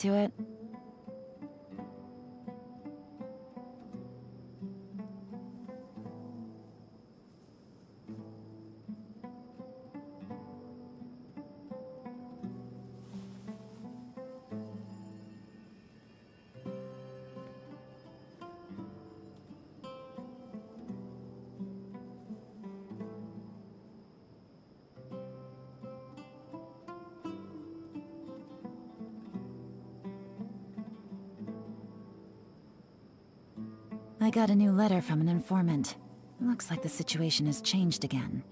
to it. I got a new letter from an informant. Looks like the situation has changed again.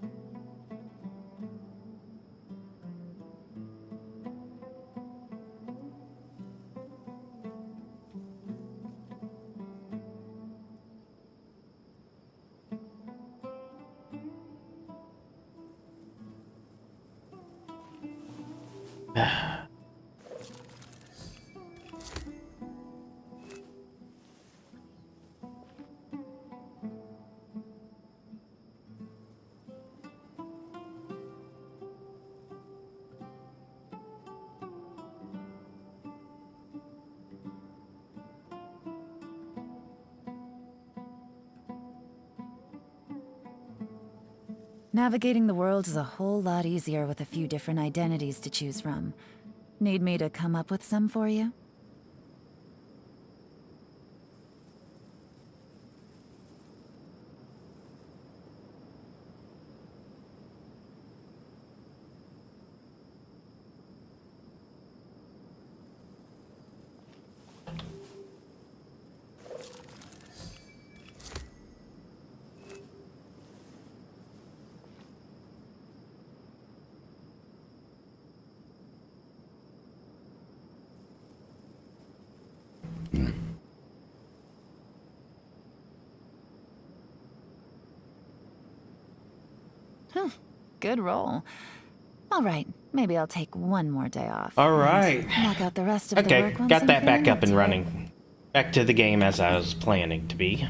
Navigating the world is a whole lot easier with a few different identities to choose from. Need me to come up with some for you? Good roll. All right, maybe I'll take one more day off. All right. Knock out the rest of the Okay, work once got I'm that back feeling up and to it. running. Back to the game as I was planning to be.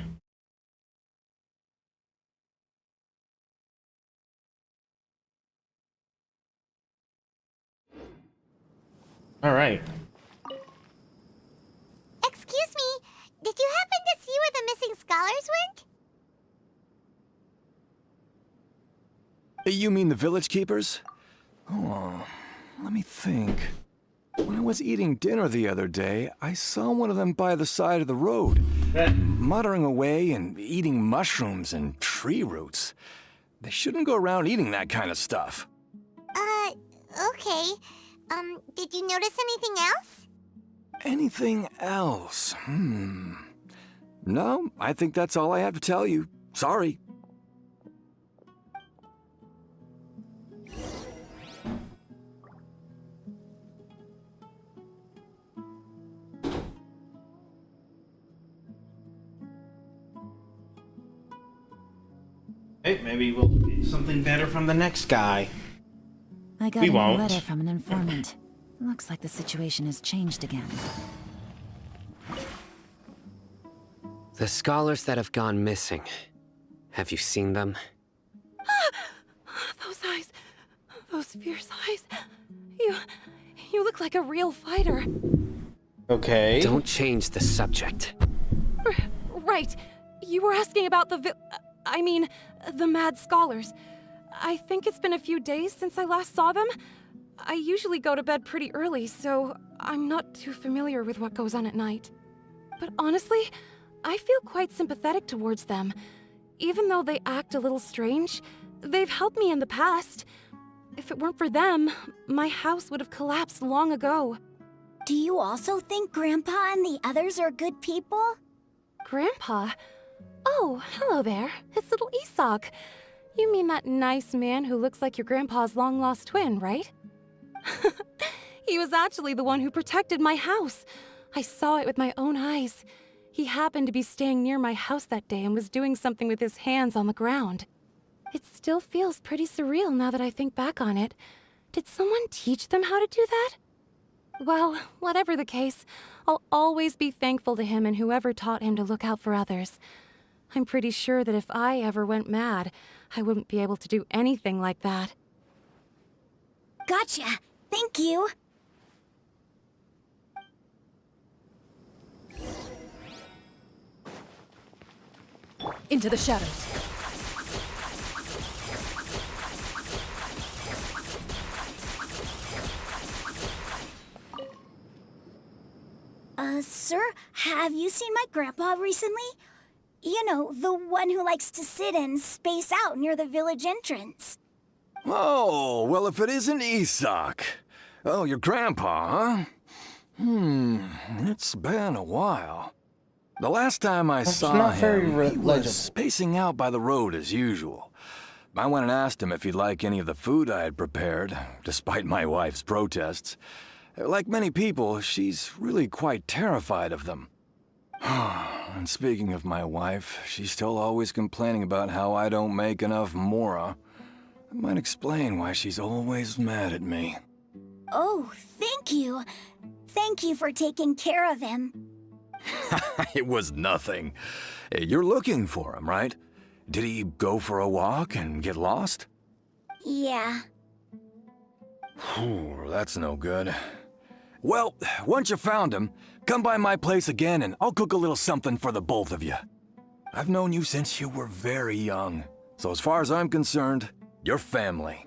All right. Excuse me, did you happen to see where the missing scholars went? You mean the village keepers? Oh, let me think. When I was eating dinner the other day, I saw one of them by the side of the road, muttering away and eating mushrooms and tree roots. They shouldn't go around eating that kind of stuff. Okay. Did you notice anything else? Anything else? No, I think that's all I have to tell you. Sorry. Hey, maybe we'll get something better from the next guy. I got We a new won't. letter from an informant. Looks like the situation has changed again. The scholars that have gone missing. Have you seen them? Those eyes. Those fierce eyes. You look like a real fighter. Okay. Don't change the subject. Right. You were asking about the the mad scholars. I think it's been a few days since I last saw them. I usually go to bed pretty early, so I'm not too familiar with what goes on at night. But honestly, I feel quite sympathetic towards them. Even though they act a little strange, they've helped me in the past. If it weren't for them, my house would have collapsed long ago. Do you also think Grandpa and the others are good people? Grandpa? Oh, hello there. It's little Isak. You mean that nice man who looks like your grandpa's long-lost twin, right? He was actually the one who protected my house. I saw it with my own eyes. He happened to be staying near my house that day and was doing something with his hands on the ground. It still feels pretty surreal now that I think back on it. Did someone teach them how to do that? Well, whatever the case, I'll always be thankful to him and whoever taught him to look out for others. I'm pretty sure that if I ever went mad, I wouldn't be able to do anything like that. Gotcha. Thank you. into the shadows. Sir, have you seen my grandpa recently? You know, the one who likes to sit and space out near the village entrance. Oh, well, if it isn't Isak. Oh, your grandpa, huh? It's been a while. The last time I saw not very him, he was legible. spacing out by the road as usual. I went and asked him if he'd like any of the food I had prepared, despite my wife's protests. Like many people, she's really quite terrified of them. And speaking of my wife, she's still always complaining about how I don't make enough mora. That might explain why she's always mad at me. Oh, thank you. Thank you for taking care of him. It was nothing. You're looking for him, right? Did he go for a walk and get lost? Yeah. Whew, that's no good. Well, once you found him, come by my place again and I'll cook a little something for the both of you. I've known you since you were very young, so as far as I'm concerned, you're family.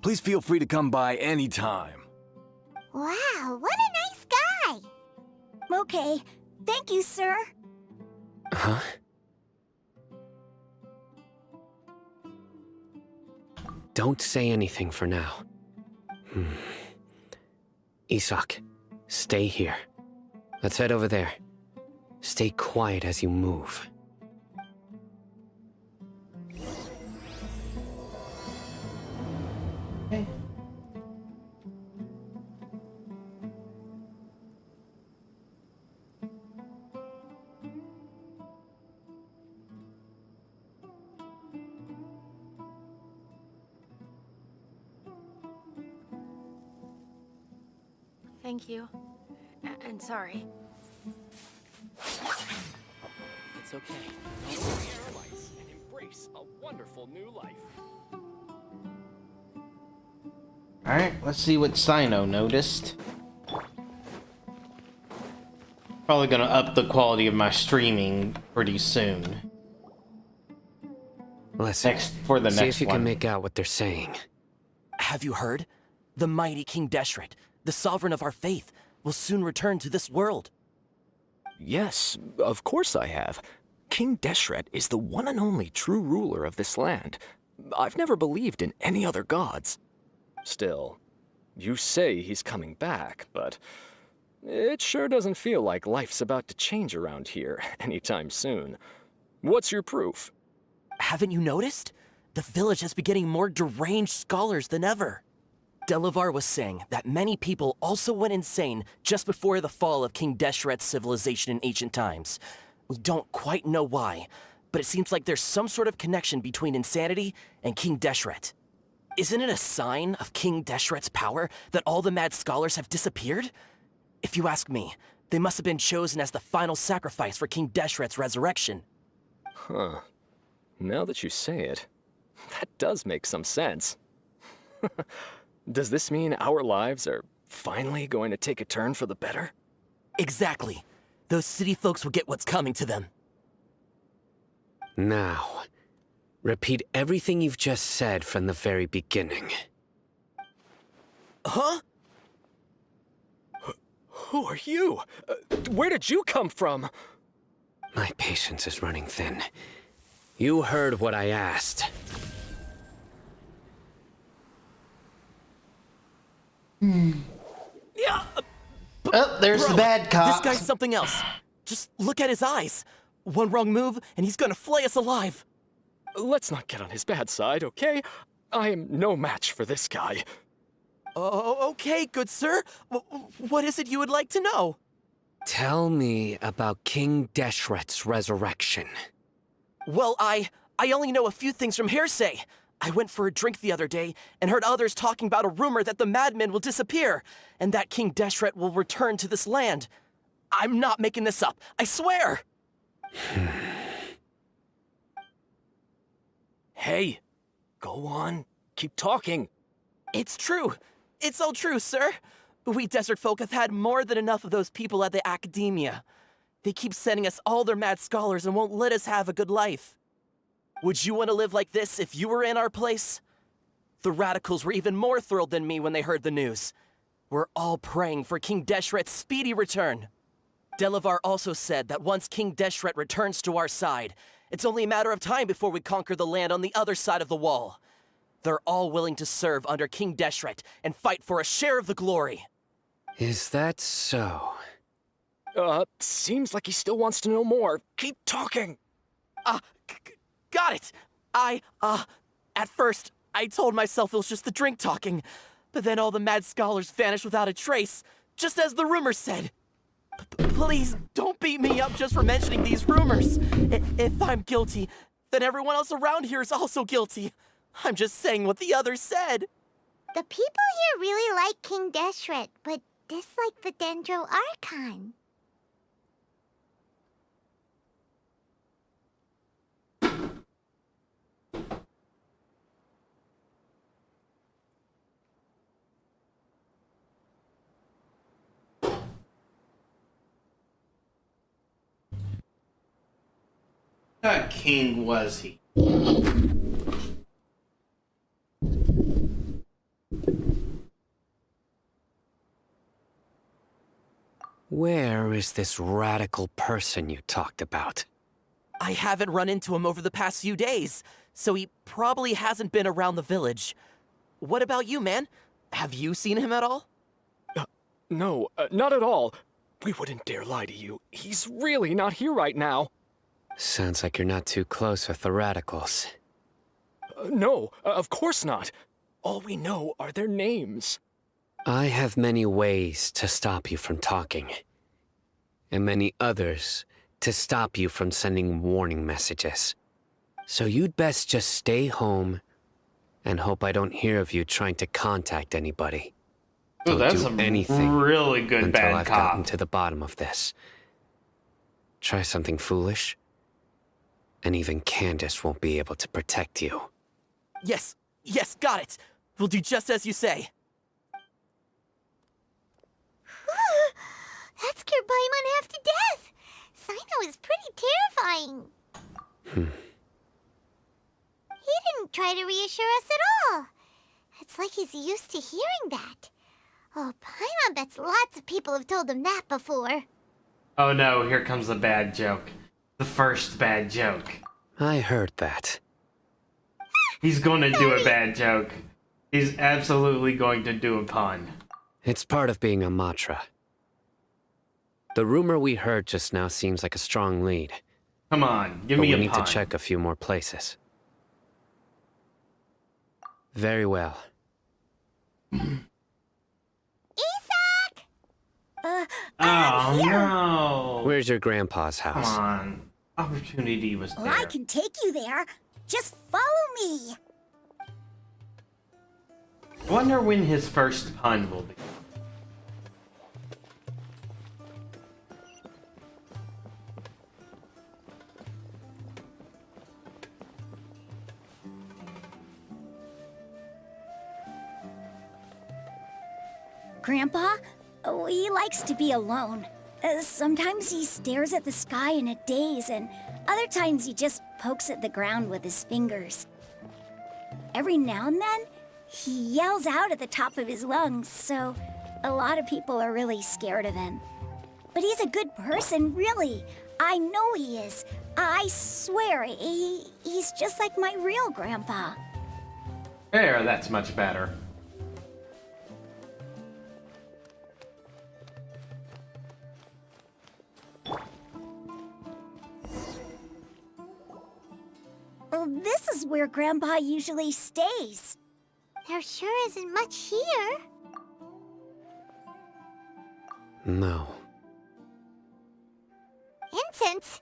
Please feel free to come by anytime. Wow, what a nice guy. Okay, thank you, sir. Huh? Don't say anything for now. Isak, stay here. Let's head over there. Stay quiet as you move. Okay. Thank you. And sorry. It's okay. Don't worry our lights and embrace a wonderful new life. Alright, let's see what Sino noticed. Probably gonna up the quality of my streaming pretty soon. Listen, For the see next if you one. can make out what they're saying. Have you heard? The mighty King Deshret, the sovereign of our faith, will soon return to this world. Yes, of course I have. King Deshret is the one and only true ruler of this land. I've never believed in any other gods. Still, you say he's coming back, but it sure doesn't feel like life's about to change around here anytime soon. What's your proof? Haven't you noticed? The village has been getting more deranged scholars than ever. Delavar was saying that many people also went insane just before the fall of King Deshret's civilization in ancient times. We don't quite know why, but it seems like there's some sort of connection between insanity and King Deshret. Isn't it a sign of King Deshret's power that all the mad scholars have disappeared? If you ask me, they must have been chosen as the final sacrifice for King Deshret's resurrection. Huh. Now that you say it, that does make some sense. Does this mean our lives are finally going to take a turn for the better? Exactly. Those city folks will get what's coming to them. Now, repeat everything you've just said from the very beginning. Huh? Who are you? Where did you come from? My patience is running thin. You heard what I asked. Yeah, Oh, there's bro, the bad cop. This guy's something else. Just look at his eyes. One wrong move, and he's gonna flay us alive. Let's not get on his bad side, okay? I am no match for this guy. Oh, okay, good sir. What is it you would like to know? Tell me about King Deshret's resurrection. Well, I only know a few things from hearsay. I went for a drink the other day and heard others talking about a rumor that the madmen will disappear and that King Deshret will return to this land. I'm not making this up, I swear! Hey, go on. Keep talking. It's true. It's all true, sir. We desert folk have had more than enough of those people at the academia. They keep sending us all their mad scholars and won't let us have a good life. Would you want to live like this if you were in our place? The radicals were even more thrilled than me when they heard the news. We're all praying for King Deshret's speedy return. Delavar also said that once King Deshret returns to our side, it's only a matter of time before we conquer the land on the other side of the wall. They're all willing to serve under King Deshret and fight for a share of the glory. Is that so? Seems like he still wants to know more. Keep talking. Got it! At first, I told myself it was just the drink talking, but then all the mad scholars vanished without a trace, just as the rumors said. Please, don't beat me up just for mentioning these rumors. If I'm guilty, then everyone else around here is also guilty. I'm just saying what the others said. The people here really like King Deshret, but dislike the Dendro Archon. What king was he? Where is this radical person you talked about? I haven't run into him over the past few days, so he probably hasn't been around the village. What about you, man? Have you seen him at all? No, not at all. We wouldn't dare lie to you. He's really not here right now. Sounds like you're not too close with the radicals. No, of course not. All we know are their names. I have many ways to stop you from talking, and many others to stop you from sending warning messages. So you'd best just stay home and hope I don't hear of you trying to contact anybody. Ooh, Don't that's do a anything really good until bad I've cop. gotten to the bottom of this. Try something foolish, and even Candace won't be able to protect you. Yes, got it. We'll do just as you say. That scared Paimon half to death. Sino is pretty terrifying. He didn't try to reassure us at all. It's like he's used to hearing that. Oh, Paimon bets lots of people have told him that before. Oh no, here comes the bad joke. The first bad joke. I heard that. He's gonna do a bad joke. He's absolutely going to do a pun. It's part of being a Matra. The rumor we heard just now seems like a strong lead. Come on, give But me we a need pun. to check a few more places. Very well. Isak! Oh no! Where's your grandpa's Come house? on. Opportunity was Well, there. I can take you there. Just follow me. Wonder when his first pun will be. Grandpa, he likes to be alone. Sometimes he stares at the sky in a daze, and other times he just pokes at the ground with his fingers. Every now and then, he yells out at the top of his lungs, so a lot of people are really scared of him. But he's a good person, really. I know he is. I swear, he's just like my real grandpa. There, that's much better. Well, this is where Grandpa usually stays. There sure isn't much here. No. Incense?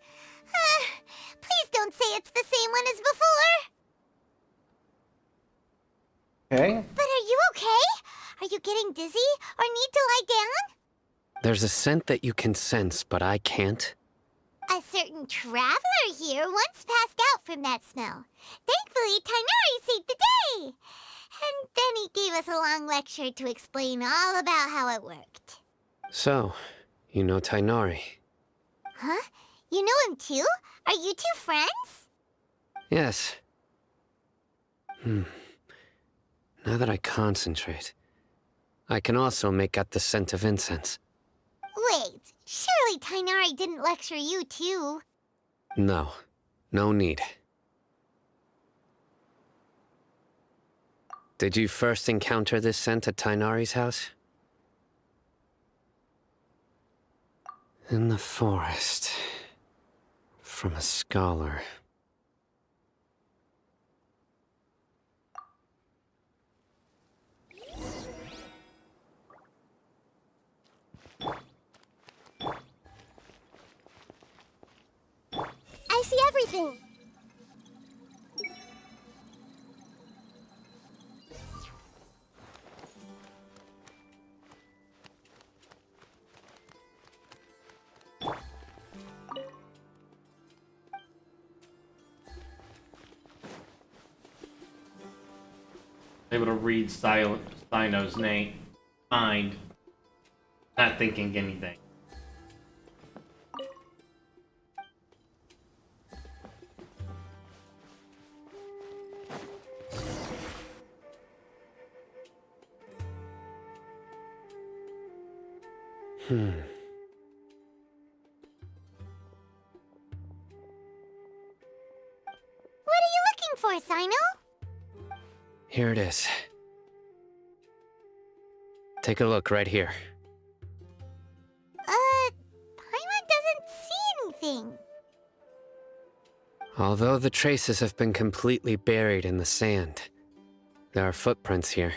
Please don't say it's the same one as before. Okay. But are you okay? Are you getting dizzy or need to lie down? There's a scent that you can sense, but I can't. A certain traveler here once passed out from that smell. Thankfully, Tighnari saved the day. And then he gave us a long lecture to explain all about how it worked. So, you know Tighnari. Huh? You know him too? Are you two friends? Yes. Now that I concentrate, I can also make out the scent of incense. Wait, surely Tainari didn't lecture you too. No. No need. Did you first encounter this scent at Tainari's house? In the forest. From a scholar. I see everything. Able to read Sino's mind, not thinking anything. What are you looking for, Sino? Here it is. Take a look right here. Paimon doesn't see anything. Although the traces have been completely buried in the sand, there are footprints here.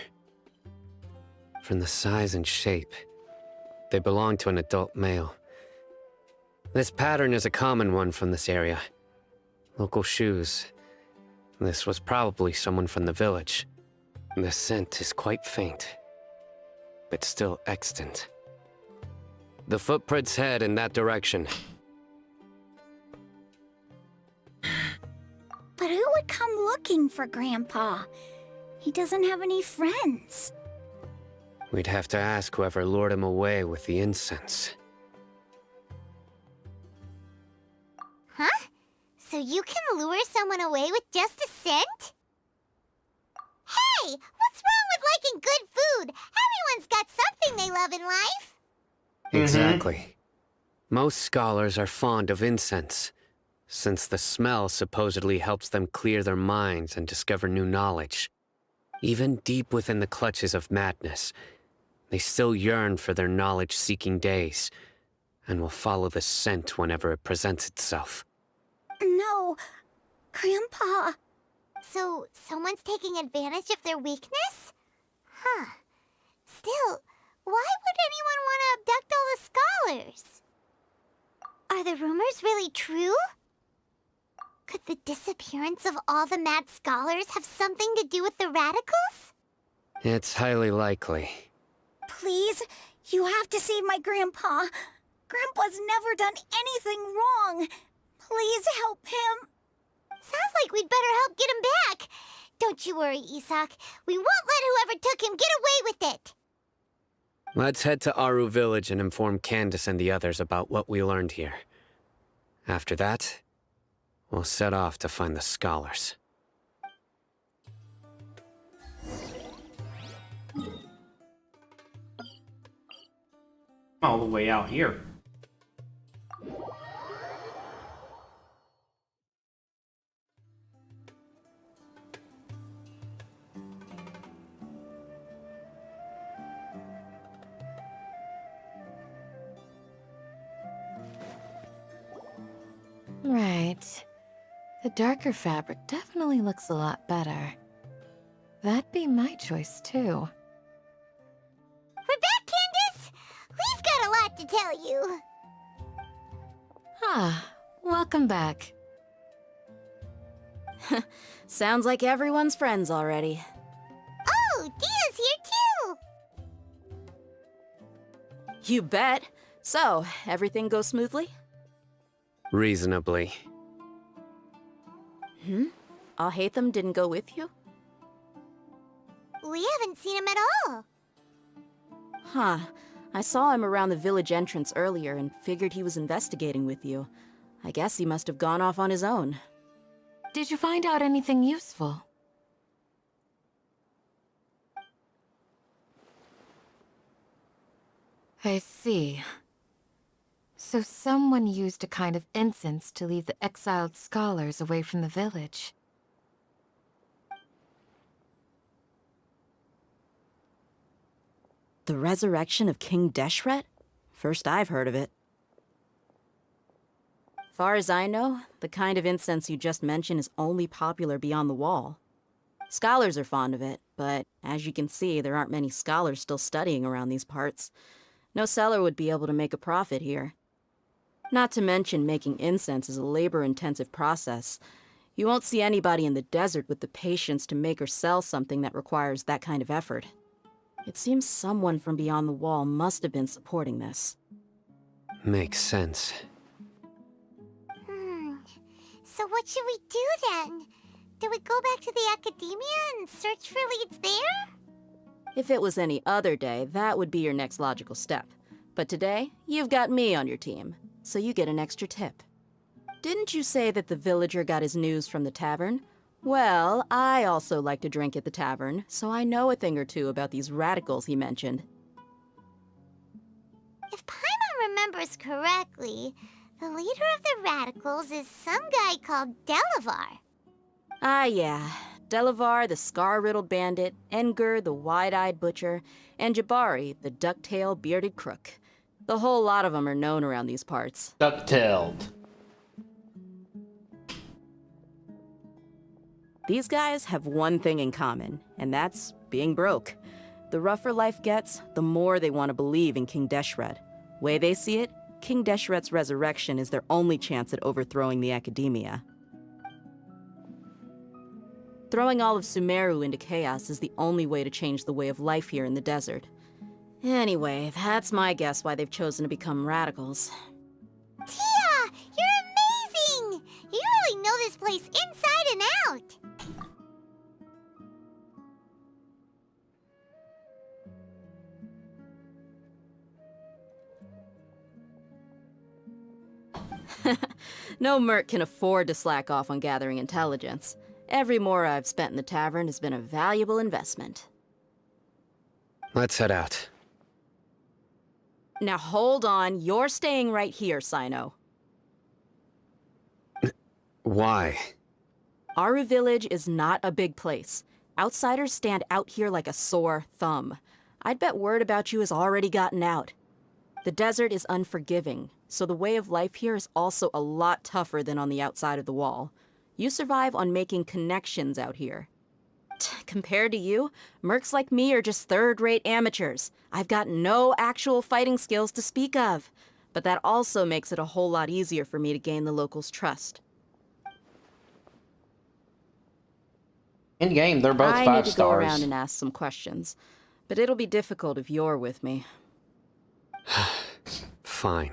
From the size and shape, they belong to an adult male. This pattern is a common one from this area. Local shoes. This was probably someone from the village. The scent is quite faint, but still extant. The footprints head in that direction. But who would come looking for Grandpa? He doesn't have any friends. We'd have to ask whoever lured him away with the incense. Huh? So you can lure someone away with just a scent? Hey! What's wrong with liking good food? Everyone's got something they love in life. Exactly. Most scholars are fond of incense, since the smell supposedly helps them clear their minds and discover new knowledge. Even deep within the clutches of madness, they still yearn for their knowledge-seeking days, and will follow the scent whenever it presents itself. No, Grandpa. So, someone's taking advantage of their weakness? Huh. Still, why would anyone want to abduct all the scholars? Are the rumors really true? Could the disappearance of all the mad scholars have something to do with the radicals? It's highly likely. Please, you have to save my Grandpa. Grandpa's never done anything wrong. Please help him. Sounds like we'd better help get him back. Don't you worry, Isak. We won't let whoever took him get away with it. Let's head to Aru Village and inform Candace and the others about what we learned here. After that, we'll set off to find the scholars. All the way out here. Right. The darker fabric definitely looks a lot better. That'd be my choice, too. We're back, Candace! We've got a lot to tell you. Ah, welcome back. Sounds like everyone's friends already. Oh, Dia's here too! You bet. So, everything goes smoothly? Reasonably. Alhaitham didn't go with you? We haven't seen him at all. Huh. I saw him around the village entrance earlier and figured he was investigating with you. I guess he must have gone off on his own. Did you find out anything useful? I see. So someone used a kind of incense to lead the exiled scholars away from the village. The resurrection of King Deshret? First I've heard of it. Far as I know, the kind of incense you just mentioned is only popular beyond the wall. Scholars are fond of it, but as you can see, there aren't many scholars still studying around these parts. No seller would be able to make a profit here. Not to mention making incense is a labor-intensive process. You won't see anybody in the desert with the patience to make or sell something that requires that kind of effort. It seems someone from beyond the wall must have been supporting this. Makes sense. So what should we do then? Do we go back to the academia and search for leads there? If it was any other day, that would be your next logical step. But today, you've got me on your team, so you get an extra tip. Didn't you say that the villager got his news from the tavern? Well, I also like to drink at the tavern, so I know a thing or two about these radicals he mentioned. If Paimon remembers correctly, the leader of the radicals is some guy called Delavar. Ah, yeah. Delavar, the scar-riddled bandit, Engur, the wide-eyed butcher, and Jabari, the duck-tailed bearded crook. The whole lot of them are known around these parts. Duck-tailed. These guys have one thing in common, and that's being broke. The rougher life gets, the more they want to believe in King Deshret. Way they see it, King Deshret's resurrection is their only chance at overthrowing the academia. Throwing all of Sumeru into chaos is the only way to change the way of life here in the desert. Anyway, that's my guess why they've chosen to become radicals. Tia! You're amazing! You really know this place inside and out! No merc can afford to slack off on gathering intelligence. Every more I've spent in the tavern has been a valuable investment. Let's head out. Now hold on, you're staying right here, Sino. Why? Aru Village is not a big place. Outsiders stand out here like a sore thumb. I'd bet word about you has already gotten out. The desert is unforgiving, so the way of life here is also a lot tougher than on the outside of the wall. You survive on making connections out here. Compared to you, mercs like me are just third-rate amateurs. I've got no actual fighting skills to speak of. But that also makes it a whole lot easier for me to gain the locals' trust. In game, they're both I 5 need to stars. go around and ask some questions, but it'll be difficult if you're with me. Fine.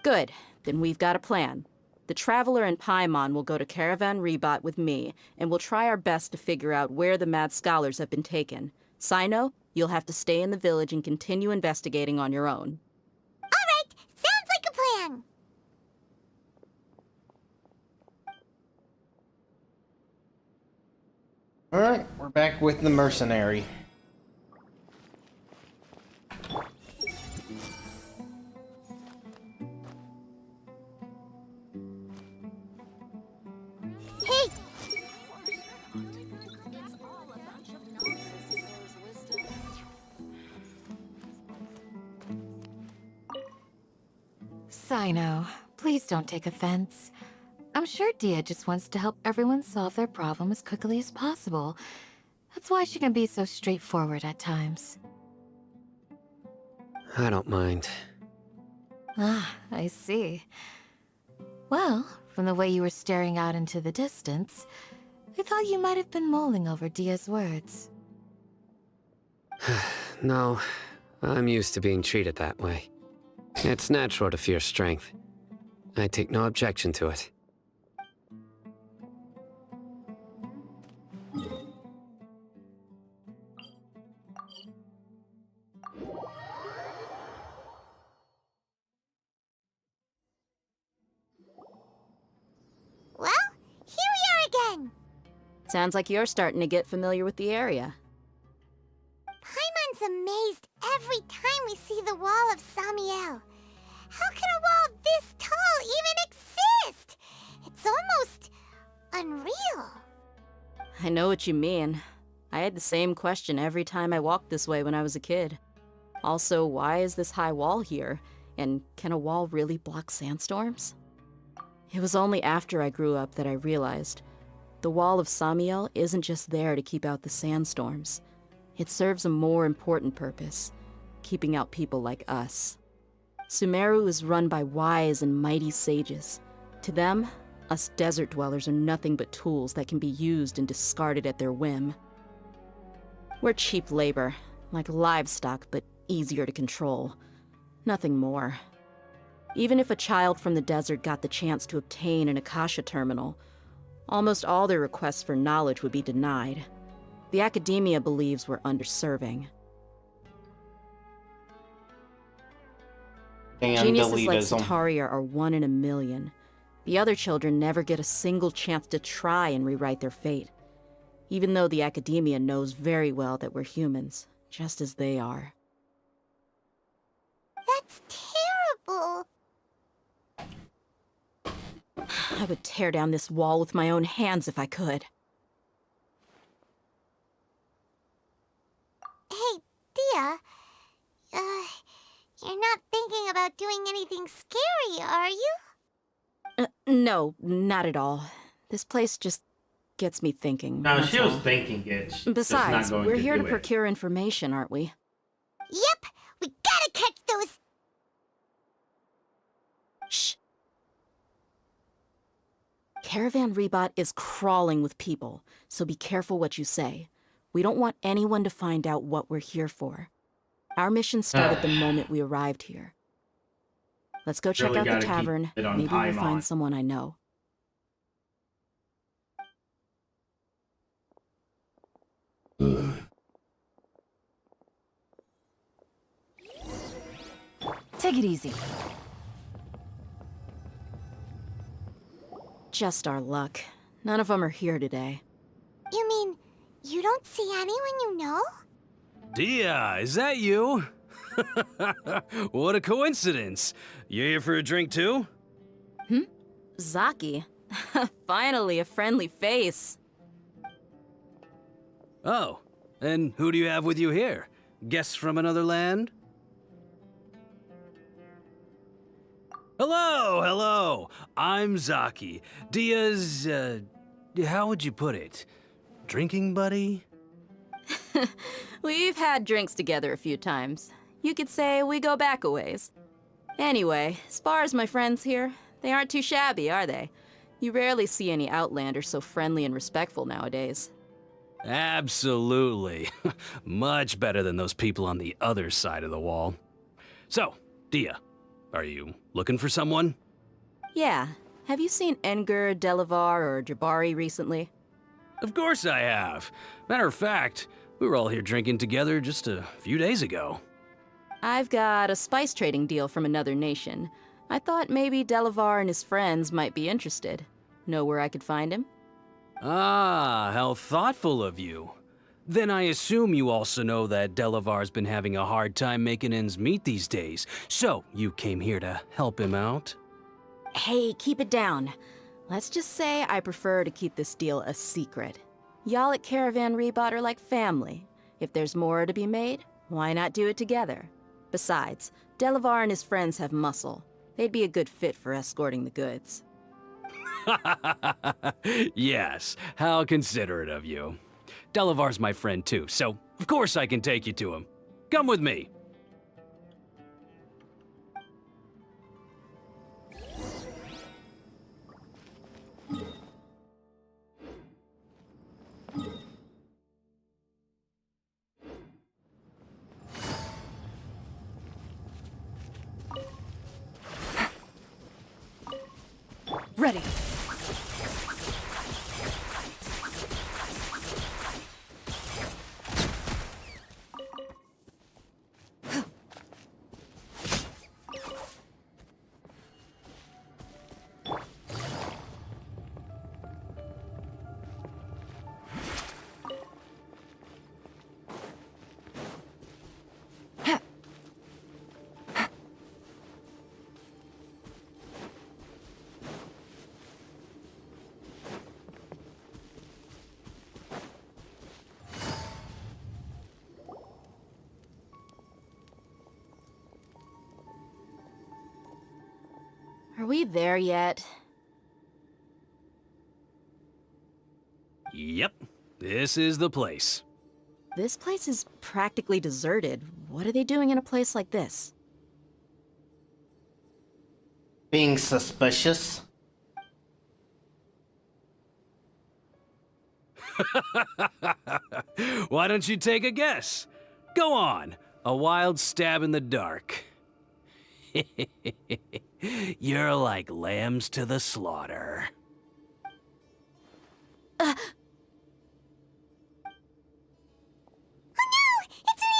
Good. Then we've got a plan. The Traveler and Paimon will go to Caravan Rebat with me, and we'll try our best to figure out where the mad scholars have been taken. Sino, you'll have to stay in the village and continue investigating on your own. Alright, sounds like a plan! Alright, we're back with the mercenary. Hey! Sino, please don't take offense. I'm sure Dia just wants to help everyone solve their problem as quickly as possible. That's why she can be so straightforward at times. I don't mind. Ah, I see. Well, from the way you were staring out into the distance, I thought you might have been mulling over Dia's words. No, I'm used to being treated that way. It's natural to fear strength. I take no objection to it. Well, Sounds like you're starting to get familiar with the area. Paimon's amazed every time we see the wall of Samiel. How can a wall this tall even exist? It's almost unreal. I know what you mean. I had the same question every time I walked this way when I was a kid. Also, why is this high wall here? And can a wall really block sandstorms? It was only after I grew up that I realized the wall of Samiel isn't just there to keep out the sandstorms. It serves a more important purpose, keeping out people like us. Sumeru is run by wise and mighty sages. To them, us desert dwellers are nothing but tools that can be used and discarded at their whim. We're cheap labor, like livestock, but easier to control. Nothing more. Even if a child from the desert got the chance to obtain an Akasha terminal, almost all their requests for knowledge would be denied. The academia believes we're underserving. Geniuses like Sataria are 1 in a million. The other children never get a single chance to try and rewrite their fate, even though the academia knows very well that we're humans, just as they are. That's terrible. I would tear down this wall with my own hands if I could. Hey, Dia. You're not thinking about doing anything scary, are you? No, not at all. This place just gets me thinking. No, that's she was all. thinking it. Just not Besides, going we're to here do to it. procure information, aren't we? Yep, we gotta catch those. Shh. Caravan Rebot is crawling with people, so be careful what you say. We don't want anyone to find out what we're here for. Our mission started the moment we arrived here. Let's go check Really out the gotta keep tavern. it on Maybe we'll Paimon. find someone I know. Take it easy. Just our luck. None of them are here today. You mean, you don't see anyone you know? Dia, is that you? What a coincidence. You here for a drink too? Zaki. Finally, a friendly face. Oh, and who do you have with you here? Guests from another land? Hello, hello. I'm Zaki. Dia's, how would you put it? Drinking buddy? We've had drinks together a few times. You could say we go back a ways. Anyway, as far as my friends here, they aren't too shabby, are they? You rarely see any Outlanders so friendly and respectful nowadays. Absolutely. Much better than those people on the other side of the wall. So, Dia, are you looking for someone? Yeah. Have you seen Engur, Delavar, or Jabari recently? Of course I have. Matter of fact, we were all here drinking together just a few days ago. I've got a spice trading deal from another nation. I thought maybe Delavar and his friends might be interested. Know where I could find him? Ah, how thoughtful of you. Then I assume you also know that Delavar's been having a hard time making ends meet these days, so you came here to help him out? Hey, keep it down. Let's just say I prefer to keep this deal a secret. Y'all at Caravan Rebot are like family. If there's more to be made, why not do it together? Besides, Delavar and his friends have muscle. They'd be a good fit for escorting the goods. Yes, how considerate of you. Delavar's my friend too, so of course I can take you to him. Come with me. Ready. Are we there yet? Yep, this is the place. This place is practically deserted. What are they doing in a place like this? Being suspicious. Why don't you take a guess? Go on, a wild stab in the dark. You're like lambs to the slaughter. It's an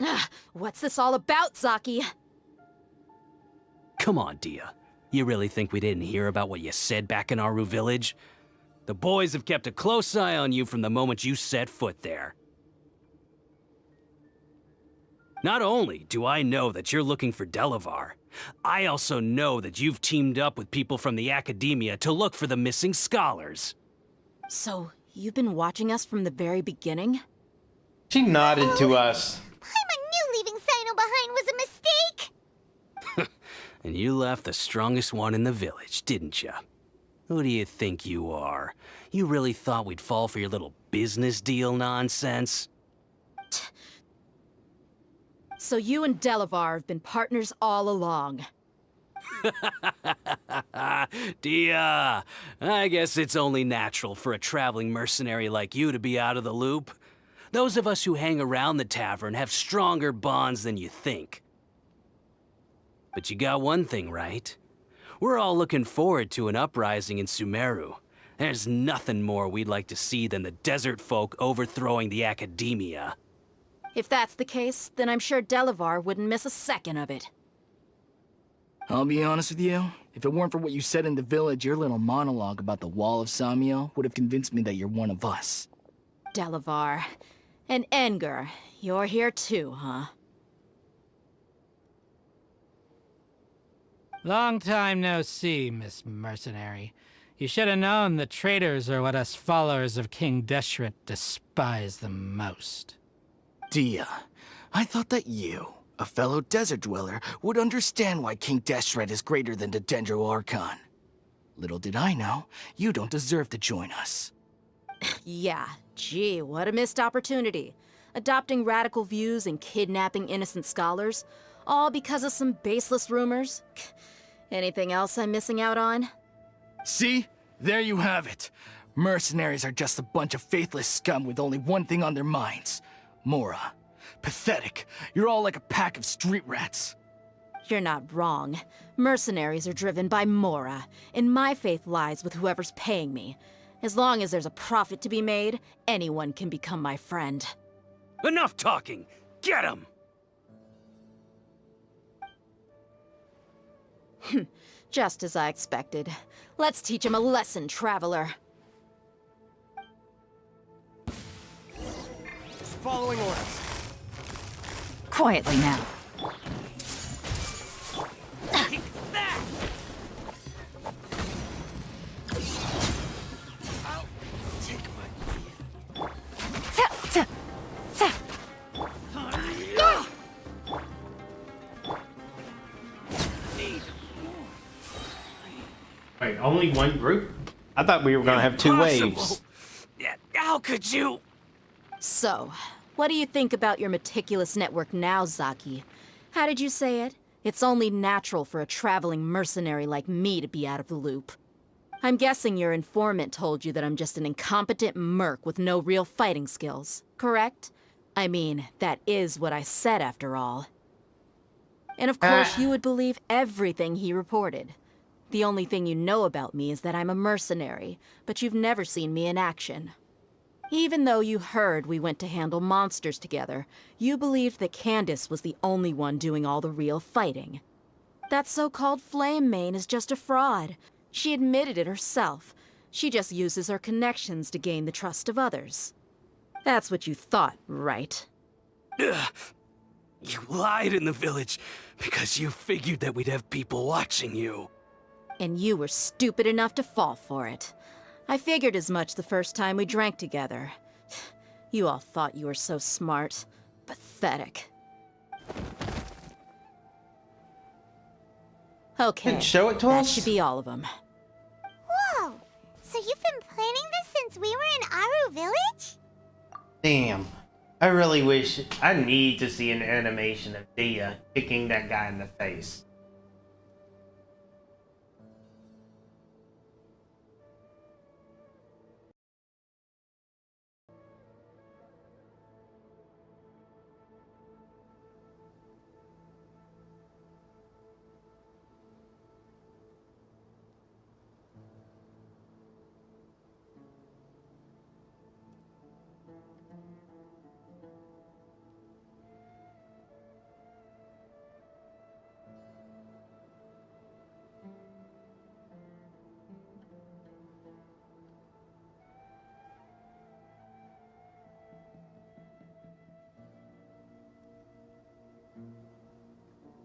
ambush! What's this all about, Zaki? Come on, Dia. You really think we didn't hear about what you said back in Aru Village? The boys have kept a close eye on you from the moment you set foot there. Not only do I know that you're looking for Delavar, I also know that you've teamed up with people from the Academia to look for the missing scholars. So, you've been watching us from the very beginning? She nodded to us. Paimon knew leaving Sino behind was a mistake! And you left the strongest one in the village, didn't you? Who do you think you are? You really thought we'd fall for your little business deal nonsense? So you and Delavar have been partners all along. Dia, I guess it's only natural for a traveling mercenary like you to be out of the loop. Those of us who hang around the tavern have stronger bonds than you think. But you got one thing right. We're all looking forward to an uprising in Sumeru. There's nothing more we'd like to see than the desert folk overthrowing the Academia. If that's the case, then I'm sure Delavar wouldn't miss a second of it. I'll be honest with you. If it weren't for what you said in the village, your little monologue about the Wall of Samiel would have convinced me that you're one of us. Delavar. And Engar, you're here too, huh? Long time no see, Miss Mercenary. You should have known the traitors are what us followers of King Deshret despise the most. Dia, I thought that you, a fellow desert dweller, would understand why King Deshret is greater than the Dendro Archon. Little did I know, you don't deserve to join us. Yeah, gee, what a missed opportunity. Adopting radical views and kidnapping innocent scholars, all because of some baseless rumors. Anything else I'm missing out on? See? There you have it. Mercenaries are just a bunch of faithless scum with only one thing on their minds. Mora. Pathetic. You're all like a pack of street rats. You're not wrong. Mercenaries are driven by Mora, and my faith lies with whoever's paying me. As long as there's a profit to be made, anyone can become my friend. Enough talking! Get him! Just as I expected. Let's teach him a lesson, traveler. Following orders. Quietly now. Wait, only one group? I thought we were gonna have two waves. Yeah, how could you? So, what do you think about your meticulous network now, Zaki? How did you say it? It's only natural for a traveling mercenary like me to be out of the loop. I'm guessing your informant told you that I'm just an incompetent merc with no real fighting skills, correct? I mean, that is what I said after all. And of course, you would believe everything he reported. The only thing you know about me is that I'm a mercenary, but you've never seen me in action. Even though you heard we went to handle monsters together, you believed that Candace was the only one doing all the real fighting. That so-called Flame Mane is just a fraud. She admitted it herself. She just uses her connections to gain the trust of others. That's what you thought, right? Ugh. You lied in the village because you figured that we'd have people watching you. And you were stupid enough to fall for it. I figured as much the first time we drank together. You all thought you were so smart. Pathetic. Okay, show it to that us? should be all of them. Whoa! So you've been planning this since we were in Aru Village? Damn. I really wish... I need to see an animation of Dia kicking that guy in the face.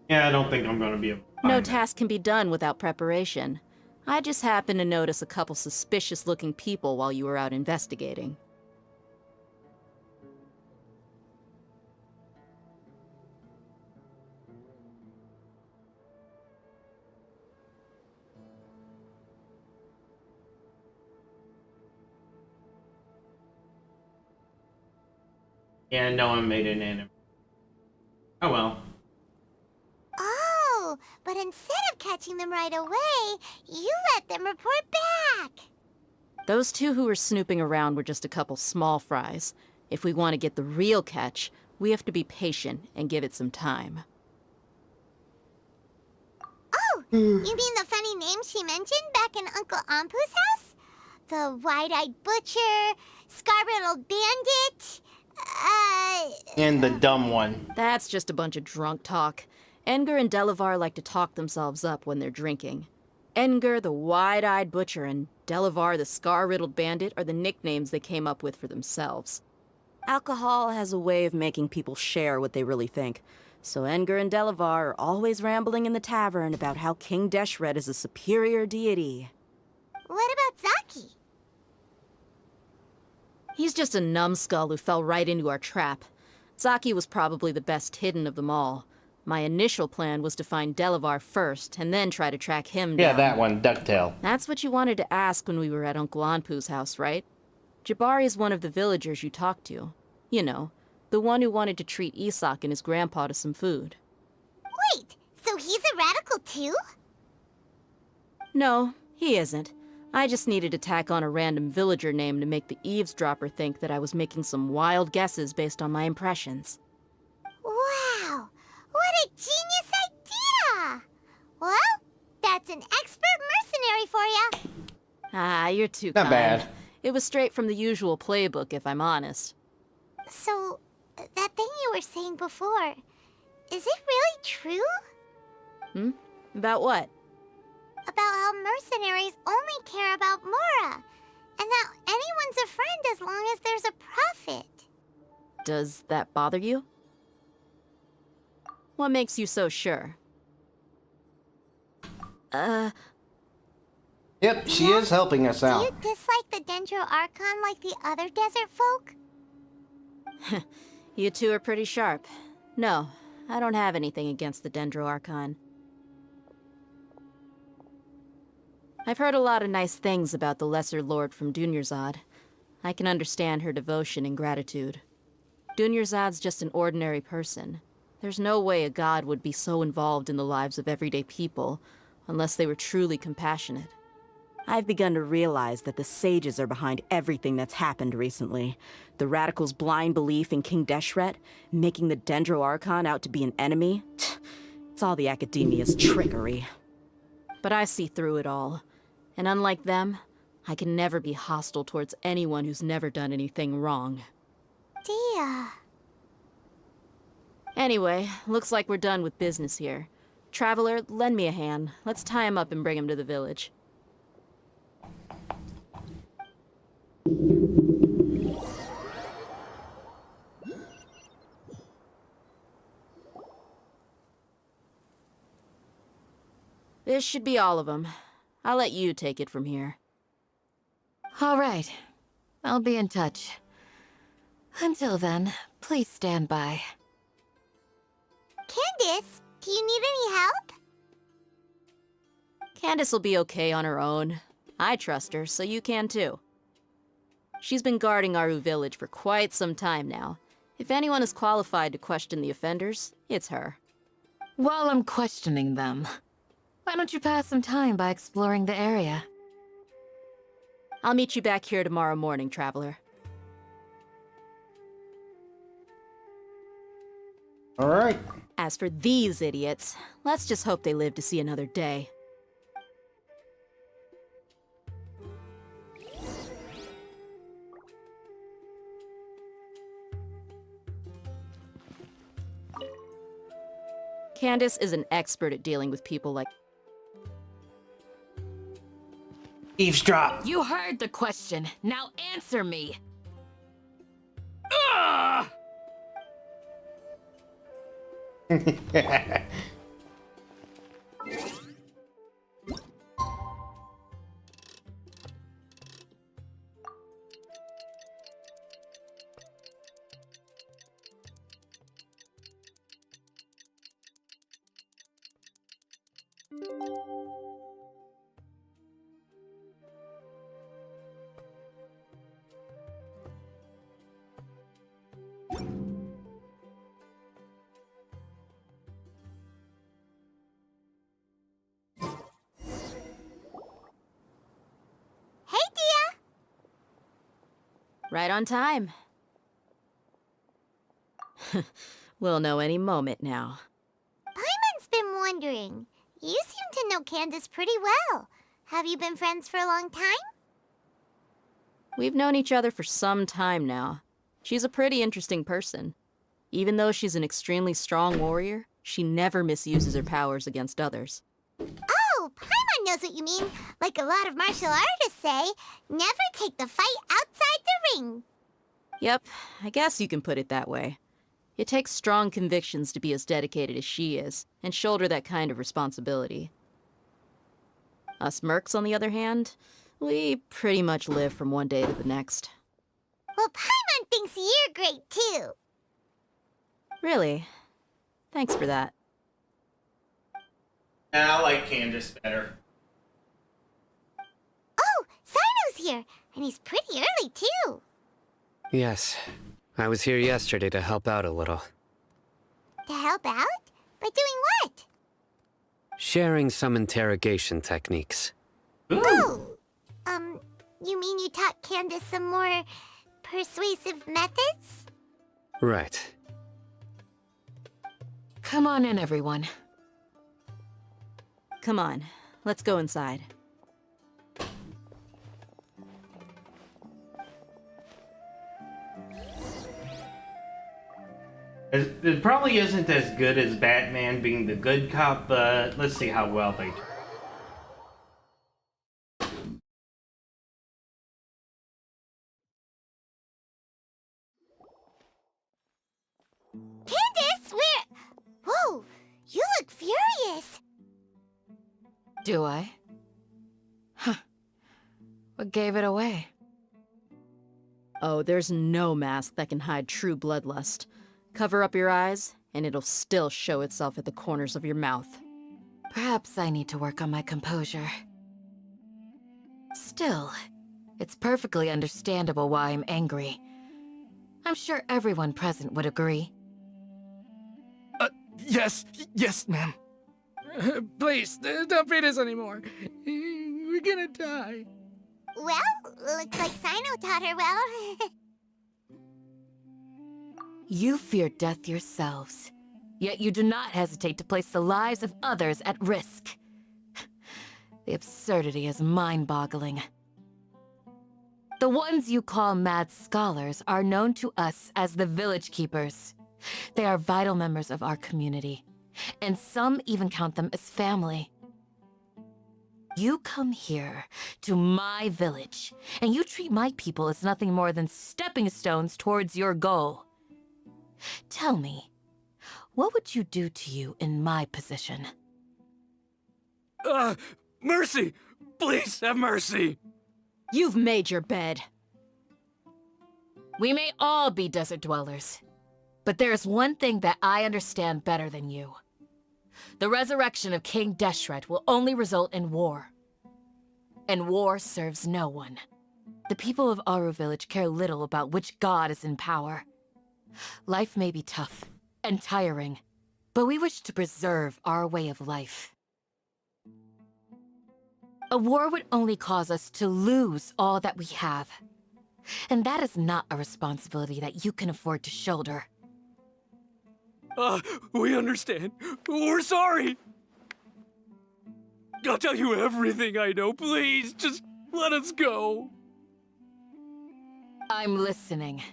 Yeah, I don't think I'm gonna be able to No find it. task can be done without preparation. I just happened to notice a couple suspicious-looking people while you were out investigating. Yeah, no one made an anime. Oh well. Oh, but instead of catching them right away, you let them report back. Those two who were snooping around were just a couple small fries. If we want to get the real catch, we have to be patient and give it some time. Oh, you mean the funny name she mentioned back in Uncle Ampu's house? The wide-eyed butcher, scar-riddled bandit, And the dumb one. That's just a bunch of drunk talk. Edgar and Delavar like to talk themselves up when they're drinking. Edgar, the wide-eyed butcher, and Delavar, the scar-riddled bandit, are the nicknames they came up with for themselves. Alcohol has a way of making people share what they really think. So Edgar and Delavar are always rambling in the tavern about how King Deshret is a superior deity. What about Zaki? He's just a numbskull who fell right into our trap. Zaki was probably the best hidden of them all. My initial plan was to find Delavar first, and then try to track him Yeah, down. that one, Ducktail. That's what you wanted to ask when we were at Uncle Anpu's house, right? Jabari is one of the villagers you talked to. You know, the one who wanted to treat Isak and his grandpa to some food. Wait, so he's a radical too? No, he isn't. I just needed to tack on a random villager name to make the eavesdropper think that I was making some wild guesses based on my impressions. Wow, what a genius idea! Well, that's an expert mercenary for you. Ah, you're too Not kind. bad. It was straight from the usual playbook, if I'm honest. So, that thing you were saying before, is it really true? Hmm? About what? About how mercenaries only care about Mora, and that anyone's a friend as long as there's a profit. Does that bother you? What makes you so sure? Yep, she is helping us Do out. you dislike the Dendro Archon like the other desert folk? You two are pretty sharp. No, I don't have anything against the Dendro Archon. I've heard a lot of nice things about the Lesser Lord from Dunyarzad. I can understand her devotion and gratitude. Dunyarzad's just an ordinary person. There's no way a god would be so involved in the lives of everyday people, unless they were truly compassionate. I've begun to realize that the sages are behind everything that's happened recently. The radicals' blind belief in King Deshret, making the Dendro Archon out to be an enemy. It's all the academia's trickery. But I see through it all. And unlike them, I can never be hostile towards anyone who's never done anything wrong. Dia. Anyway, looks like we're done with business here. Traveler, lend me a hand. Let's tie him up and bring him to the village. This should be all of them. I'll let you take it from here. All right. I'll be in touch. Until then, please stand by. Candace, do you need any help? Candace will be okay on her own. I trust her, so you can too. She's been guarding Aru Village for quite some time now. If anyone is qualified to question the offenders, it's her. While I'm questioning them, why don't you pass some time by exploring the area? I'll meet you back here tomorrow morning, Traveler. All right. As for these idiots, let's just hope they live to see another day. Candace is an expert at dealing with people like... Eavesdrop. You heard the question. Now answer me. Hey, Dia! Right on time. We'll know any moment now. Paimon's been wondering. You seem to know Candace pretty well. Have you been friends for a long time? We've known each other for some time now. She's a pretty interesting person. Even though she's an extremely strong warrior, she never misuses her powers against others. Oh, Paimon knows what you mean. Like a lot of martial artists say, never take the fight outside the ring. Yep, I guess you can put it that way. It takes strong convictions to be as dedicated as she is, and shoulder that kind of responsibility. Us mercs, on the other hand, we pretty much live from one day to the next. Well, Paimon thinks you're great, too. Really? Thanks for that. I like Candace better. Oh, Sino's here, and he's pretty early, too. Yes. I was here yesterday to help out a little. To help out? By doing what? Sharing some interrogation techniques. Oh, you mean you taught Candace some more persuasive methods? Right. Come on in, everyone. Come on, let's go inside. It probably isn't as good as Batman being the good cop, but let's see how well they do. Candace, where... Whoa, you look furious. Do I? Huh. What gave it away? Oh, there's no mask that can hide true bloodlust. Cover up your eyes, and it'll still show itself at the corners of your mouth. Perhaps I need to work on my composure. Still, it's perfectly understandable why I'm angry. I'm sure everyone present would agree. Yes, ma'am. Please, don't beat us anymore. We're gonna die. Well, looks like Sino taught her well. You fear death yourselves, yet you do not hesitate to place the lives of others at risk. The absurdity is mind-boggling. The ones you call mad scholars are known to us as the Village Keepers. They are vital members of our community, and some even count them as family. You come here, to my village, and you treat my people as nothing more than stepping stones towards your goal. Tell me, what would you do to you in my position? Mercy! Please have mercy! You've made your bed. We may all be desert dwellers, but there's one thing that I understand better than you. The resurrection of King Deshret will only result in war. And war serves no one. The people of Aru Village care little about which god is in power. Life may be tough and tiring, but we wish to preserve our way of life. A war would only cause us to lose all that we have. And that is not a responsibility that you can afford to shoulder. We understand. We're sorry. I'll tell you everything I know. Please, just let us go. I'm listening.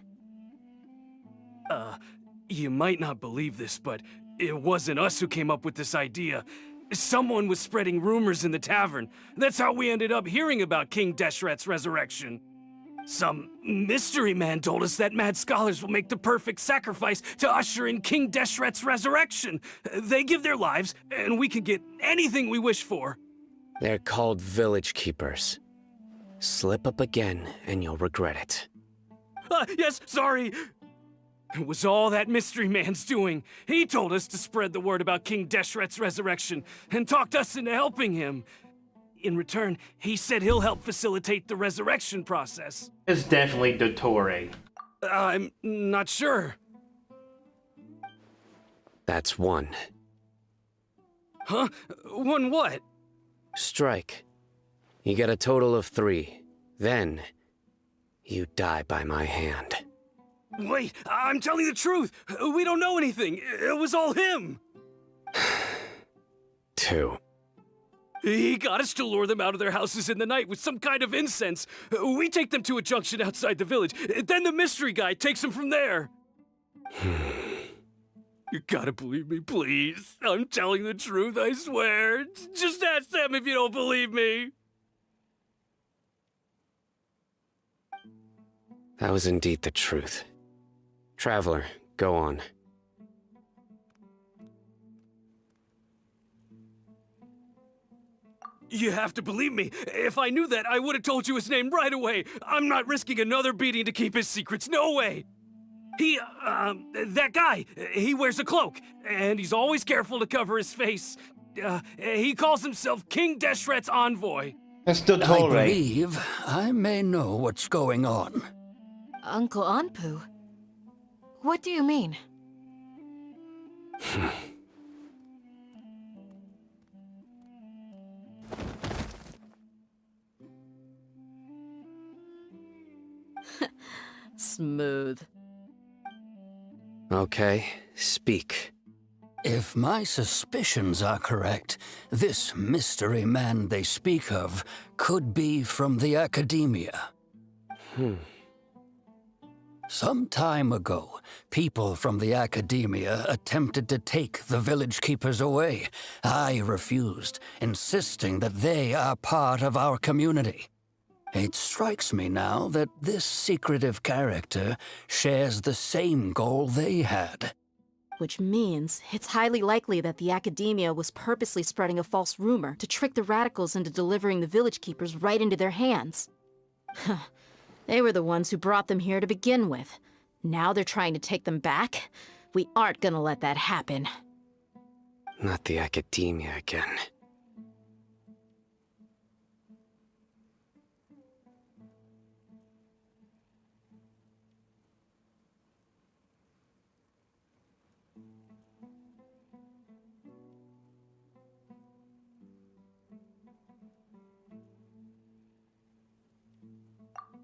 You might not believe this, but it wasn't us who came up with this idea. Someone was spreading rumors in the tavern. That's how we ended up hearing about King Deshret's resurrection. Some mystery man told us that mad scholars will make the perfect sacrifice to usher in King Deshret's resurrection. They give their lives, and we can get anything we wish for. They're called Village Keepers. Slip up again, and you'll regret it. Yes, sorry. It was all that mystery man's doing. He told us to spread the word about King Deshret's resurrection, and talked us into helping him. In return, he said he'll help facilitate the resurrection process. It's definitely Dottore. I'm not sure. That's one. Huh? One what? Strike. You get a total of 3. Then, you die by my hand. Wait, I'm telling the truth. We don't know anything. It was all him. 2. He got us to lure them out of their houses in the night with some kind of incense. We take them to a junction outside the village. Then the mystery guy takes them from there. You gotta believe me, please. I'm telling the truth, I swear. Just ask them if you don't believe me. That was indeed the truth. Traveler, go on. You have to believe me. If I knew that, I would have told you his name right away. I'm not risking another beating to keep his secrets. No way. That guy, he wears a cloak, and he's always careful to cover his face. He calls himself King Deshret's envoy. That's Dottore. I believe I may know what's going on. Uncle Anpu? What do you mean? Smooth. Okay, speak. If my suspicions are correct, this mystery man they speak of could be from the Academia. Some time ago, people from the Academia attempted to take the village keepers away. I refused, insisting that they are part of our community. It strikes me now that this secretive character shares the same goal they had. Which means it's highly likely that the Academia was purposely spreading a false rumor to trick the radicals into delivering the village keepers right into their hands. They were the ones who brought them here to begin with. Now they're trying to take them back? We aren't gonna let that happen. Not the Academia again.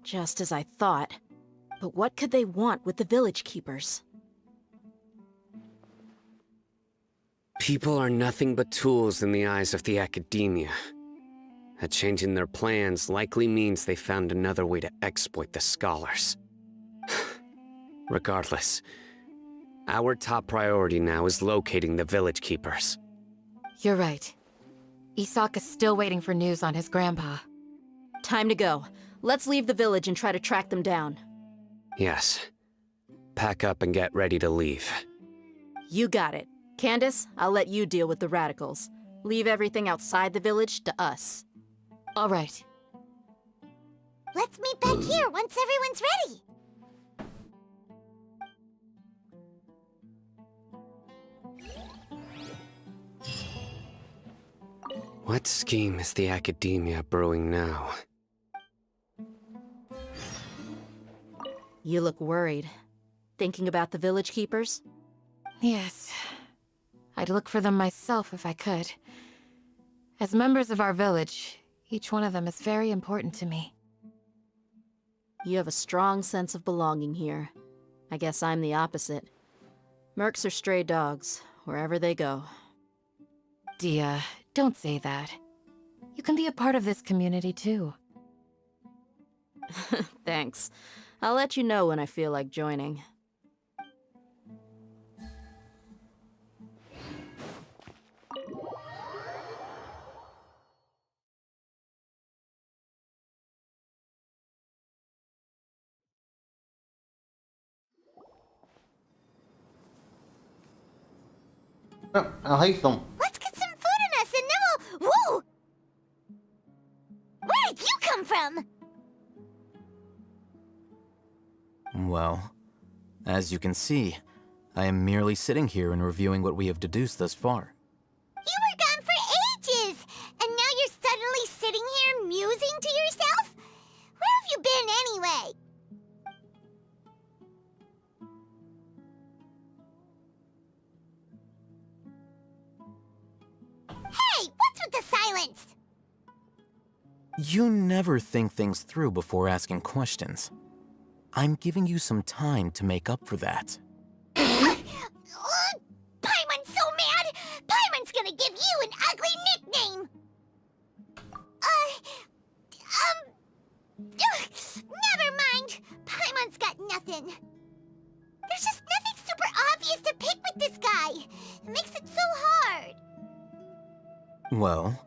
Just as I thought. But what could they want with the village keepers? People are nothing but tools in the eyes of the Academia. A change in their plans likely means they found another way to exploit the scholars. Regardless, our top priority now is locating the village keepers. You're right. Isak is still waiting for news on his grandpa. Time to go. Let's leave the village and try to track them down. Yes. Pack up and get ready to leave. You got it. Candace, I'll let you deal with the radicals. Leave everything outside the village to us. All right. Let's meet back here once everyone's ready. What scheme is the Academia brewing now? You look worried. Thinking about the village keepers? Yes. I'd look for them myself if I could. As members of our village, each one of them is very important to me. You have a strong sense of belonging here. I guess I'm the opposite. Mercs are stray dogs, wherever they go. Dia, don't say that. You can be a part of this community too. Thanks. I'll let you know when I feel like joining. Oh, Alhaitham. Let's get some food in us and then we'll... Whoa! Where did you come from? Well, as you can see, I am merely sitting here and reviewing what we have deduced thus far. You were gone for ages, and now you're suddenly sitting here musing to yourself? Where have you been anyway? Hey, what's with the silence? You never think things through before asking questions. I'm giving you some time to make up for that. Paimon's so mad! Paimon's gonna give you an ugly nickname! Never mind. Paimon's got nothing. There's just nothing super obvious to pick with this guy. It makes it so hard. Well,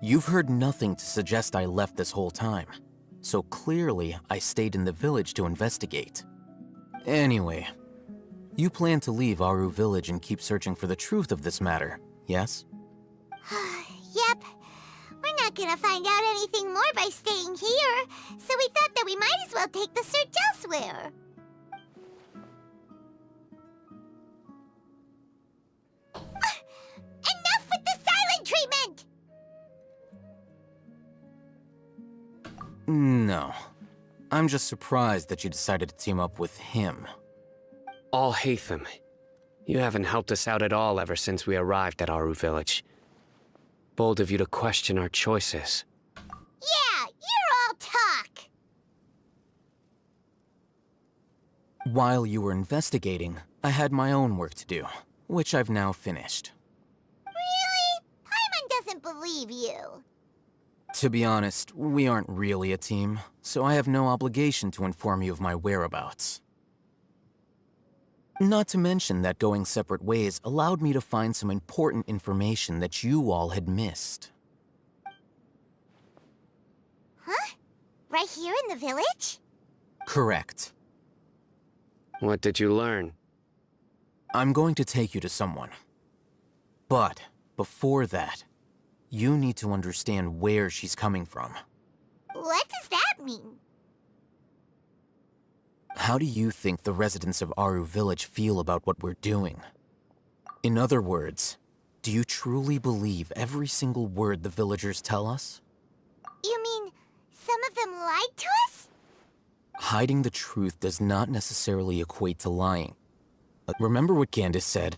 you've heard nothing to suggest I left this whole time. So clearly, I stayed in the village to investigate. Anyway, you plan to leave Aru Village and keep searching for the truth of this matter, yes? Yep. We're not gonna find out anything more by staying here, so we thought that we might as well take the search elsewhere. Enough with the silent treatment! No. I'm just surprised that you decided to team up with him. Alhaitham, you haven't helped us out at all ever since we arrived at Aru Village. Bold of you to question our choices. Yeah, you're all talk! While you were investigating, I had my own work to do, which I've now finished. Really? Paimon doesn't believe you. To be honest, we aren't really a team, so I have no obligation to inform you of my whereabouts. Not to mention that going separate ways allowed me to find some important information that you all had missed. Huh? Right here in the village? Correct. What did you learn? I'm going to take you to someone. But before that, you need to understand where she's coming from. What does that mean? How do you think the residents of Aru Village feel about what we're doing? In other words, do you truly believe every single word the villagers tell us? You mean, some of them lied to us? Hiding the truth does not necessarily equate to lying. Remember what Candace said?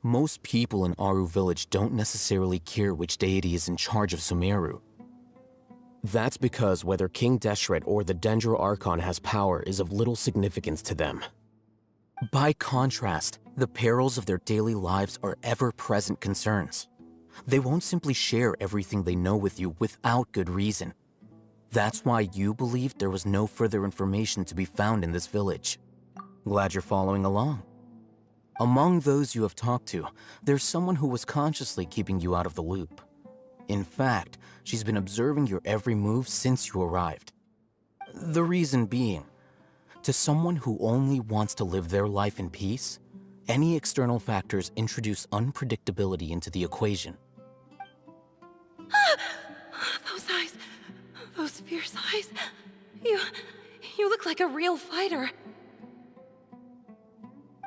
Most people in Aru Village don't necessarily care which deity is in charge of Sumeru. That's because whether King Deshret or the Dendro Archon has power is of little significance to them. By contrast, the perils of their daily lives are ever-present concerns. They won't simply share everything they know with you without good reason. That's why you believed there was no further information to be found in this village. Glad you're following along. Among those you have talked to, there's someone who was consciously keeping you out of the loop. In fact, she's been observing your every move since you arrived. The reason being, to someone who only wants to live their life in peace, any external factors introduce unpredictability into the equation. Those eyes. Those fierce eyes. You look like a real fighter.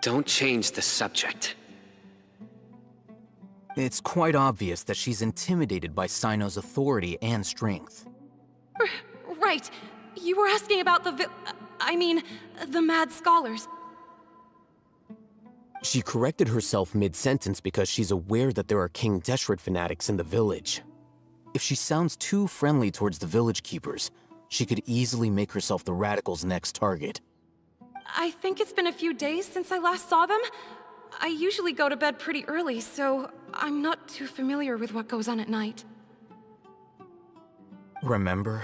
Don't change the subject. It's quite obvious that she's intimidated by Sino's authority and strength. Right. You were asking about the mad scholars. She corrected herself mid-sentence because she's aware that there are King Deshret fanatics in the village. If she sounds too friendly towards the village keepers, she could easily make herself the radicals' next target. I think it's been a few days since I last saw them. I usually go to bed pretty early, so I'm not too familiar with what goes on at night. Remember?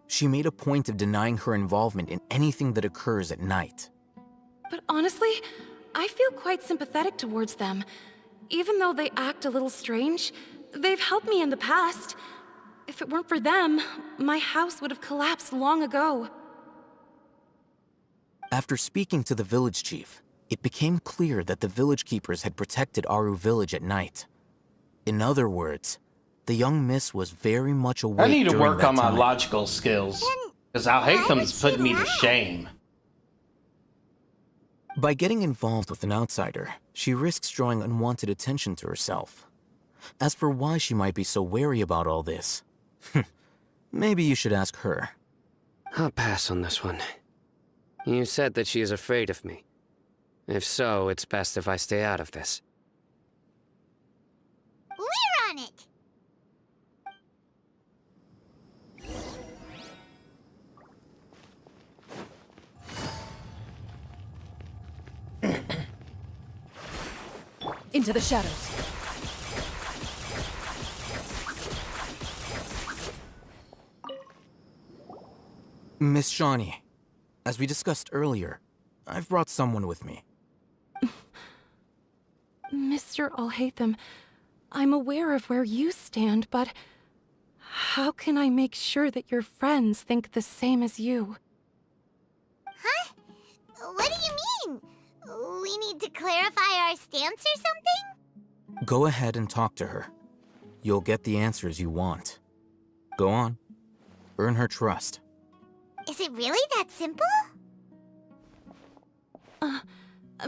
She made a point of denying her involvement in anything that occurs at night. But honestly, I feel quite sympathetic towards them. Even though they act a little strange, they've helped me in the past. If it weren't for them, my house would have collapsed long ago. After speaking to the village chief, it became clear that the village keepers had protected Aru village at night. In other words, the young miss was very much awake. I need to during work that on my time. logical skills. Because Al-Haytham's putting me to shame. By getting involved with an outsider, she risks drawing unwanted attention to herself. As for why she might be so wary about all this, maybe you should ask her. I'll pass on this one. You said that she is afraid of me. If so, it's best if I stay out of this. We're on it! Into the shadows. Miss Shawnee, as we discussed earlier, I've brought someone with me. Mr. Al-Haytham, I'm aware of where you stand, but how can I make sure that your friends think the same as you? Huh? What do you mean? We need to clarify our stance or something? Go ahead and talk to her. You'll get the answers you want. Go on. Earn her trust. Is it really that simple?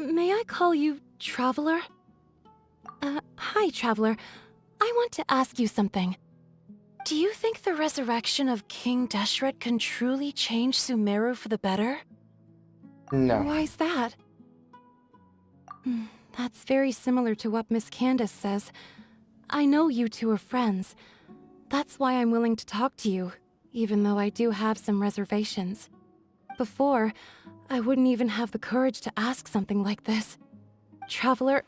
May I call you Traveler? Hi, Traveler. I want to ask you something. Do you think the resurrection of King Deshret can truly change Sumeru for the better? No. Why's that? That's very similar to what Miss Candace says. I know you two are friends. That's why I'm willing to talk to you, even though I do have some reservations. Before, I wouldn't even have the courage to ask something like this. Traveler,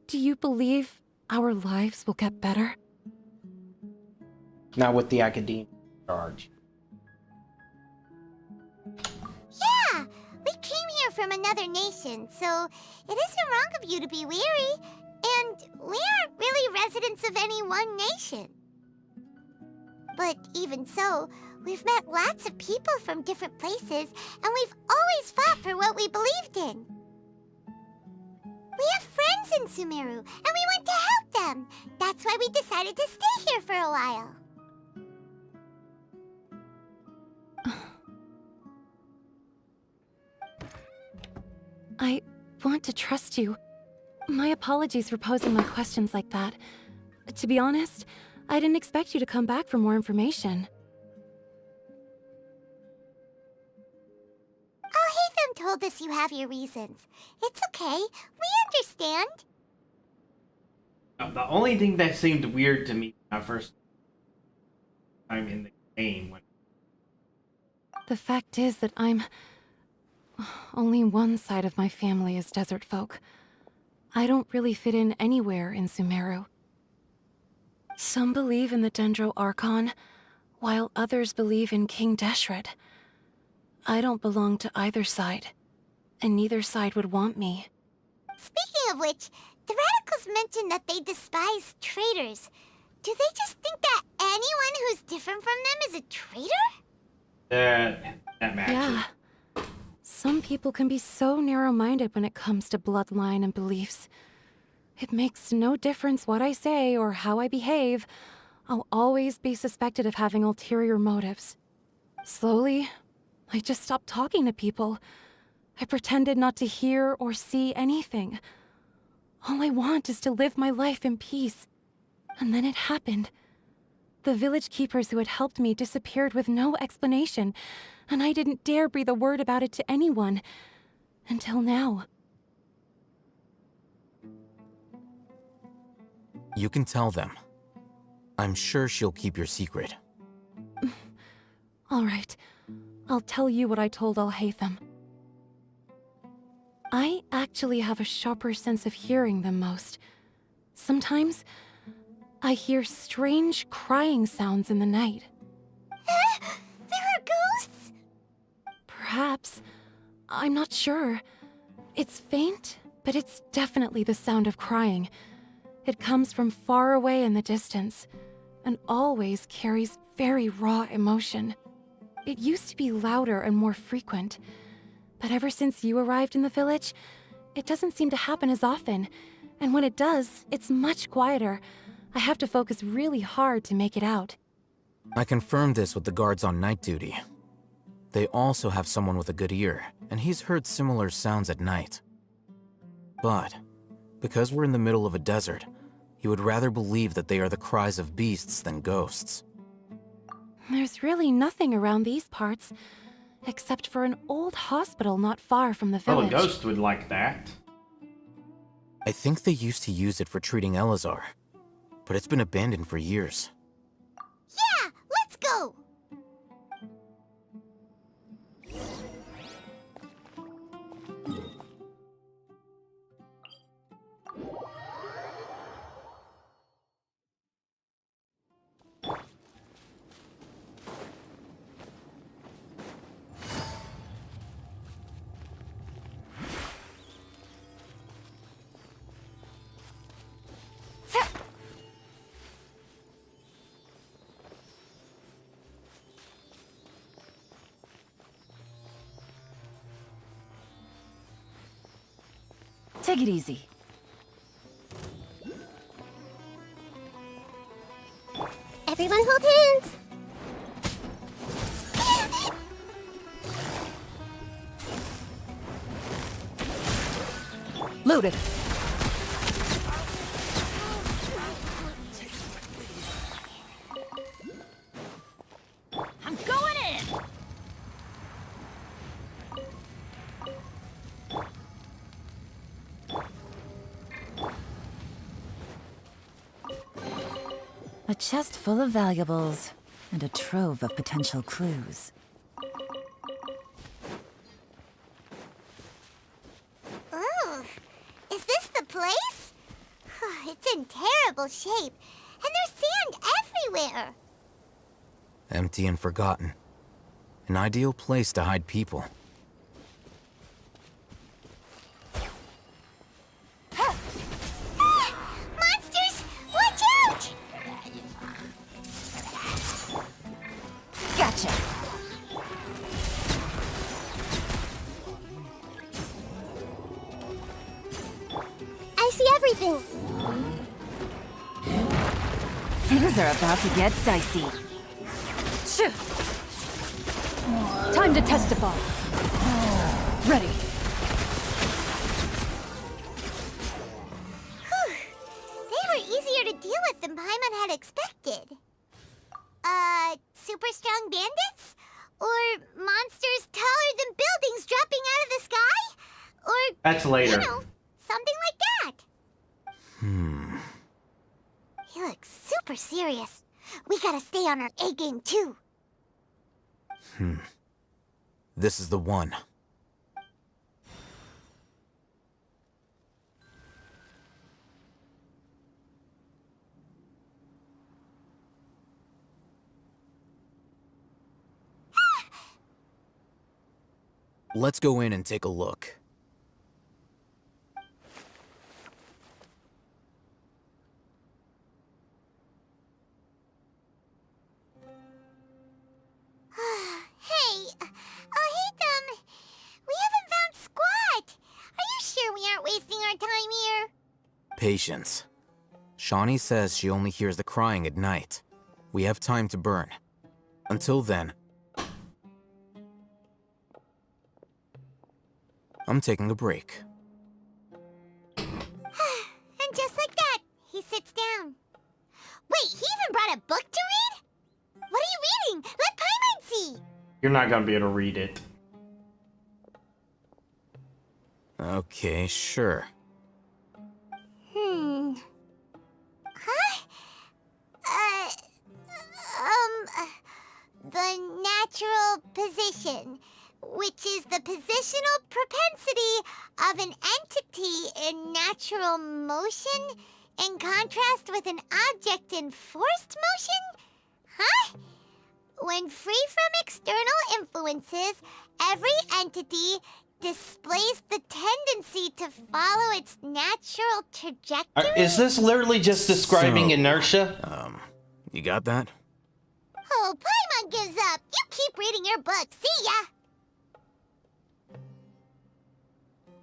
do you believe our lives will get better? Not with the academia charge. Yeah! We came here from another nation, so it isn't wrong of you to be weary. And we aren't really residents of any one nation. But even so, we've met lots of people from different places, and we've always fought for what we believed in. We have friends in Sumeru, and we want to help them. That's why we decided to stay here for a while. I want to trust you. My apologies for posing my questions like that. To be honest, I didn't expect you to come back for more information. Al-Haytham told us you have your reasons. It's okay. We understand. The only thing that seemed weird to me when I first time in the game when The fact is that only one side of my family is desert folk. I don't really fit in anywhere in Sumeru. Some believe in the Dendro Archon, while others believe in King Deshret. I don't belong to either side, and neither side would want me. Speaking of which, the Radicals mentioned that they despise traitors. Do they just think that anyone who's different from them is a traitor? that matches. Yeah. Some people can be so narrow-minded when it comes to bloodline and beliefs. It makes no difference what I say or how I behave. I'll always be suspected of having ulterior motives. Slowly, I just stopped talking to people. I pretended not to hear or see anything. All I want is to live my life in peace. And then it happened. The village keepers who had helped me disappeared with no explanation, and I didn't dare breathe a word about it to anyone. Until now. You can tell them. I'm sure she'll keep your secret. All right. I'll tell you what I told Alhaitham. I actually have a sharper sense of hearing than most. Sometimes, I hear strange crying sounds in the night. There are ghosts? Perhaps. I'm not sure. It's faint, but it's definitely the sound of crying. It comes from far away in the distance, and always carries very raw emotion. It used to be louder and more frequent, but ever since you arrived in the village, it doesn't seem to happen as often, and when it does, it's much quieter. I have to focus really hard to make it out. I confirmed this with the guards on night duty. They also have someone with a good ear, and he's heard similar sounds at night. But, because we're in the middle of a desert, he would rather believe that they are the cries of beasts than ghosts. There's really nothing around these parts, except for an old hospital not far from the Well, village. a ghost would like that. I think they used to use it for treating Elazar, but it's been abandoned for years. Yeah, let's go! Take it easy. Everyone hold hands! Loaded. I'm going in! A chest full of valuables, and a trove of potential clues. Oh, is this the place? It's in terrible shape, and there's sand everywhere. Empty and forgotten. An ideal place to hide people. Monsters, watch out! Gotcha! I see everything. Things are about to get dicey. Shoo! Time to test a ball. Ready. They were easier to deal with than Paimon had expected. Super strong bandits? Or monsters taller than buildings dropping out of the sky? Or, That's later. you know, something like that. He looks super serious. We gotta stay on our A game too. This is the one. Let's go in and take a look. Hey, Alhaitham, we haven't found squat. Are you sure we aren't wasting our time here? Patience. Shawnee says she only hears the crying at night. We have time to burn. Until then, I'm taking a break. Wait, he even brought a book to read? What are you reading? Let Paimon see! You're not gonna be able to read it. Okay, sure. Huh? The natural position, which is the positional propensity of an entity in natural motion in contrast with an object in forced motion? Huh? When free from external influences, every entity displays the tendency to follow its natural trajectory. Is this literally just describing inertia? You got that? Oh, Paimon gives up. You keep reading your book. See ya.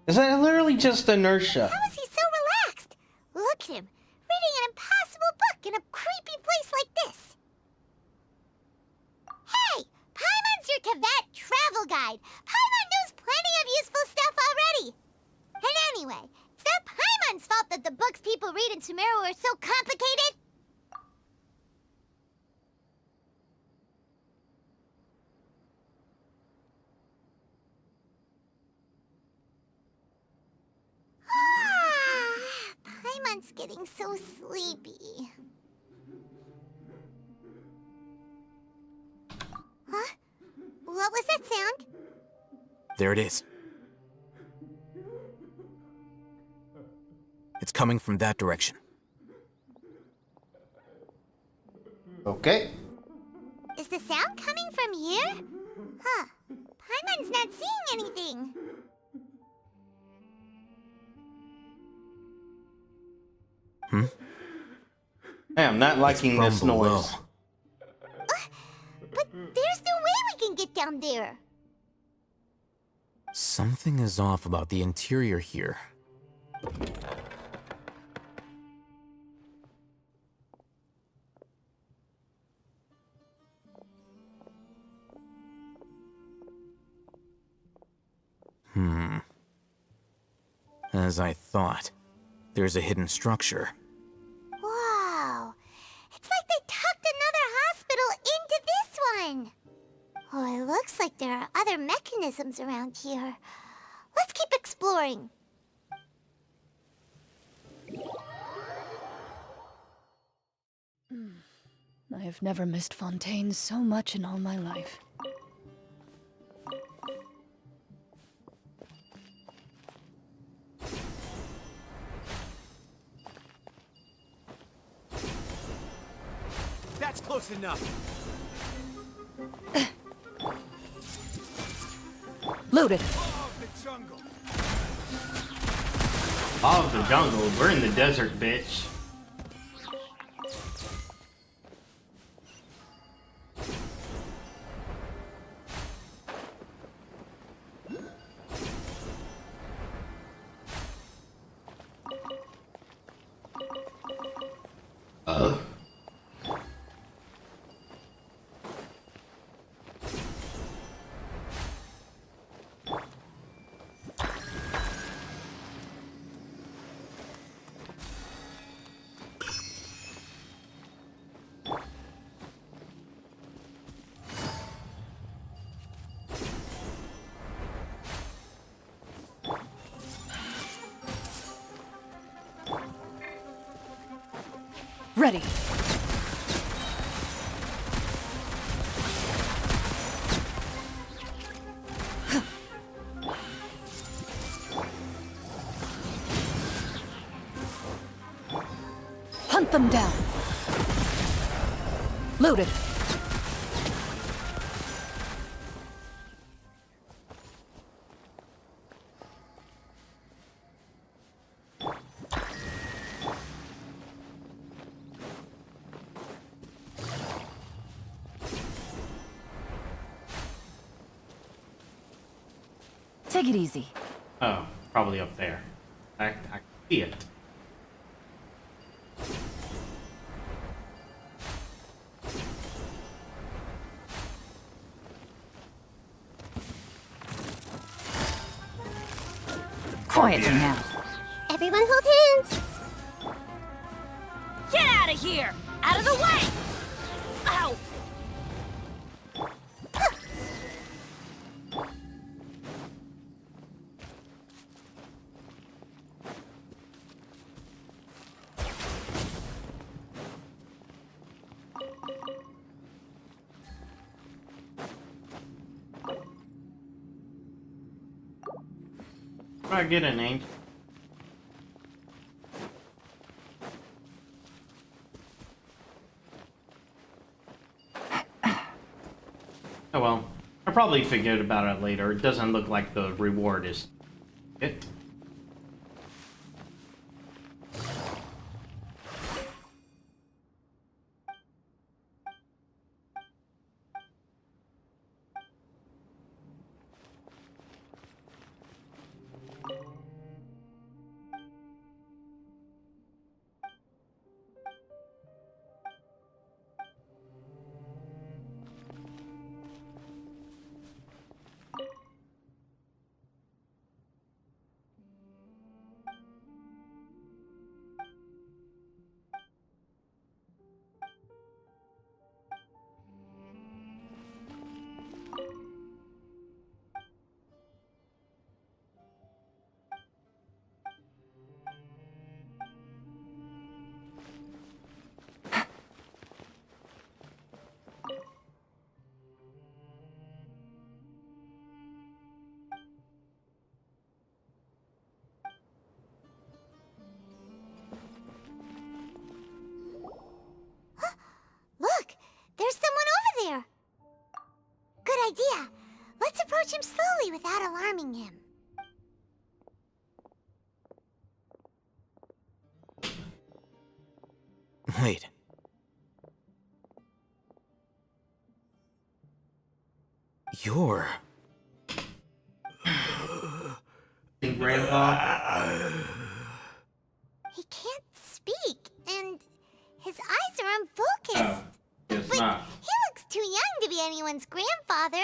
Is that literally just inertia? How is he so relaxed? Look at him, reading an impossible book in a creepy place like this. Hey, Paimon's your Teyvat travel guide. Paimon knows plenty of useful stuff already. And anyway, it's not Paimon's fault that the books people read in Sumeru are so complicated. Paimon's getting so sleepy. Huh? What was that sound? There it is. It's coming from that direction. Okay. Is the sound coming from here? Huh. Paimon's not seeing anything. Hey, I'm not liking this noise. But there's no way we can get down there. Something is off about the interior here. As I thought, there's a hidden structure. Wow. It's like they tucked another hospital into this one. Oh, it looks like there are other mechanisms around here. Let's keep exploring. I have never missed Fontaine so much in all my life. That's close enough. Loaded. Law of the jungle. We're in the desert, bitch. Ready. Hunt them down. Loaded. Take it easy. Oh, probably up there. I can see it. Quietly now. Everyone hold hands. Get out of here! Out of the way! Ow! I get a name. Oh well, I'll probably forget about it later. It doesn't look like the reward is it. Look! There's someone over there! Good idea. Let's approach him slowly without alarming him. Wait. You're... Grandpa? He can't speak, and his eyes are unfocused. Guess But not. he looks too young to be anyone's grandfather.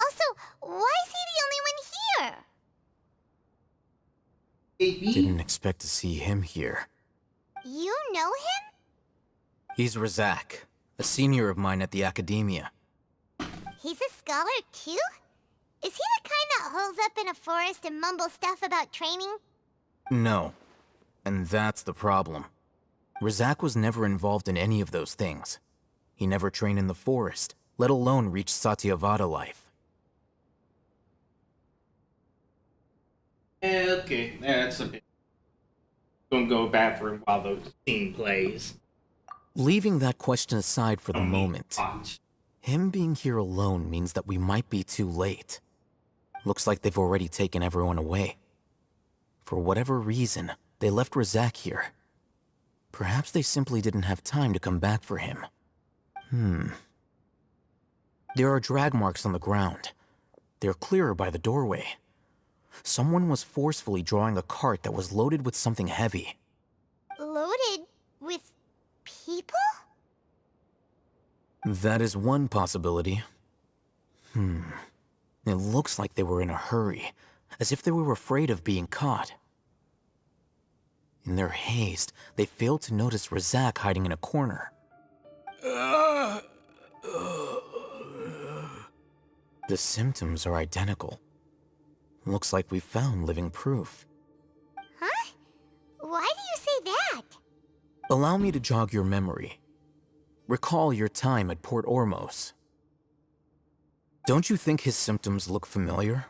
Also, why is he the only one here? Didn't expect to see him here. You know him? He's Razak, a senior of mine at the Academia. He's a scholar too? Is he the kind that holes up in a forest and mumbles stuff about training? No. And that's the problem. Razak was never involved in any of those things. He never trained in the forest, let alone reach Satyavada life. Okay, that's a bit. Gonna go bathroom while the scene plays. Leaving that question aside for the moment, Watch. him being here alone means that we might be too late. Looks like they've already taken everyone away. For whatever reason, they left Razak here. Perhaps they simply didn't have time to come back for him. There are drag marks on the ground. They're clearer by the doorway. Someone was forcefully drawing a cart that was loaded with something heavy. Loaded with people? That is one possibility. It looks like they were in a hurry, as if they were afraid of being caught. In their haste, they failed to notice Razak hiding in a corner. The symptoms are identical. Looks like we found living proof. Huh? Why do you say that? Allow me to jog your memory. Recall your time at Port Ormos. Don't you think his symptoms look familiar?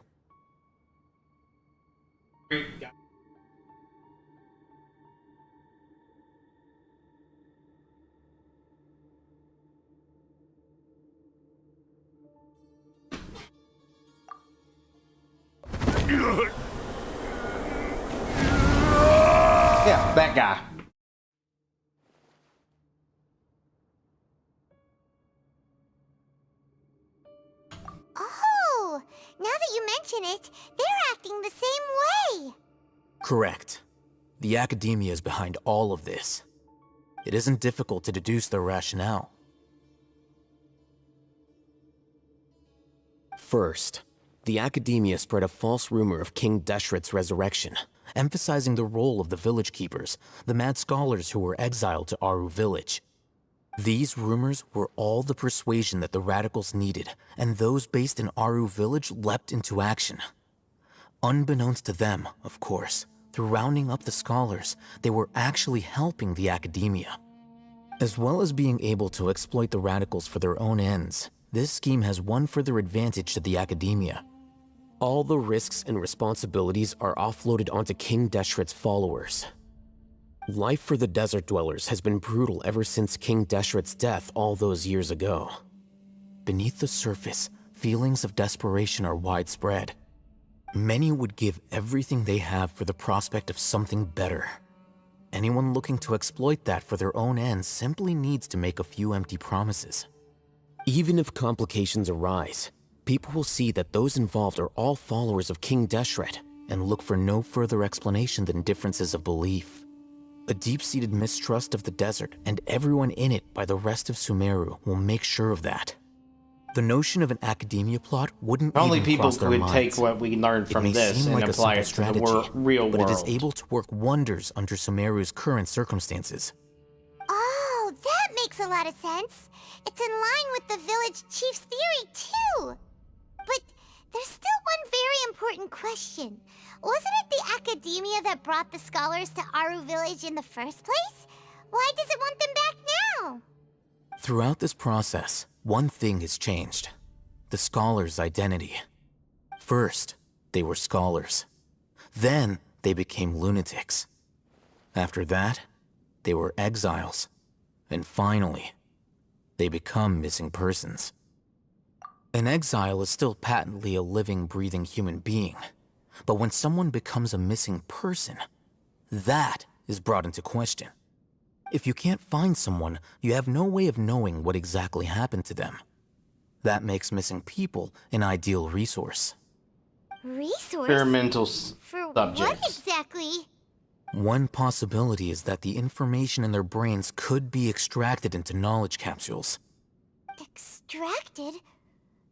Yeah, that guy. Oh, now that you mention it, they're acting the same way. Correct. The Academia is behind all of this. It isn't difficult to deduce their rationale. First, the Academia spread a false rumor of King Deshret's resurrection, emphasizing the role of the village keepers, the mad scholars who were exiled to Aru village. These rumors were all the persuasion that the radicals needed, and those based in Aru Village leapt into action. Unbeknownst to them, of course, through rounding up the scholars, they were actually helping the academia. As well as being able to exploit the radicals for their own ends, this scheme has one further advantage to the academia. All the risks and responsibilities are offloaded onto King Deshret's followers. Life for the desert dwellers has been brutal ever since King Deshret's death all those years ago. Beneath the surface, feelings of desperation are widespread. Many would give everything they have for the prospect of something better. Anyone looking to exploit that for their own ends simply needs to make a few empty promises. Even if complications arise, people will see that those involved are all followers of King Deshret and look for no further explanation than differences of belief. A deep-seated mistrust of the desert and everyone in it by the rest of Sumeru will make sure of that. The notion of an academia plot wouldn't Only even people cross their could minds. take what we learned It from may this seem and like a apply simple it to the strategy, real but it is world. able to work wonders under Sumeru's current circumstances. Oh, that makes a lot of sense. It's in line with the village chief's theory, too. But there's still one very important question. Wasn't it the academia that brought the scholars to Aru Village in the first place? Why does it want them back now? Throughout this process, one thing has changed. The scholars' identity. First, they were scholars. Then, they became lunatics. After that, they were exiles. And finally, they become missing persons. An exile is still patently a living, breathing human being. But when someone becomes a missing person, that is brought into question. If you can't find someone, you have no way of knowing what exactly happened to them. That makes missing people an ideal resource. Resource? Experimental For subjects. what exactly? One possibility is that the information in their brains could be extracted into knowledge capsules. Extracted?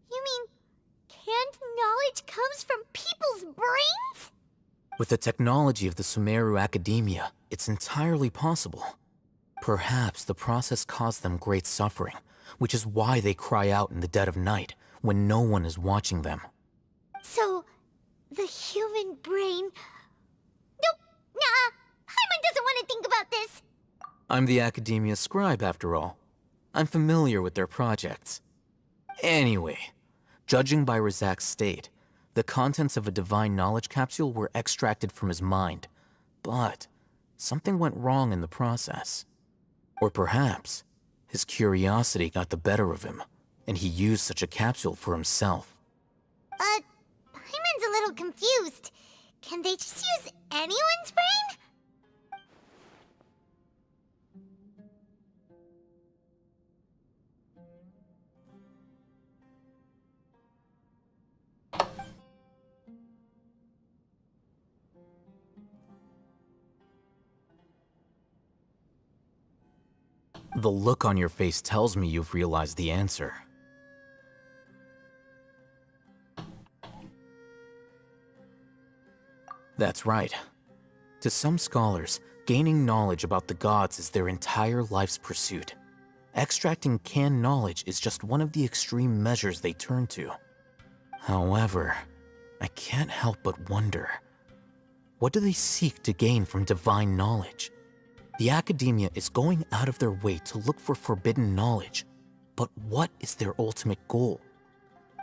You mean canned knowledge comes from people's brains? With the technology of the Sumeru Academia, it's entirely possible. Perhaps the process caused them great suffering, which is why they cry out in the dead of night when no one is watching them. So, the human brain... Nope, nah, Paimon doesn't want to think about this. I'm the Academia's scribe, after all. I'm familiar with their projects. Anyway, judging by Razak's state, the contents of a divine knowledge capsule were extracted from his mind. But something went wrong in the process. Or perhaps his curiosity got the better of him, and he used such a capsule for himself. Paimon's a little confused. Can they just use anyone's brain? The look on your face tells me you've realized the answer. That's right. To some scholars, gaining knowledge about the gods is their entire life's pursuit. Extracting canned knowledge is just one of the extreme measures they turn to. However, I can't help but wonder, what do they seek to gain from divine knowledge? The Academia is going out of their way to look for forbidden knowledge, but what is their ultimate goal?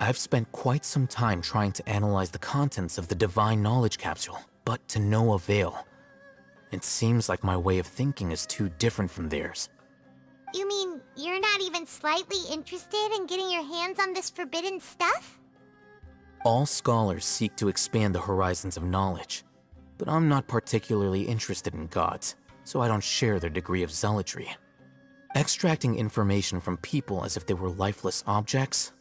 I've spent quite some time trying to analyze the contents of the divine knowledge capsule, but to no avail. It seems like my way of thinking is too different from theirs. You mean you're not even slightly interested in getting your hands on this forbidden stuff? All scholars seek to expand the horizons of knowledge, but I'm not particularly interested in gods, so I don't share their degree of zealotry. Extracting information from people as if they were lifeless objects?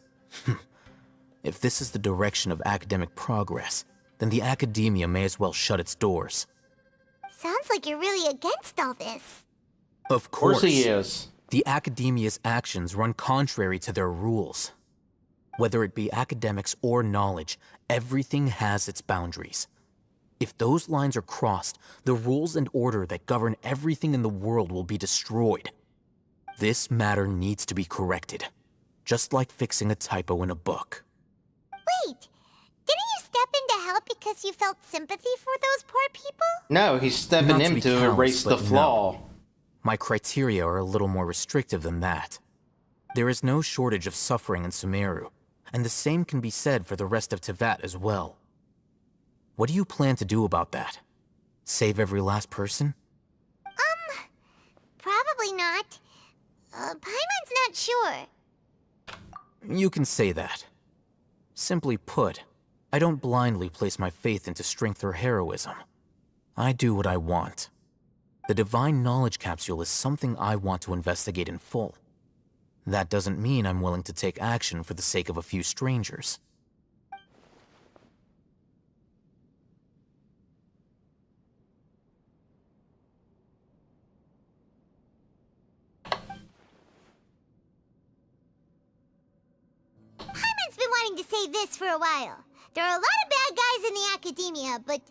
If this is the direction of academic progress, then the Academia may as well shut its doors. Sounds like you're really against all this. Of course he is. The Academia's actions run contrary to their rules. Whether it be academics or knowledge, everything has its boundaries. If those lines are crossed, the rules and order that govern everything in the world will be destroyed. This matter needs to be corrected, just like fixing a typo in a book. Wait, didn't you step in to help because you felt sympathy for those poor people? No, he's stepping Not in be to callous, erase the but flaw. no. My criteria are a little more restrictive than that. There is no shortage of suffering in Sumeru, and the same can be said for the rest of Teyvat as well. What do you plan to do about that? Save every last person? Probably not. Paimon's not sure. You can say that. Simply put, I don't blindly place my faith into strength or heroism. I do what I want. The Divine Knowledge Capsule is something I want to investigate in full. That doesn't mean I'm willing to take action for the sake of a few strangers. Paimon's been wanting to say this for a while. There are a lot of bad guys in the academia, but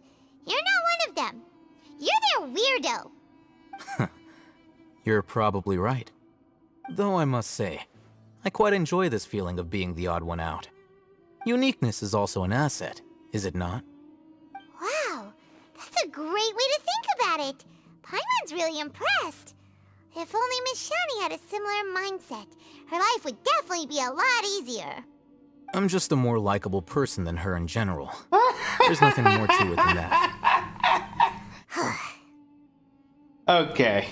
you're not one of them. You're their weirdo. You're probably right. Though I must say, I quite enjoy this feeling of being the odd one out. Uniqueness is also an asset, is it not? Wow, that's a great way to think about it. Paimon's really impressed. If only Miss Shani had a similar mindset, her life would definitely be a lot easier. I'm just a more likable person than her in general. There's nothing more to it than that. Okay.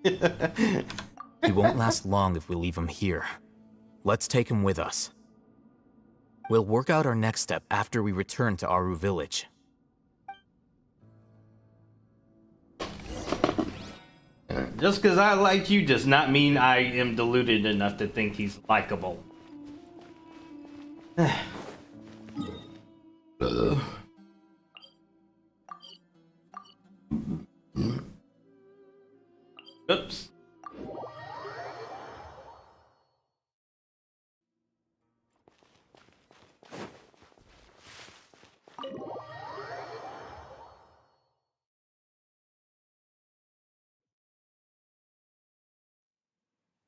He won't last long if we leave him here. Let's take him with us. We'll work out our next step after we return to Aru Village. Just because I like you does not mean I am deluded enough to think he's likable. Oops.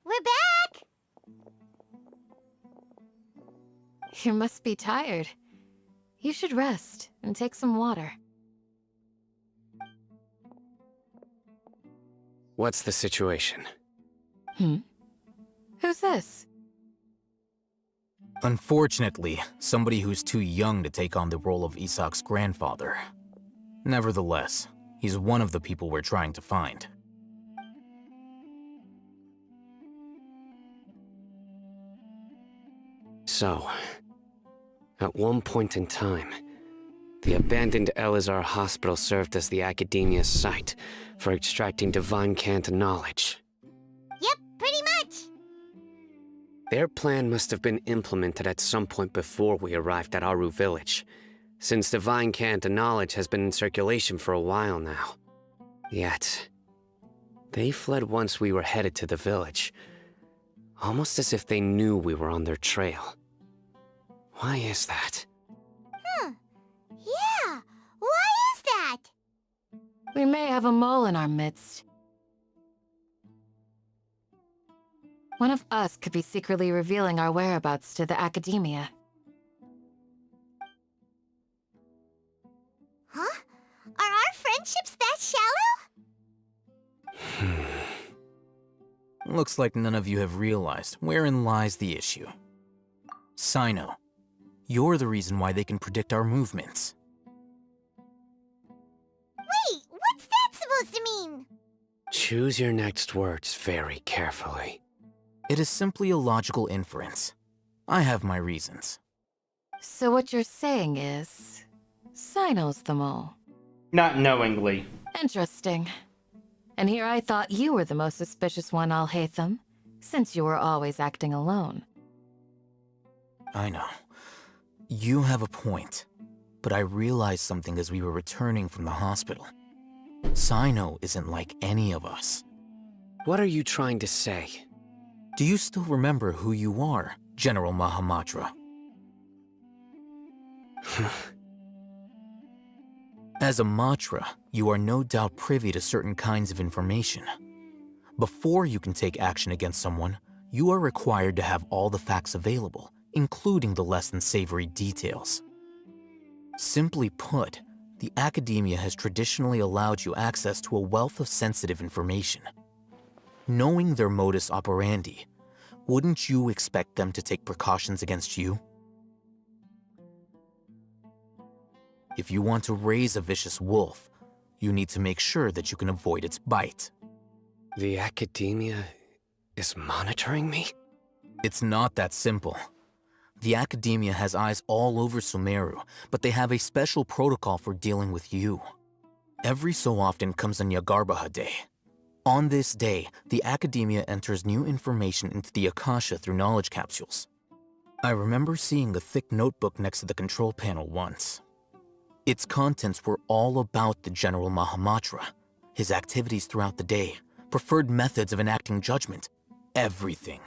We're back! You must be tired. You should rest and take some water. What's the situation? Who's this? Unfortunately, somebody who's too young to take on the role of Isak's grandfather. Nevertheless, he's one of the people we're trying to find. So, at one point in time, the abandoned Elazar Hospital served as the Academia's site for extracting divine cant knowledge. Yep, pretty much. Their plan must have been implemented at some point before we arrived at Aru Village, since divine cant knowledge has been in circulation for a while now. Yet, they fled once we were headed to the village, almost as if they knew we were on their trail. Why is that? Yeah, why is that? We may have a mole in our midst. One of us could be secretly revealing our whereabouts to the Academia. Huh? Are our friendships that shallow? Looks like none of you have realized wherein lies the issue. Sino, you're the reason why they can predict our movements. Wait, what's that supposed to mean? Choose your next words very carefully. It is simply a logical inference. I have my reasons. So what you're saying is... Sino's the mole. Not knowingly. Interesting. And here I thought you were the most suspicious one, Alhaitham, since you were always acting alone. I know. You have a point. But I realized something as we were returning from the hospital. Sino isn't like any of us. What are you trying to say? Do you still remember who you are, General Mahamatra? As a Matra, you are no doubt privy to certain kinds of information. Before you can take action against someone, you are required to have all the facts available, including the less than savory details. Simply put, the academia has traditionally allowed you access to a wealth of sensitive information. Knowing their modus operandi, wouldn't you expect them to take precautions against you? If you want to raise a vicious wolf, you need to make sure that you can avoid its bite. The academia is monitoring me? It's not that simple. The academia has eyes all over Sumeru, but they have a special protocol for dealing with you. Every so often comes a Nyagarbaha Day. On this day, the academia enters new information into the Akasha through knowledge capsules. I remember seeing a thick notebook next to the control panel once. Its contents were all about the General Mahamatra, his activities throughout the day, preferred methods of enacting judgment, everything.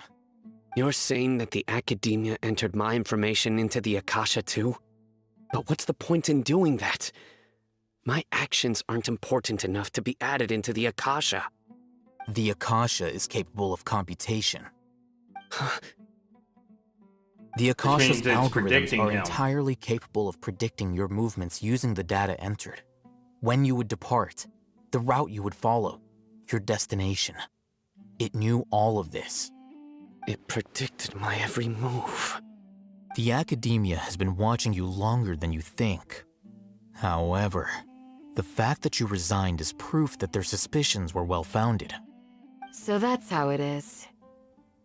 You're saying that the academia entered my information into the Akasha too? But what's the point in doing that? My actions aren't important enough to be added into the Akasha. The Akasha is capable of computation. The Akasha's algorithms are entirely capable of predicting your movements using the data entered. When you would depart, the route you would follow, your destination. It knew all of this. It predicted my every move. The academia has been watching you longer than you think. However, the fact that you resigned is proof that their suspicions were well-founded. So that's how it is.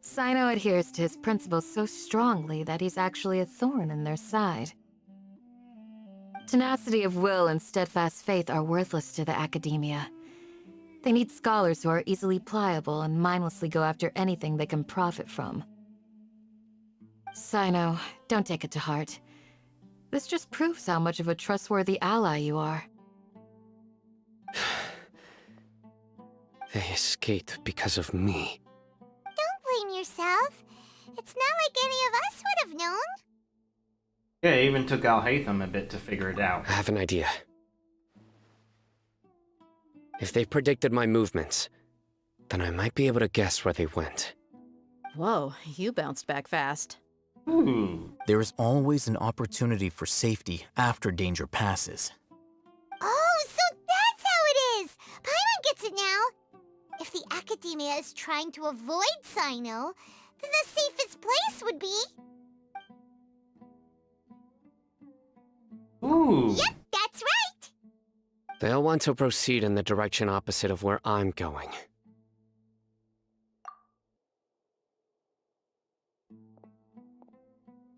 Sino adheres to his principles so strongly that he's actually a thorn in their side. Tenacity of will and steadfast faith are worthless to the academia. They need scholars who are easily pliable and mindlessly go after anything they can profit from. Sino, don't take it to heart. This just proves how much of a trustworthy ally you are. They escaped because of me. Don't blame yourself. It's not like any of us would have known. Yeah, it even took Al-Haytham a bit to figure it out. I have an idea. If they predicted my movements, then I might be able to guess where they went. Whoa, you bounced back fast. There is always an opportunity for safety after danger passes. Oh, so that's how it is! Paimon gets it now! If the academia is trying to avoid Sino, then the safest place would be... Ooh. Yep, that's right! They'll want to proceed in the direction opposite of where I'm going.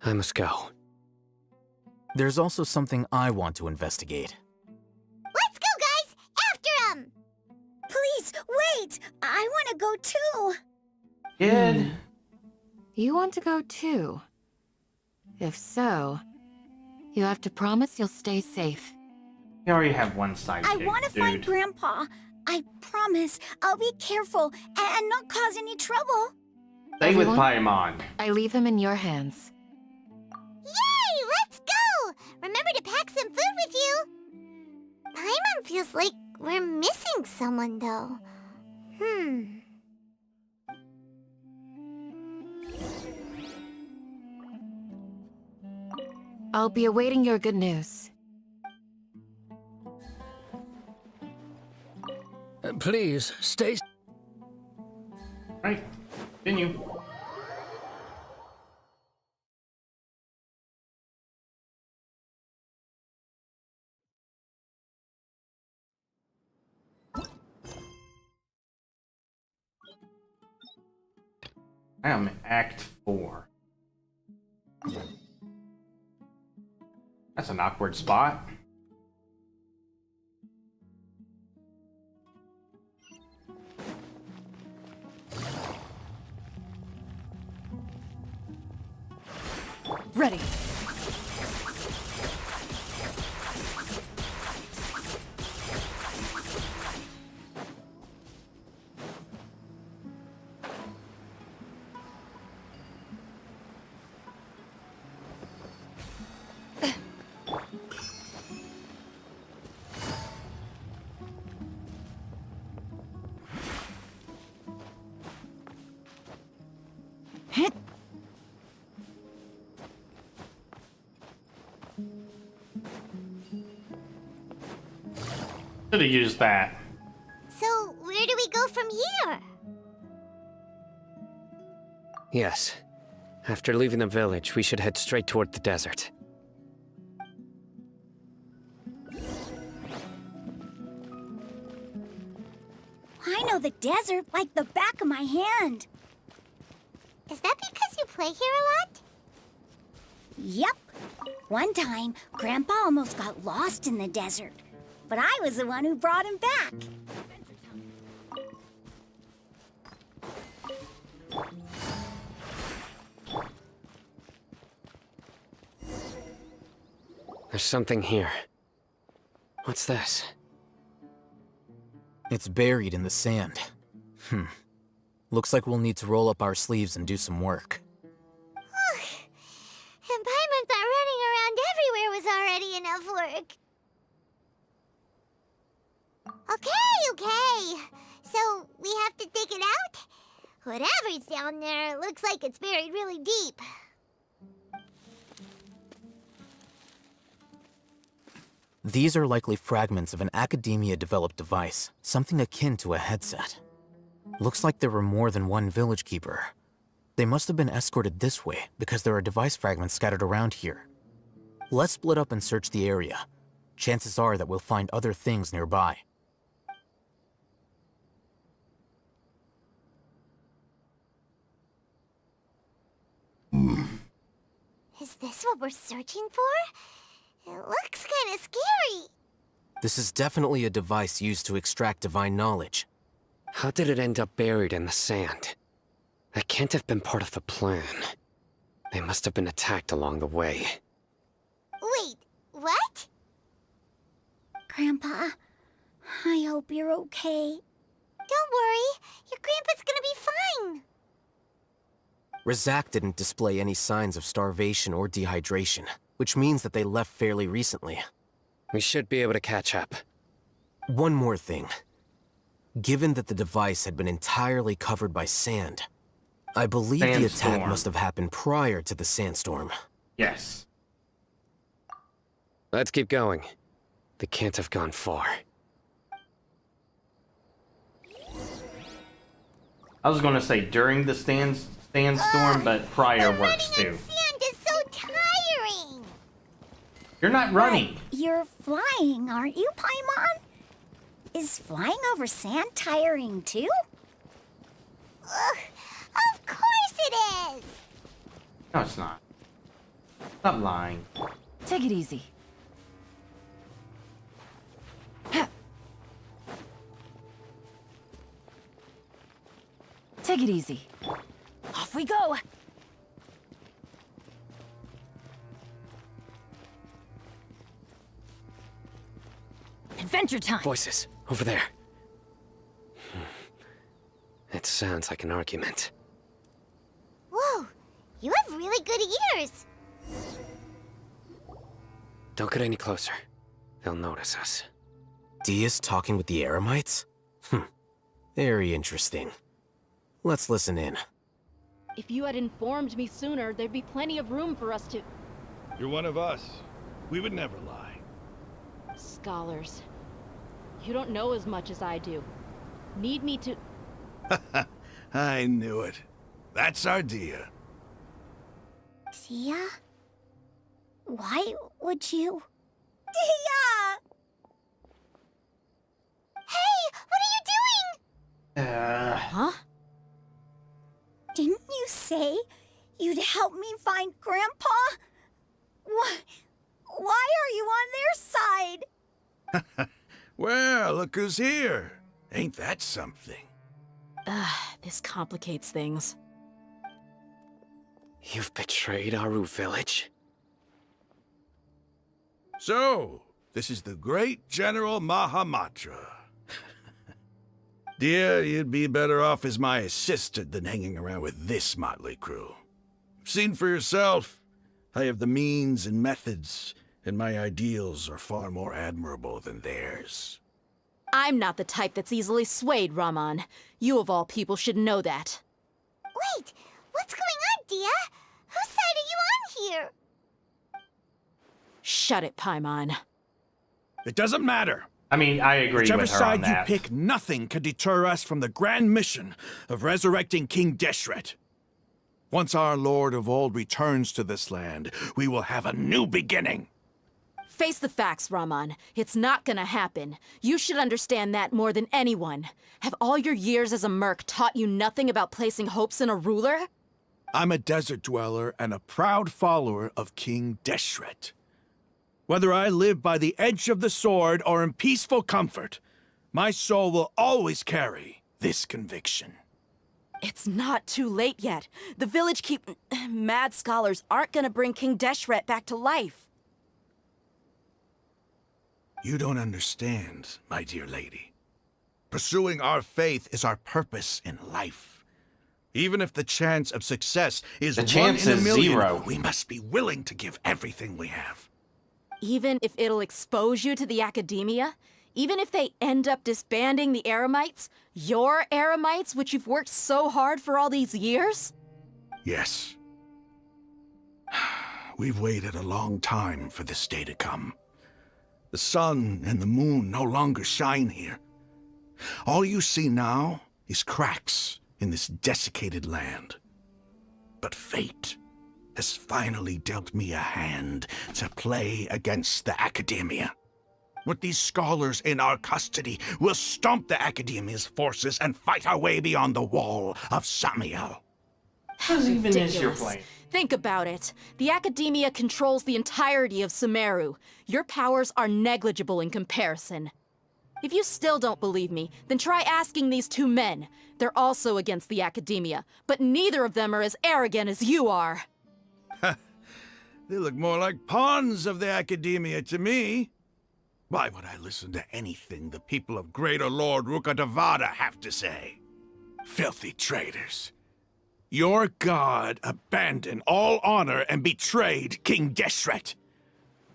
I must go. There's also something I want to investigate. Let's go, guys! After him! Please, wait! I want to go too! Kid. You want to go too? If so, you have to promise you'll stay safe. You already have one sidekick, I want to find Grandpa. I promise I'll be careful and not cause any trouble. Stay with Paimon. I leave him in your hands. Yay! Let's go! Remember to pack some food with you! Paimon feels like we're missing someone, though. I'll be awaiting your good news. Please, stay... Right. Continue. I am in Act 4. That's an awkward spot. Ready. Should have used that. So, where do we go from here? Yes. After leaving the village, we should head straight toward the desert. I know the desert like the back of my hand. Is that because you play here a lot? Yep. One time, Grandpa almost got lost in the desert, but I was the one who brought him back. There's something here. What's this? It's buried in the sand. Looks like we'll need to roll up our sleeves and do some work. And Paimon thought running around everywhere was already enough work. Okay. So, we have to dig it out? Whatever's down there looks like it's buried really deep. These are likely fragments of an Academia-developed device, something akin to a headset. Looks like there were more than one village keeper. They must have been escorted this way because there are device fragments scattered around here. Let's split up and search the area. Chances are that we'll find other things nearby. Is this what we're searching for? It looks kinda scary. This is definitely a device used to extract divine knowledge. How did it end up buried in the sand? That can't have been part of the plan. They must have been attacked along the way. Wait, what? Grandpa, I hope you're okay. Don't worry, your grandpa's gonna be fine. Razak didn't display any signs of starvation or dehydration, which means that they left fairly recently. We should be able to catch up. One more thing. Given that the device had been entirely covered by sand, I believe the attack must have happened prior to the sandstorm. Yes. Let's keep going. They can't have gone far. I was gonna say during the sandstorm, but prior works too. Sand is so tiring. You're not running. You're flying, aren't you, Paimon? Is flying over sand tiring too? Ugh, of course it is. No, it's not. Stop lying. Take it easy. Take it easy. Off we go! Adventure time! Voices, over there. It sounds like an argument. Whoa, you have really good ears. Don't get any closer. They'll notice us. Dia's talking with the Eremites? Very interesting. Let's listen in. If you had informed me sooner, there'd be plenty of room for us to... You're one of us. We would never lie. Scholars. You don't know as much as I do. Need me to... I knew it. That's our Dia. Dia? Why would you... Dia! Hey, what are you doing? Huh? Didn't you say you'd help me find Grandpa? Why are you on their side? Well, look who's here. Ain't that something? This complicates things. You've betrayed Aru village? So, this is the great General Mahamatra. Dear, you'd be better off as my assistant than hanging around with this motley crew. Seen for yourself, I have the means and methods, and my ideals are far more admirable than theirs. I'm not the type that's easily swayed, Raman. You of all people should know that. Wait, what's going idea. Whose side are you on here? Shut it, Paimon. It doesn't matter. I mean, I agree Whichever with her side on that. you pick, nothing can deter us from the grand mission of resurrecting King Deshret. Once our Lord of Old returns to this land, we will have a new beginning. Face the facts, Raman. It's not gonna happen. You should understand that more than anyone. Have all your years as a merc taught you nothing about placing hopes in a ruler? I'm a desert dweller and a proud follower of King Deshret. Whether I live by the edge of the sword or in peaceful comfort, my soul will always carry this conviction. It's not too late yet. The village mad scholars aren't gonna bring King Deshret back to life. You don't understand, my dear lady. Pursuing our faith is our purpose in life. Even if the chance of success is The 1 chance in a is million, 0. we must be willing to give everything we have. Even if it'll expose you to the academia? Even if they end up disbanding the Eremites? Your Eremites, which you've worked so hard for all these years? Yes. We've waited a long time for this day to come. The sun and the moon no longer shine here. All you see now is cracks in this desiccated land. But fate has finally dealt me a hand to play against the Academia. With these scholars in our custody, we'll stomp the Academia's forces and fight our way beyond the wall of Samiel. What even is your Ridiculous. plan? Think about it. The Academia controls the entirety of Sumeru. Your powers are negligible in comparison. If you still don't believe me, then try asking these two men. They're also against the Academia, but neither of them are as arrogant as you are. They look more like pawns of the Academia to me. Why would I listen to anything the people of Greater Lord Rukkhadevada have to say? Filthy traitors. Your god abandoned all honor and betrayed King Deshret.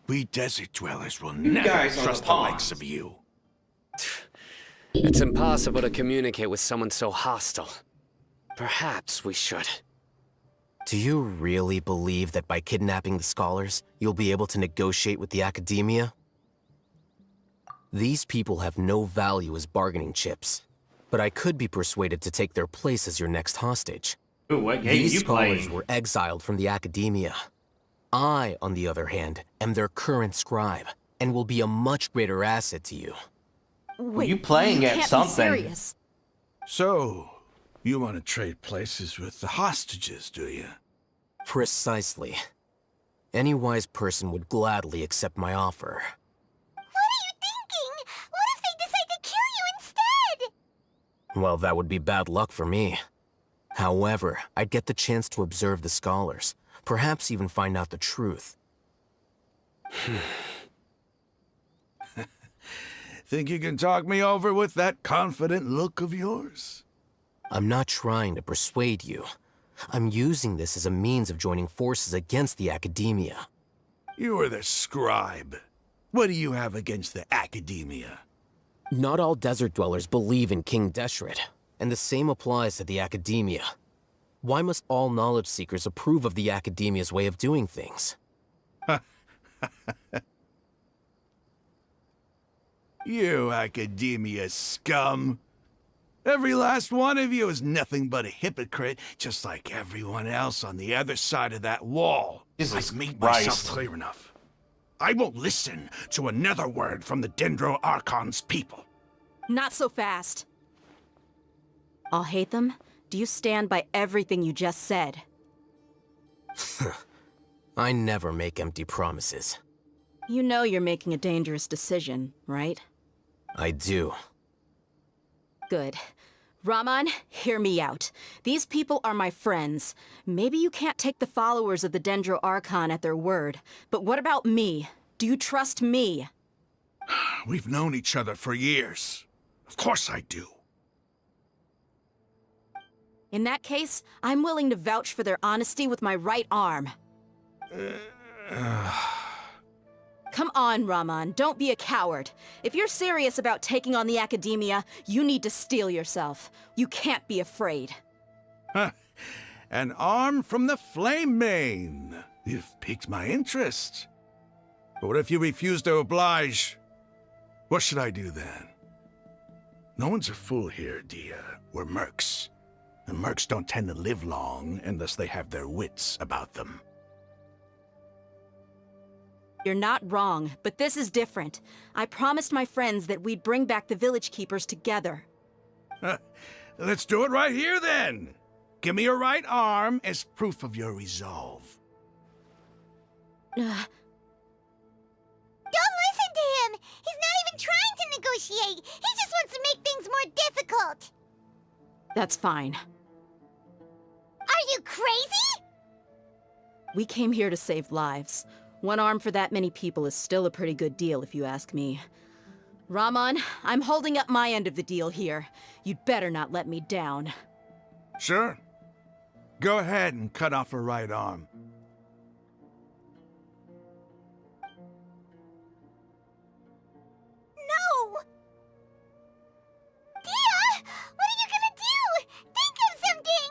We desert dwellers will never guys are trust the the pawns. likes of you. It's impossible to communicate with someone so hostile. Perhaps we should. Do you really believe that by kidnapping the scholars, you'll be able to negotiate with the Academia? These people have no value as bargaining chips, but I could be persuaded to take their place as your next hostage. Ooh, what game These you scholars playing? were exiled from the Academia. I, on the other hand, am their current scribe, and will be a much greater asset to you. Wait, you playing you at can't be something. serious. So, you want to trade places with the hostages, do you? Precisely. Any wise person would gladly accept my offer. What are you thinking? What if they decide to kill you instead? Well, that would be bad luck for me. However, I'd get the chance to observe the scholars, perhaps even find out the truth. Think you can talk me over with that confident look of yours? I'm not trying to persuade you. I'm using this as a means of joining forces against the Academia. You are the scribe. What do you have against the Academia? Not all desert dwellers believe in King Deshret, and the same applies to the Academia. Why must all knowledge seekers approve of the Academia's way of doing things? You Academia scum. Every last one of you is nothing but a hypocrite, just like everyone else on the other side of that wall. Jesus I've made Christ. myself clear enough. I won't listen to another word from the Dendro Archon's people. Not so fast. I'll hate them. Do you stand by everything you just said? I never make empty promises. You know you're making a dangerous decision, right? I do. Good. Raman, hear me out. These people are my friends. Maybe you can't take the followers of the Dendro Archon at their word, but what about me? Do you trust me? We've known each other for years. Of course I do. In that case, I'm willing to vouch for their honesty with my right arm. Come on, Raman, don't be a coward. If you're serious about taking on the Academia, you need to steel yourself. You can't be afraid. An arm from the Flame Mane. You've piqued my interest. But what if you refuse to oblige? What should I do then? No one's a fool here, Dia. We're mercs. And mercs don't tend to live long unless they have their wits about them. You're not wrong, but this is different. I promised my friends that we'd bring back the Village Keepers together. Let's do it right here, then. Give me your right arm as proof of your resolve. Don't listen to him! He's not even trying to negotiate! He just wants to make things more difficult! That's fine. Are you crazy? We came here to save lives. One arm for that many people is still a pretty good deal, if you ask me. Ramon, I'm holding up my end of the deal here. You'd better not let me down. Sure. Go ahead and cut off her right arm. No! Dia! What are you gonna do? Think of something!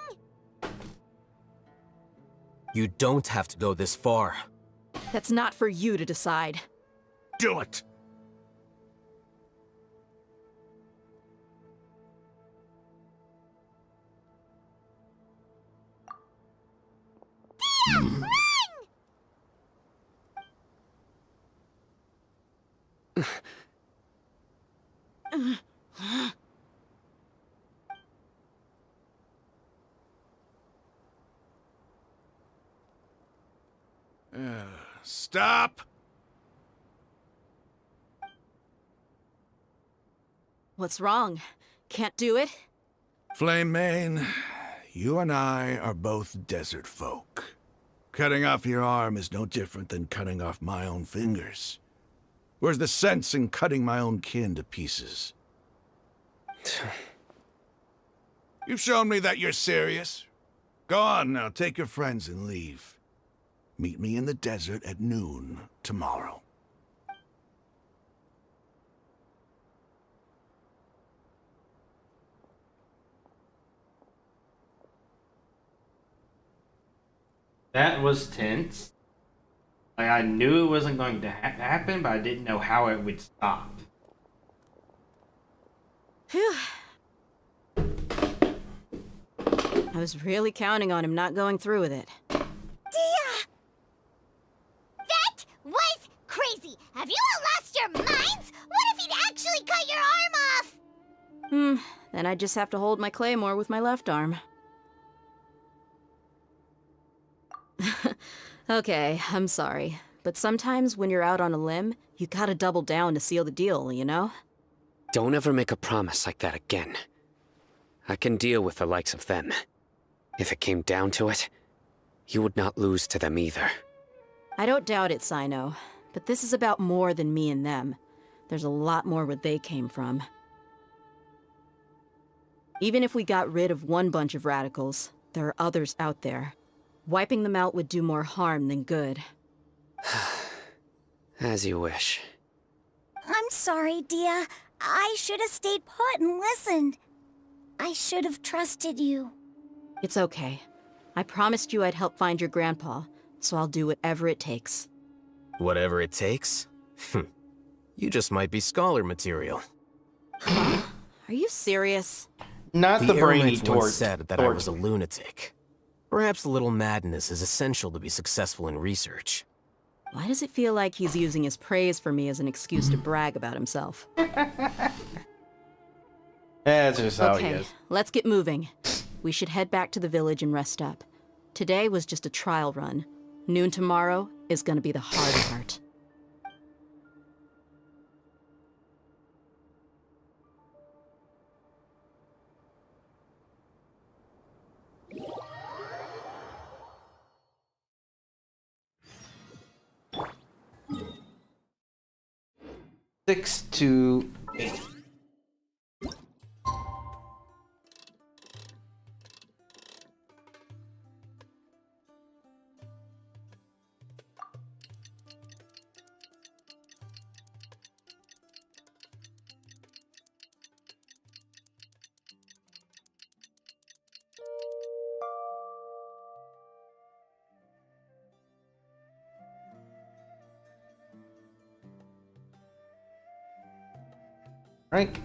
You don't have to go this far. That's not for you to decide. Do it! Dia! Run! Stop! What's wrong? Can't do it? Flame Mane, you and I are both desert folk. Cutting off your arm is no different than cutting off my own fingers. Where's the sense in cutting my own kin to pieces? You've shown me that you're serious. Go on now, take your friends and leave. Meet me in the desert at noon tomorrow. That was tense. Like, I knew it wasn't going to happen, but I didn't know how it would stop. Phew. I was really counting on him not going through with it. Dia! That was crazy! Have you all lost your minds? What if he'd actually cut your arm off? Then I just have to hold my claymore with my left arm. Okay, I'm sorry. But sometimes when you're out on a limb, you gotta double down to seal the deal, you know? Don't ever make a promise like that again. I can deal with the likes of them. If it came down to it, you would not lose to them either. I don't doubt it, Sino. But this is about more than me and them. There's a lot more where they came from. Even if we got rid of one bunch of radicals, there are others out there. Wiping them out would do more harm than good. As you wish. I'm sorry, Dia. I should have stayed put and listened. I should have trusted you. It's okay. I promised you I'd help find your grandpa, so I'll do whatever it takes. Whatever it takes? You just might be scholar material. Are you serious? Not the brainy Airlights once torch. said that I was a lunatic. Perhaps a little madness is essential to be successful in research. Why does it feel like he's using his praise for me as an excuse to brag about himself? That's just how he Okay, is. let's get moving. We should head back to the village and rest up. Today was just a trial run. Noon tomorrow is gonna be the hard part. Six to 8. Right.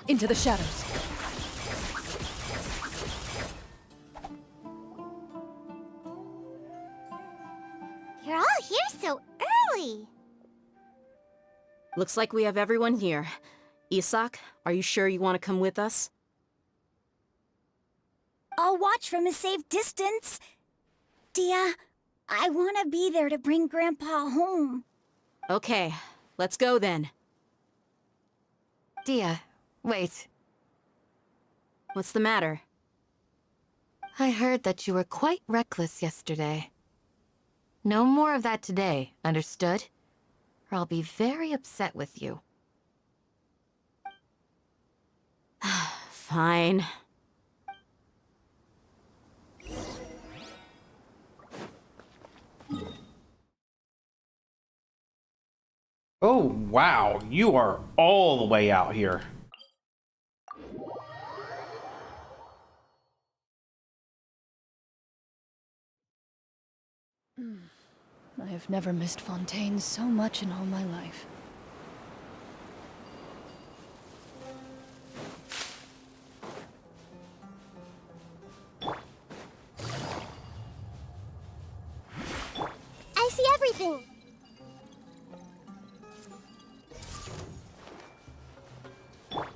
Into the shadows. You're all here so early. Looks like we have everyone here. Isak, are you sure you want to come with us? I'll watch from a safe distance. Dia, I want to be there to bring Grandpa home. Okay, let's go then. Dia, wait. What's the matter? I heard that you were quite reckless yesterday. No more of that today, understood? Or I'll be very upset with you. Fine. Oh, wow. You are all the way out here. I have never missed Fontaine so much in all my life. I see everything.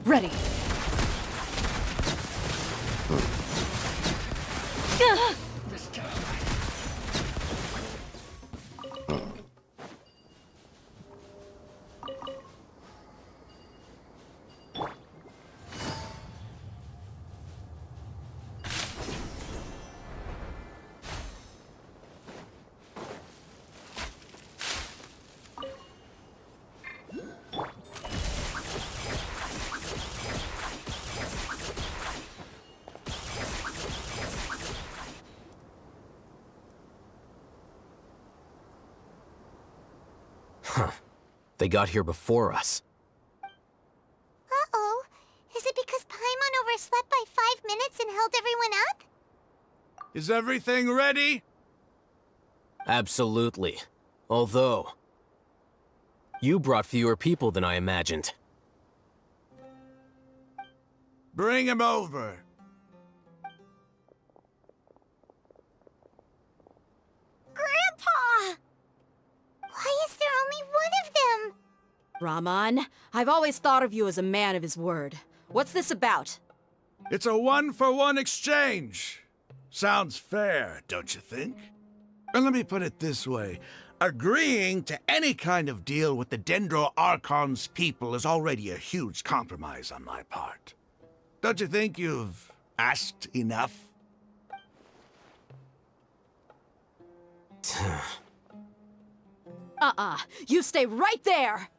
Ready. They got here before us. Uh-oh. Is it because Paimon overslept by 5 minutes and held everyone up? Is everything ready? Absolutely. Although, you brought fewer people than I imagined. Bring him over. Grandpa! Why is there only one of them? Rahman, I've always thought of you as a man of his word. What's this about? It's a one-for-one exchange. Sounds fair, don't you think? And let me put it this way. Agreeing to any kind of deal with the Dendro Archon's people is already a huge compromise on my part. Don't you think you've asked enough? You stay right there!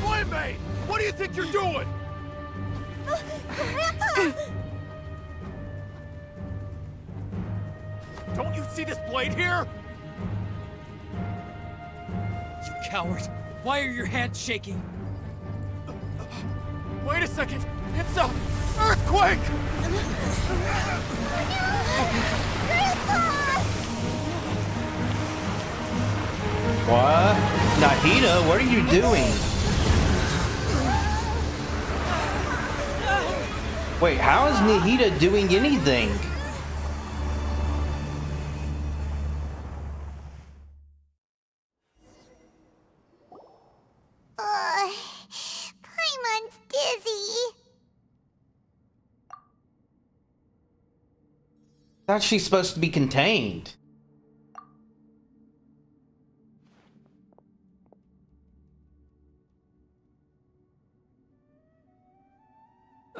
Flame, what do you think you're doing? Grandpa! Don't you see this blade here? You coward! Why are your hands shaking? Wait a second! It's a earthquake! What? Nahida, what are you doing? Wait, how is Nahida doing anything? Paimon's dizzy. Thought she's supposed to be contained.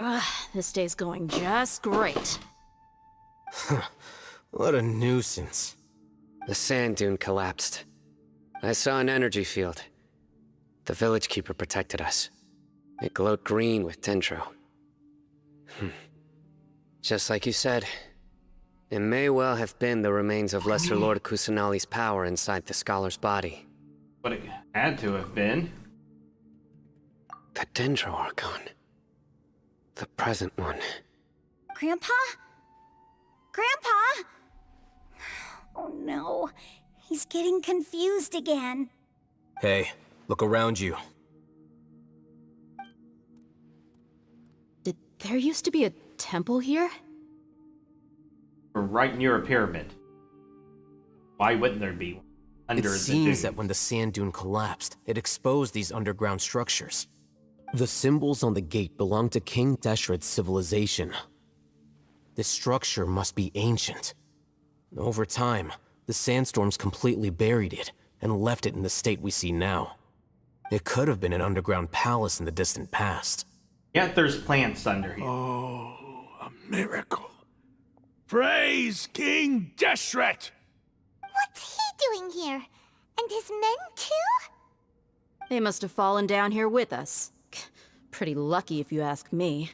Ugh, this day's going just great. What a nuisance. The sand dune collapsed. I saw an energy field. The village keeper protected us. It glowed green with dendro. Just like you said, it may well have been the remains of Lesser Lord Kusanali's power inside the scholar's body. But it had to have been. The Dendro Archon. The present one. Grandpa? Grandpa? Oh no, he's getting confused again. Hey, look around you. Did there used to be a temple here? We're right near a pyramid. Why wouldn't there be one? Under It the seems dune? that when the sand dune collapsed, it exposed these underground structures. The symbols on the gate belong to King Deshret's civilization. This structure must be ancient. Over time, the sandstorms completely buried it and left it in the state we see now. It could have been an underground palace in the distant past. Yet there's plants under here. Oh, a miracle. Praise King Deshret! What's he doing here? And his men too? They must have fallen down here with us. Pretty lucky if you ask me.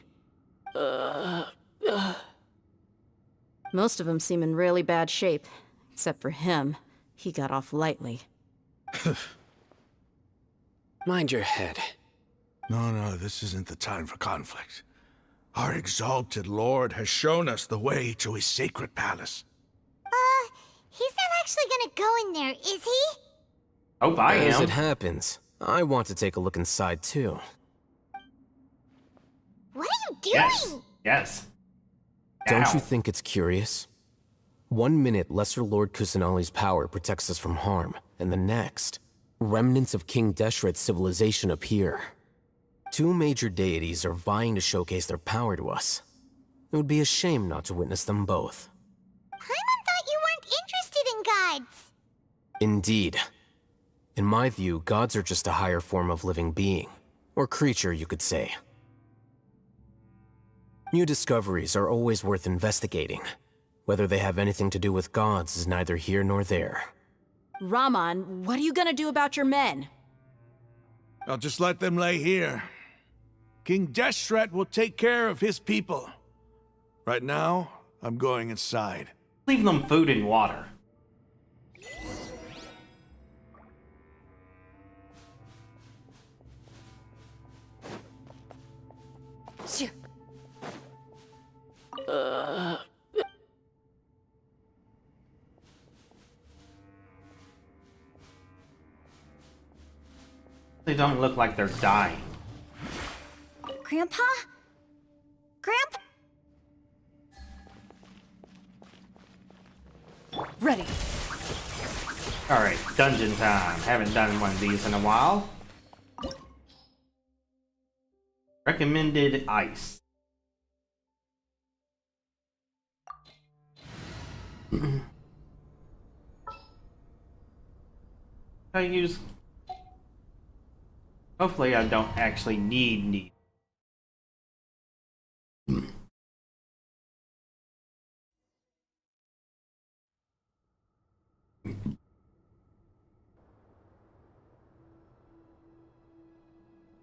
Most of them seem in really bad shape. Except for him. He got off lightly. Mind your head. No, this isn't the time for conflict. Our exalted lord has shown us the way to his sacred palace. He's not actually gonna go in there, is he? Oh, I am. As it happens, I want to take a look inside too. What are you doing? Yes. Yes. Don't Ow. you think it's curious? 1 minute, Lesser Lord Kusanali's power protects us from harm, and the next, remnants of King Deshret's civilization appear. 2 major deities are vying to showcase their power to us. It would be a shame not to witness them both. Paimon thought you weren't interested in gods. Indeed. In my view, gods are just a higher form of living being, or creature, you could say. New discoveries are always worth investigating. Whether they have anything to do with gods is neither here nor there. Raman, what are you gonna do about your men? I'll just let them lay here. King Deshret will take care of his people. Right now, I'm going inside. Leave them food and water. They don't look like they're dying. Grandpa? Grandpa? Ready. Alright, dungeon time. Haven't done one of these in a while. Recommended ice. I use... Hopefully I don't actually need...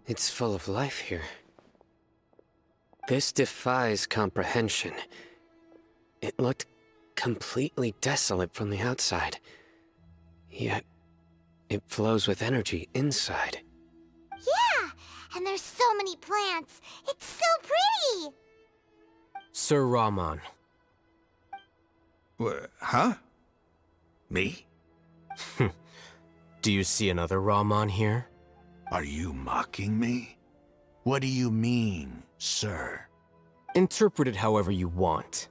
It's full of life here. This defies comprehension. It looked completely desolate from the outside. Yet, it flows with energy inside. Yeah, and there's so many plants. It's so pretty. Sir Raman. Huh? Me? Do you see another Raman here? Are you mocking me? What do you mean, sir? Interpret it however you want,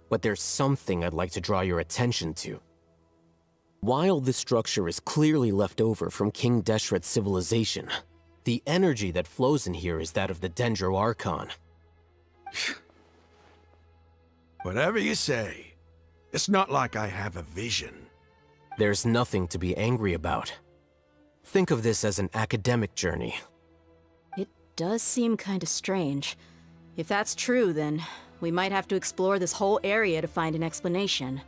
but there's something I'd like to draw your attention to. While this structure is clearly left over from King Deshret's civilization, the energy that flows in here is that of the Dendro Archon. Whatever you say. It's not like I have a vision. There's nothing to be angry about. Think of this as an academic journey. It does seem kinda strange. If that's true, then we might have to explore this whole area to find an explanation.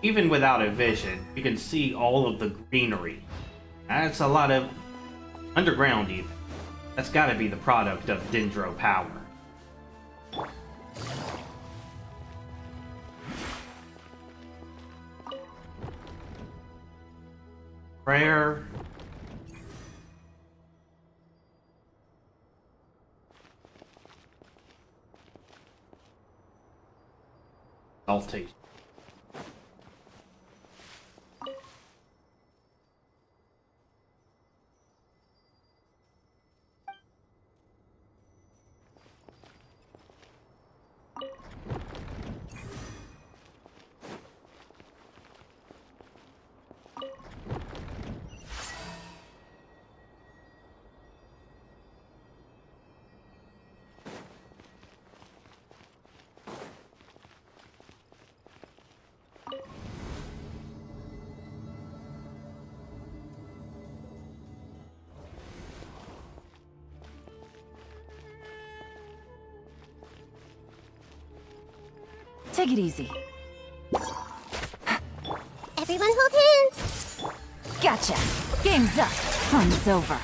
Even without a vision, you can see all of the greenery. That's a lot of underground even. That's gotta be the product of Dendro power. Prayer. Saltation. Take it easy. Everyone hold hands. Gotcha. Game's up. Fun's over.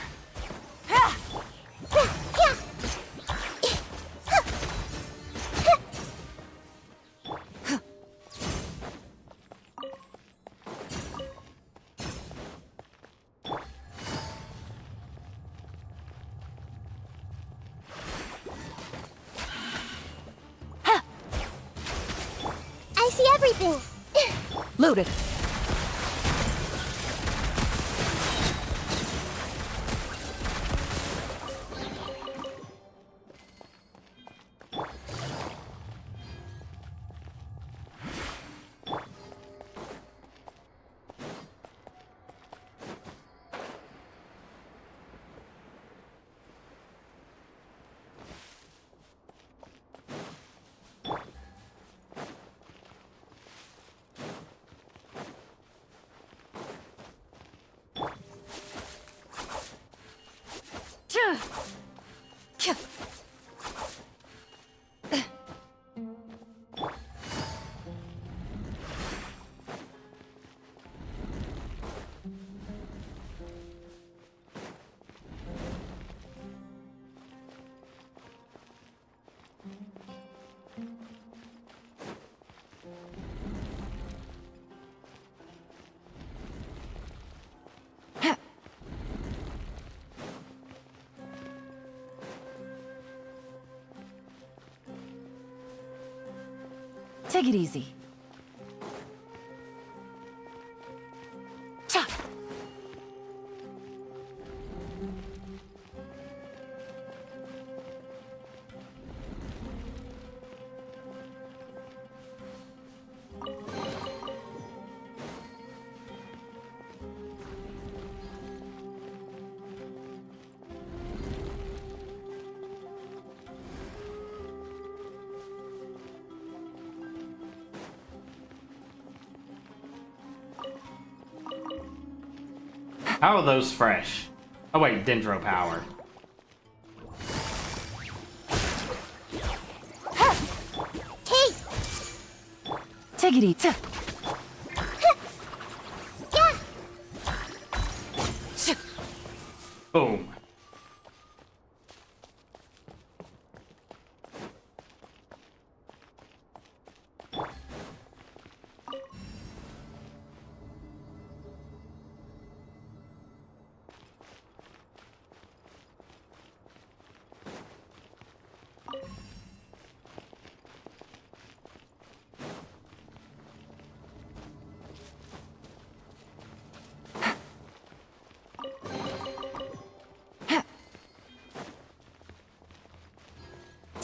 I see everything. Loaded. Take it easy. Cha! How are those fresh? Oh wait, Dendro power. Take it easy. Boom.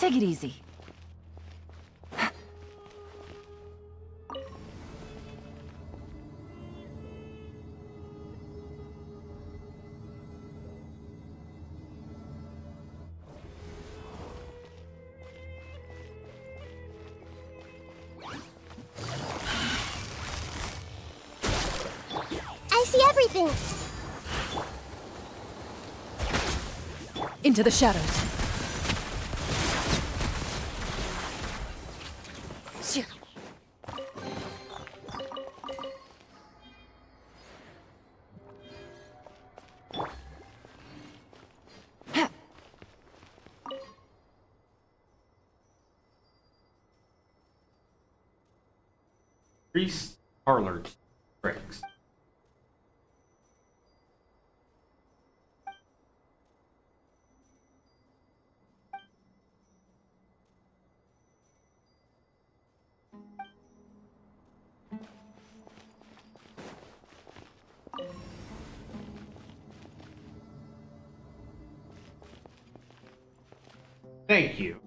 Take it easy. I see everything. Into the shadows. Priest parlor tricks. Thank you.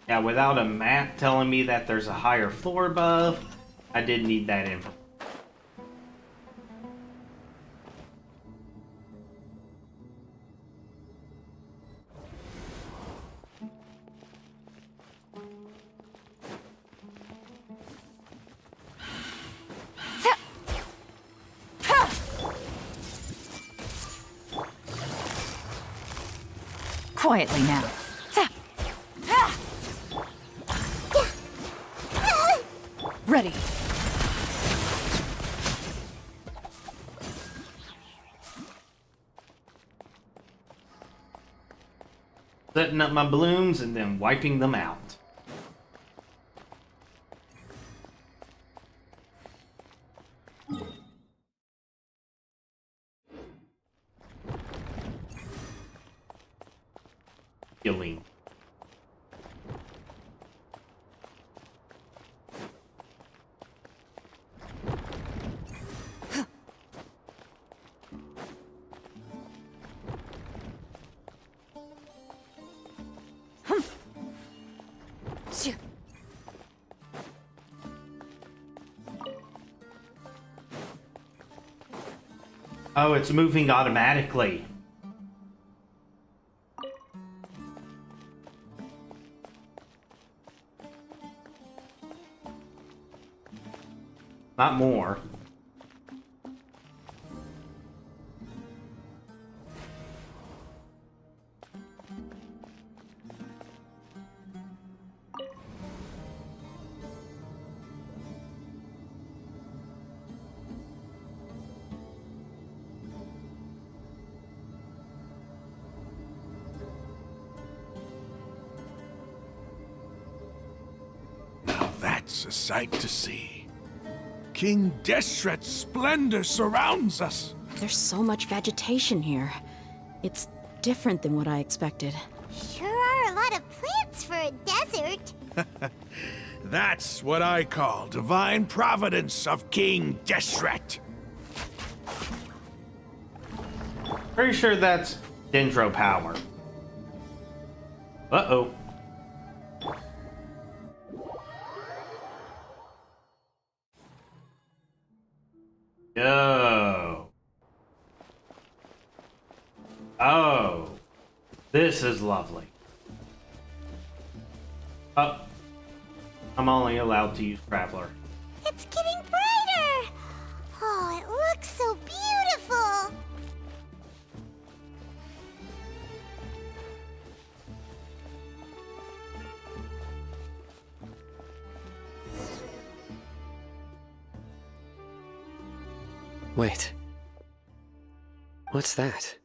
Yeah, without a map telling me that there's a higher floor above, I did need that info. Quietly now. Ready. Setting up my balloons and then wiping them out. Healing. Oh, it's moving automatically. Not more. That's a sight to see. King Deshret's splendor surrounds us. There's so much vegetation here. It's different than what I expected. Sure are a lot of plants for a desert. That's what I call divine providence of King Deshret. Pretty sure that's Dendro power. Uh-oh. Yo. Oh. This is lovely. Oh. I'm only allowed to use Traveler. It's getting brighter. Oh, it looks so beautiful. Wait. What's that?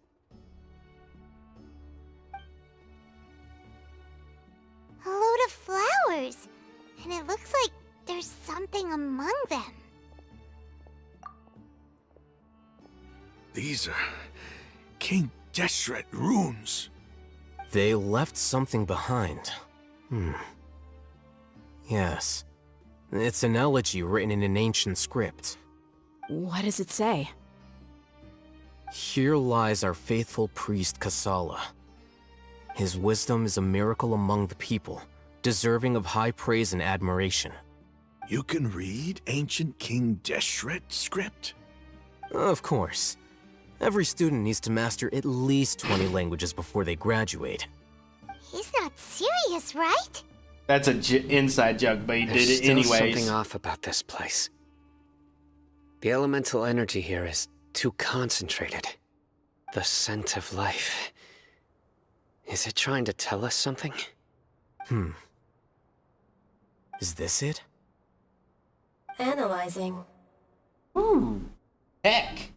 A load of flowers. And it looks like there's something among them. These are King Deshret runes. They left something behind. Yes. It's an elegy written in an ancient script. What does it say? Here lies our faithful priest Kasala. His wisdom is a miracle among the people, deserving of high praise and admiration. You can read ancient King Deshret script? Of course. Every student needs to master at least 20 languages before they graduate. He's not serious, right? That's an inside joke, but he did There's it still anyways. something off about this place. The elemental energy here is too concentrated. The scent of life. Is it trying to tell us something? Is this it? Analyzing. Ooh. Heck.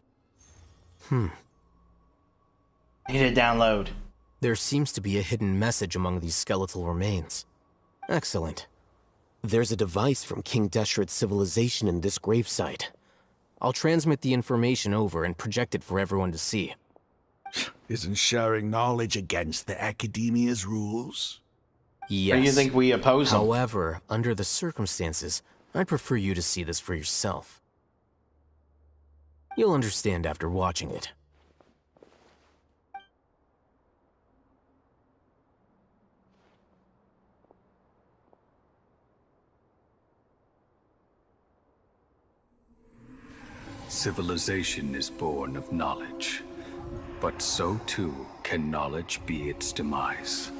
Hmm. Need to download. There seems to be a hidden message among these skeletal remains. Excellent. There's a device from King Deshret's civilization in this gravesite. I'll transmit the information over and project it for everyone to see. Isn't sharing knowledge against the Academia's rules? Yes. Or you think we oppose them? However, under the circumstances, I'd prefer you to see this for yourself. You'll understand after watching it. Civilization is born of knowledge, but so too can knowledge be its demise.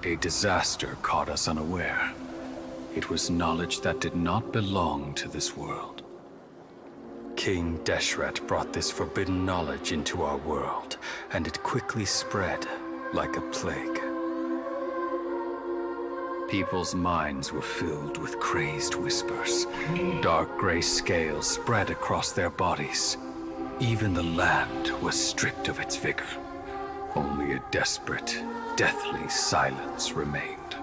A disaster caught us unaware. It was knowledge that did not belong to this world. King Deshret brought this forbidden knowledge into our world, and it quickly spread like a plague. People's minds were filled with crazed whispers. Dark gray scales spread across their bodies. Even the land was stripped of its vigor. Only a desperate, deathly silence remained.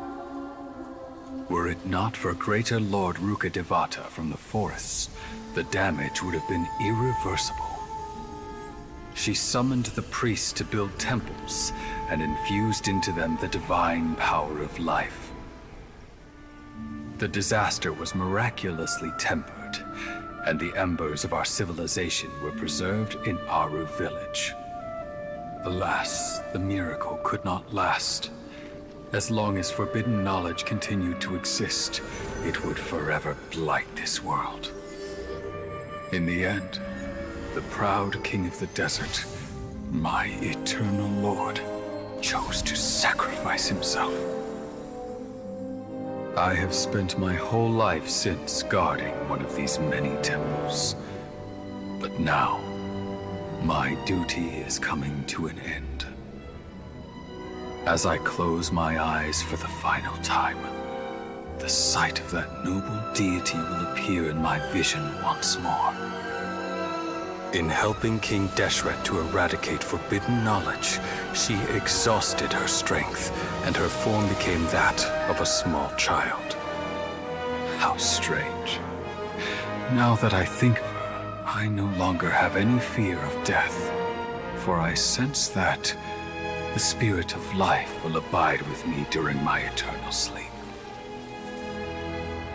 Were it not for Greater Lord Rukkhadevata from the forests, the damage would have been irreversible. She summoned the priests to build temples and infused into them the divine power of life. The disaster was miraculously tempered, and the embers of our civilization were preserved in Aru village. Alas, the miracle could not last. As long as forbidden knowledge continued to exist, it would forever blight this world. In the end, the proud king of the desert, my eternal lord, chose to sacrifice himself. I have spent my whole life since guarding one of these many temples. But now, my duty is coming to an end. As I close my eyes for the final time, the sight of that noble deity will appear in my vision once more. In helping King Deshret to eradicate forbidden knowledge, she exhausted her strength, and her form became that of a small child. How strange. Now that I think of her, I no longer have any fear of death, for I sense that the spirit of life will abide with me during my eternal sleep.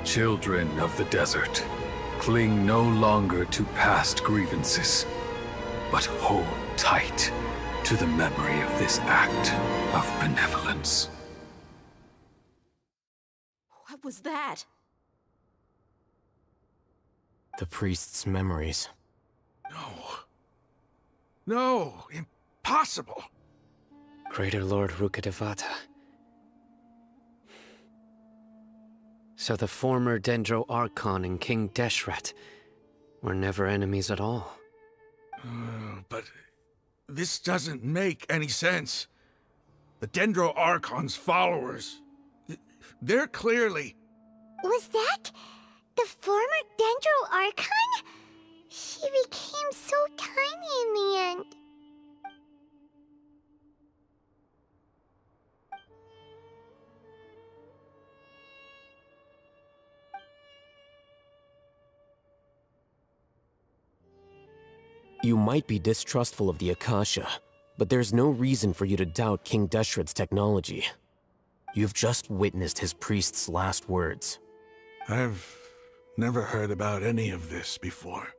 Children of the desert, cling no longer to past grievances, but hold tight to the memory of this act of benevolence. What was that? The priest's memories. No, impossible. Greater Lord Rukkhadevata. So the former Dendro Archon and King Deshret were never enemies at all. But this doesn't make any sense. The Dendro Archon's followers, they're clearly... Was that the former Dendro Archon? She became so tiny in the end. You might be distrustful of the Akasha, but there's no reason for you to doubt King Deshret's technology. You've just witnessed his priest's last words. I've never heard about any of this before.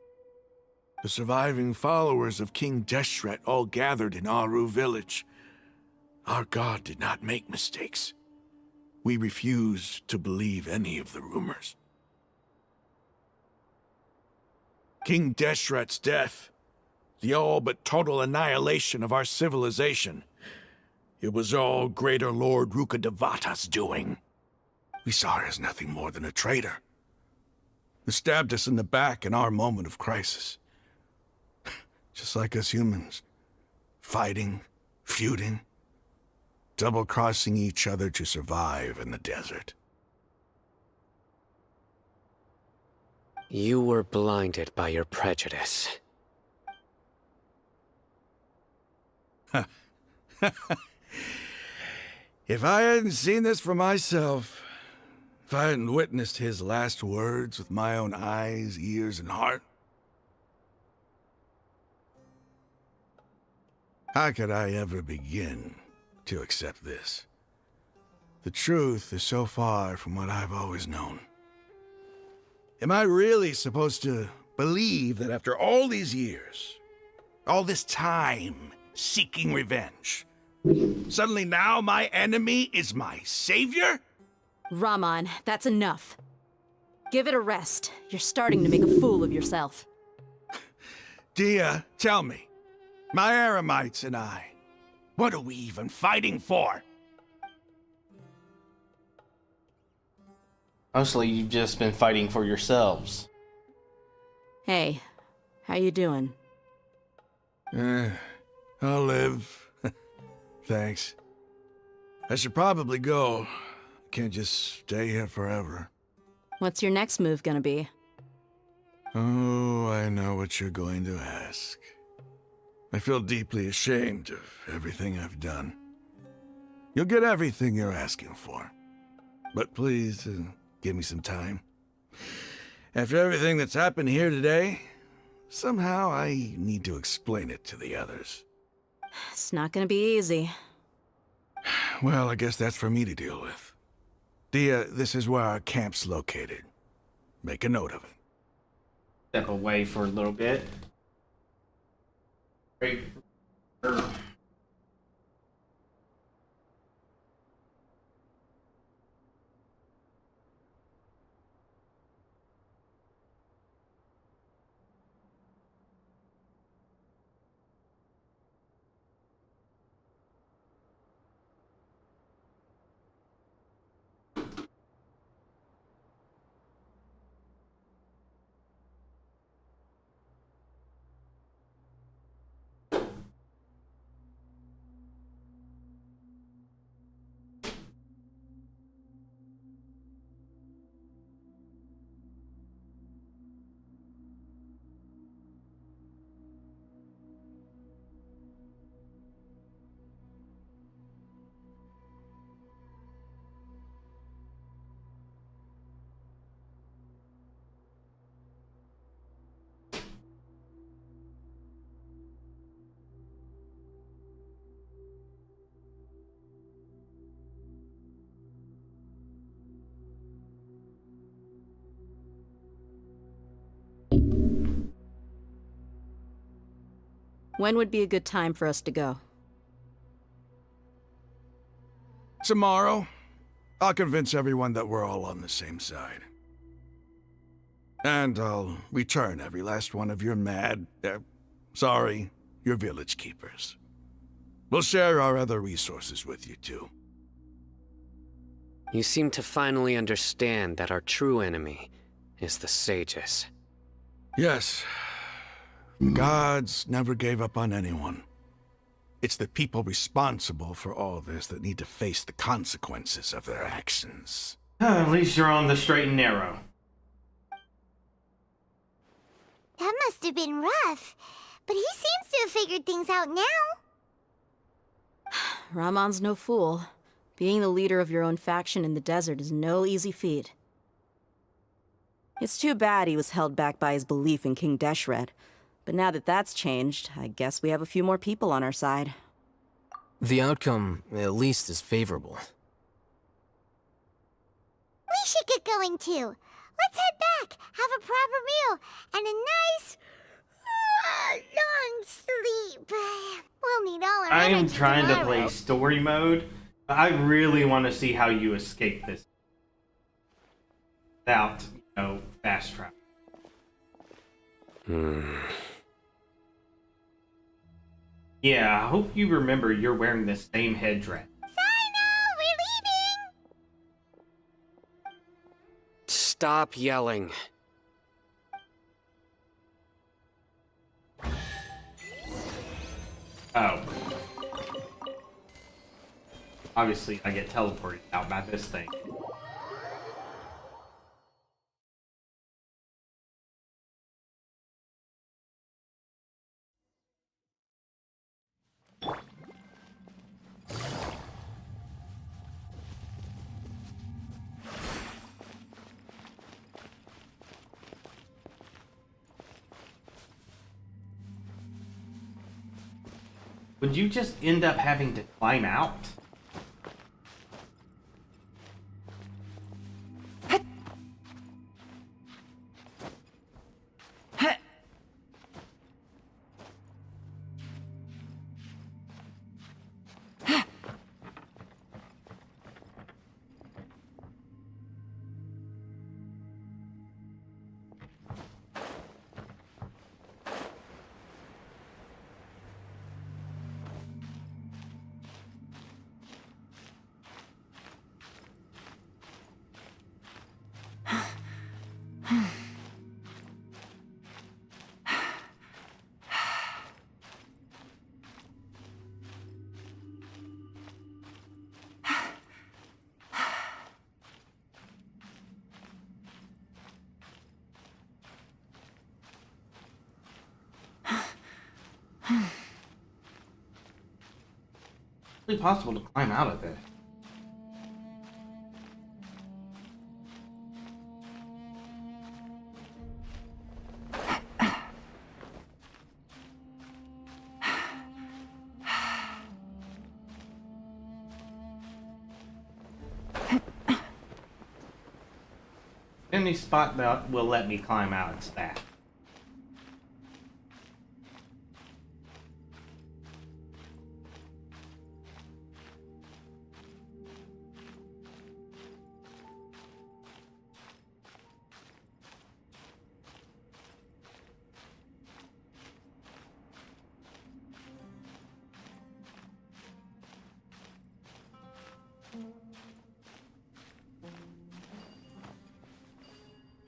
The surviving followers of King Deshret all gathered in Aru village. Our god did not make mistakes. We refused to believe any of the rumors. King Deshret's death, the all but total annihilation of our civilization, it was all Greater Lord Rukkhadevata's doing. We saw her as nothing more than a traitor, who stabbed us in the back in our moment of crisis. just like us humans. Fighting, feuding, double-crossing each other to survive in the desert. You were blinded by your prejudice. If I hadn't seen this for myself, if I hadn't witnessed his last words with my own eyes, ears, and heart, how could I ever begin to accept this? The truth is so far from what I've always known. Am I really supposed to believe that after all these years, all this time seeking revenge, suddenly now my enemy is my savior? Raman, that's enough. Give it a rest. You're starting to make a fool of yourself. Dia, tell me, my Eremites and I, what are we even fighting for? Mostly you've just been fighting for yourselves. Hey, how you doing? I'll live. Thanks. I should probably go. Can't just stay here forever. What's your next move gonna be? Oh, I know what you're going to ask. I feel deeply ashamed of everything I've done. You'll get everything you're asking for. But please, give me some time. After everything that's happened here today, somehow I need to explain it to the others. It's not gonna be easy. Well, I guess that's for me to deal with. Dia, this is where our camp's located. Make a note of it. Step away for a little bit. Great. When would be a good time for us to go? Tomorrow, I'll convince everyone that we're all on the same side. And I'll return every last one of your your village keepers. We'll share our other resources with you too. You seem to finally understand that our true enemy is the sages. Yes. The gods never gave up on anyone. It's the people responsible for all this that need to face the consequences of their actions. At least you're on the straight and narrow. That must have been rough, but he seems to have figured things out now. Raman's no fool. Being the leader of your own faction in the desert is no easy feat. It's too bad he was held back by his belief in King Deshret. But now that that's changed, I guess we have a few more people on our side. The outcome, at least, is favorable. We should get going too. Let's head back, have a proper meal, and a nice, long sleep. We'll need all our I am energy trying to tomorrow. play story mode. I really want to see how you escape this without, fast travel. Yeah, I hope you remember you're wearing the same headdress. We're leaving! Stop yelling. Oh. Obviously, I get teleported out by this thing. Would you just end up having to climb out? It's possible to climb out of it. Any spot that will let me climb out, it's that.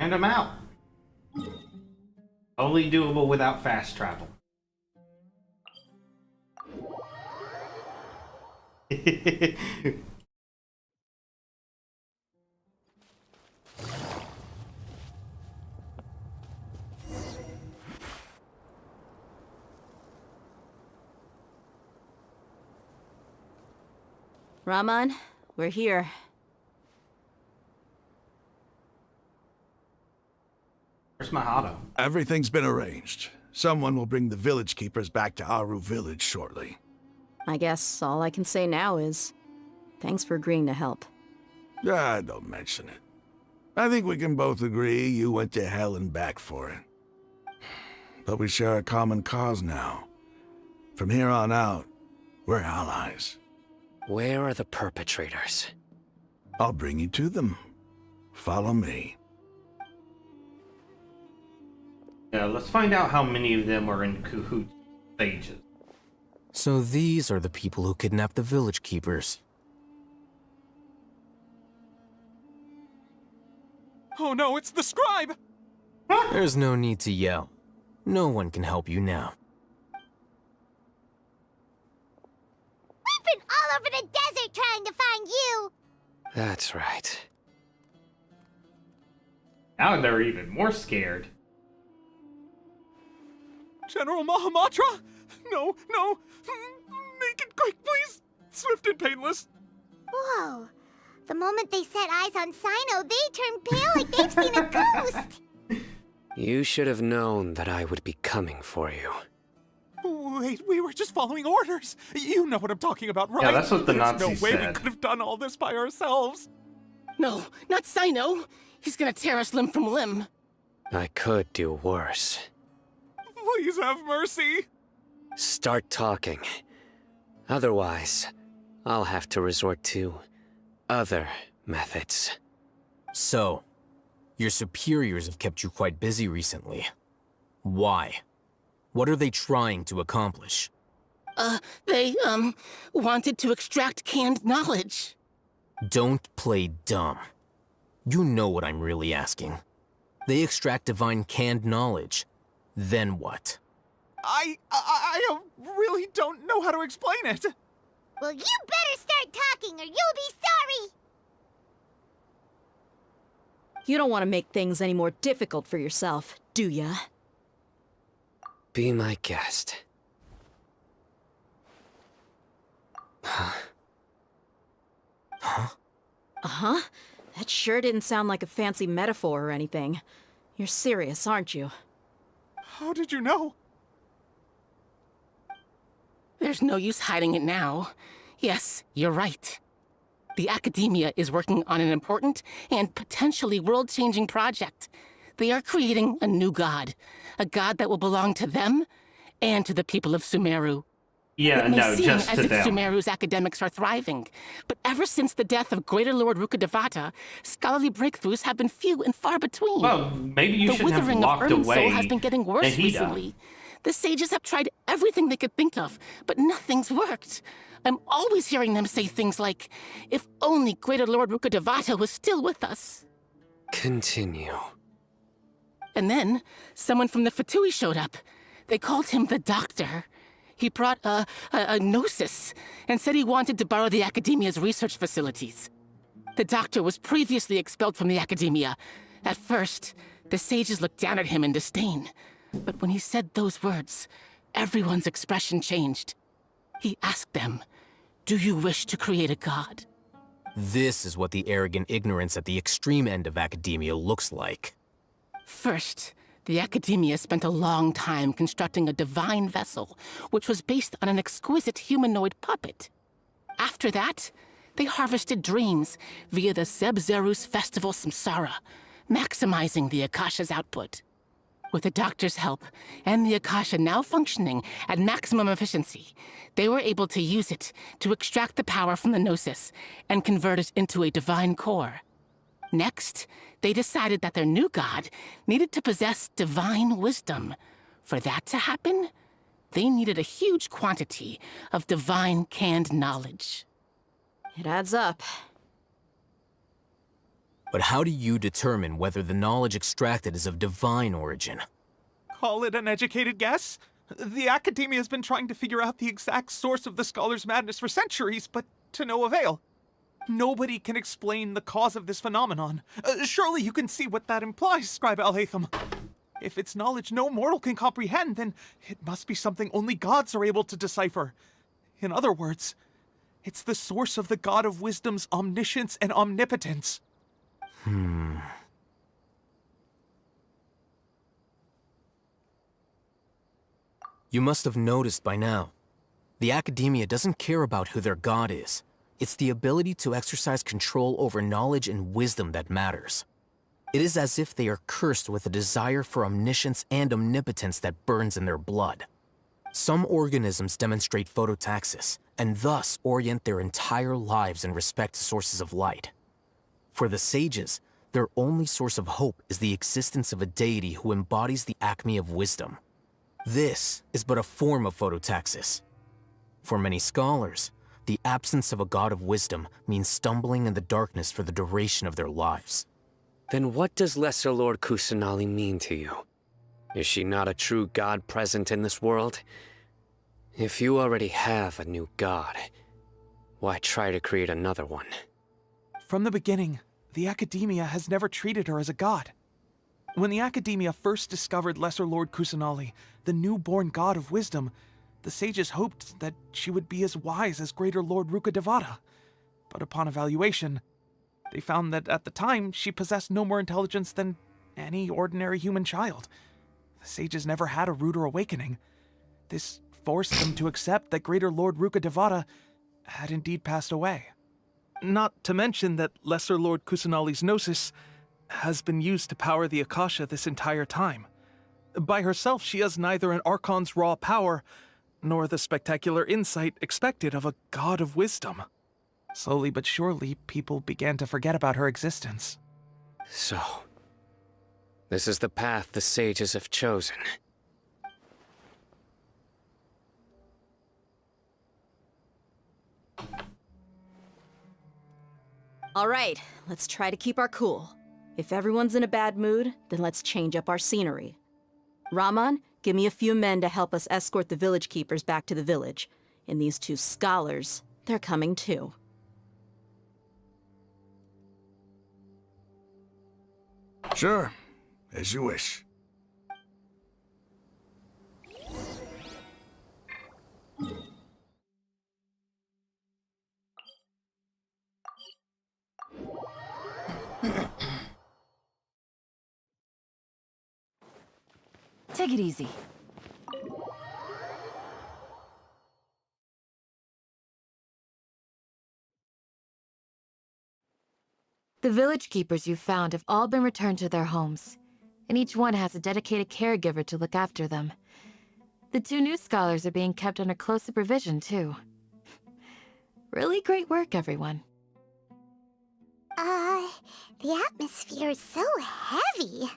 And I'm out. Only doable without fast travel. Raman, we're here. Where's Mahado? Everything's been arranged. Someone will bring the village keepers back to Aru village shortly. I guess all I can say now is thanks for agreeing to help. Ah, don't mention it. I think we can both agree you went to hell and back for it. But we share a common cause now. From here on out, we're allies. Where are the perpetrators? I'll bring you to them. Follow me. Yeah, let's find out how many of them are in cahoots stages. So these are the people who kidnapped the village keepers. Oh no, it's the scribe! There's no need to yell. No one can help you now. We've been all over the desert trying to find you! That's right. Now they're even more scared. General Mahamatra? No, no! Make it quick, please! Swift and painless! Whoa. The moment they set eyes on Sino, they turn pale like they've seen a ghost! You should have known that I would be coming for you. Wait, we were just following orders! You know what I'm talking about, right? Yeah, that's what the There's Nazis no way said. we could have done all this by ourselves! No, not Sino! He's gonna tear us limb from limb! I could do worse. Please have mercy! Start talking. Otherwise, I'll have to resort to other methods. So, your superiors have kept you quite busy recently. Why? What are they trying to accomplish? They, wanted to extract canned knowledge. Don't play dumb. You know what I'm really asking. They extract divine canned knowledge. Then what? I really don't know how to explain it. Well, you better start talking or you'll be sorry! You don't want to make things any more difficult for yourself, do ya? Be my guest. Huh? Huh? Uh-huh. That sure didn't sound like a fancy metaphor or anything. You're serious, aren't you? How did you know? There's no use hiding it now. Yes, you're right. The Academia is working on an important and potentially world-changing project. They are creating a new god. A god that will belong to them and to the people of Sumeru. Yeah, It may no, seem just as to if them. Sumeru's academics are thriving, but ever since the death of Greater Lord Rukkhadevata, scholarly breakthroughs have been few and far between. Well, maybe you the shouldn't have withering locked of Erdensol away has been getting worse Nahida. recently. The sages have tried everything they could think of, but nothing's worked. I'm always hearing them say things like, if only Greater Lord Rukkhadevata was still with us. Continue. And then, someone from the Fatui showed up. They called him the Doctor. He brought a gnosis and said he wanted to borrow the Academia's research facilities. The Doctor was previously expelled from the Academia. At first, the sages looked down at him in disdain. But when he said those words, everyone's expression changed. He asked them, "Do you wish to create a god?" This is what the arrogant ignorance at the extreme end of academia looks like. First, the Academia spent a long time constructing a divine vessel, which was based on an exquisite humanoid puppet. After that, they harvested dreams via the Zeb-Zerus Festival Samsara, maximizing the Akasha's output. With the Doctor's help, and the Akasha now functioning at maximum efficiency, they were able to use it to extract the power from the Gnosis and convert it into a divine core. Next, they decided that their new god needed to possess divine wisdom. For that to happen, they needed a huge quantity of divine canned knowledge. It adds up. But how do you determine whether the knowledge extracted is of divine origin? Call it an educated guess? The Academia has been trying to figure out the exact source of the Scholar's Madness for centuries, but to no avail. Nobody can explain the cause of this phenomenon. Surely you can see what that implies, Scribe Alhaitham. If it's knowledge no mortal can comprehend, then it must be something only gods are able to decipher. In other words, it's the source of the God of Wisdom's omniscience and omnipotence. You must have noticed by now. The Academia doesn't care about who their god is. It's the ability to exercise control over knowledge and wisdom that matters. It is as if they are cursed with a desire for omniscience and omnipotence that burns in their blood. Some organisms demonstrate phototaxis, and thus orient their entire lives in respect to sources of light. For the sages, their only source of hope is the existence of a deity who embodies the acme of wisdom. This is but a form of phototaxis. For many scholars, the absence of a god of wisdom means stumbling in the darkness for the duration of their lives. Then what does Lesser Lord Kusanali mean to you? Is she not a true god present in this world? If you already have a new god, why try to create another one? From the beginning, the Academia has never treated her as a god. When the Academia first discovered Lesser Lord Kusanali, the newborn god of wisdom, the sages hoped that she would be as wise as Greater Lord Rukkhadevata. But upon evaluation, they found that at the time she possessed no more intelligence than any ordinary human child. The sages never had a ruder awakening. This forced them to accept that Greater Lord Rukkhadevata had indeed passed away. Not to mention that Lesser Lord Kusanali's Gnosis has been used to power the Akasha this entire time. By herself, she has neither an Archon's raw power, nor the spectacular insight expected of a god of wisdom. Slowly but surely, people began to forget about her existence. So, this is the path the sages have chosen. All right, let's try to keep our cool. If everyone's in a bad mood, then let's change up our scenery. Raman, Give me a few men to help us escort the village keepers back to the village. And these 2 scholars, they're coming too. Sure, as you wish. Take it easy. The village keepers you found have all been returned to their homes, and each one has a dedicated caregiver to look after them. The 2 new scholars are being kept under close supervision, too. Really great work, everyone. The atmosphere is so heavy.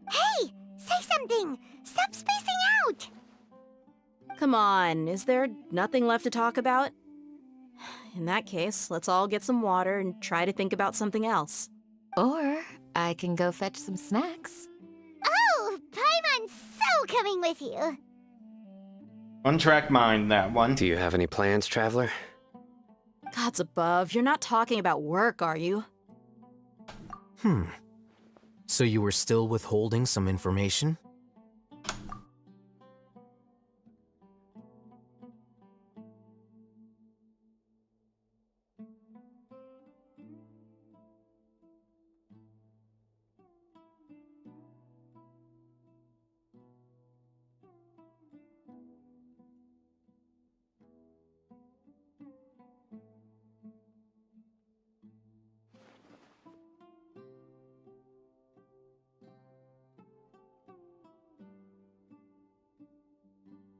Hey! Say something! Stop spacing out! Come on, is there nothing left to talk about? In that case, let's all get some water and try to think about something else. Or I can go fetch some snacks. Oh! Paimon's so coming with you! One-track mind, that one. Do you have any plans, Traveler? Gods above, you're not talking about work, are you? So you were still withholding some information?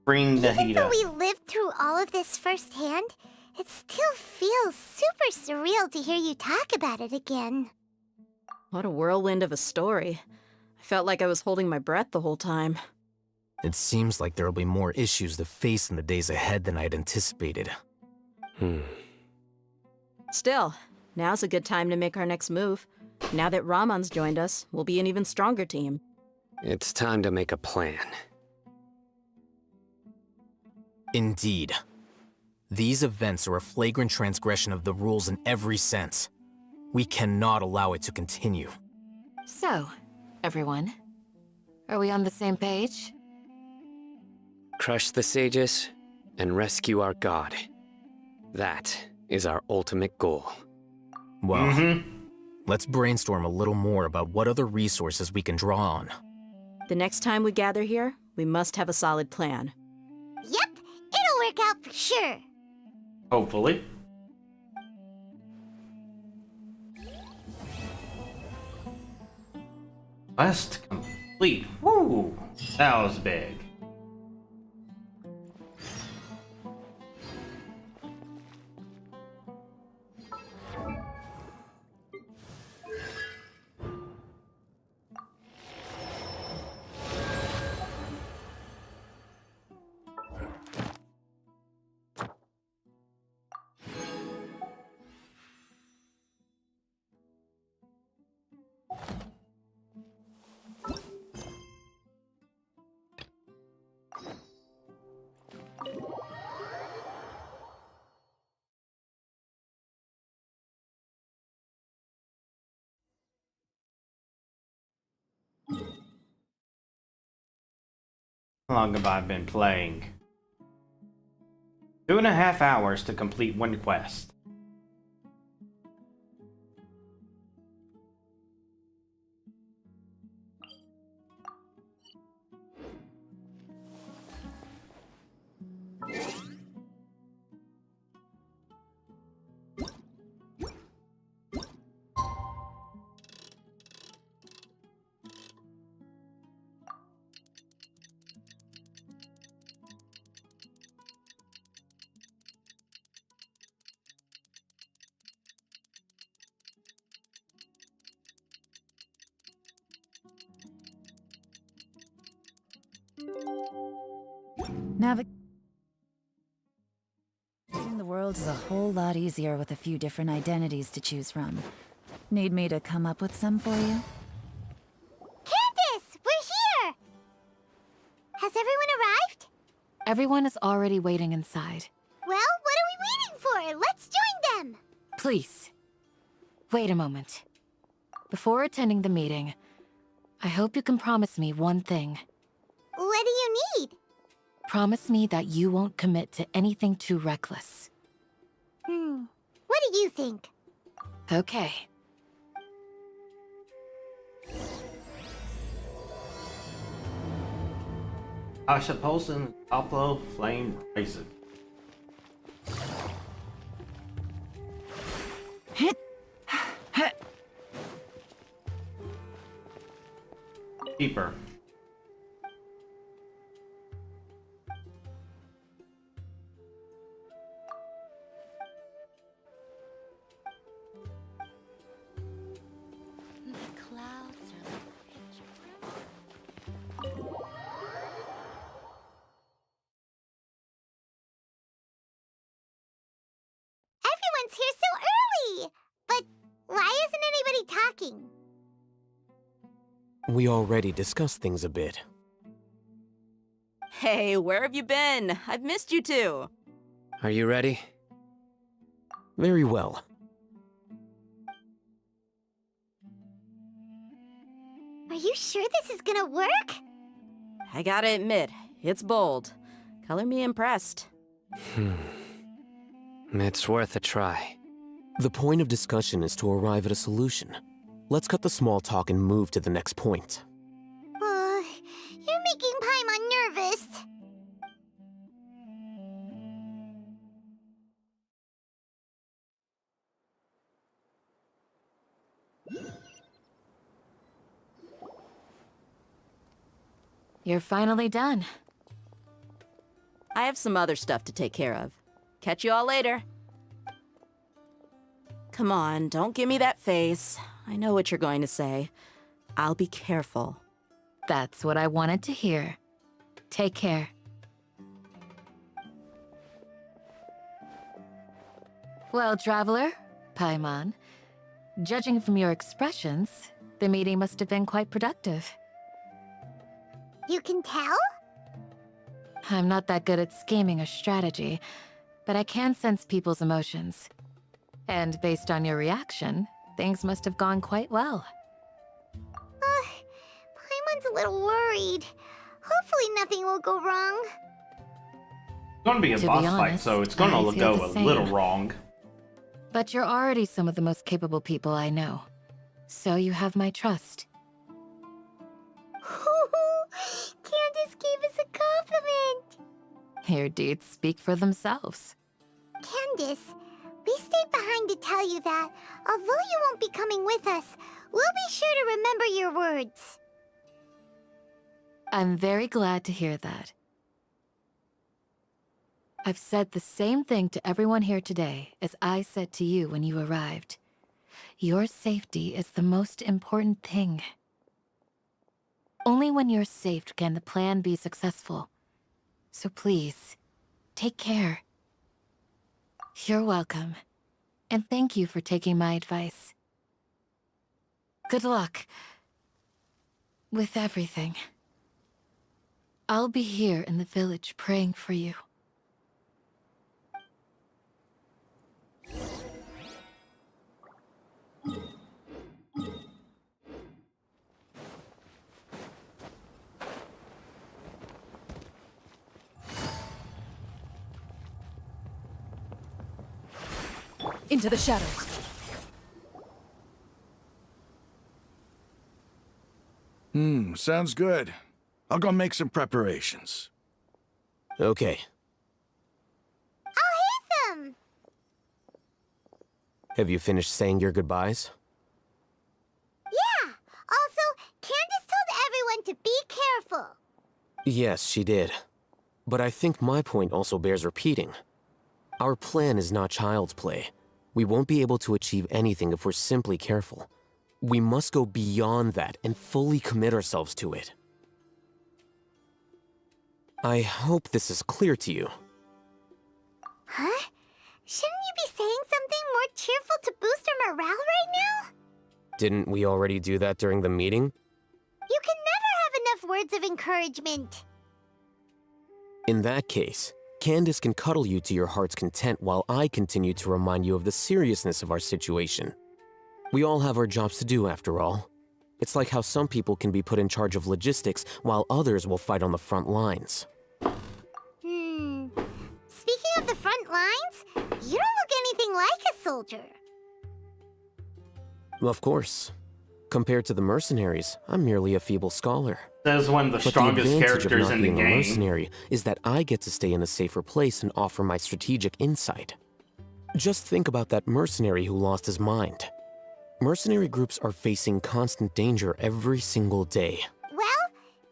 Bring Even Nahida. though we lived through all of this firsthand, it still feels super surreal to hear you talk about it again. What a whirlwind of a story. I felt like I was holding my breath the whole time. It seems like there'll be more issues to face in the days ahead than I'd anticipated. Still, now's a good time to make our next move. Now that Ramon's joined us, we'll be an even stronger team. It's time to make a plan. Indeed. These events are a flagrant transgression of the rules in every sense. We cannot allow it to continue. So, everyone, are we on the same page? Crush the sages and rescue our god. That is our ultimate goal. Well, let's brainstorm a little more about what other resources we can draw on. The next time we gather here, we must have a solid plan. Yep, it'll work out for sure. Hopefully. Quest complete. Woo! That was big. How long have I been playing? 2.5 hours to complete one quest. Navig- world is a whole lot easier with a few different identities to choose from. Need me to come up with some for you? Candace, we're here! Has everyone arrived? Everyone is already waiting inside. Well, what are we waiting for? Let's join them! Please, wait a moment. Before attending the meeting, I hope you can promise me one thing. What do you need? Promise me that you won't commit to anything too reckless. What do you think? Okay. Asha Polson, Upload, Flame, Rising. Deeper. Everyone's here so early! But why isn't anybody talking? We already discussed things a bit. Hey, where have you been? I've missed you two. Are you ready? Very well. Are you sure this is gonna work? I gotta admit, it's bold. Color me impressed. It's worth a try. The point of discussion is to arrive at a solution. Let's cut the small talk and move to the next point. You're making Paimon nervous. You're finally done. I have some other stuff to take care of. Catch you all later. Come on, don't give me that face. I know what you're going to say. I'll be careful. That's what I wanted to hear. Take care. Well, Traveler, Paimon, judging from your expressions, the meeting must have been quite productive. You can tell? I'm not that good at scheming or strategy, but I can sense people's emotions. And based on your reaction, things must have gone quite well. Paimon's a little worried. Hopefully nothing will go wrong. It's gonna be a boss fight, so it's gonna I feel go the a little same. wrong. But you're already some of the most capable people I know. So you have my trust. Candace gave us a compliment! Your deeds speak for themselves. Candace, we stayed behind to tell you that, although you won't be coming with us, we'll be sure to remember your words. I'm very glad to hear that. I've said the same thing to everyone here today as I said to you when you arrived. Your safety is the most important thing. Only when you're safe can the plan be successful. So please, take care. You're welcome. And thank you for taking my advice. Good luck with everything. I'll be here in the village praying for you. Into the shadows. Sounds good. I'll go make some preparations. Okay. I'll hit them! Have you finished saying your goodbyes? Yeah! Also, Candace told everyone to be careful. Yes, she did. But I think my point also bears repeating. Our plan is not child's play. We won't be able to achieve anything if we're simply careful. We must go beyond that and fully commit ourselves to it. I hope this is clear to you. Huh? Shouldn't you be saying something more cheerful to boost our morale right now? Didn't we already do that during the meeting? You can never have enough words of encouragement. In that case, Candace can cuddle you to your heart's content while I continue to remind you of the seriousness of our situation. We all have our jobs to do, after all. It's like how some people can be put in charge of logistics while others will fight on the front lines. Speaking of the front lines, you don't look anything like a soldier. Of course. Compared to the mercenaries, I'm merely a feeble scholar. Says one of the But strongest the advantage characters of not in the being game. a mercenary is that I get to stay in a safer place and offer my strategic insight. Just think about that mercenary who lost his mind. Mercenary groups are facing constant danger every single day. Well,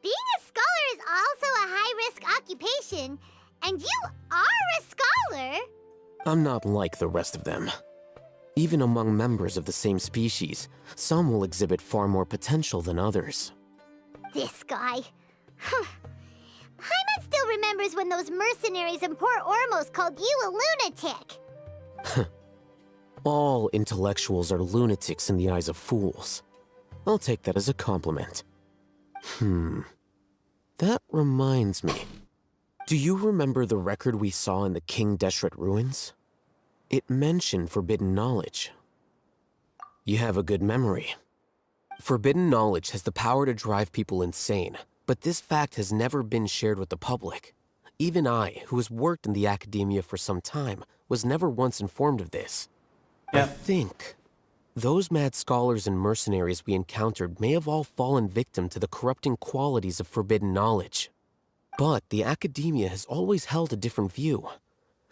being a scholar is also a high-risk occupation, and you are a scholar. I'm not like the rest of them. Even among members of the same species, some will exhibit far more potential than others. This guy. Paimon still remembers when those mercenaries in Port Ormos called you a lunatic. All intellectuals are lunatics in the eyes of fools. I'll take that as a compliment. That reminds me. Do you remember the record we saw in the King Deshret ruins? It mentioned forbidden knowledge. You have a good memory. Forbidden knowledge has the power to drive people insane, but this fact has never been shared with the public. Even I, who has worked in the academia for some time, was never once informed of this. I think those mad scholars and mercenaries we encountered may have all fallen victim to the corrupting qualities of forbidden knowledge. But the academia has always held a different view.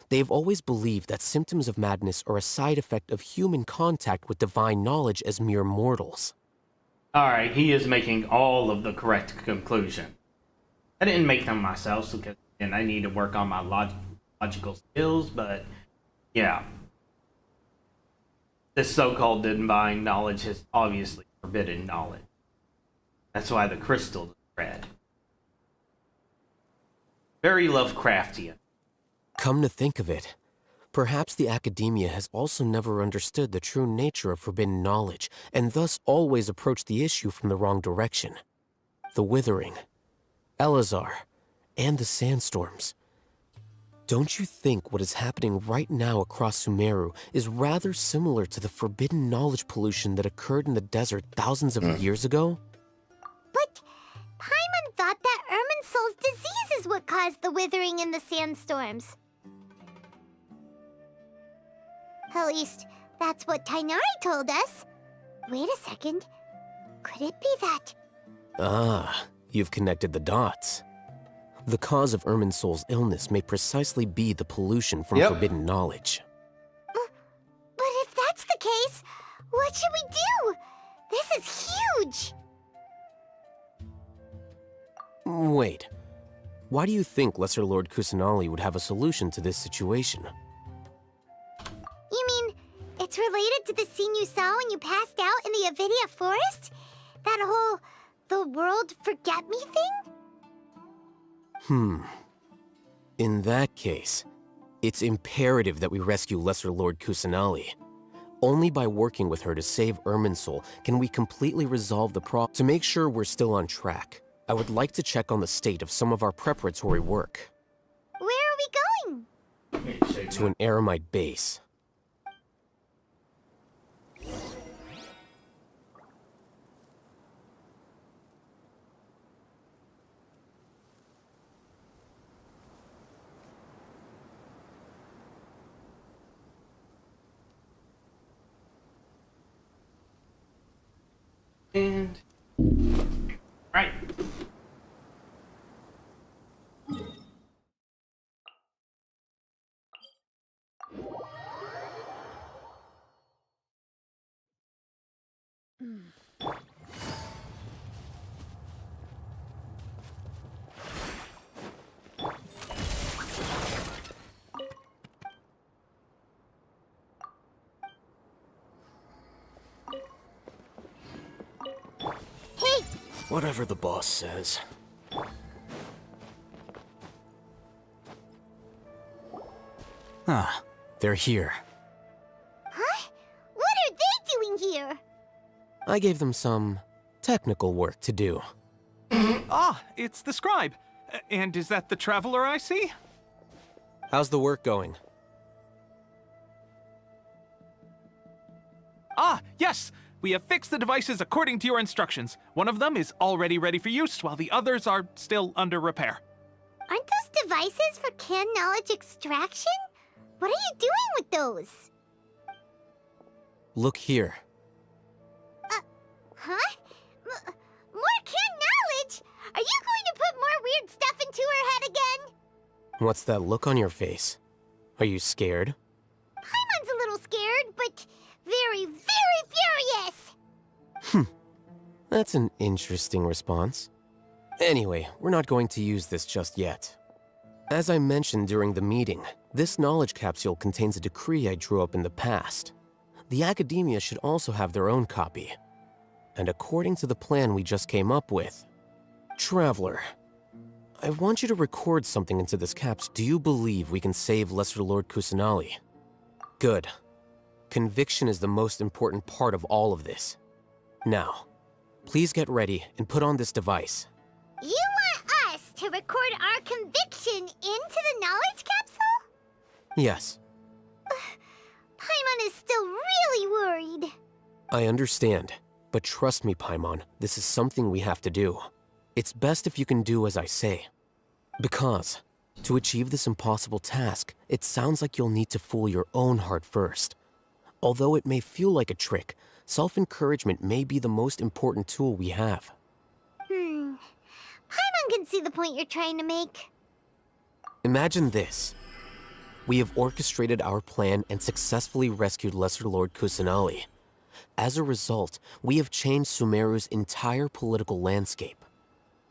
They have always believed that symptoms of madness are a side effect of human contact with divine knowledge as mere mortals. Alright, he is making all of the correct conclusion. I didn't make them myself, because and I need to work on my logical skills, but yeah. This so-called divine knowledge is obviously forbidden knowledge. That's why the crystal is red. Very Lovecraftian. Come to think of it, perhaps the academia has also never understood the true nature of forbidden knowledge, and thus always approached the issue from the wrong direction. The Withering, Elazar, and the sandstorms. Don't you think what is happening right now across Sumeru is rather similar to the forbidden knowledge pollution that occurred in the desert thousands of years ago? But Paimon thought that Irminsul's disease is what caused the withering and the sandstorms. At least, that's what Tighnari told us. Wait a second. Could it be that... Ah, you've connected the dots. The cause of Irminsul's illness may precisely be the pollution from forbidden knowledge. But if that's the case, what should we do? This is huge! Wait, why do you think Lesser Lord Kusanali would have a solution to this situation? You mean, it's related to the scene you saw when you passed out in the Avidia Forest? That whole, the world forget me thing? In that case, it's imperative that we rescue Lesser Lord Kusanali. Only by working with her to save Irminsul can we completely resolve the problem. To make sure we're still on track, I would like to check on the state of some of our preparatory work. Where are we going? To an Eremite base. And... right. Whatever the boss says. Ah, They're here. Huh? What are they doing here? I gave them some technical work to do. Ah, it's the scribe. And is that the traveler I see? How's the work going? Ah, yes! We have fixed the devices according to your instructions. One of them is already ready for use, while the others are still under repair. Aren't those devices for canned knowledge extraction? What are you doing with those? Look here. Huh? More canned knowledge? Are you going to put more weird stuff into her head again? What's that look on your face? Are you scared? Paimon's a little scared, but very, very furious! That's an interesting response. Anyway, we're not going to use this just yet. As I mentioned during the meeting, this knowledge capsule contains a decree I drew up in the past. The Academia should also have their own copy. And according to the plan we just came up with, Traveler, I want you to record something into this caps. Do you believe we can save Lesser Lord Kusanali? Good. Conviction is the most important part of all of this. Now, please get ready and put on this device. You want us to record our conviction into the knowledge capsule? Yes, Paimon is still really worried. I understand. But trust me, Paimon, this is something we have to do. It's best if you can do as I say. Because, to achieve this impossible task, it sounds like you'll need to fool your own heart first. Although it may feel like a trick, self-encouragement may be the most important tool we have. Paimon can see the point you're trying to make. Imagine this. We have orchestrated our plan and successfully rescued Lesser Lord Kusanali. As a result, we have changed Sumeru's entire political landscape.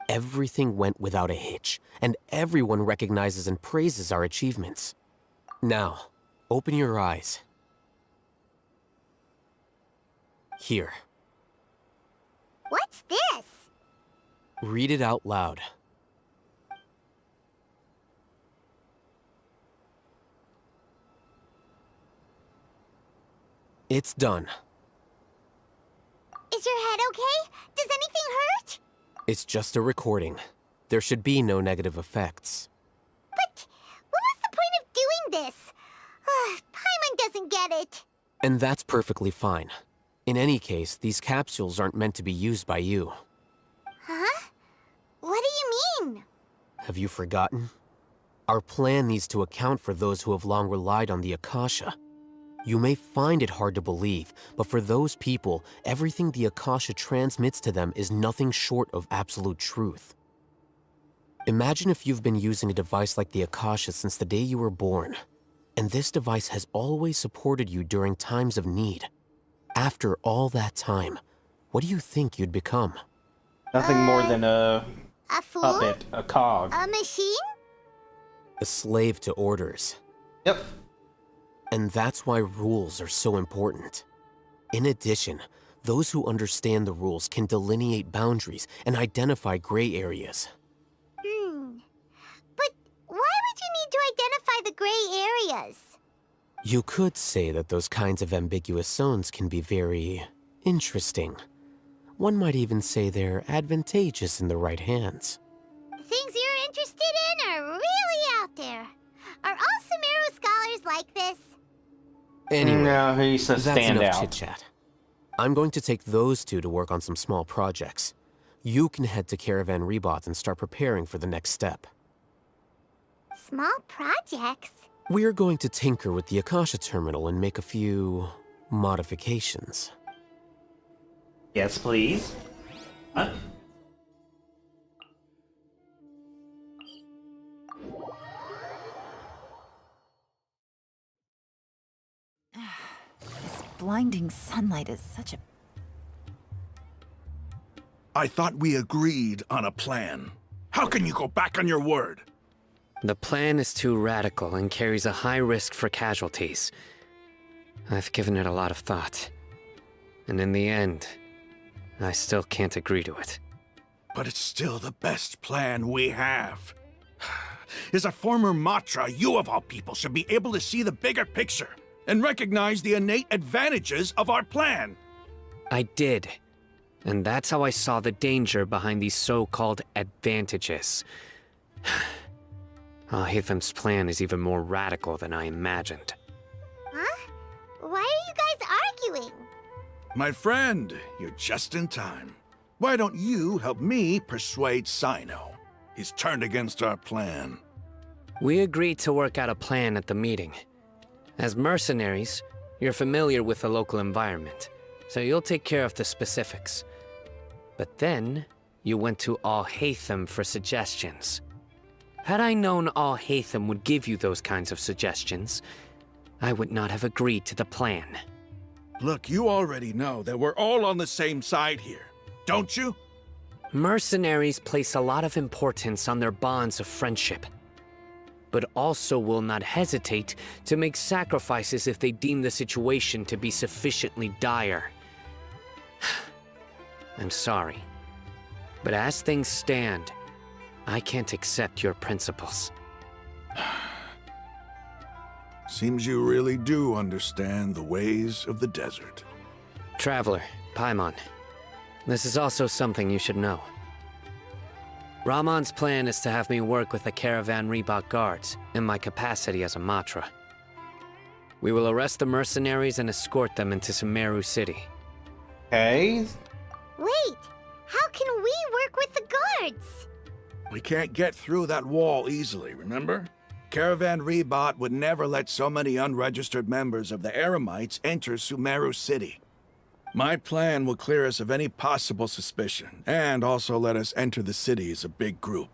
Everything went without a hitch, and everyone recognizes and praises our achievements. Now, open your eyes. Here. What's this? Read it out loud. It's done. Is your head okay? Does anything hurt? It's just a recording. There should be no negative effects. But what was the point of doing this? Paimon doesn't get it. And that's perfectly fine. In any case, these capsules aren't meant to be used by you. Huh? What do you mean? Have you forgotten? Our plan needs to account for those who have long relied on the Akasha. You may find it hard to believe, but for those people, everything the Akasha transmits to them is nothing short of absolute truth. Imagine if you've been using a device like the Akasha since the day you were born, and this device has always supported you during times of need. After all that time, what do you think you'd become? Nothing more than a fool? puppet, a cog. A machine? A slave to orders. Yep. And that's why rules are so important. In addition, those who understand the rules can delineate boundaries and identify gray areas. But why would you need to identify the gray areas? You could say that those kinds of ambiguous zones can be very interesting. One might even say they're advantageous in the right hands. Things you're interested in are really out there. Are all Sumeru scholars like this? Anyway, No, he's a that's enough standout. chit-chat. I'm going to take those two to work on some small projects. You can head to Caravan Rebot and start preparing for the next step. Small projects? We're going to tinker with the Akasha terminal and make a few modifications. Yes, please. What? This blinding sunlight is such a... I thought we agreed on a plan. How can you go back on your word? The plan is too radical and carries a high risk for casualties. I've given it a lot of thought. And in the end, I still can't agree to it. But it's still the best plan we have. As a former Matra, you of all people should be able to see the bigger picture and recognize the innate advantages of our plan. I did. And that's how I saw the danger behind these so-called advantages. Alhaitham's plan is even more radical than I imagined. Huh? Why are you guys arguing? My friend, you're just in time. Why don't you help me persuade Sino? He's turned against our plan. We agreed to work out a plan at the meeting. As mercenaries, you're familiar with the local environment, so you'll take care of the specifics. But then, you went to Alhaitham for suggestions. Had I known Alhaitham would give you those kinds of suggestions, I would not have agreed to the plan. Look, you already know that we're all on the same side here, don't you? Mercenaries place a lot of importance on their bonds of friendship, but also will not hesitate to make sacrifices if they deem the situation to be sufficiently dire. I'm sorry, but as things stand, I can't accept your principles. Seems you really do understand the ways of the desert. Traveler, Paimon, this is also something you should know. Ramon's plan is to have me work with the Caravan Reebok guards in my capacity as a Matra. We will arrest the mercenaries and escort them into Sumeru City. Okay. Wait, how can we work with the guards? We can't get through that wall easily, remember? Caravan Rebot would never let so many unregistered members of the Eremites enter Sumeru City. My plan will clear us of any possible suspicion, and also let us enter the city as a big group.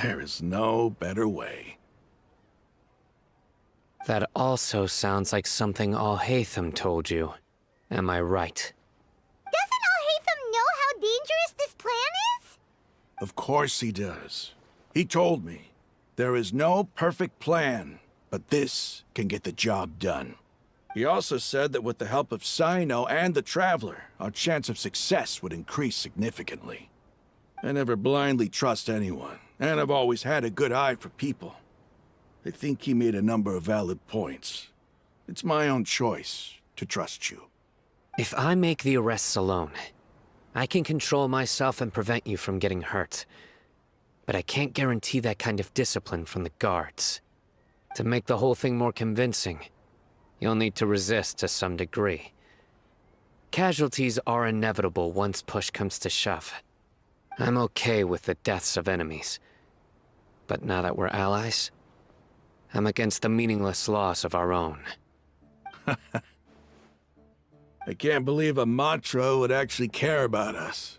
There is no better way. That also sounds like something Alhaitham told you. Am I right? Doesn't Alhaitham know how dangerous this plan is? Of course he does. He told me, there is no perfect plan, but this can get the job done. He also said that with the help of Sino and the Traveler, our chance of success would increase significantly. I never blindly trust anyone, and I've always had a good eye for people. I think he made a number of valid points. It's my own choice to trust you. If I make the arrests alone, I can control myself and prevent you from getting hurt. But I can't guarantee that kind of discipline from the guards. To make the whole thing more convincing, you'll need to resist to some degree. Casualties are inevitable once push comes to shove. I'm okay with the deaths of enemies. But now that we're allies, I'm against the meaningless loss of our own. I can't believe a Matra would actually care about us.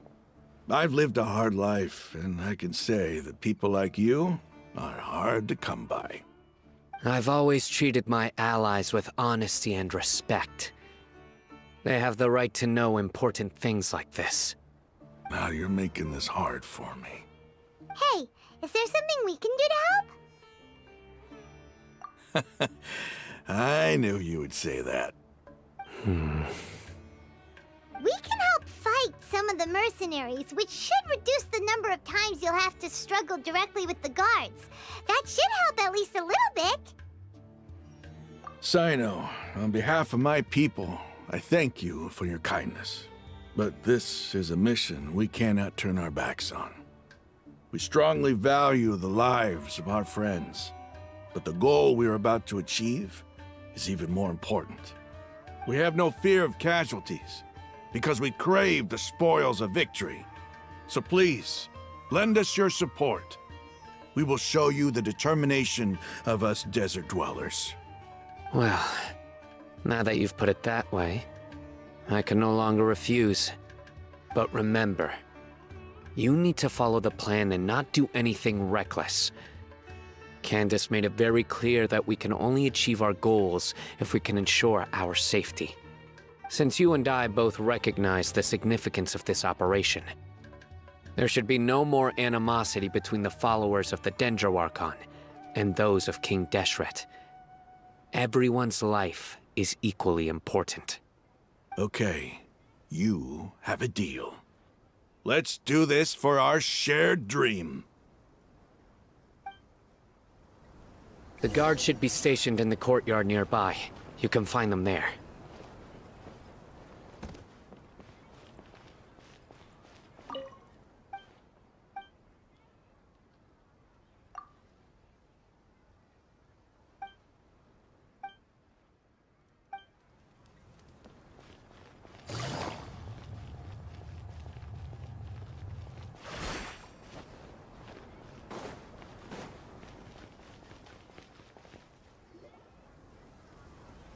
I've lived a hard life, and I can say that people like you are hard to come by. I've always treated my allies with honesty and respect. They have the right to know important things like this. Now you're making this hard for me. Hey, is there something we can do to help? I knew you would say that. We can help fight some of the mercenaries, which should reduce the number of times you'll have to struggle directly with the guards. That should help at least a little bit. Sino, on behalf of my people, I thank you for your kindness. But this is a mission we cannot turn our backs on. We strongly value the lives of our friends, but the goal we are about to achieve is even more important. We have no fear of casualties, because we crave the spoils of victory. So please, lend us your support. We will show you the determination of us desert dwellers. Well, now that you've put it that way, I can no longer refuse. But remember, you need to follow the plan and not do anything reckless. Candace made it very clear that we can only achieve our goals if we can ensure our safety. Since you and I both recognize the significance of this operation, there should be no more animosity between the followers of the Dendro Archon and those of King Deshret. Everyone's life is equally important. Okay, you have a deal. Let's do this for our shared dream. The guards should be stationed in the courtyard nearby. You can find them there.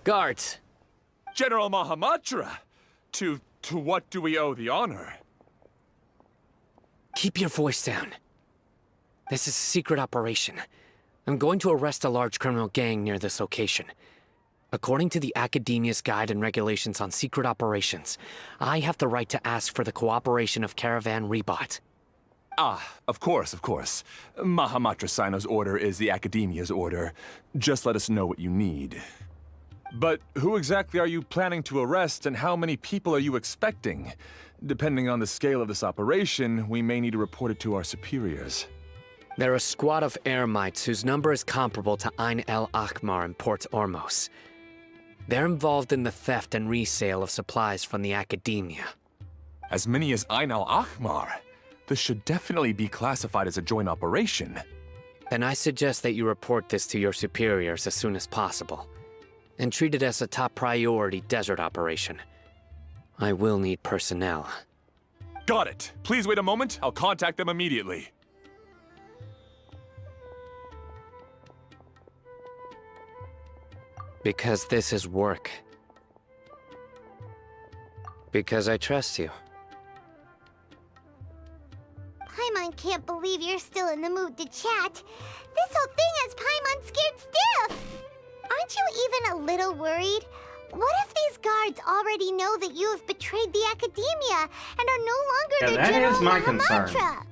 Guards! General Mahamatra! To what do we owe the honor? Keep your voice down. This is a secret operation. I'm going to arrest a large criminal gang near this location. According to the Academia's Guide and Regulations on Secret Operations, I have the right to ask for the cooperation of Caravan Rebot. Ah, of course, of course. Mahamatra Sino's order is the Academia's order. Just let us know what you need. But who exactly are you planning to arrest, and how many people are you expecting? Depending on the scale of this operation, we may need to report it to our superiors. They're a squad of Eremites whose number is comparable to Ain el Akhmar in Port Ormos. They're involved in the theft and resale of supplies from the Academia. As many as Ain el Akhmar? This should definitely be classified as a joint operation. Then I suggest that you report this to your superiors as soon as possible, and treat it as a top priority desert operation. I will need personnel. Got it. Please wait a moment. I'll contact them immediately. Because this is work. Because I trust you. Paimon can't believe you're still in the mood to chat. This whole thing has Paimon scared stiff. Aren't you even a little worried? What if these guards already know that you have betrayed the Academia and are no longer their that General is my Mahamatra? concern.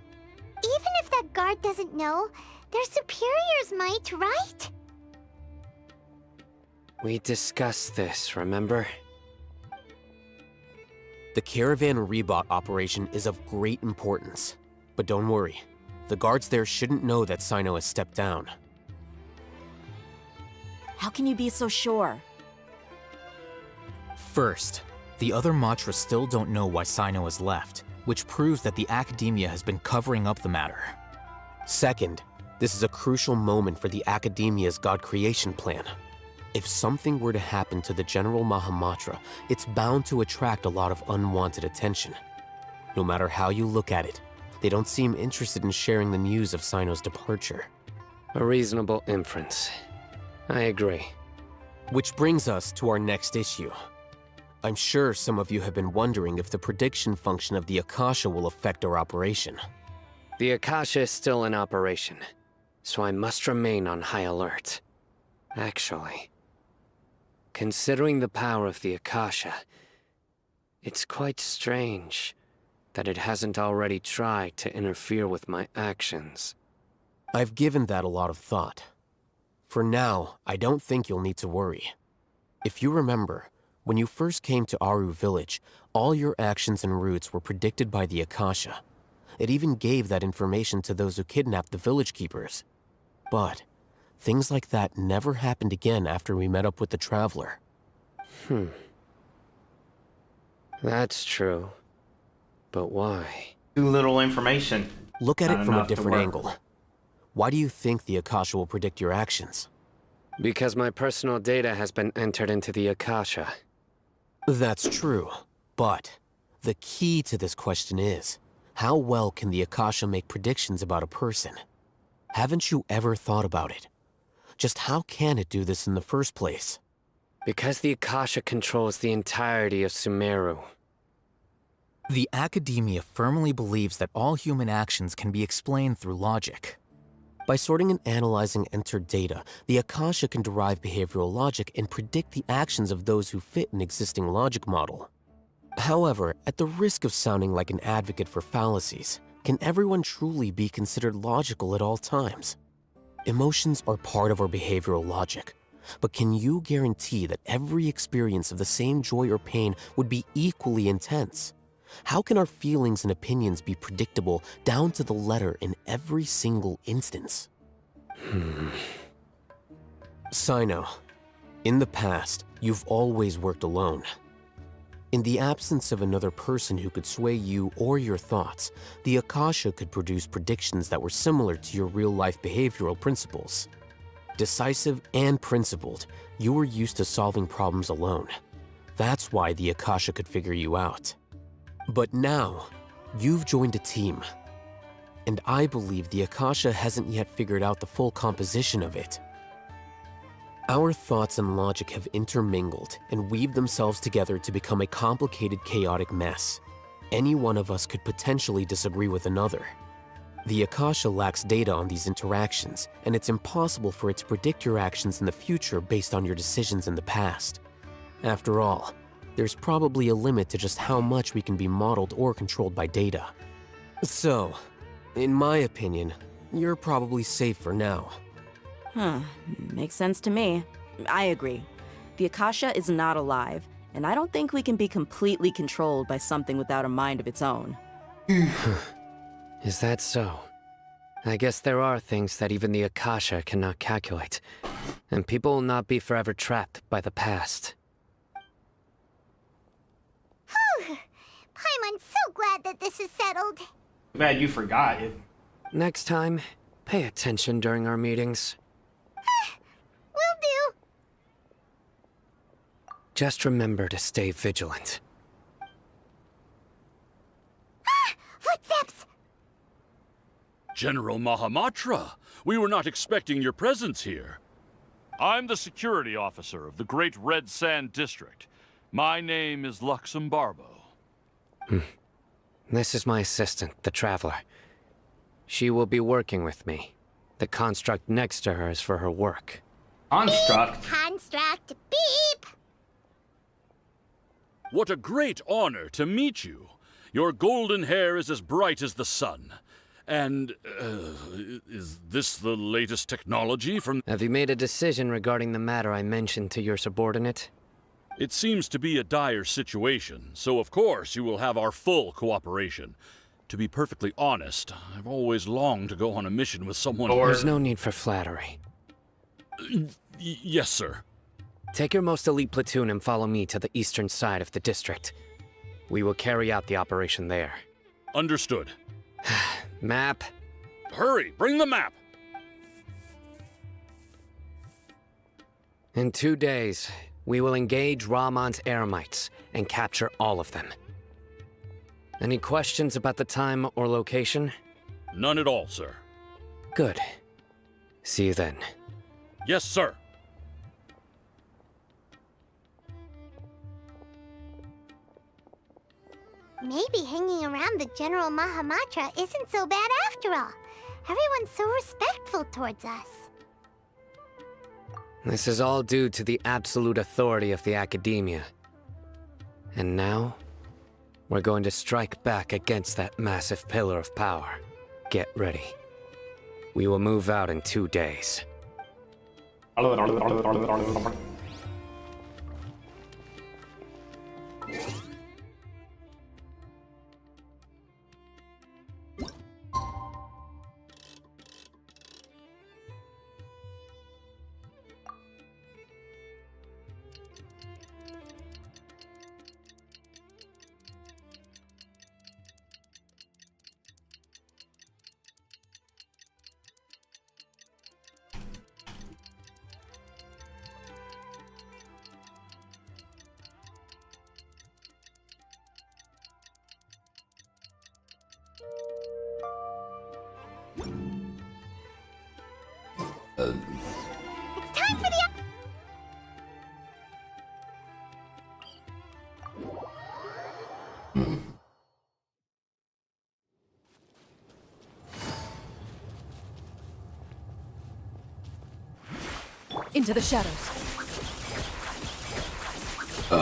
Even if that guard doesn't know, their superiors might, right? We discussed this, remember? The Caravan Rebot operation is of great importance. But don't worry, the guards there shouldn't know that Sino has stepped down. How can you be so sure? First, the other Matra still don't know why Sino has left, which proves that the Academia has been covering up the matter. Second, this is a crucial moment for the Academia's God creation plan. If something were to happen to the General Mahamatra, it's bound to attract a lot of unwanted attention. No matter how you look at it, they don't seem interested in sharing the news of Sino's departure. A reasonable inference. I agree. Which brings us to our next issue. I'm sure some of you have been wondering if the prediction function of the Akasha will affect our operation. The Akasha is still in operation, so I must remain on high alert. Actually, considering the power of the Akasha, it's quite strange that it hasn't already tried to interfere with my actions. I've given that a lot of thought. For now, I don't think you'll need to worry. If you remember, when you first came to Aru Village, all your actions and routes were predicted by the Akasha. It even gave that information to those who kidnapped the village keepers. But things like that never happened again after we met up with the Traveler. That's true. But why? Too little information. Look at Not it from a enough to different work angle. with. Why do you think the Akasha will predict your actions? Because my personal data has been entered into the Akasha. That's true, but the key to this question is, how well can the Akasha make predictions about a person? Haven't you ever thought about it? Just how can it do this in the first place? Because the Akasha controls the entirety of Sumeru. The Academia firmly believes that all human actions can be explained through logic. By sorting and analyzing entered data, the Akasha can derive behavioral logic and predict the actions of those who fit an existing logic model. However, at the risk of sounding like an advocate for fallacies, can everyone truly be considered logical at all times? Emotions are part of our behavioral logic, but can you guarantee that every experience of the same joy or pain would be equally intense? How can our feelings and opinions be predictable down to the letter in every single instance? Sino, in the past, you've always worked alone. In the absence of another person who could sway you or your thoughts, the Akasha could produce predictions that were similar to your real-life behavioral principles. Decisive and principled, you were used to solving problems alone. That's why the Akasha could figure you out. But now, you've joined a team. And I believe the Akasha hasn't yet figured out the full composition of it. Our thoughts and logic have intermingled and weaved themselves together to become a complicated, chaotic mess. Any one of us could potentially disagree with another. The Akasha lacks data on these interactions, and it's impossible for it to predict your actions in the future based on your decisions in the past. After all, there's probably a limit to just how much we can be modeled or controlled by data. So, in my opinion, you're probably safe for now. Huh, makes sense to me. I agree. The Akasha is not alive, and I don't think we can be completely controlled by something without a mind of its own. Is that so? I guess there are things that even the Akasha cannot calculate, and people will not be forever trapped by the past. Whew! Paimon's so glad that this is settled. Bad you forgot it. Next time, pay attention during our meetings. Will do. Just remember to stay vigilant. Footsteps! General Mahamatra, we were not expecting your presence here. I'm the security officer of the Great Red Sand District. My name is Luxembarbo. This is my assistant, the Traveler. She will be working with me. The construct next to her is for her work. Construct? Beep, construct, beep! What a great honor to meet you. Your golden hair is as bright as the sun. And, is this the latest technology from— Have you made a decision regarding the matter I mentioned to your subordinate? It seems to be a dire situation, so of course you will have our full cooperation. To be perfectly honest, I've always longed to go on a mission with someone— There's no need for flattery. Yes, sir. Take your most elite platoon and follow me to the eastern side of the district. We will carry out the operation there. Understood. Map. Hurry, bring the map! In 2 days, we will engage Rahman's Eremites and capture all of them. Any questions about the time or location? None at all, sir. Good. See you then. Yes, sir. Maybe hanging around the General Mahamatra isn't so bad after all. Everyone's so respectful towards us. This is all due to the absolute authority of the Academia. And now, we're going to strike back against that massive pillar of power. Get ready. We will move out in 2 days. It's time for the— Into the shadows. Look!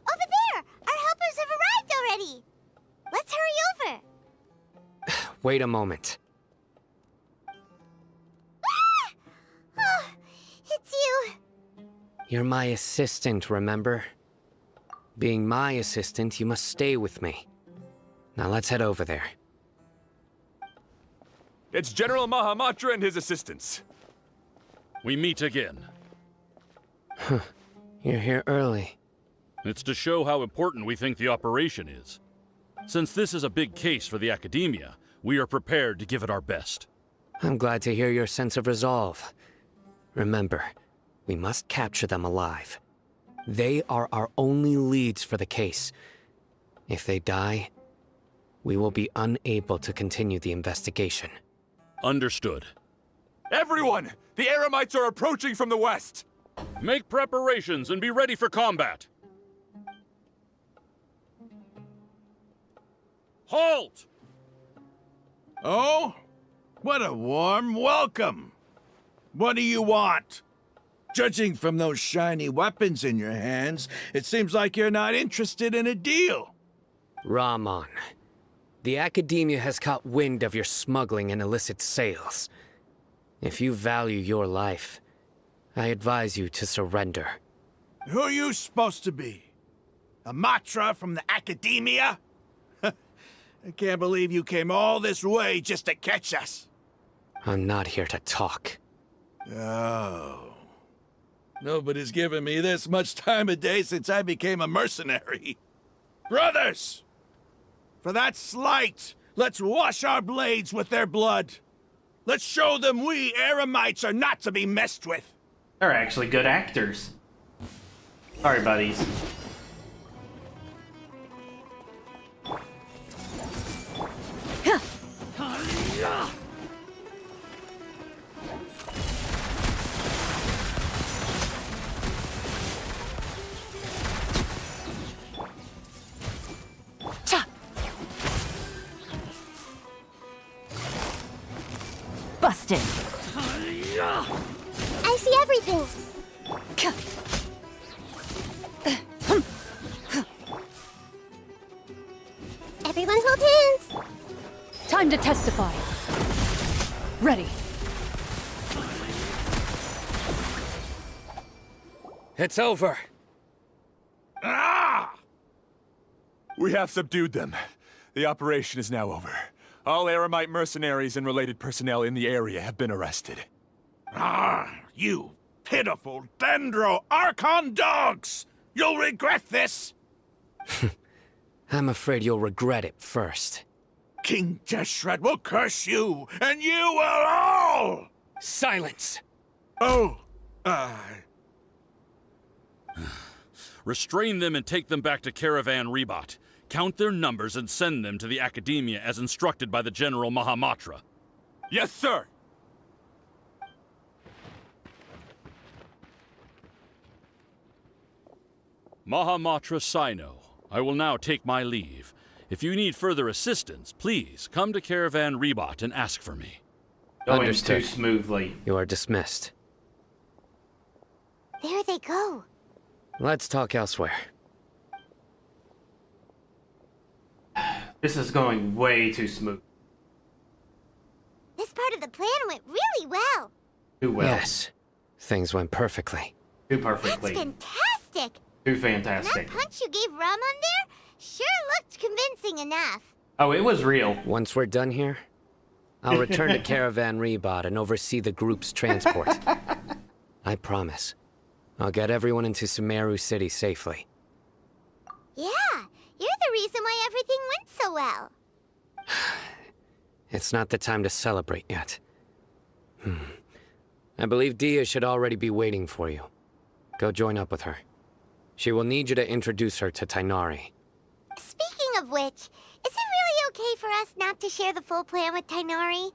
Over there! Our helpers have arrived already! Let's hurry over! Wait a moment. Oh, it's you! You're my assistant, remember? Being my assistant, you must stay with me. Now let's head over there. It's General Mahamatra and his assistants. We meet again. You're here early. It's to show how important we think the operation is. Since this is a big case for the Academia, we are prepared to give it our best. I'm glad to hear your sense of resolve. Remember, we must capture them alive. They are our only leads for the case. If they die, we will be unable to continue the investigation. Understood. Everyone! The Eremites are approaching from the west! Make preparations and be ready for combat! Halt! Oh? What a warm welcome! What do you want? Judging from those shiny weapons in your hands, it seems like you're not interested in a deal. Rahman, the Academia has caught wind of your smuggling and illicit sales. If you value your life, I advise you to surrender. Who are you supposed to be? A Matra from the Academia? I can't believe you came all this way just to catch us. I'm not here to talk. Oh. Nobody's given me this much time of day since I became a mercenary. Brothers! For that slight, let's wash our blades with their blood. Let's show them we Eremites are not to be messed with. They're actually good actors. Sorry, buddies. Busted. I see everything. Everyone hold hands. Time to testify. Ready. It's over. Ah! We have subdued them. The operation is now over. All Eremite mercenaries and related personnel in the area have been arrested. Ah, you pitiful Dendro Archon dogs! You'll regret this! I'm afraid you'll regret it first. King Deshret will curse you, and you will all! Silence! Oh, Restrain them and take them back to Caravan Rebot. Count their numbers and send them to the Academia as instructed by the General Mahamatra. Yes, sir! Mahamatra Sino, I will now take my leave. If you need further assistance, please come to Caravan Rebot and ask for me. Going Understood. too smoothly. You are dismissed. There they go. Let's talk elsewhere. This is going way too smooth. This part of the plan went really well. Too well. Yes. Things went perfectly. Too That's perfectly. fantastic. Too And fantastic. that punch you gave Rahman there sure looked convincing enough. Oh, it was real. Once we're done here, I'll return to Caravan Rebot and oversee the group's transport. I promise. I'll get everyone into Sumeru City safely. Yeah, you're the reason why everything went so well. It's not the time to celebrate yet. I believe Dia should already be waiting for you. Go join up with her. She will need you to introduce her to Tainari. Speaking of which, is it really okay for us not to share the full plan with Tainari?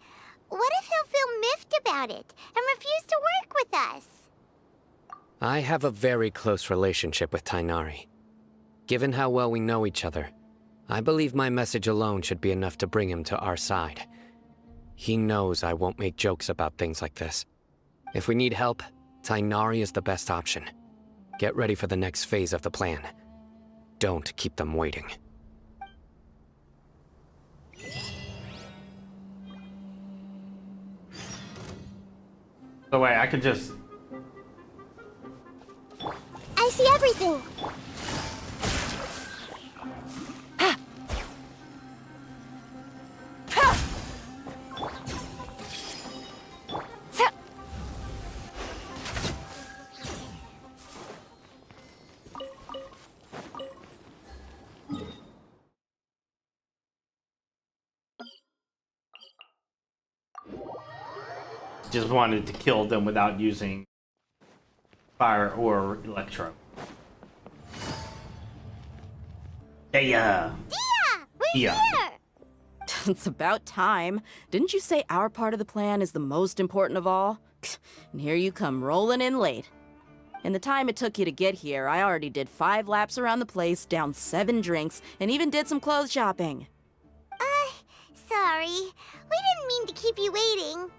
What if he'll feel miffed about it and refuse to work with us? I have a very close relationship with Tainari. Given how well we know each other, I believe my message alone should be enough to bring him to our side. He knows I won't make jokes about things like this. If we need help, Tainari is the best option. Get ready for the next phase of the plan. Don't keep them waiting. So wait, I could just... I see everything. Just wanted to kill them without using fire or electro. Yeah. We're here! It's about time. Didn't you say our part of the plan is the most important of all? And here you come rolling in late. In the time it took you to get here, I already did 5 laps around the place, downed 7 drinks, and even did some clothes shopping. Sorry. We didn't mean to keep you waiting.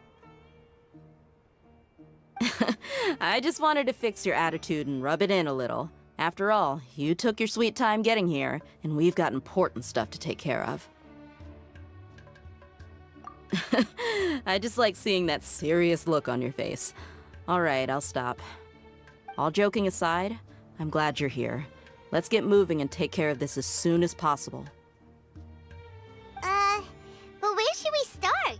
I just wanted to fix your attitude and rub it in a little. After all, you took your sweet time getting here, and we've got important stuff to take care of. I just like seeing that serious look on your face. All right, I'll stop. All joking aside, I'm glad you're here. Let's get moving and take care of this as soon as possible. But where should we start?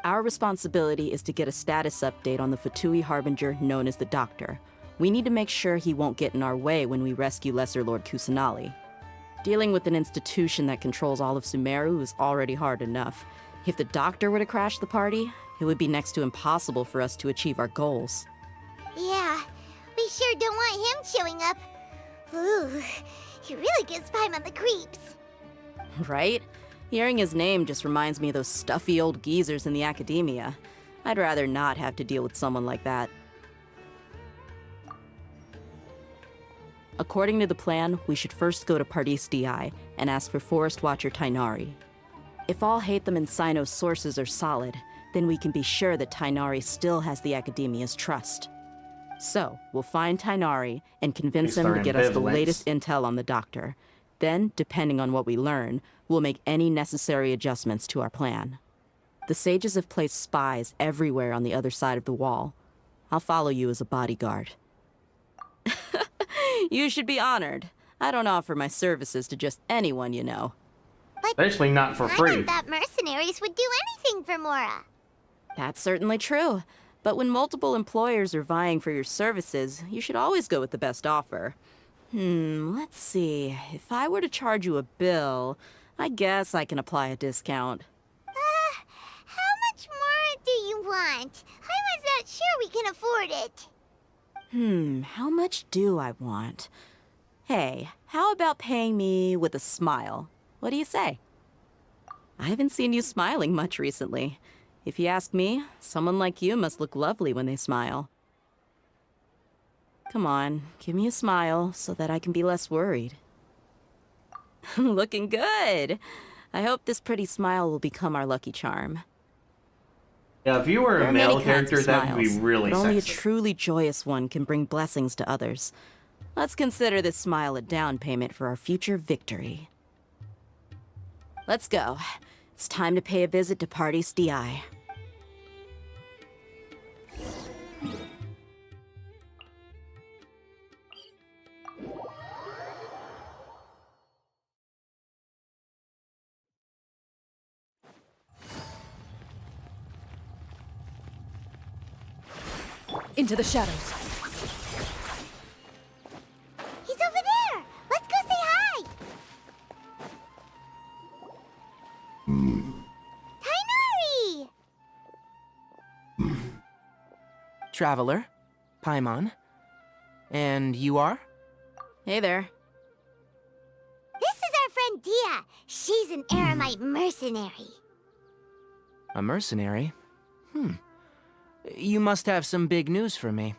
Our responsibility is to get a status update on the Fatui Harbinger known as the Doctor. We need to make sure he won't get in our way when we rescue Lesser Lord Kusanali. Dealing with an institution that controls all of Sumeru is already hard enough. If the Doctor were to crash the party, it would be next to impossible for us to achieve our goals. Yeah, we sure don't want him showing up. Ooh, he really gives Paimon the creeps. Right? Hearing his name just reminds me of those stuffy old geezers in the academia. I'd rather not have to deal with someone like that. According to the plan, we should first go to Pardis Di and ask for Forest Watcher Tainari. If all Hatham and Sino's sources are solid, then we can be sure that Tainari still has the Academia's trust. So, we'll find Tainari and convince him to get us the latest intel on the Doctor. Then, depending on what we learn, we'll make any necessary adjustments to our plan. The sages have placed spies everywhere on the other side of the wall. I'll follow you as a bodyguard. You should be honored. I don't offer my services to just anyone, you know. Especially not for free. I thought mercenaries would do anything for Mora. That's certainly true. But when multiple employers are vying for your services, you should always go with the best offer. Let's see. If I were to charge you a bill, I guess I can apply a discount. How much more do you want? I was not sure we can afford it. How much do I want? Hey, how about paying me with a smile? What do you say? I haven't seen you smiling much recently. If you ask me, someone like you must look lovely when they smile. Come on, give me a smile so that I can be less worried. Looking good! I hope this pretty smile will become our lucky charm. Yeah, if you were There a are many male kinds of character, that would be smiles, really but only a sexy. truly joyous one can bring blessings to others. Let's consider this smile a down payment for our future victory. Let's go. It's time to pay a visit to Pardis Di. Into the shadows. He's over there! Let's go say hi! Tainari! Traveler, Paimon. And you are? Hey there. This is our friend Dia. She's an Aramite mercenary. A mercenary? You must have some big news for me.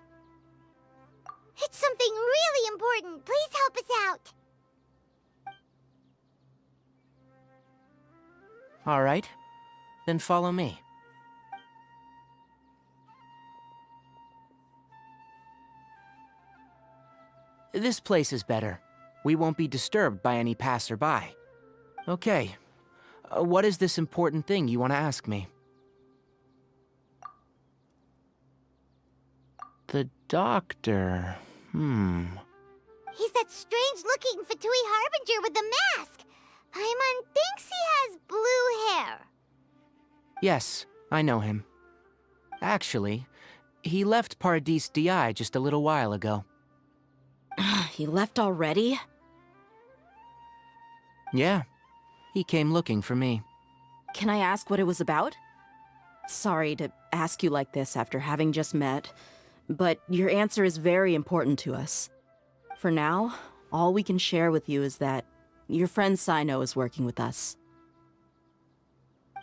It's something really important. Please help us out. All right. Then follow me. This place is better. We won't be disturbed by any passerby. Okay. What is this important thing you want to ask me? The Doctor. He's that strange-looking Fatui Harbinger with the mask. Paimon thinks he has blue hair. Yes, I know him. Actually, he left Pardis Di just a little while ago. He left already? Yeah, he came looking for me. Can I ask what it was about? Sorry to ask you like this after having just met, but your answer is very important to us. For now, all we can share with you is that your friend Sino is working with us.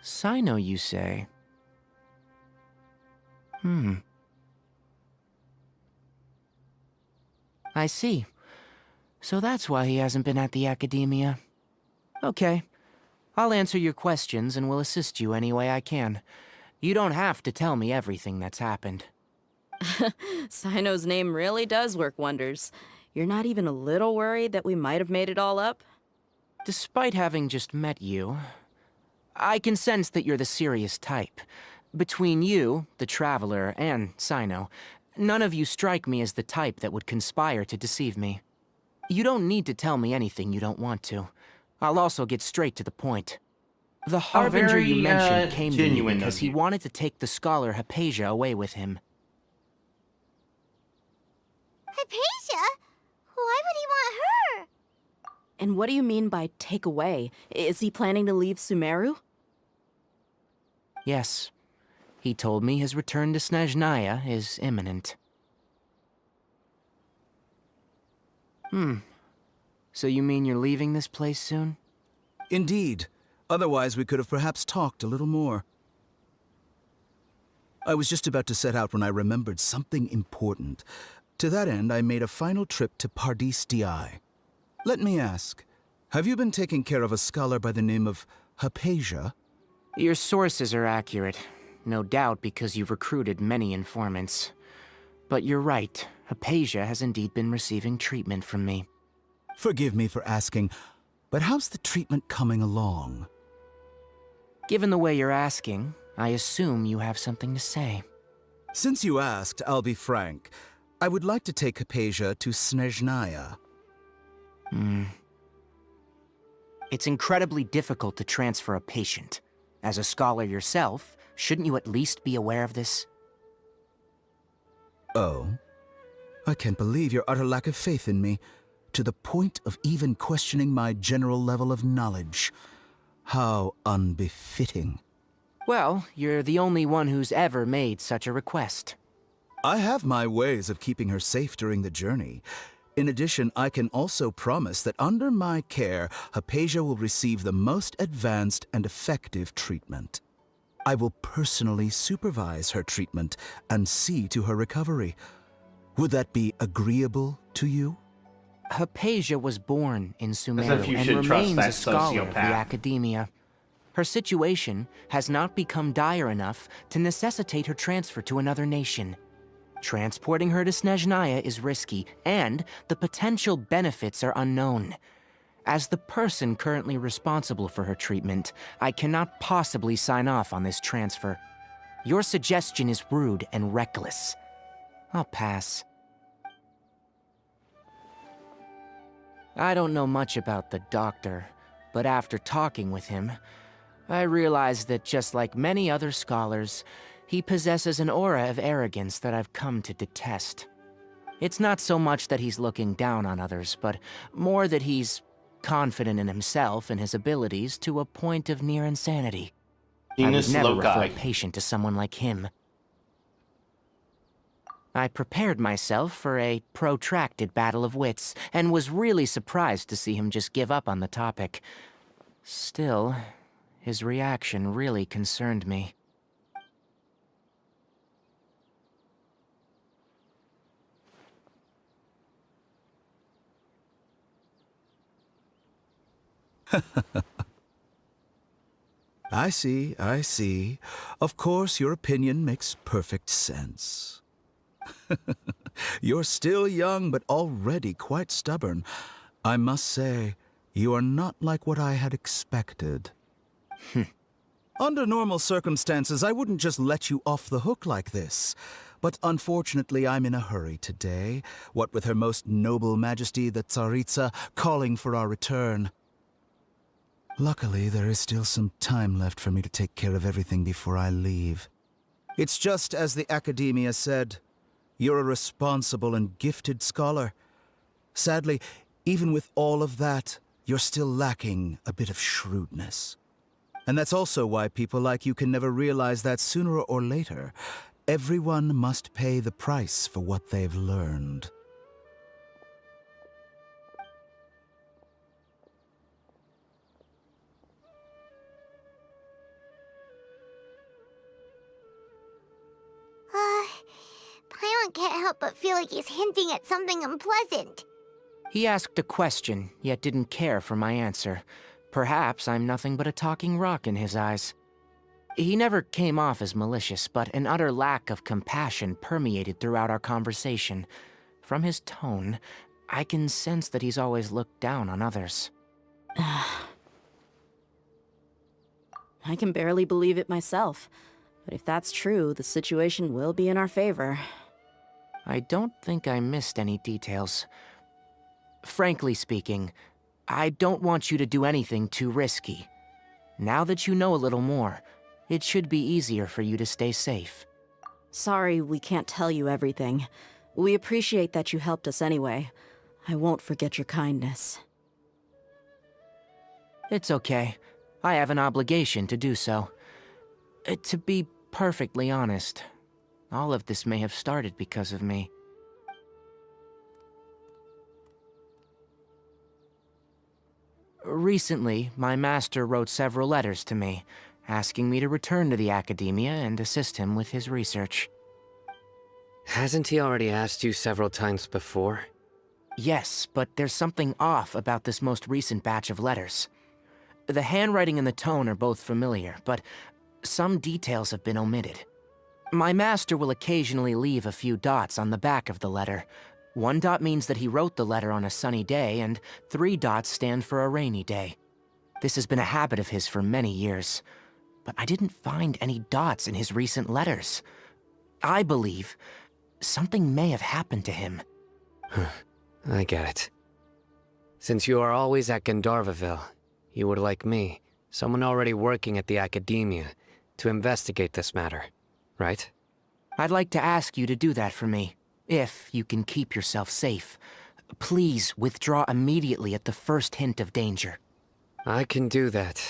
Sino, you say? I see. So that's why he hasn't been at the Academia. Okay. I'll answer your questions and will assist you any way I can. You don't have to tell me everything that's happened. Sino's name really does work wonders. You're not even a little worried that we might have made it all up? Despite having just met you, I can sense that you're the serious type. Between you, the Traveler, and Sino, none of you strike me as the type that would conspire to deceive me. You don't need to tell me anything you don't want to. I'll also get straight to the point. The Harbinger you mentioned came to me because he wanted to take the scholar Hypatia away with him. Hypatia? Why would he want her? And what do you mean by take away? Is he planning to leave Sumeru? Yes. He told me his return to Snezhnaya is imminent. So you mean you're leaving this place soon? Indeed. Otherwise, we could have perhaps talked a little more. I was just about to set out when I remembered something important. To that end, I made a final trip to Pardis D'i. Let me ask, have you been taking care of a scholar by the name of Hypatia? Your sources are accurate. No doubt because you've recruited many informants. But you're right, Hypatia has indeed been receiving treatment from me. Forgive me for asking, but how's the treatment coming along? Given the way you're asking, I assume you have something to say. Since you asked, I'll be frank. I would like to take Hypatia to Snezhnaya. It's incredibly difficult to transfer a patient. As a scholar yourself, shouldn't you at least be aware of this? Oh? I can't believe your utter lack of faith in me, to the point of even questioning my general level of knowledge. How unbefitting. Well, you're the only one who's ever made such a request. I have my ways of keeping her safe during the journey. In addition, I can also promise that under my care, Hypatia will receive the most advanced and effective treatment. I will personally supervise her treatment and see to her recovery. Would that be agreeable to you? Hypatia was born in Sumeru and remains a scholar of the Academia. Her situation has not become dire enough to necessitate her transfer to another nation. Transporting her to Snezhnaya is risky, and the potential benefits are unknown. As the person currently responsible for her treatment, I cannot possibly sign off on this transfer. Your suggestion is rude and reckless. I'll pass. I don't know much about the doctor, but after talking with him, I realized that just like many other scholars, he possesses an aura of arrogance that I've come to detest. It's not so much that he's looking down on others, but more that he's confident in himself and his abilities to a point of near insanity. I would never refer a patient to someone like him. I prepared myself for a protracted battle of wits, and was really surprised to see him just give up on the topic. Still, his reaction really concerned me. I see, I see. Of course, your opinion makes perfect sense. You're still young, but already quite stubborn. I must say, you are not like what I had expected. Under normal circumstances, I wouldn't just let you off the hook like this. But unfortunately, I'm in a hurry today, what with Her Most Noble Majesty the Tsaritsa calling for our return. Luckily, there is still some time left for me to take care of everything before I leave. It's just as the Academia said. You're a responsible and gifted scholar. Sadly, even with all of that, you're still lacking a bit of shrewdness. And that's also why people like you can never realize that sooner or later, everyone must pay the price for what they've learned. Paimon can't help but feel like he's hinting at something unpleasant. He asked a question, yet didn't care for my answer. Perhaps I'm nothing but a talking rock in his eyes. He never came off as malicious, but an utter lack of compassion permeated throughout our conversation. From his tone, I can sense that he's always looked down on others. I can barely believe it myself. But if that's true, the situation will be in our favor. I don't think I missed any details. Frankly speaking, I don't want you to do anything too risky. Now that you know a little more, it should be easier for you to stay safe. Sorry we can't tell you everything. We appreciate that you helped us anyway. I won't forget your kindness. It's okay. I have an obligation to do so. To be perfectly honest, all of this may have started because of me. Recently, my master wrote several letters to me, asking me to return to the Academia and assist him with his research. Hasn't he already asked you several times before? Yes, but there's something off about this most recent batch of letters. The handwriting and the tone are both familiar, but some details have been omitted. My master will occasionally leave a few dots on the back of the letter. 1 dot means that he wrote the letter on a sunny day, and 3 dots stand for a rainy day. This has been a habit of his for many years, but I didn't find any dots in his recent letters. I believe something may have happened to him. I get it. Since you are always at Gandharvaville, you would like me, someone already working at the Academia, to investigate this matter, right? I'd like to ask you to do that for me, if you can keep yourself safe. Please withdraw immediately at the first hint of danger. I can do that,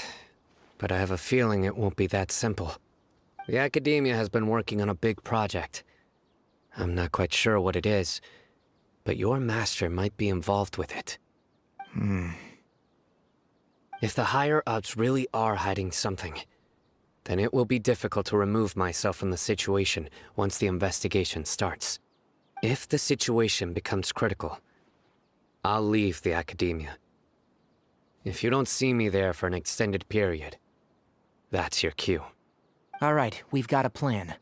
but I have a feeling it won't be that simple. The Academia has been working on a big project. I'm not quite sure what it is, but your master might be involved with it. If the higher-ups really are hiding something, then it will be difficult to remove myself from the situation once the investigation starts. If the situation becomes critical, I'll leave the Academia. If you don't see me there for an extended period, that's your cue. All right, we've got a plan.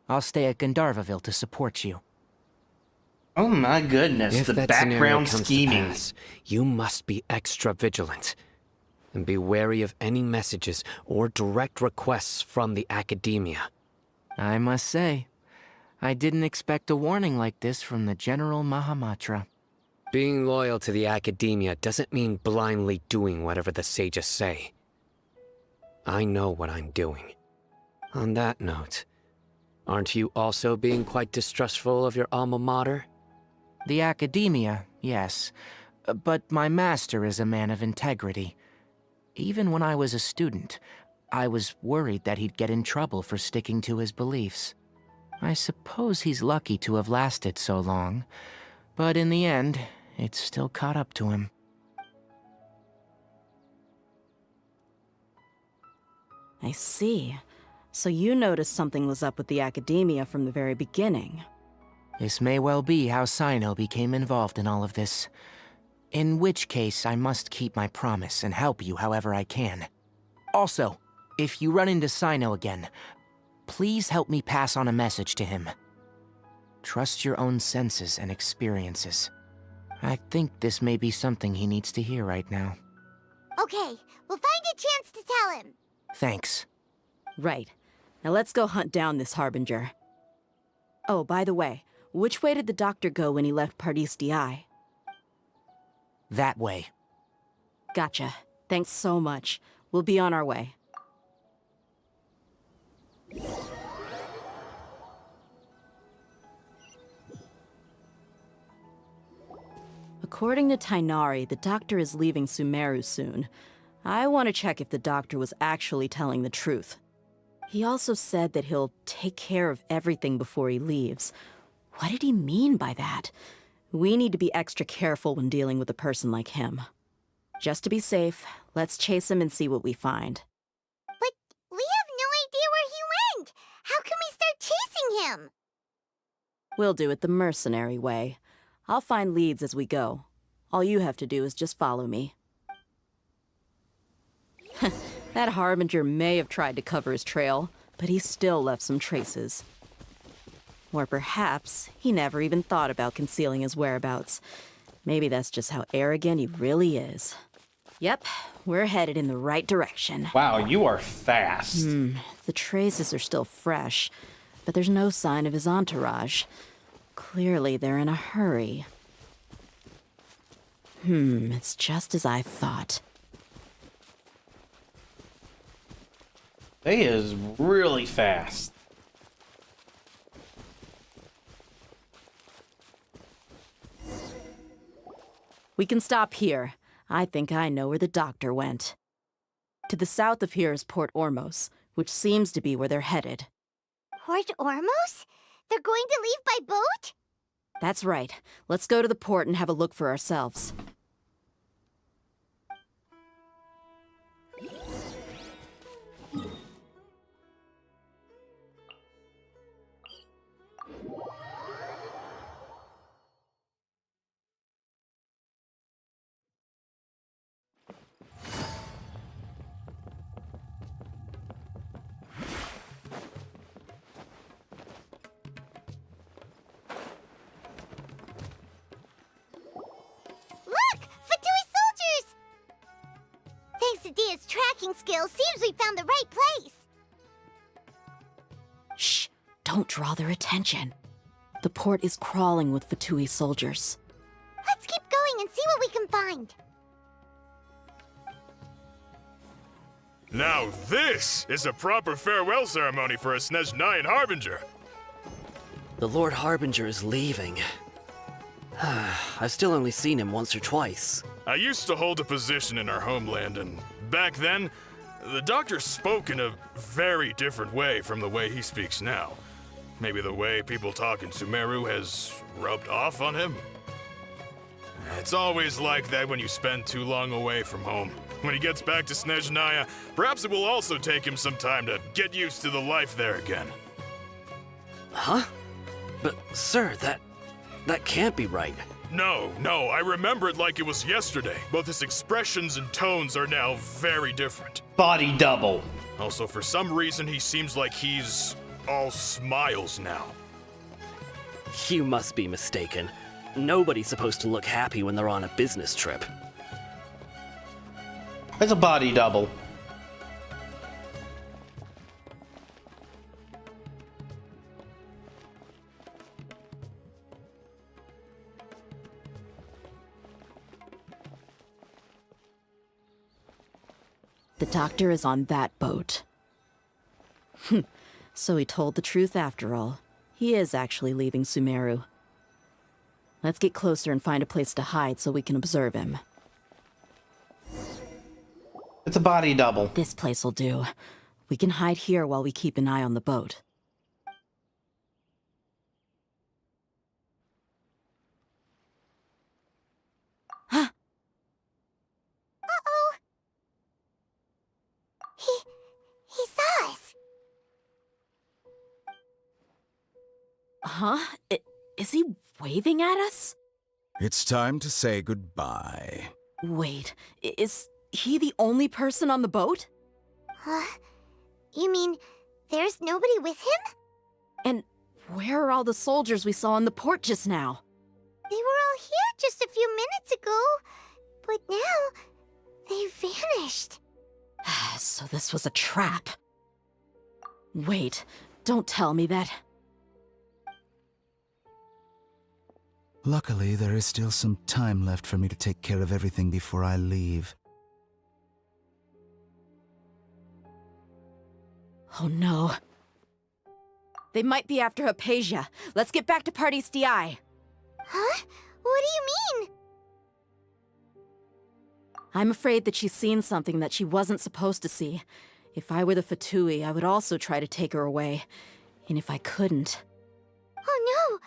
I'll stay at Gandharvaville to support you. Oh my goodness, if the that background comes scheming. To pass, you must be extra vigilant. And be wary of any messages or direct requests from the Academia. I must say, I didn't expect a warning like this from the General Mahamatra. Being loyal to the Academia doesn't mean blindly doing whatever the sages say. I know what I'm doing. On that note, aren't you also being quite distrustful of your alma mater? The Academia, yes. But my master is a man of integrity. Even when I was a student, I was worried that he'd get in trouble for sticking to his beliefs. I suppose he's lucky to have lasted so long, but in the end, it still caught up to him. I see. So you noticed something was up with the Academia from the very beginning. This may well be how Cyno became involved in all of this. In which case, I must keep my promise and help you however I can. Also, if you run into Cyno again, please help me pass on a message to him. Trust your own senses and experiences. I think this may be something he needs to hear right now. Okay, we'll find a chance to tell him. Thanks. Right. Now let's go hunt down this Harbinger. Oh, by the way, which way did the doctor go when he left Pardis D'i? That way. Gotcha. Thanks so much. We'll be on our way. According to Tighnari, the doctor is leaving Sumeru soon. I want to check if the doctor was actually telling the truth. He also said that he'll take care of everything before he leaves. What did he mean by that? We need to be extra careful when dealing with a person like him. Just to be safe, let's chase him and see what we find. But we have no idea where he went! How can we start chasing him? We'll do it the mercenary way. I'll find leads as we go. All you have to do is just follow me. That Harbinger may have tried to cover his trail, but he still left some traces. Or perhaps he never even thought about concealing his whereabouts. Maybe that's just how arrogant he really is. Yep, we're headed in the right direction. Wow, you are fast. The traces are still fresh, but there's no sign of his entourage. Clearly they're in a hurry. It's just as I thought. They is really fast. We can stop here. I think I know where the doctor went. To the south of here is Port Ormos, which seems to be where they're headed. Port Ormos? They're going to leave by boat? That's right. Let's go to the port and have a look for ourselves. Dia's tracking skills, seems we found the right place. Shh! Don't draw their attention. The port is crawling with Fatui soldiers. Let's keep going and see what we can find. Now this is a proper farewell ceremony for a Snezhnayan Harbinger. The Lord Harbinger is leaving. I've still only seen him once or twice. I used to hold a position in our homeland, and back then, the doctor spoke in a very different way from the way he speaks now. Maybe the way people talk in Sumeru has rubbed off on him? It's always like that when you spend too long away from home. When he gets back to Snezhnaya, perhaps it will also take him some time to get used to the life there again. Huh? But, sir, that can't be right. No, I remember it like it was yesterday. Both his expressions and tones are now very different. Body double. Also, for some reason, he seems like he's all smiles now. You must be mistaken. Nobody's supposed to look happy when they're on a business trip. It's a body double. The doctor is on that boat. So he told the truth after all. He is actually leaving Sumeru. Let's get closer and find a place to hide so we can observe him. It's a body double. This place will do. We can hide here while we keep an eye on the boat. Uh-oh. He saw us. Huh? Is he waving at us? It's time to say goodbye. Wait, is he the only person on the boat? You mean there's nobody with him? And where are all the soldiers we saw in the port just now? They were all here just a few minutes ago, but now they've vanished. So this was a trap. Wait, don't tell me that... Luckily, there is still some time left for me to take care of everything before I leave. Oh no. They might be after Hypatia. Let's get back to Pardis Dii. Huh? What do you mean? I'm afraid that she's seen something that she wasn't supposed to see. If I were the Fatui, I would also try to take her away. And if I couldn't... Oh no!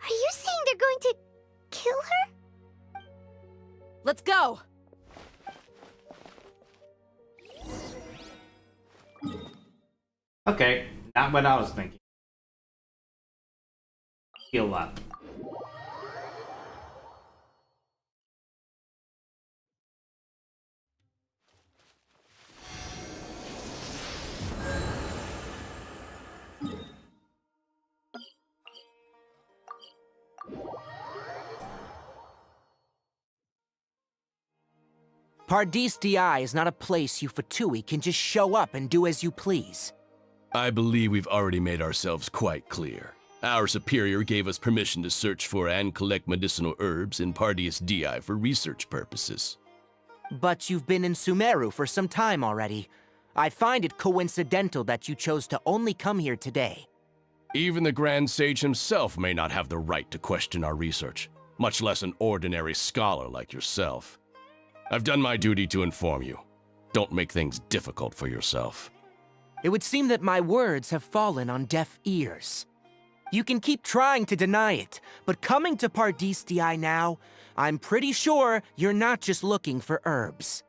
Are you saying they're going to kill her? Let's go! Okay, not what I was thinking. Heal up. Pardis Di is not a place you Fatui can just show up and do as you please. I believe we've already made ourselves quite clear. Our superior gave us permission to search for and collect medicinal herbs in Pardis Di for research purposes. But you've been in Sumeru for some time already. I find it coincidental that you chose to only come here today. Even the Grand Sage himself may not have the right to question our research, much less an ordinary scholar like yourself. I've done my duty to inform you. Don't make things difficult for yourself. It would seem that my words have fallen on deaf ears. You can keep trying to deny it, but coming to Pardis Di now, I'm pretty sure you're not just looking for herbs.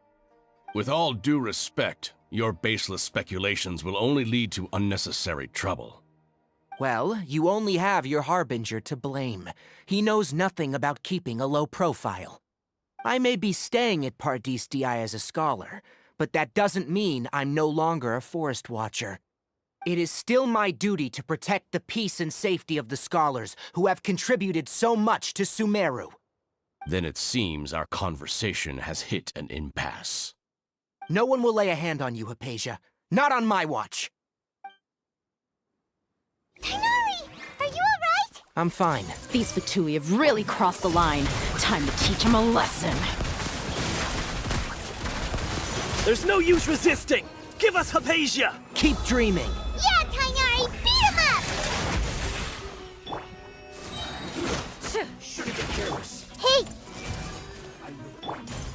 With all due respect, your baseless speculations will only lead to unnecessary trouble. Well, you only have your Harbinger to blame. He knows nothing about keeping a low profile. I may be staying at Pardis Di as a scholar, but that doesn't mean I'm no longer a Forest Watcher. It is still my duty to protect the peace and safety of the scholars who have contributed so much to Sumeru. Then it seems our conversation has hit an impasse. No one will lay a hand on you, Hypatia. Not on my watch. Tighnari! Are you alright? I'm fine. These Fatui have really crossed the line. Time to teach them a lesson. There's no use resisting! Give us Hypatia! Keep dreaming! Yeah, Tighnari! Beat him up! Shouldn't get careless. Hey!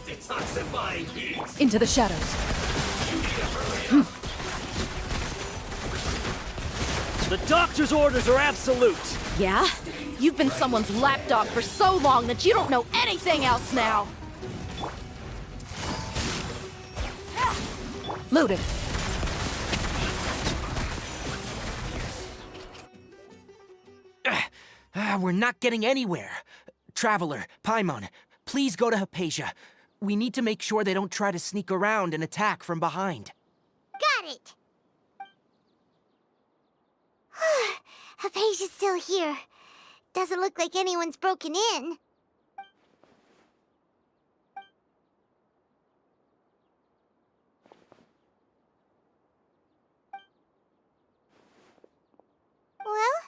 Detoxifying heat! Into the shadows. The doctor's orders are absolute! Yeah? You've been someone's lapdog for so long that you don't know anything else now! Looted. We're not getting anywhere. Traveler, Paimon, please go to Hypatia. We need to make sure they don't try to sneak around and attack from behind. Got it! Hypatia's still here. Doesn't look like anyone's broken in. Well,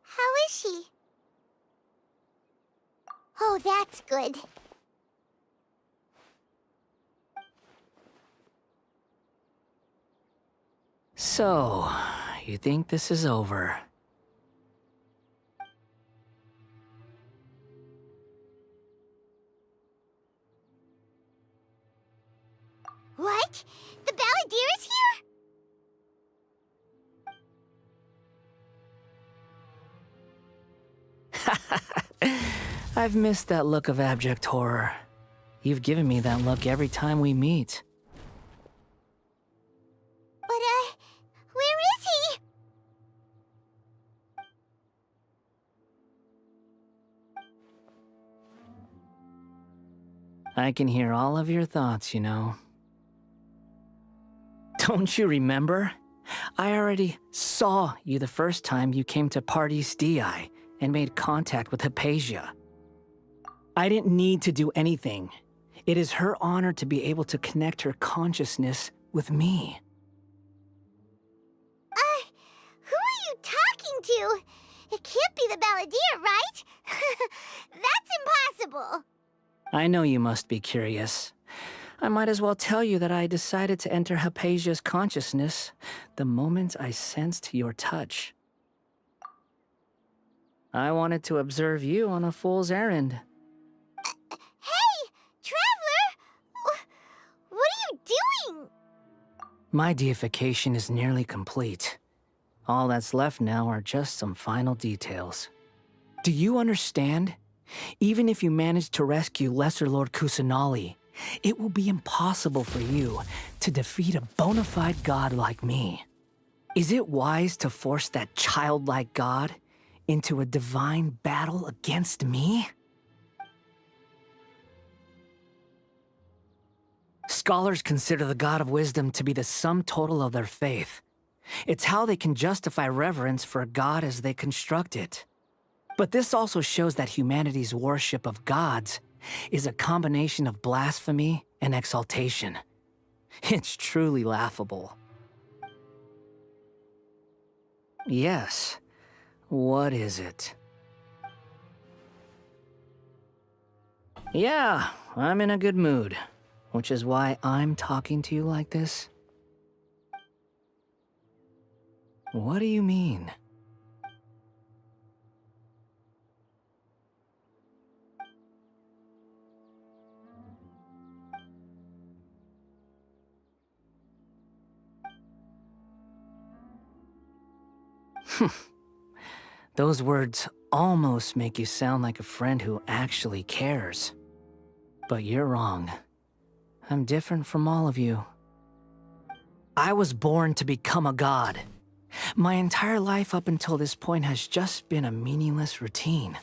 how is she? Oh, that's good. So, you think this is over? What? The Balladeer is here? I've missed that look of abject horror. You've given me that look every time we meet. But, where is he? I can hear all of your thoughts, you know. Don't you remember? I already saw you the first time you came to Pardis Di and made contact with Hypatia. I didn't need to do anything. It is her honor to be able to connect her consciousness with me. Who are you talking to? It can't be the Balladeer, right? That's impossible. I know you must be curious. I might as well tell you that I decided to enter Hypatia's consciousness the moment I sensed your touch. I wanted to observe you on a fool's errand. Hey, Traveler! My deification is nearly complete. All that's left now are just some final details. Do you understand? Even if you manage to rescue Lesser Lord Kusanali, it will be impossible for you to defeat a bona fide god like me. Is it wise to force that childlike god into a divine battle against me? Scholars consider the God of Wisdom to be the sum total of their faith. It's how they can justify reverence for a god as they construct it. But this also shows that humanity's worship of gods is a combination of blasphemy and exaltation. It's truly laughable. Yes. What is it? Yeah, I'm in a good mood. Which is why I'm talking to you like this? What do you mean? Those words almost make you sound like a friend who actually cares. But you're wrong. I'm different from all of you. I was born to become a god. My entire life up until this point has just been a meaningless routine.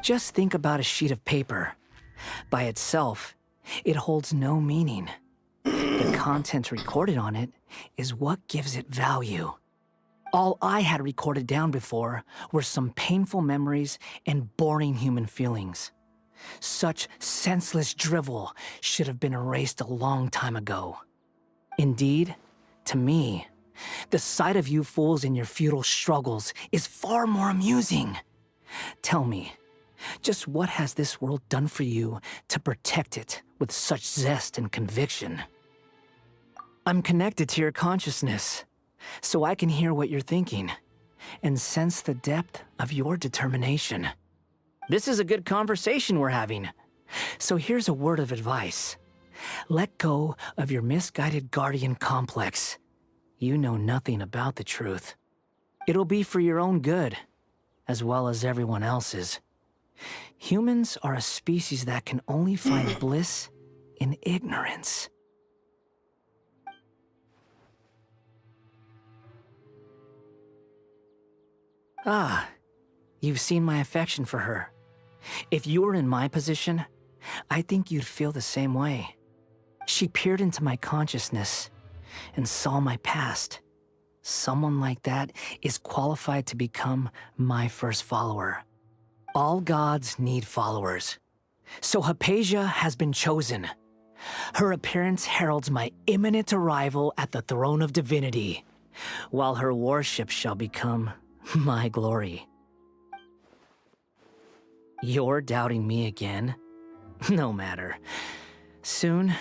Just think about a sheet of paper. By itself, it holds no meaning. The content recorded on it is what gives it value. All I had recorded down before were some painful memories and boring human feelings. Such senseless drivel should have been erased a long time ago. Indeed, to me, the sight of you fools in your futile struggles is far more amusing. Tell me, just what has this world done for you to protect it with such zest and conviction? I'm connected to your consciousness, so I can hear what you're thinking and sense the depth of your determination. This is a good conversation we're having. So here's a word of advice. Let go of your misguided guardian complex. You know nothing about the truth. It'll be for your own good, as well as everyone else's. Humans are a species that can only find bliss in ignorance. Ah, you've seen my affection for her. If you were in my position, I think you'd feel the same way. She peered into my consciousness and saw my past. Someone like that is qualified to become my first follower. All gods need followers. So Hypatia has been chosen. Her appearance heralds my imminent arrival at the throne of divinity, while her worship shall become my glory. You're doubting me again? No matter. Soon,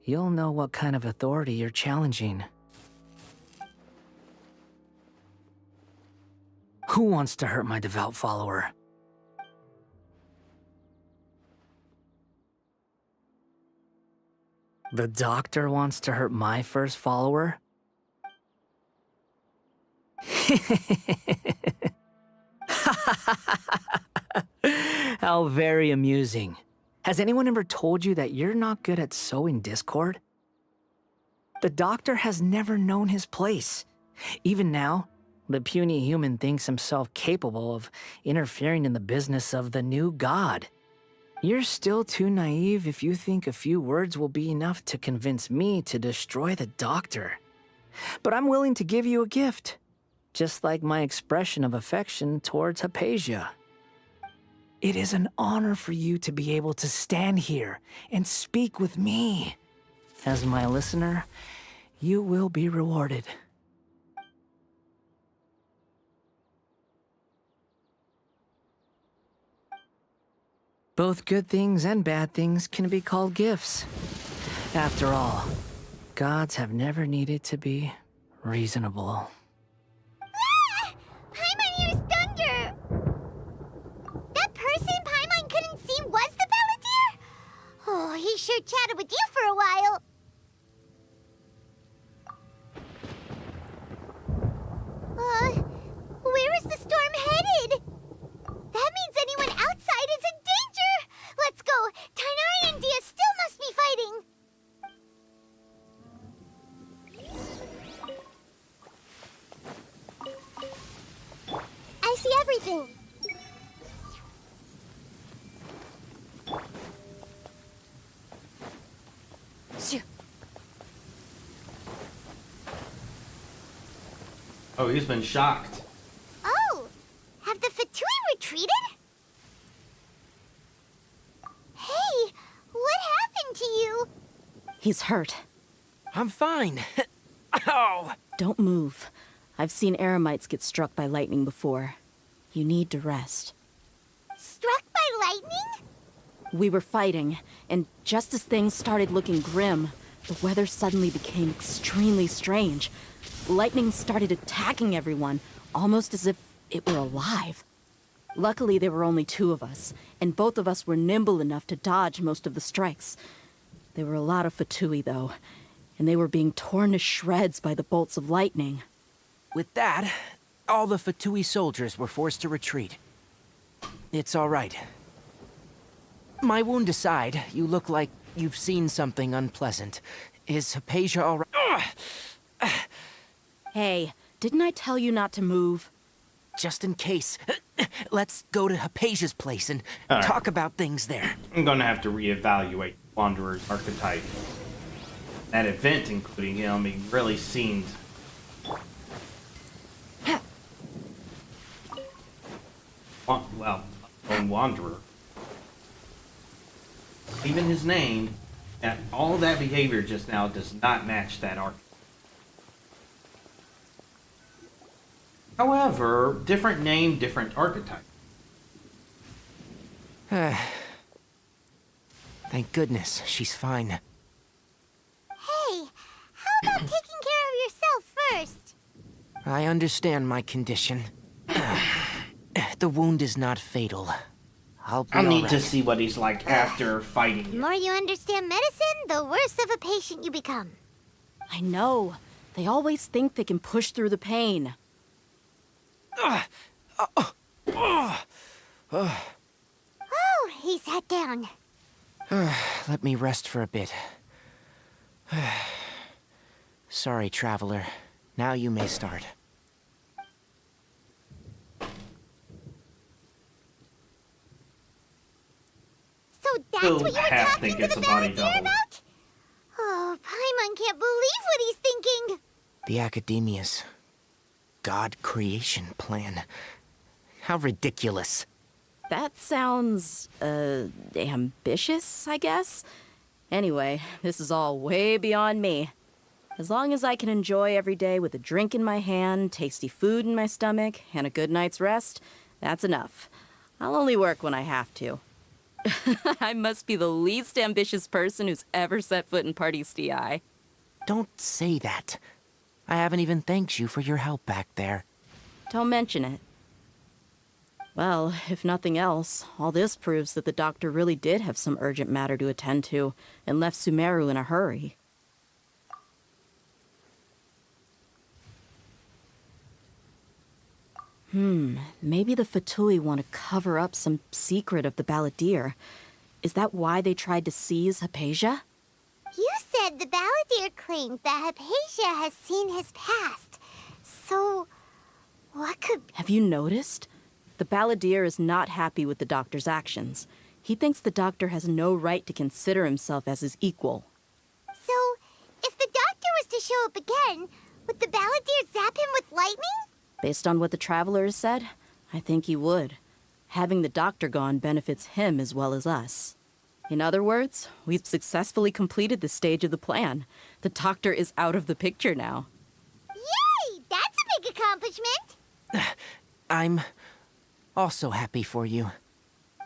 you'll know what kind of authority you're challenging. Who wants to hurt my devout follower? The doctor wants to hurt my first follower? How very amusing. Has anyone ever told you that you're not good at sowing discord? The doctor has never known his place. Even now, the puny human thinks himself capable of interfering in the business of the new god. You're still too naive if you think a few words will be enough to convince me to destroy the doctor. But I'm willing to give you a gift, just like my expression of affection towards Hypatia. It is an honor for you to be able to stand here and speak with me. As my listener, you will be rewarded. Both good things and bad things can be called gifts. After all, gods have never needed to be reasonable. Ah! Paimon hears thunder! That person Paimon couldn't see was the Balladeer? Oh, he sure chatted with you for a while. everything. Oh, he's been shocked. Oh, have the Fatui retreated? Hey, what happened to you? He's hurt. I'm fine. Ow! Don't move. I've seen eremites get struck by lightning before. You need to rest. Struck by lightning? We were fighting, and just as things started looking grim, the weather suddenly became extremely strange. Lightning started attacking everyone, almost as if it were alive. Luckily, there were only 2 of us, and both of us were nimble enough to dodge most of the strikes. There were a lot of Fatui, though, and they were being torn to shreds by the bolts of lightning. With that, all the Fatui soldiers were forced to retreat. It's all right. My wound aside, you look like you've seen something unpleasant. Is Hypatia all right? Hey, didn't I tell you not to move? Just in case. Let's go to Hypatia's place and talk about things there. I'm gonna have to reevaluate Wanderer's archetype. That event, including him, he really seemed... well, a Wanderer. Even his name, and all that behavior just now does not match that archetype. However, different name, different archetype. Thank goodness, she's fine. Hey, how about taking care of yourself first? I understand my condition. The wound is not fatal. I'll need to see what he's like after fighting. The more you understand medicine, the worse of a patient you become. I know. They always think they can push through the pain. Oh, he sat down. Let me rest for a bit. Sorry, traveler. Now you may start. So that's what you were talking to the Balladeer about? Oh, Paimon can't believe what he's thinking. The Academia's God creation plan. How ridiculous. That sounds, ambitious, I guess? Anyway, this is all way beyond me. As long as I can enjoy every day with a drink in my hand, tasty food in my stomach, and a good night's rest, that's enough. I'll only work when I have to. I must be the least ambitious person who's ever set foot in Party's DI. Don't say that. I haven't even thanked you for your help back there. Don't mention it. Well, if nothing else, all this proves that the doctor really did have some urgent matter to attend to and left Sumeru in a hurry. Maybe the Fatui want to cover up some secret of the Balladeer. Is that why they tried to seize Hypatia? You said the Balladeer claimed that Hypatia has seen his past. So, what could... Have you noticed? The Balladeer is not happy with the doctor's actions. He thinks the doctor has no right to consider himself as his equal. So, if the doctor was to show up again, would the Balladeer zap him with lightning? Based on what the Traveler has said, I think he would. Having the doctor gone benefits him as well as us. In other words, we've successfully completed this stage of the plan. The doctor is out of the picture now. Yay! That's a big accomplishment! I'm also happy for you.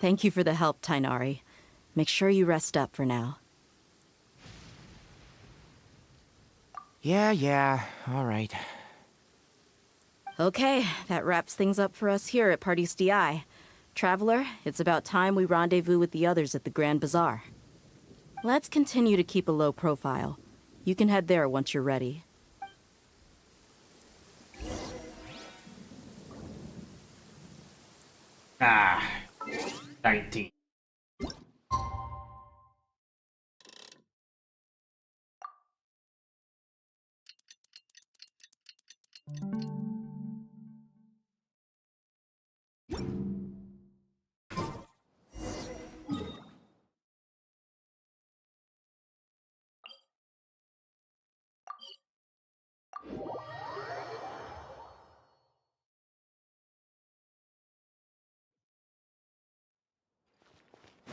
Thank you for the help, Tighnari. Make sure you rest up for now. Yeah, all right. Okay, that wraps things up for us here at Party's DI. Traveler, it's about time we rendezvous with the others at the Grand Bazaar. Let's continue to keep a low profile. You can head there once you're ready. 19.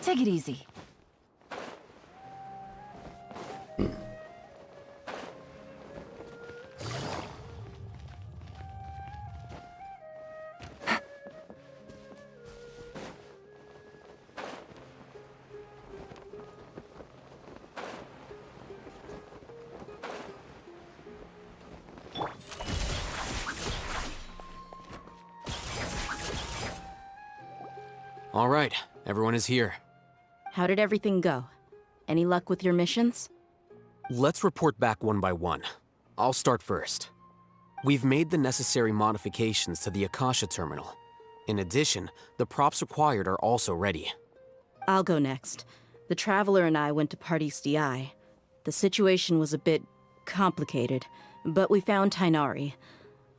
Take it easy. All right, everyone is here. How did everything go? Any luck with your missions? Let's report back one by one. I'll start first. We've made the necessary modifications to the Akasha terminal. In addition, the props required are also ready. I'll go next. The Traveler and I went to Parties DI. The situation was a bit complicated, but we found Tighnari.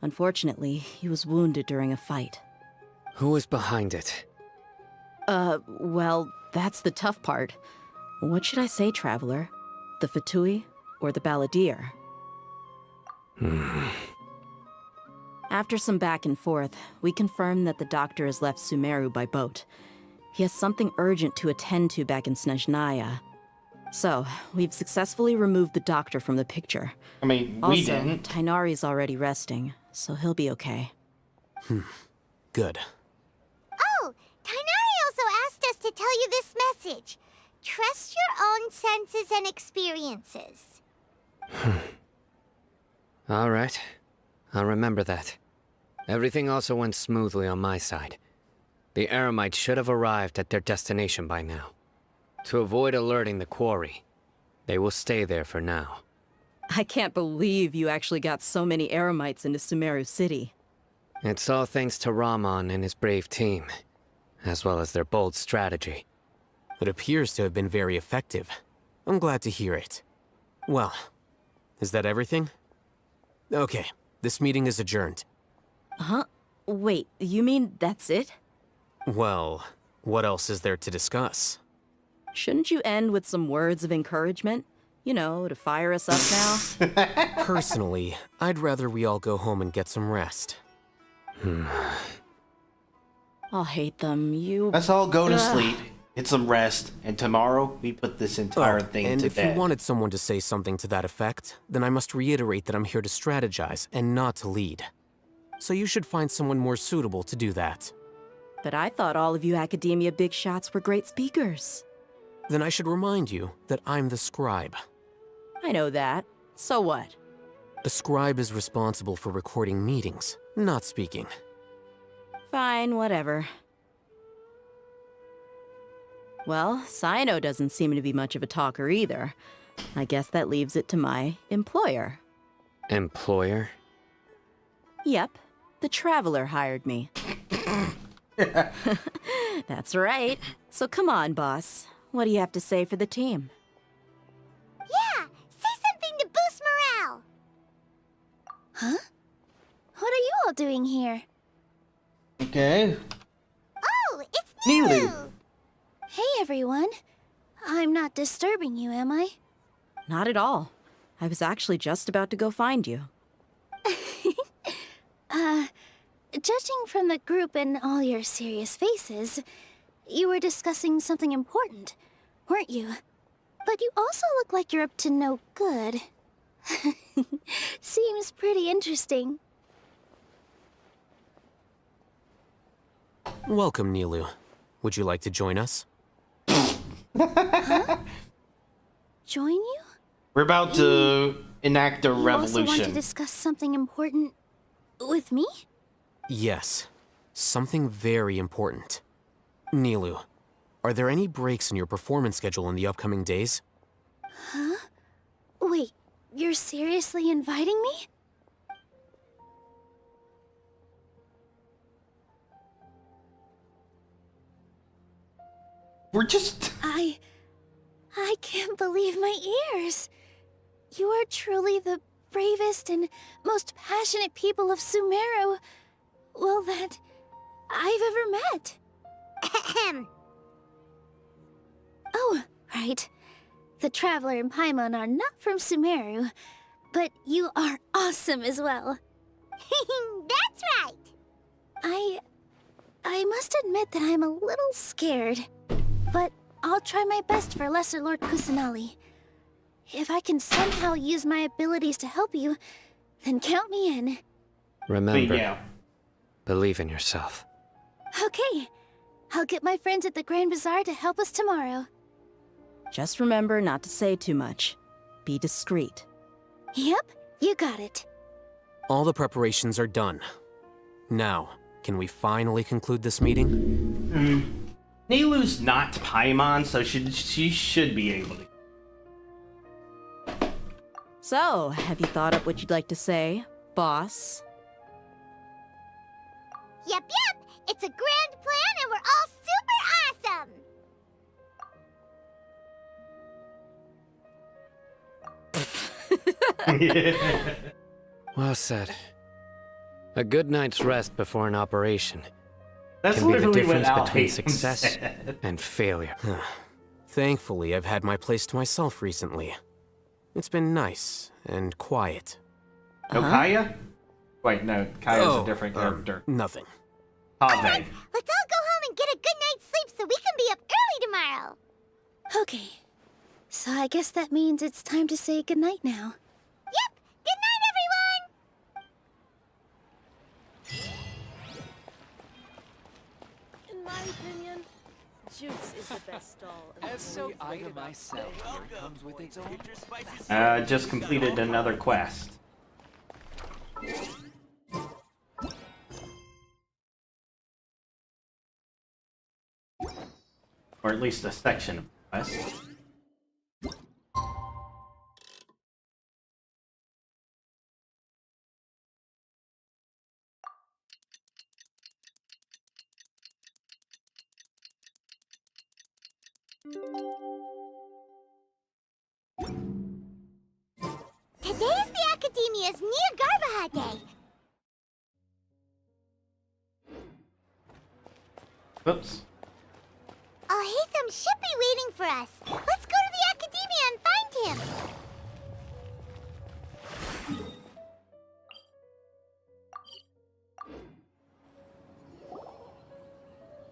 Unfortunately, he was wounded during a fight. Who was behind it? Well, that's the tough part. What should I say, Traveler? The Fatui or the Balladeer? After some back and forth, we confirmed that the doctor has left Sumeru by boat. He has something urgent to attend to back in Snezhnaya. So, we've successfully removed the doctor from the picture. I mean, we didn't. Tighnari's already resting, so he'll be okay. Good. Oh, Tighnari also asked us to tell you this message. Trust your own senses and experiences. All right. I'll remember that. Everything also went smoothly on my side. The Eremites should have arrived at their destination by now. To avoid alerting the quarry, they will stay there for now. I can't believe you actually got so many Eremites into Sumeru City. It's all thanks to Rahman and his brave team, as well as their bold strategy. It appears to have been very effective. I'm glad to hear it. Well, is that everything? Okay, this meeting is adjourned. Huh? Wait, you mean that's it? Well, what else is there to discuss? Shouldn't you end with some words of encouragement? You know, to fire us up now? Personally, I'd rather we all go home and get some rest. I'll hate them, Let's all go to sleep, get some rest, and tomorrow we put this entire thing and to if bed. you wanted someone to say something to that effect, then I must reiterate that I'm here to strategize and not to lead. So you should find someone more suitable to do that. But I thought all of you Academia big shots were great speakers. Then I should remind you that I'm the scribe. I know that. So what? A scribe is responsible for recording meetings, not speaking. Fine, whatever. Well, Cyno doesn't seem to be much of a talker either. I guess that leaves it to my employer. Employer? Yep, the Traveler hired me. That's right. So come on, boss. What do you have to say for the team? Yeah, say something to boost morale. Huh? What are you all doing here? Okay. Oh, it's Neely. Hey, everyone. I'm not disturbing you, am I? Not at all. I was actually just about to go find you. Judging from the group and all your serious faces, you were discussing something important, weren't you? But you also look like you're up to no good. Seems pretty interesting. Welcome, Nilou. Would you like to join us? Huh? Join you? We're about to enact a You revolution. also want to discuss something important with me? Yes, something very important. Nilou, are there any breaks in your performance schedule in the upcoming days? Huh? Wait, you're seriously inviting me? We're just... I can't believe my ears. You are truly the bravest and most passionate people of Sumeru. Well, that... I've ever met. Oh, right. The Traveler and Paimon are not from Sumeru, but you are awesome as well. That's right! I must admit that I'm a little scared, but I'll try my best for Lesser Lord Kusanali. If I can somehow use my abilities to help you, then count me in. Remember, believe in yourself. Okay, I'll get my friends at the Grand Bazaar to help us tomorrow. Just remember not to say too much. Be discreet. Yep, you got it. All the preparations are done. Now, can we finally conclude this meeting? Nilou's not Paimon, so she should be able to. So, have you thought up what you'd like to say, boss? Yep. It's a grand plan and we're all super awesome! Well said. A good night's rest before an operation That's can be the literally difference what Al between Hatem success said. and failure. Thankfully, I've had my place to myself recently. It's been nice and quiet. No Kaya? Wait, no, Kaya's a different character. Nothing. Alright, let's all go home and get a good night's sleep so we can be up early tomorrow! Okay, so I guess that means it's time to say goodnight now. Yep! Good night, everyone! In my opinion, Jukes is the best stall. Every item I sell here comes with its own. just completed another quest. Or at least a section of the quest. Today is the Academia's Neogarbaha Day. Oops. Alhaitham should be waiting for us. Let's go to the Academia and find him.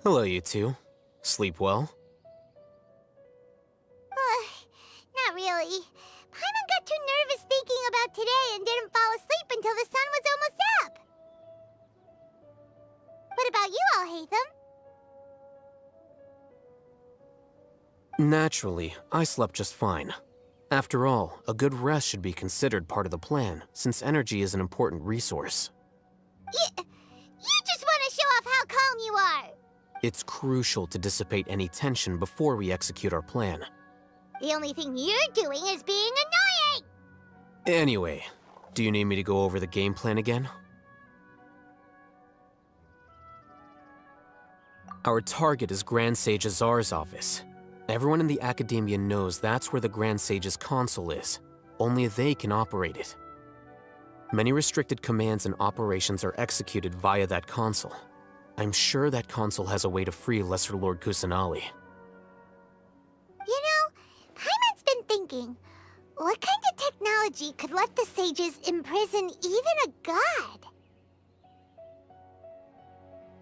Hello, you two. Sleep well? Not really. Paimon got too nervous thinking about today and didn't fall asleep until the sun was almost up. What about you, Alhaitham? Naturally, I slept just fine. After all, a good rest should be considered part of the plan, since energy is an important resource. You just want to show off how calm you are. It's crucial to dissipate any tension before we execute our plan. The only thing you're doing is being annoying! Anyway, do you need me to go over the game plan again? Our target is Grand Sage Azar's office. Everyone in the Academia knows that's where the Grand Sage's console is. Only they can operate it. Many restricted commands and operations are executed via that console. I'm sure that console has a way to free Lesser Lord Kusanali. You know, Paimon's been thinking, what kind of technology could let the sages imprison even a god?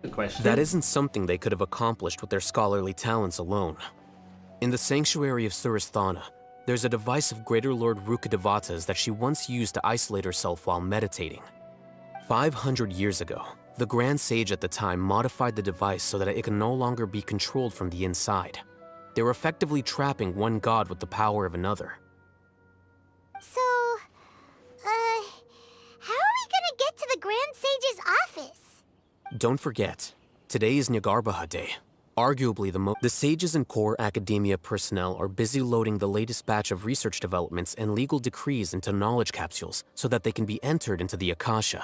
Good question. That isn't something they could have accomplished with their scholarly talents alone. In the Sanctuary of Suristhana, there's a device of Greater Lord Rukkhadevata's that she once used to isolate herself while meditating. 500 years ago, the Grand Sage at the time modified the device so that it could no longer be controlled from the inside. They were effectively trapping one god with the power of another. So, how are we gonna get to the Grand Sage's office? Don't forget, today is Neogarbaha Day. Arguably the sages and core academia personnel are busy loading the latest batch of research developments and legal decrees into knowledge capsules so that they can be entered into the Akasha.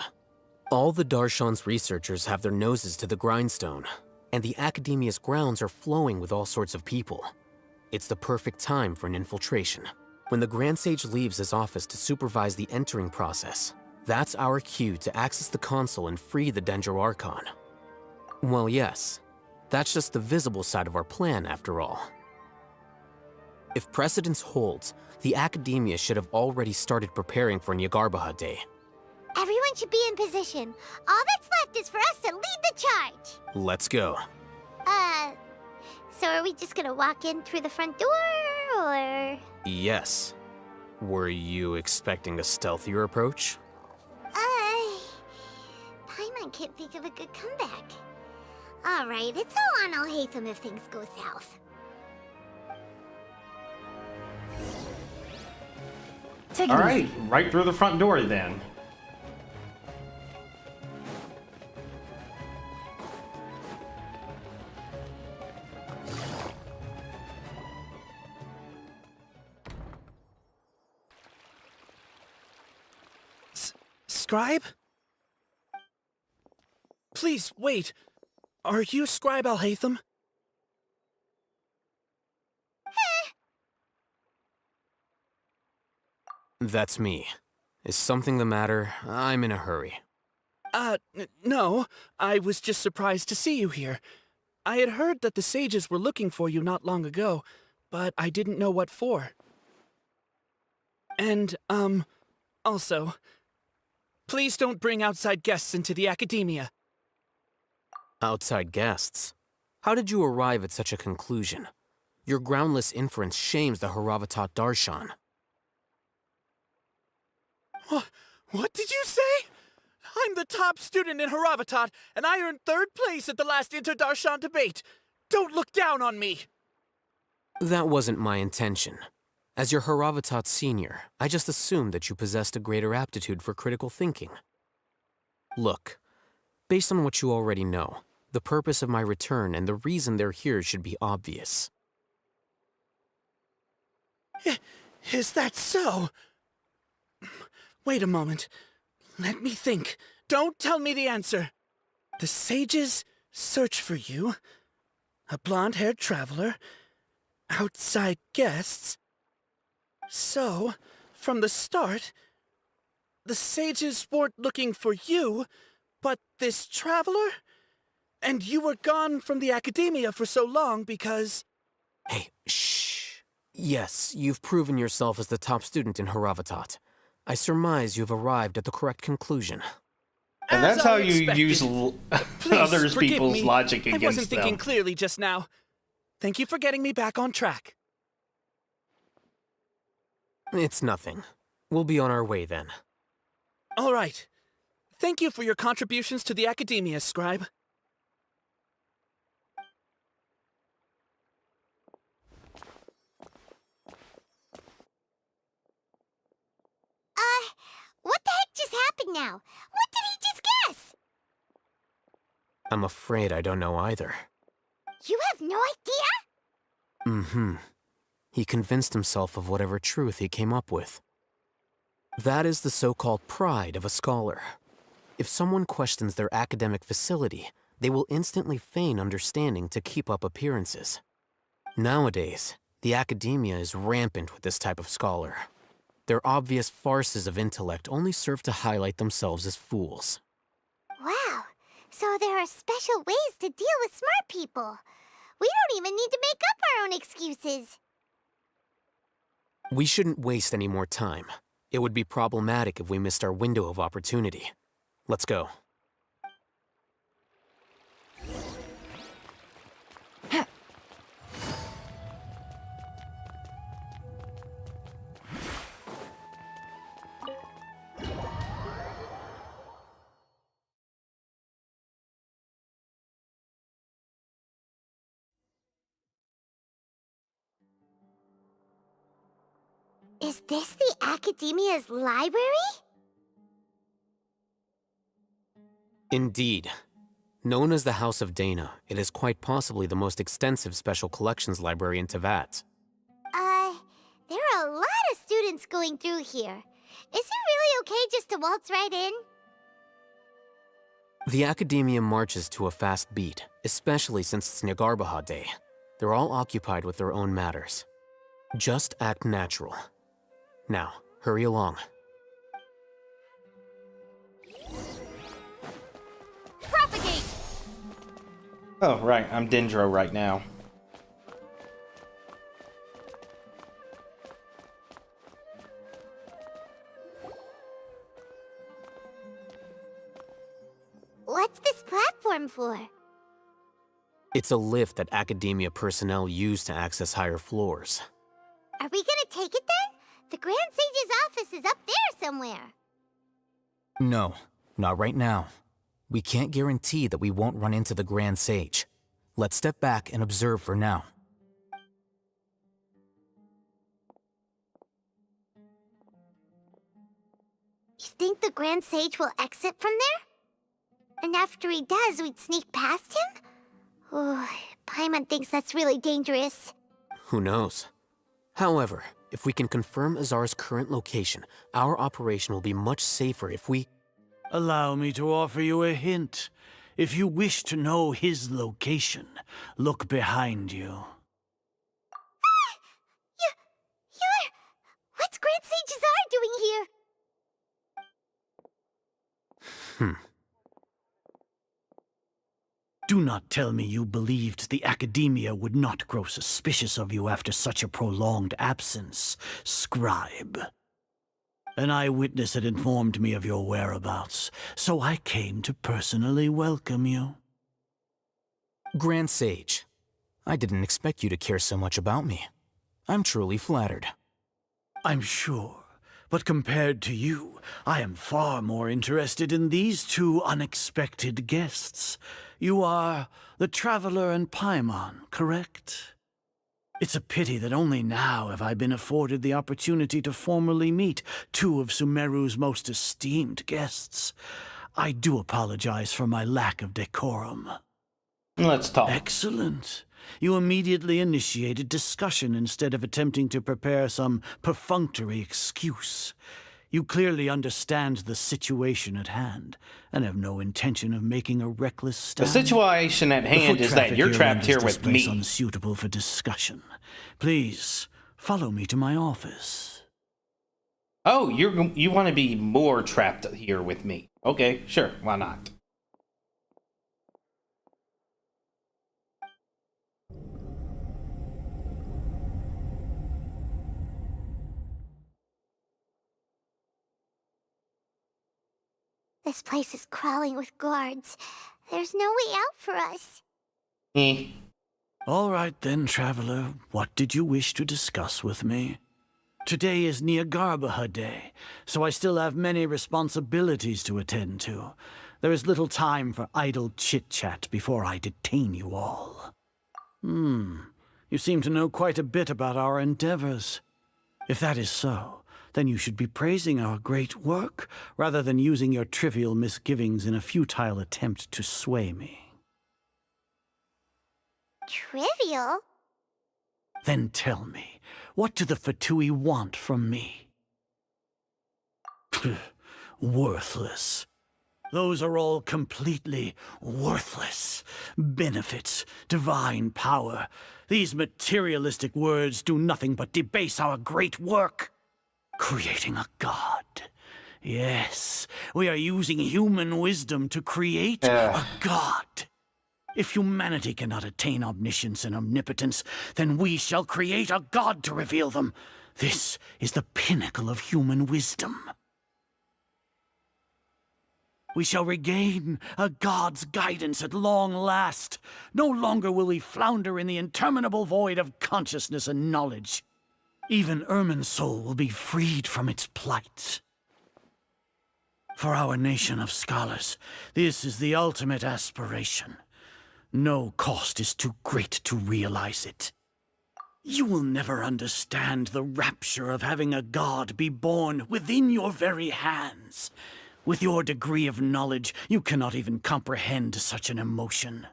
All the Darshan's researchers have their noses to the grindstone, and the Academia's grounds are flowing with all sorts of people. It's the perfect time for an infiltration. When the Grand Sage leaves his office to supervise the entering process, that's our cue to access the console and free the Dendro Archon. Well, yes. That's just the visible side of our plan, after all. If precedence holds, the Academia should have already started preparing for Nyagarbha Day. Everyone should be in position. All that's left is for us to lead the charge. Let's go. So are we just gonna walk in through the front door, or...? Yes. Were you expecting a stealthier approach? Paimon can't think of a good comeback. Alright, it's all on Alhaitham if things go south. Alright, right through the front door then. Scribe? Please, wait. Are you Scribe Alhaitham? That's me. Is something the matter? I'm in a hurry. No. I was just surprised to see you here. I had heard that the sages were looking for you not long ago, but I didn't know what for. And, also, please don't bring outside guests into the Academia. Outside guests? How did you arrive at such a conclusion? Your groundless inference shames the Haravatat Darshan. What did you say? I'm the top student in Haravatat, and I earned 3rd place at the last Inter-Darshan debate. Don't look down on me! That wasn't my intention. As your Haravatat senior, I just assumed that you possessed a greater aptitude for critical thinking. Look, based on what you already know, the purpose of my return and the reason they're here should be obvious. Is that so? Wait a moment. Let me think. Don't tell me the answer. The sages search for you. A blonde-haired traveler. Outside guests. So, from the start, the sages weren't looking for you, but this traveler? And you were gone from the Academia for so long because... Hey, shh. Yes, you've proven yourself as the top student in Haravatat. I surmise you've arrived at the correct conclusion. And that's how you use other people's logic against them. I wasn't thinking clearly just now. Thank you for getting me back on track. It's nothing. We'll be on our way then. All right. Thank you for your contributions to the Academia, Scribe. What the heck just happened now? What did he just guess? I'm afraid I don't know either. You have no idea? Mm-hmm. He convinced himself of whatever truth he came up with. That is the so-called pride of a scholar. If someone questions their academic facility, they will instantly feign understanding to keep up appearances. Nowadays, the Academia is rampant with this type of scholar. Their obvious farces of intellect only serve to highlight themselves as fools. Wow, so there are special ways to deal with smart people. We don't even need to make up our own excuses. We shouldn't waste any more time. It would be problematic if we missed our window of opportunity. Let's go. Is this the Academia's library? Indeed. Known as the House of Dana, it is quite possibly the most extensive special collections library in Teyvat. There are a lot of students going through here. Is it really okay just to waltz right in? The Academia marches to a fast beat, especially since it's Nyagarbha Day. They're all occupied with their own matters. Just act natural. Now, hurry along. Propagate! Oh, right. I'm Dendro right now. What's this platform for? It's a lift that Academia personnel use to access higher floors. Are we gonna take it then? The Grand Sage's office is up there somewhere. No, not right now. We can't guarantee that we won't run into the Grand Sage. Let's step back and observe for now. You think the Grand Sage will exit from there? And after he does, we'd sneak past him? Oh, Paimon thinks that's really dangerous. Who knows? However, if we can confirm Azar's current location, our operation will be much safer if we... Allow me to offer you a hint. If you wish to know his location, look behind you. What's Grand Sage Azar doing here? Do not tell me you believed the Academia would not grow suspicious of you after such a prolonged absence, scribe. An eyewitness had informed me of your whereabouts, so I came to personally welcome you. Grand Sage, I didn't expect you to care so much about me. I'm truly flattered. I'm sure, but compared to you, I am far more interested in these two unexpected guests. You are the Traveler and Paimon, correct? It's a pity that only now have I been afforded the opportunity to formally meet two of Sumeru's most esteemed guests. I do apologize for my lack of decorum. Let's talk. Excellent. You immediately initiated discussion instead of attempting to prepare some perfunctory excuse. You clearly understand the situation at hand, and have no intention of making a reckless stand. The situation at hand is that you're trapped here with me. Unsuitable for discussion. Please, follow me to my office. Oh, you want to be more trapped here with me. Okay, sure, why not? This place is crawling with guards. There's no way out for us. All right then, Traveler. What did you wish to discuss with me? Today is Neagarbaha Day, so I still have many responsibilities to attend to. There is little time for idle chit-chat before I detain you all. You seem to know quite a bit about our endeavors. If that is so, then you should be praising our great work, rather than using your trivial misgivings in a futile attempt to sway me. Trivial? Then tell me, what do the Fatui want from me? Worthless. Those are all completely worthless. Benefits, divine power. These materialistic words do nothing but debase our great work. Creating a god. Yes, we are using human wisdom to create a god. If humanity cannot attain omniscience and omnipotence, then we shall create a god to reveal them. This is the pinnacle of human wisdom. We shall regain a god's guidance at long last. No longer will we flounder in the interminable void of consciousness and knowledge. Even Irminsul will be freed from its plight. For our nation of scholars, this is the ultimate aspiration. No cost is too great to realize it. You will never understand the rapture of having a god be born within your very hands. With your degree of knowledge, you cannot even comprehend such an emotion.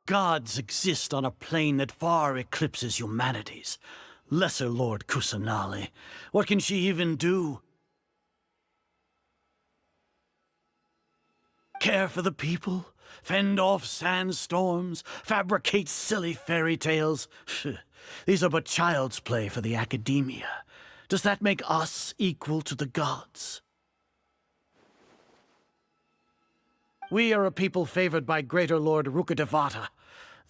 Gods exist on a plane that far eclipses humanity's. Lesser Lord Kusanali, what can she even do? Care for the people? Fend off sandstorms? Fabricate silly fairy tales? These are but child's play for the Academia. Does that make us equal to the gods? We are a people favored by Greater Lord Rukkhadevata.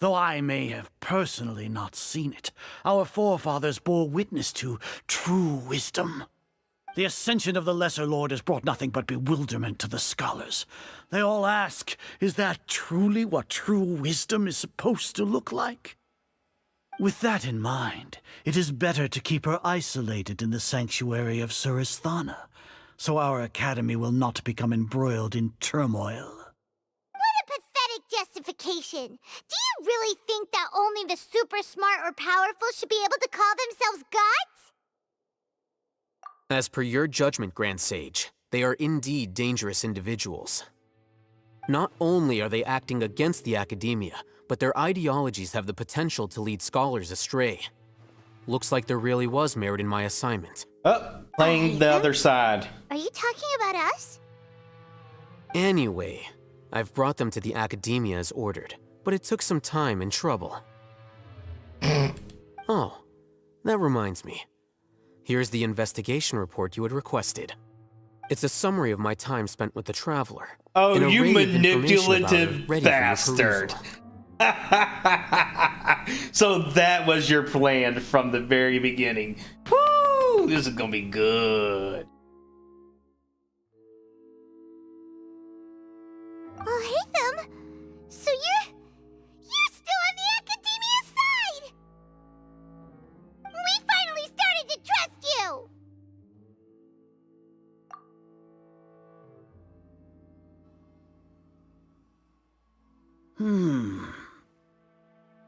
Though I may have personally not seen it, our forefathers bore witness to true wisdom. The ascension of the Lesser Lord has brought nothing but bewilderment to the scholars. They all ask, is that truly what true wisdom is supposed to look like? With that in mind, it is better to keep her isolated in the sanctuary of Suristhana, so our academy will not become embroiled in turmoil. What a pathetic justification! Do you really think that only the super smart or powerful should be able to call themselves gods? As per your judgment, Grand Sage, they are indeed dangerous individuals. Not only are they acting against the academia, but their ideologies have the potential to lead scholars astray. Looks like there really was merit in my assignment. Oh, playing the other side. Are you talking about us? Anyway, I've brought them to the academia as ordered, but it took some time and trouble. Oh, that reminds me. Here's the investigation report you had requested. It's a summary of my time spent with the Traveler. Oh, you manipulative bastard. So that was your plan from the very beginning. Woo! This is gonna be good. Oh, Haytham! So you're still on the Academia's side! We finally started to trust you!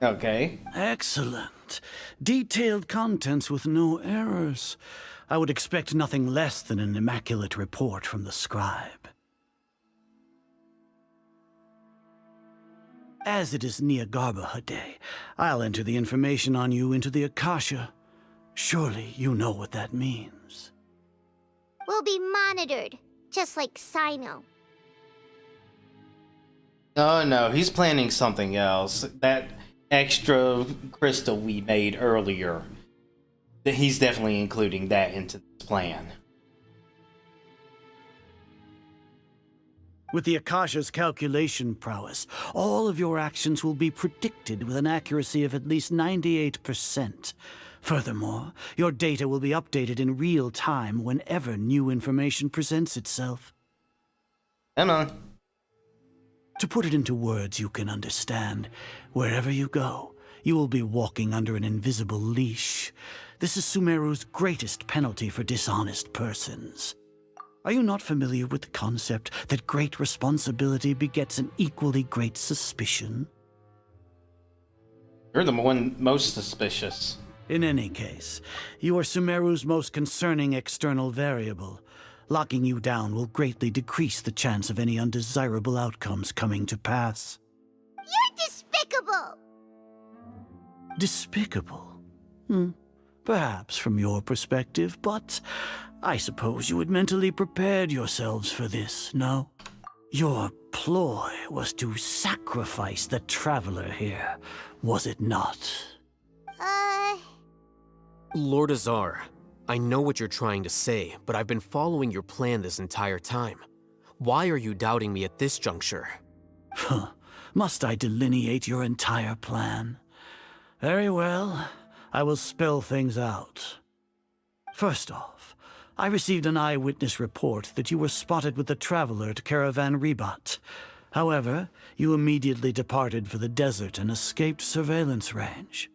Okay. Excellent. Detailed contents with no errors. I would expect nothing less than an immaculate report from the scribe. As it is Niagarbha Day, I'll enter the information on you into the Akasha. Surely you know what that means. We'll be monitored, just like Sino. Oh no, he's planning something else. That extra crystal we made earlier, he's definitely including that into this plan. With the Akasha's calculation prowess, all of your actions will be predicted with an accuracy of at least 98%. Furthermore, your data will be updated in real time whenever new information presents itself. Come on. To put it into words you can understand, wherever you go, you will be walking under an invisible leash. This is Sumeru's greatest penalty for dishonest persons. Are you not familiar with the concept that great responsibility begets an equally great suspicion? You're the one most suspicious. In any case, you are Sumeru's most concerning external variable. Locking you down will greatly decrease the chance of any undesirable outcomes coming to pass. You're despicable! Despicable? Perhaps from your perspective, but I suppose you had mentally prepared yourselves for this, no? Your ploy was to sacrifice the Traveler here, was it not? Lord Azar, I know what you're trying to say, but I've been following your plan this entire time. Why are you doubting me at this juncture? Must I delineate your entire plan? Very well, I will spell things out. First off, I received an eyewitness report that you were spotted with the Traveler at Caravan Ribat. However, you immediately departed for the desert and escaped surveillance range.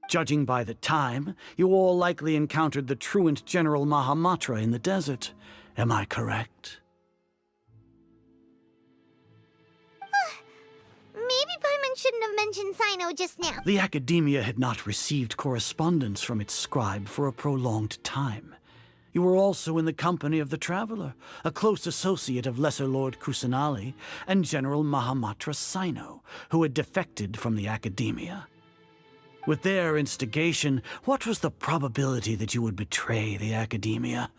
Judging by the time, you all likely encountered the truant General Mahamatra in the desert. Am I correct? Maybe Paimon shouldn't have mentioned Sino just now. The Academia had not received correspondence from its scribe for a prolonged time. You were also in the company of the Traveler, a close associate of Lesser Lord Kusanali and General Mahamatra Sino, who had defected from the Academia. With their instigation, what was the probability that you would betray the Academia?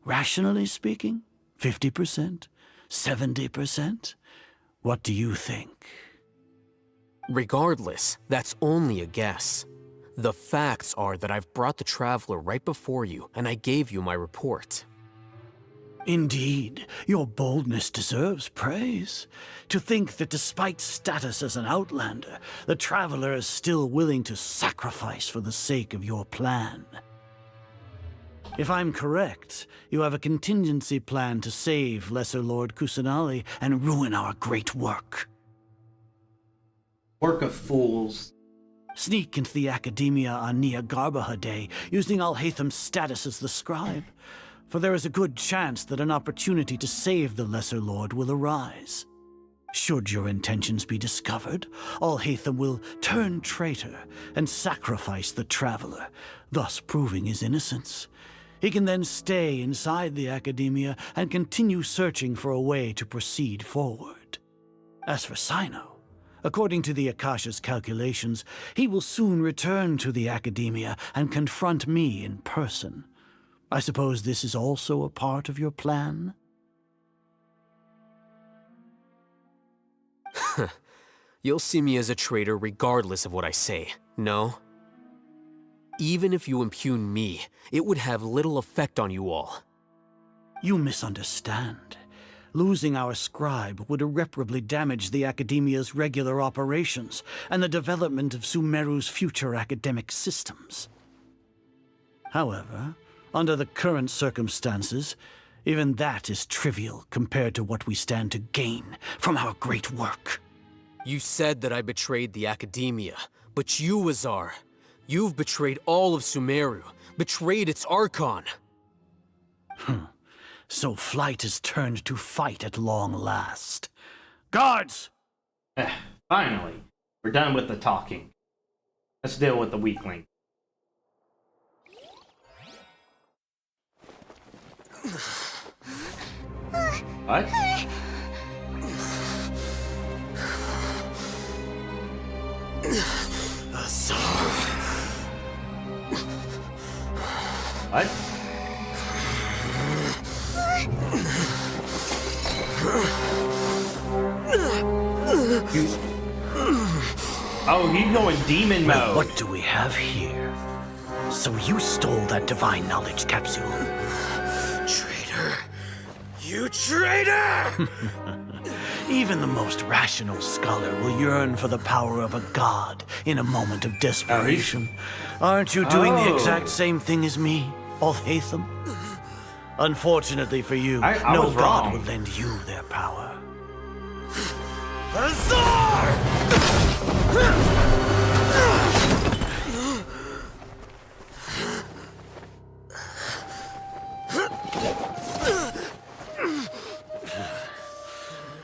Rationally speaking, 50%? 70%? What do you think? Regardless, that's only a guess. The facts are that I've brought the Traveler right before you, and I gave you my report. Indeed, your boldness deserves praise. To think that despite status as an outlander, the Traveler is still willing to sacrifice for the sake of your plan. If I'm correct, you have a contingency plan to save Lesser Lord Kusanali and ruin our great work. Work of fools. Sneak into the Academia on Nia Garbaha Day, using Alhaitham's status as the scribe. For there is a good chance that an opportunity to save the Lesser Lord will arise. Should your intentions be discovered, Alhaitham will turn traitor and sacrifice the Traveler, thus proving his innocence. He can then stay inside the Academia and continue searching for a way to proceed forward. As for Cyno, according to the Akasha's calculations, he will soon return to the Academia and confront me in person. I suppose this is also a part of your plan? You'll see me as a traitor regardless of what I say, no? Even if you impugn me, it would have little effect on you all. You misunderstand. Losing our scribe would irreparably damage the Academia's regular operations and the development of Sumeru's future academic systems. However, under the current circumstances, even that is trivial compared to what we stand to gain from our great work. You said that I betrayed the Academia, but you, Azar, you've betrayed all of Sumeru, betrayed its Archon. So flight is turned to fight at long last. Guards! Finally, we're done with the talking. Let's deal with the weakling. What? Azar. What? Oh, he's going demon mode. Well, what do we have here? So you stole that divine knowledge capsule. Traitor. You traitor! Even the most rational scholar will yearn for the power of a god in a moment of desperation. Aren't you doing the exact same thing as me, Alhaitham? Unfortunately for you, no god will lend you their power. Azar!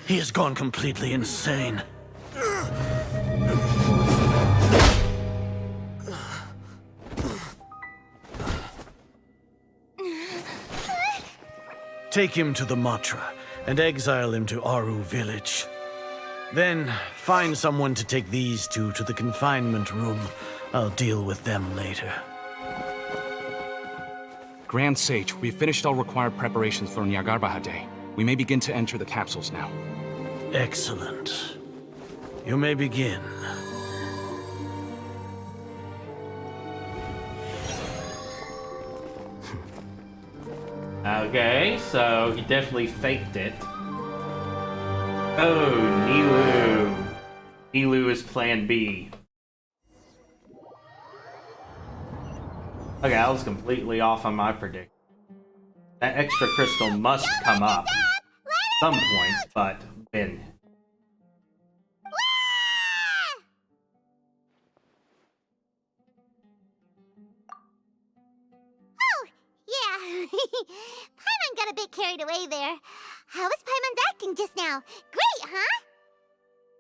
He has gone completely insane. Take him to the Matra and exile him to Aru village. Then find someone to take these two to the confinement room. I'll deal with them later. Grand Sage, we've finished all required preparations for Nyargarbaha Day. We may begin to enter the capsules now. Excellent. You may begin. Okay, so he definitely faked it. Oh, Nilou. Nilou is plan B. Okay, I was completely off on my prediction. That extra crystal must come up at some point, but when? Oh, yeah. Paimon got a bit carried away there. How was Paimon acting just now? Great, huh?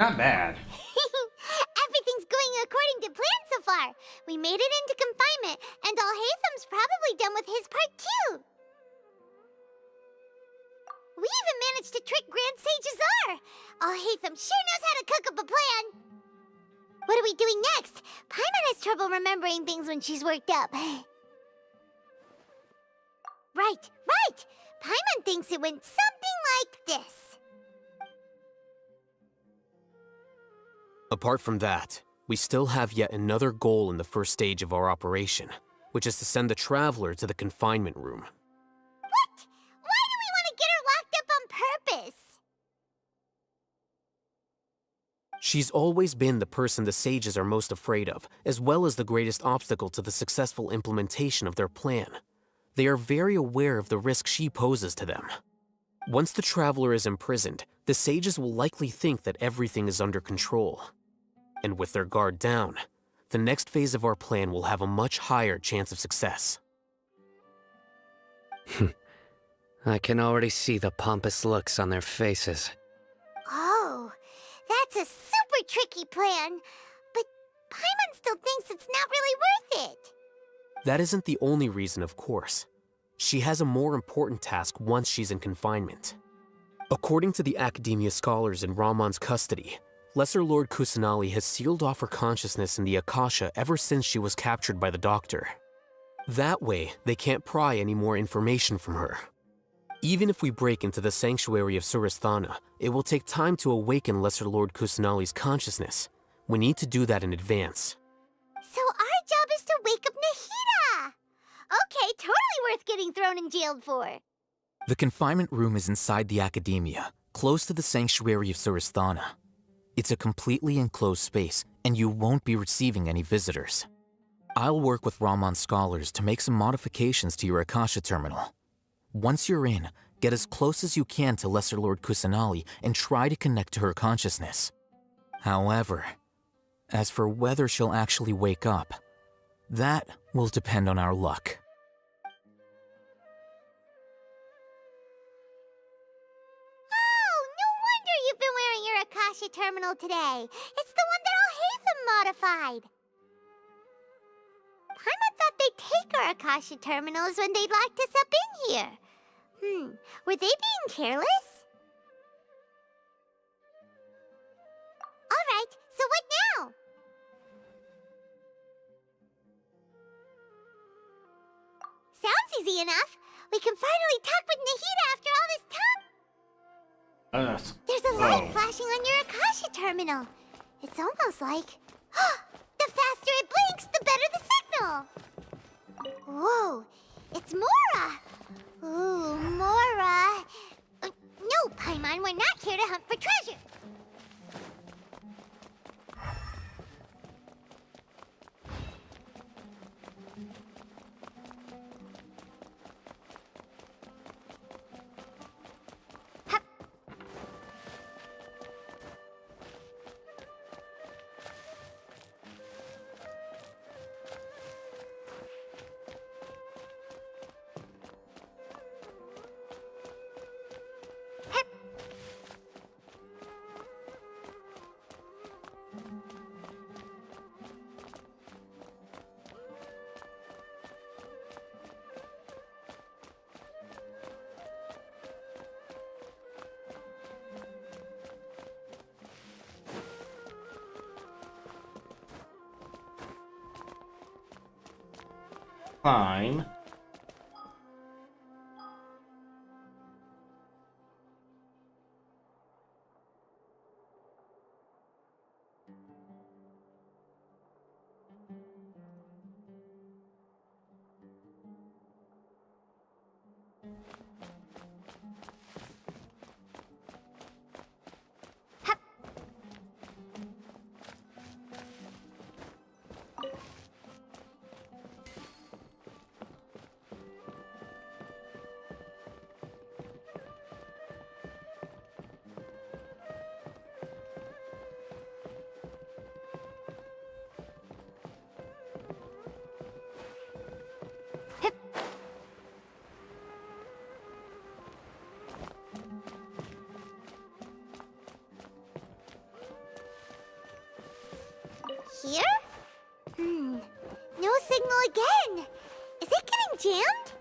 Not bad. Everything's going according to plan so far. We made it into confinement, and Alhaitham's probably done with his part too. We even managed to trick Grand Sage Azar! Alhaitham sure knows how to cook up a plan! What are we doing next? Paimon has trouble remembering things when she's worked up. Right! Paimon thinks it went something like this. Apart from that, we still have yet another goal in the first stage of our operation, which is to send the Traveler to the confinement room. What? Why do we want to She's always been the person the sages are most afraid of, as well as the greatest obstacle to the successful implementation of their plan. They are very aware of the risk she poses to them. Once the traveler is imprisoned, the sages will likely think that everything is under control. And with their guard down, the next phase of our plan will have a much higher chance of success. I can already see the pompous looks on their faces. Oh, that's a super tricky plan. But Paimon still thinks it's not really worth it. That isn't the only reason, of course. She has a more important task once she's in confinement. According to the Academia scholars in Ramon's custody, Lesser Lord Kusanali has sealed off her consciousness in the Akasha ever since she was captured by the Doctor. That way, they can't pry any more information from her. Even if we break into the sanctuary of Surasthana, it will take time to awaken Lesser Lord Kusanali's consciousness. We need to do that in advance. So our job is to wake up Nahida! Okay, totally worth getting thrown in jail for. The confinement room is inside the Academia, close to the sanctuary of Surasthana. It's a completely enclosed space, and you won't be receiving any visitors. I'll work with Ramon's scholars to make some modifications to your Akasha terminal. Once you're in, get as close as you can to Lesser Lord Kusanali and try to connect to her consciousness. However, as for whether she'll actually wake up, that will depend on our luck. You've been wearing your Akasha terminal today. It's the one that Al Hatham modified. Paimon thought they'd take our Akasha terminals when they locked us up in here. Were they being careless? Alright, so what now? Sounds easy enough. We can finally talk with Nahida after all this time. There's a light flashing on your Akasha terminal. It's almost like... the faster it blinks, the better the signal! Whoa, it's Mora! Ooh, Mora... no, Paimon, we're not here to hunt for treasure! Fine. Here? No signal again. Is it getting jammed?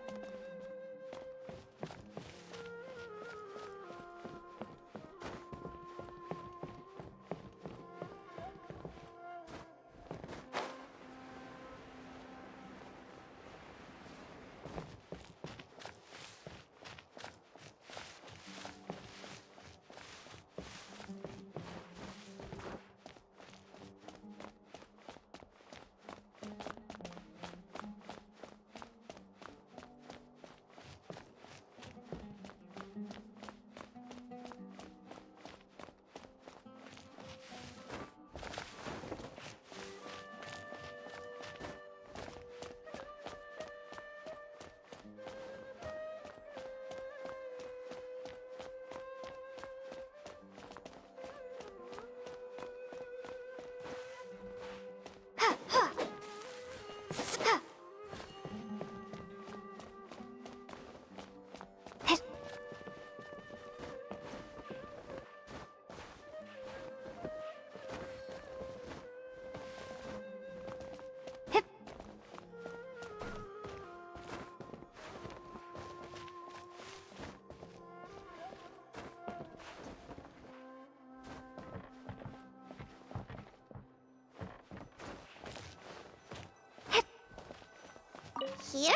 here?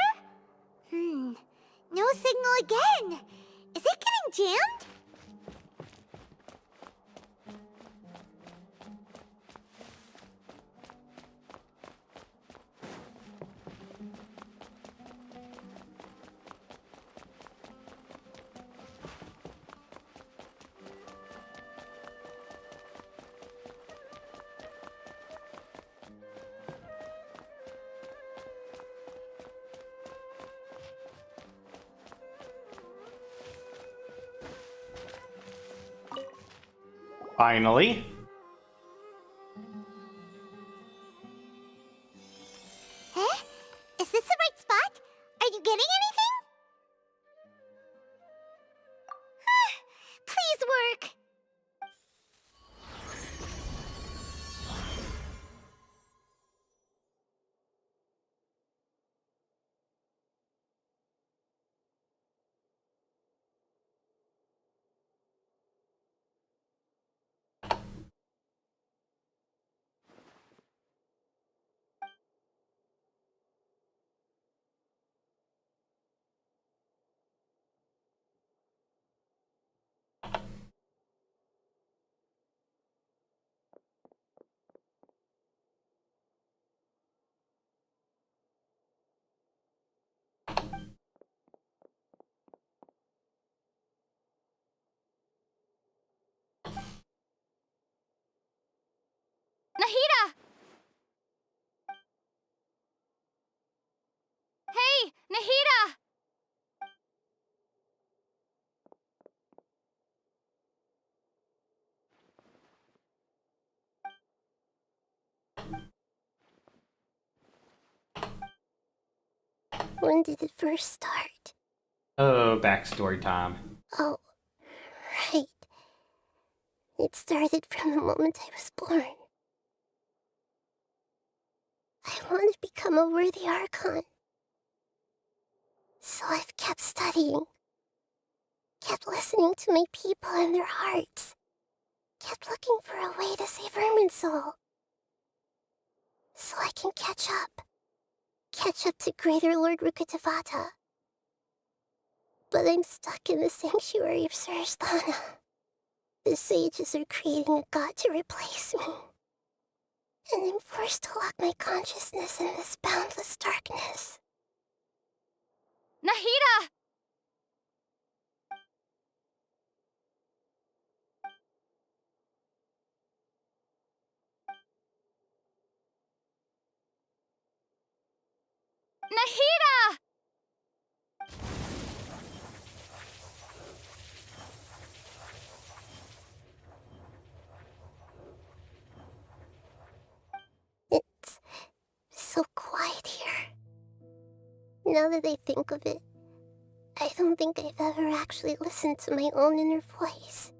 No signal again. Is it getting jammed? Finally. Huh? Is this the right spot? Are you getting anything? Please work. Nahida! Hey, Nahida! When did it first start? Oh, backstory time. Oh, right. It started from the moment I was born. I want to become a worthy Archon. So I've kept studying. Kept listening to my people and their hearts. Kept looking for a way to save Irminsul. So I can catch up. Catch up to Greater Lord Rukkhadevata. But I'm stuck in the sanctuary of Sursthana. The sages are creating a god to replace me. And I'm forced to lock my consciousness in this boundless darkness. Nahida! Nahida! It's so quiet here. Now that I think of it, I don't think I've ever actually listened to my own inner voice.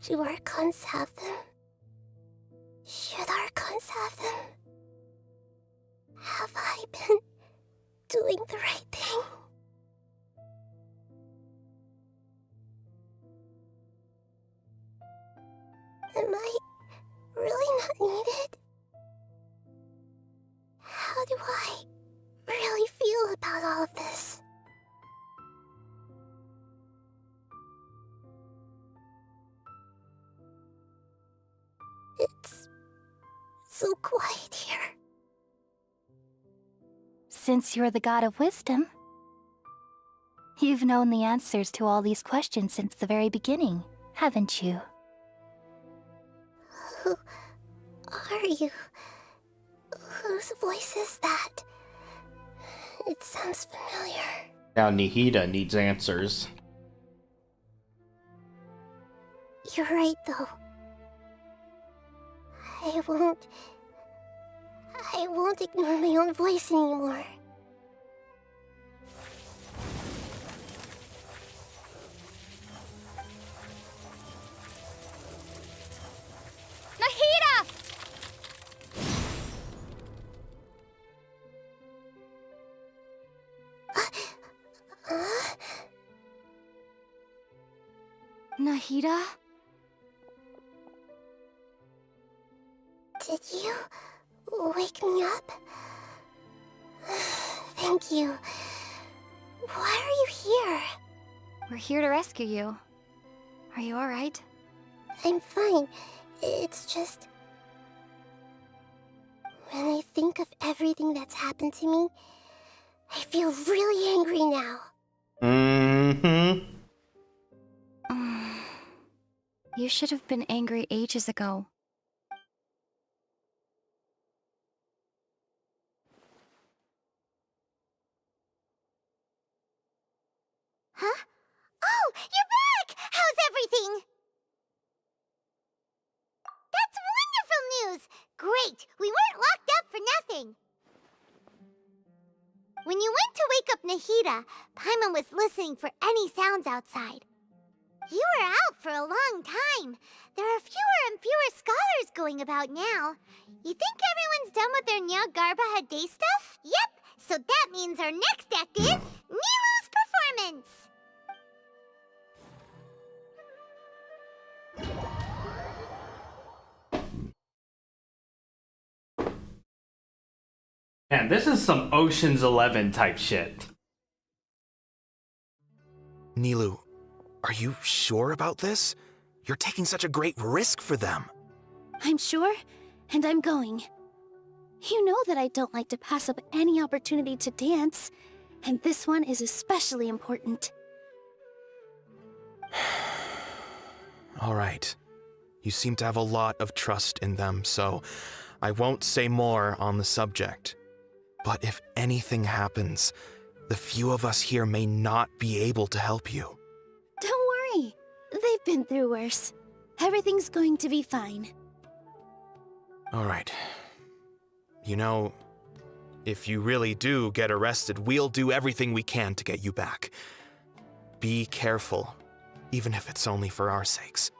Do Archons have them? Should Archons have them? Have I been doing the right thing? Am I really not needed? How do I really feel about all of this? It's so quiet here. Since you're the god of wisdom, you've known the answers to all these questions since the very beginning, haven't you? Who are you? Whose voice is that? It sounds familiar. Now Nahida needs answers. You're right, though. I won't ignore my own voice anymore. Nahida! Nahida? Did you wake me up? Thank you. Why are you here? We're here to rescue you. Are you alright? I'm fine. It's just... when I think of everything that's happened to me, I feel really angry now. Mm-hmm. You should have been angry ages ago. Huh? Oh, you're back! How's everything? That's wonderful news! Great! We weren't locked up for nothing! When you went to wake up Nahida, Paimon was listening for any sounds outside. You were out for a long time. There are fewer and fewer scholars going about now. You think everyone's done with their Nyargarba Day stuff? Yep! So that means our next act is Nilou's performance! Man, this is some Ocean's 11 type shit. Nilou, are you sure about this? You're taking such a great risk for them. I'm sure, and I'm going. You know that I don't like to pass up any opportunity to dance, and this one is especially important. All right. You seem to have a lot of trust in them, so I won't say more on the subject. But if anything happens, the few of us here may not be able to help you. Don't worry. They've been through worse. Everything's going to be fine. All right. You know, if you really do get arrested, we'll do everything we can to get you back. Be careful, even if it's only for our sakes.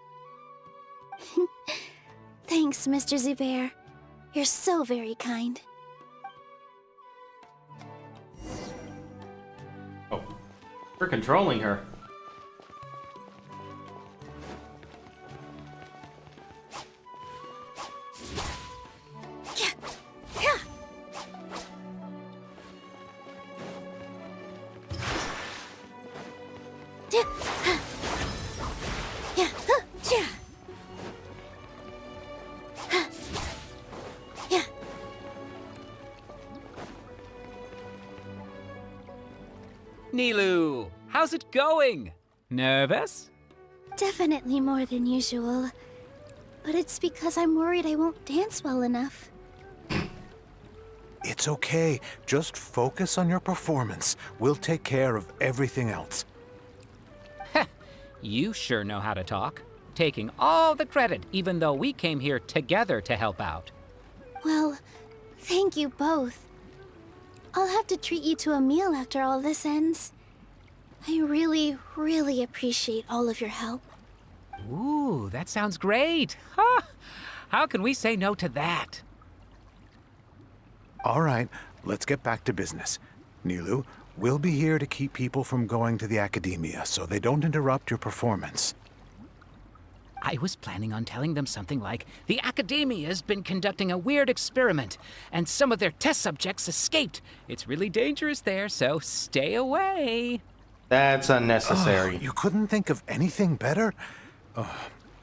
Thanks, Mr. Zubair. You're so very kind. Oh, we're controlling her. Nilou, how's it going? Nervous? Definitely more than usual. But it's because I'm worried I won't dance well enough. It's okay. Just focus on your performance. We'll take care of everything else. You sure know how to talk. Taking all the credit, even though we came here together to help out. Well, thank you both. I'll have to treat you to a meal after all this ends. I really, really appreciate all of your help. Ooh, that sounds great. Huh? How can we say no to that? All right, let's get back to business. Nilou, we'll be here to keep people from going to the Academia so they don't interrupt your performance. I was planning on telling them something like, the Academia's been conducting a weird experiment, and some of their test subjects escaped. It's really dangerous there, so stay away. That's unnecessary. You couldn't think of anything better? Oh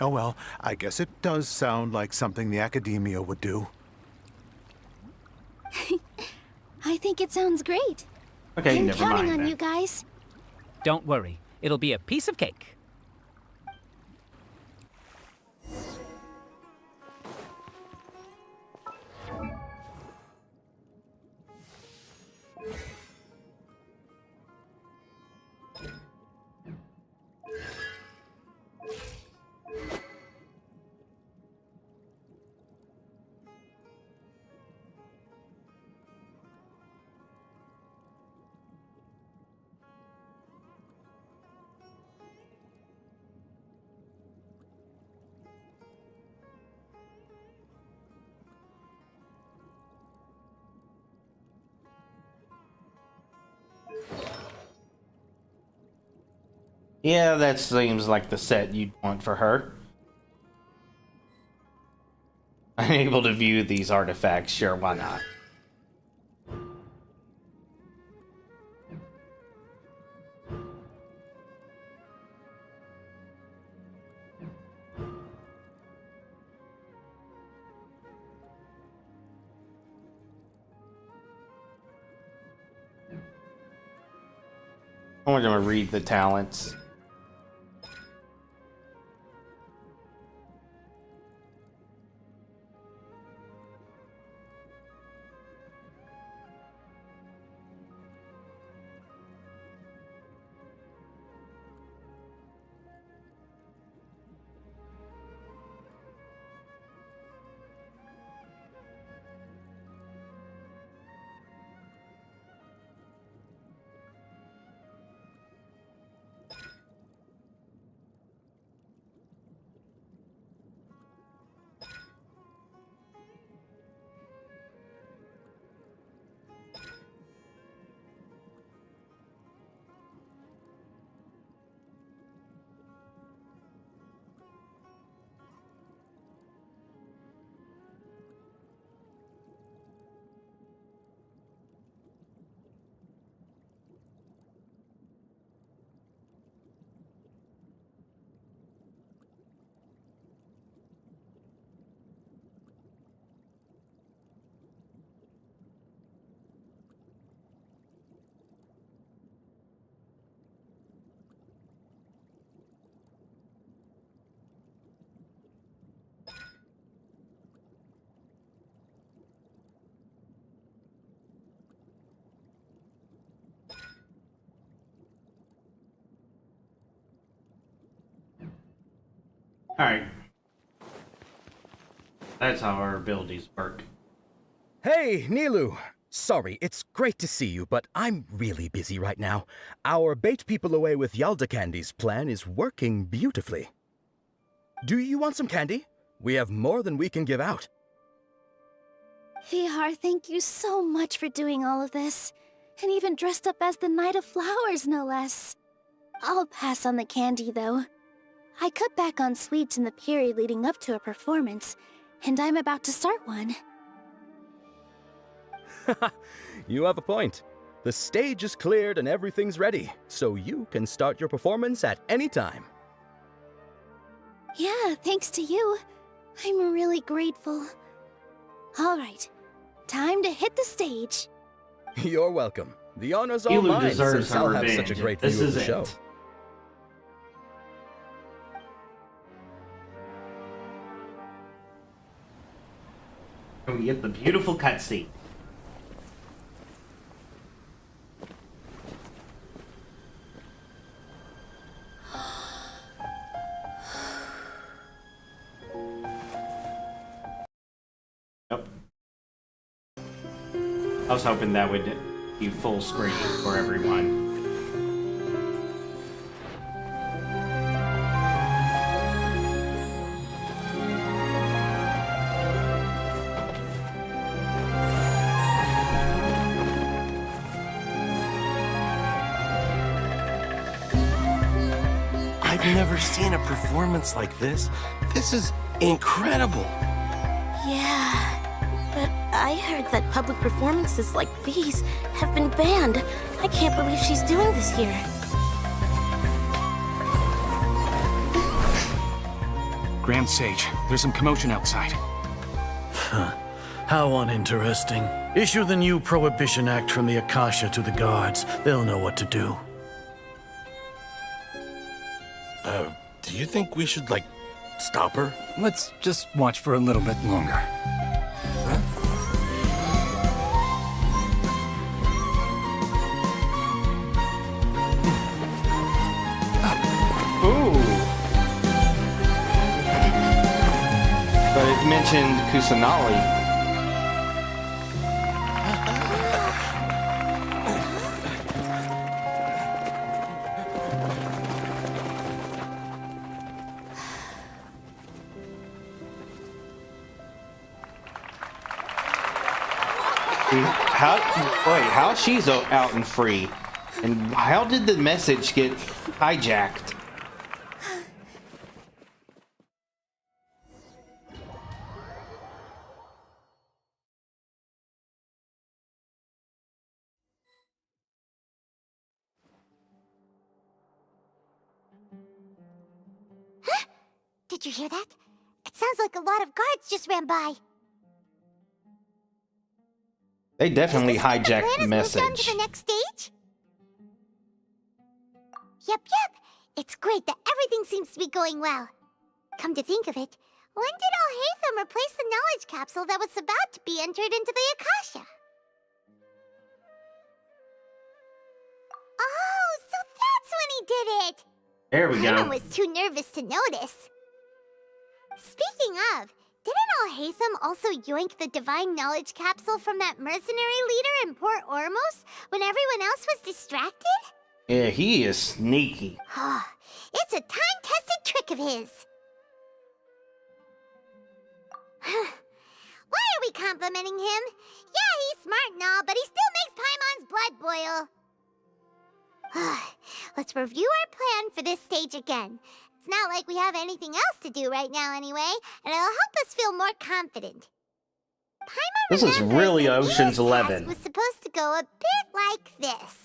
well, I guess it does sound like something the Academia would do. I think it sounds great. Okay, I'm never counting mind on then. you guys. Don't worry, it'll be a piece of cake. Yeah, that seems like the set you'd want for her. Unable to view these artifacts, sure, why not? I want to read the talents. Alright. That's how our abilities work. Hey, Nilou! Sorry, it's great to see you, but I'm really busy right now. Our bait people away with Yalda Candy's plan is working beautifully. Do you want some candy? We have more than we can give out. Vihar, thank you so much for doing all of this. And even dressed up as the Knight of Flowers, no less. I'll pass on the candy, though. I cut back on sweets in the period leading up to a performance, and I'm about to start one. You have a point. The stage is cleared and everything's ready, so you can start your performance at any time. Yeah, thanks to you. I'm really grateful. All right, time to hit the stage. You're welcome. The honor's all mine since I'll have such a great view of the show. And we get the beautiful cutscene. Yep. I was hoping that would be full screen for everyone. I've never seen a performance like this. This is incredible. Yeah, but I heard that public performances like these have been banned. I can't believe she's doing this here. Grand Sage, there's some commotion outside. How uninteresting. Issue the new Prohibition Act from the Akasha to the guards. They'll know what to do. Do you think we should, like, stop her? Let's just watch for a little bit longer. Ooh. But it mentioned Kusanali. How she's out and free? And how did the message get hijacked? Huh? Did you hear that? It sounds like a lot of guards just ran by. They definitely hijacked the Moved on to message. the next stage? Yep. It's great that everything seems to be going well. Come to think of it, when did Alhaitham replace the knowledge capsule that was about to be entered into the Akasha? Oh, so that's when he did it! There we go. Paimon was too nervous to notice. Speaking of, didn't Alhaitham also yoink the divine knowledge capsule from that mercenary leader in Port Ormos when everyone else was distracted? Yeah, he is sneaky. It's a time-tested trick of his. Why are we complimenting him? Yeah, he's smart and all, but he still makes Paimon's blood boil. Let's review our plan for this stage again. It's not like we have anything else to do right now anyway, and it'll help us feel more confident. Paimon This is really Ocean's 11. was supposed to go a bit like this.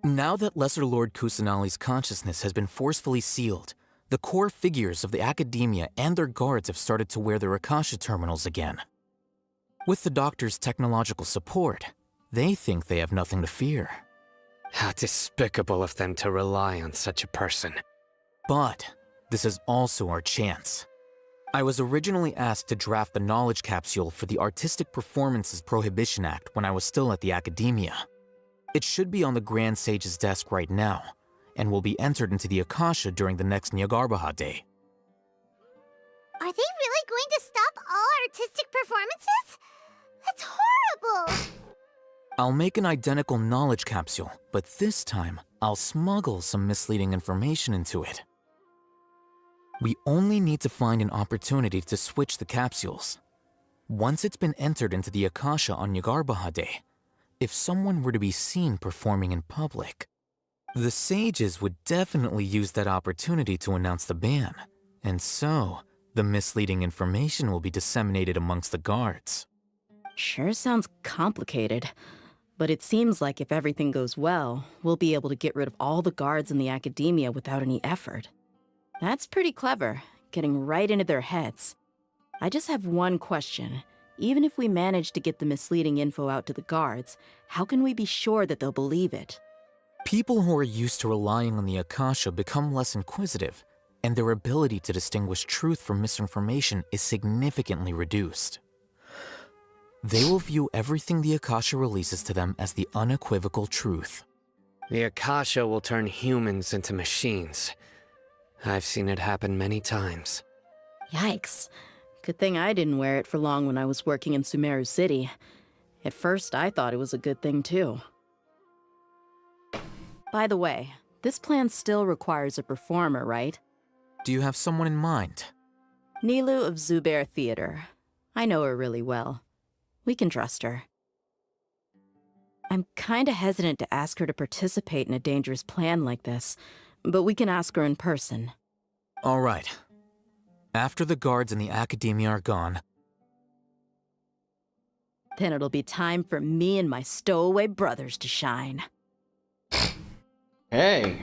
Now that Lesser Lord Kusanali's consciousness has been forcefully sealed, the core figures of the Academia and their guards have started to wear their Akasha terminals again. With the Doctor's technological support, they think they have nothing to fear. How despicable of them to rely on such a person. But this is also our chance. I was originally asked to draft the knowledge capsule for the Artistic Performances Prohibition Act when I was still at the Academia. It should be on the Grand Sage's desk right now, and will be entered into the Akasha during the next Nyargarbaha Day. Are they really going to stop all artistic performances? That's horrible! I'll make an identical knowledge capsule, but this time, I'll smuggle some misleading information into it. We only need to find an opportunity to switch the capsules. Once it's been entered into the Akasha on Nyargarbaha Day, if someone were to be seen performing in public, the sages would definitely use that opportunity to announce the ban, and so the misleading information will be disseminated amongst the guards. Sure sounds complicated, but it seems like if everything goes well, we'll be able to get rid of all the guards in the Academia without any effort. That's pretty clever, getting right into their heads. I just have one question. Even if we manage to get the misleading info out to the guards, how can we be sure that they'll believe it? People who are used to relying on the Akasha become less inquisitive, and their ability to distinguish truth from misinformation is significantly reduced. They will view everything the Akasha releases to them as the unequivocal truth. The Akasha will turn humans into machines. I've seen it happen many times. Yikes. Good thing I didn't wear it for long when I was working in Sumeru City. At first, I thought it was a good thing, too. By the way, this plan still requires a performer, right? Do you have someone in mind? Nilou of Zubair Theater. I know her really well. We can trust her. I'm kinda hesitant to ask her to participate in a dangerous plan like this, but we can ask her in person. All right. After the guards in the Academia are gone, then it'll be time for me and my stowaway brothers to shine. Hey.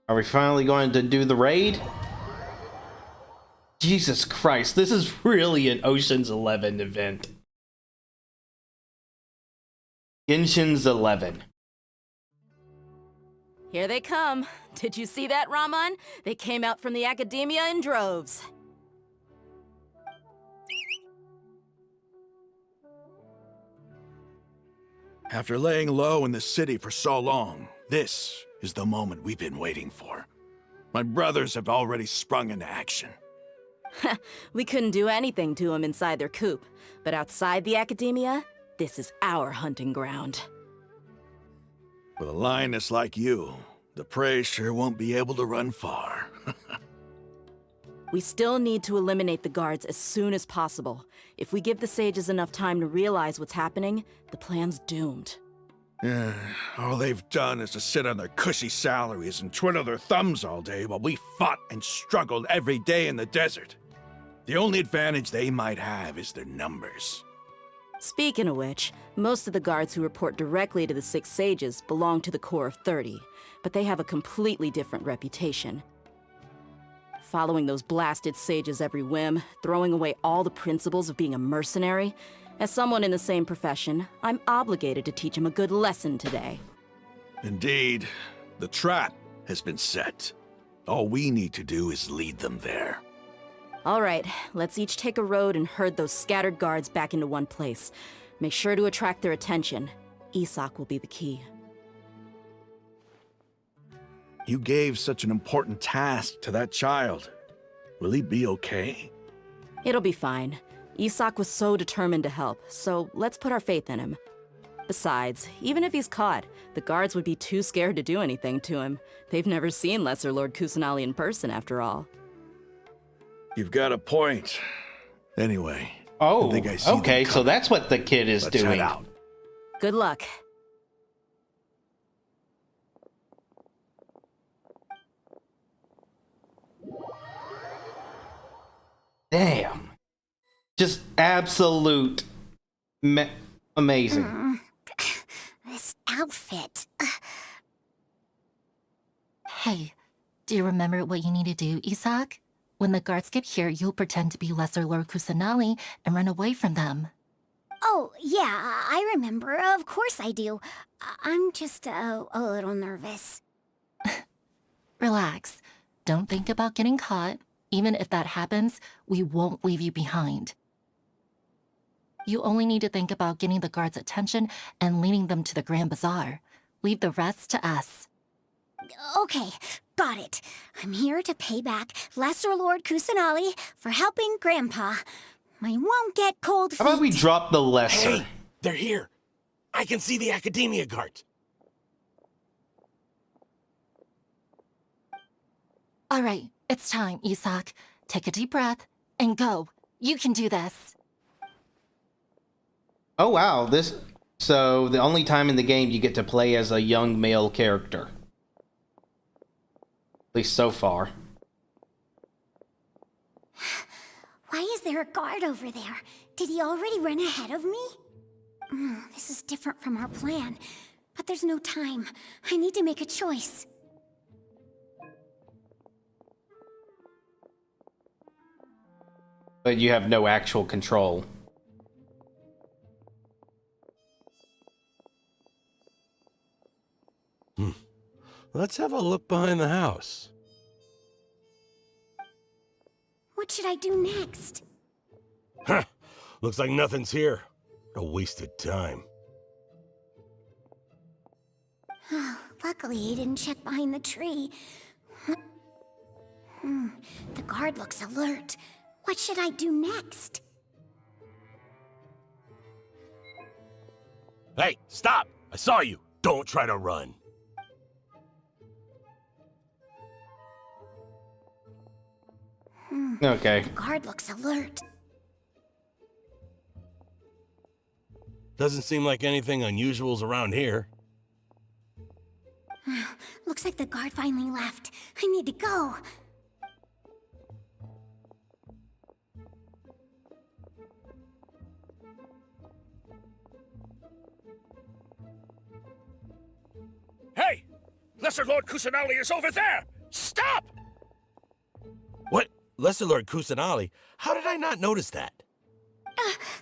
Are we finally going to do the raid? Jesus Christ, this is really an Ocean's 11 event. Genshin's 11. Here they come. Did you see that, Raman? They came out from the Academia in droves. After laying low in the city for so long, this is the moment we've been waiting for. My brothers have already sprung into action. We couldn't do anything to them inside their coop, but outside the Academia, this is our hunting ground. With a lioness like you, the prey sure won't be able to run far. We still need to eliminate the guards as soon as possible. If we give the sages enough time to realize what's happening, the plan's doomed. All they've done is to sit on their cushy salaries and twiddle their thumbs all day while we fought and struggled every day in the desert. The only advantage they might have is their numbers. Speaking of which, most of the guards who report directly to the Six Sages belong to the Corps of 30, but they have a completely different reputation. Following those blasted sages every whim, throwing away all the principles of being a mercenary, As someone in the same profession, I'm obligated to teach him a good lesson today. Indeed. The trap has been set. All we need to do is lead them there. All right, let's each take a road and herd those scattered guards back into one place. Make sure to attract their attention. Isak will be the key. You gave such an important task to that child. Will he be okay? It'll be fine. Isak was so determined to help, so let's put our faith in him. Besides, even if he's caught, the guards would be too scared to do anything to him. They've never seen Lesser Lord Kusanali in person, after all. You've got a point. Anyway, oh, I think I see okay, so that's what the kid is Let's doing. head out. Good luck. Damn. Just absolute amazing. This outfit. Hey, do you remember what you need to do, Isak? When the guards get here, you'll pretend to be Lesser Lord Kusanali and run away from them. Oh, yeah, I remember. Of course I do. I'm just a little nervous. Relax. Don't think about getting caught. Even if that happens, we won't leave you behind. You only need to think about getting the guards' attention and leading them to the Grand Bazaar. Leave the rest to us. Okay, got it. I'm here to pay back Lesser Lord Kusanali for helping Grandpa. I won't get cold feet. How about we drop the lesser? Hey, they're here. I can see the Academia guards. All right, it's time, Isak. Take a deep breath and go. You can do this. Oh wow, so the only time in the game you get to play as a young male character. At least so far. Why is there a guard over there? Did he already run ahead of me? This is different from our plan. But there's no time. I need to make a choice. But you have no actual control. Let's have a look behind the house. What should I do next? Huh. Looks like nothing's here. A wasted time. Luckily, he didn't check behind the tree. The guard looks alert. What should I do next? Hey, stop! I saw you. Don't try to run. Okay. The guard looks alert. Doesn't seem like anything unusual's around here. Looks like the guard finally left. I need to go. Hey! Lesser Lord Kusanali is over there! Stop! What? Lesser Lord Kusanali? How did I not notice that?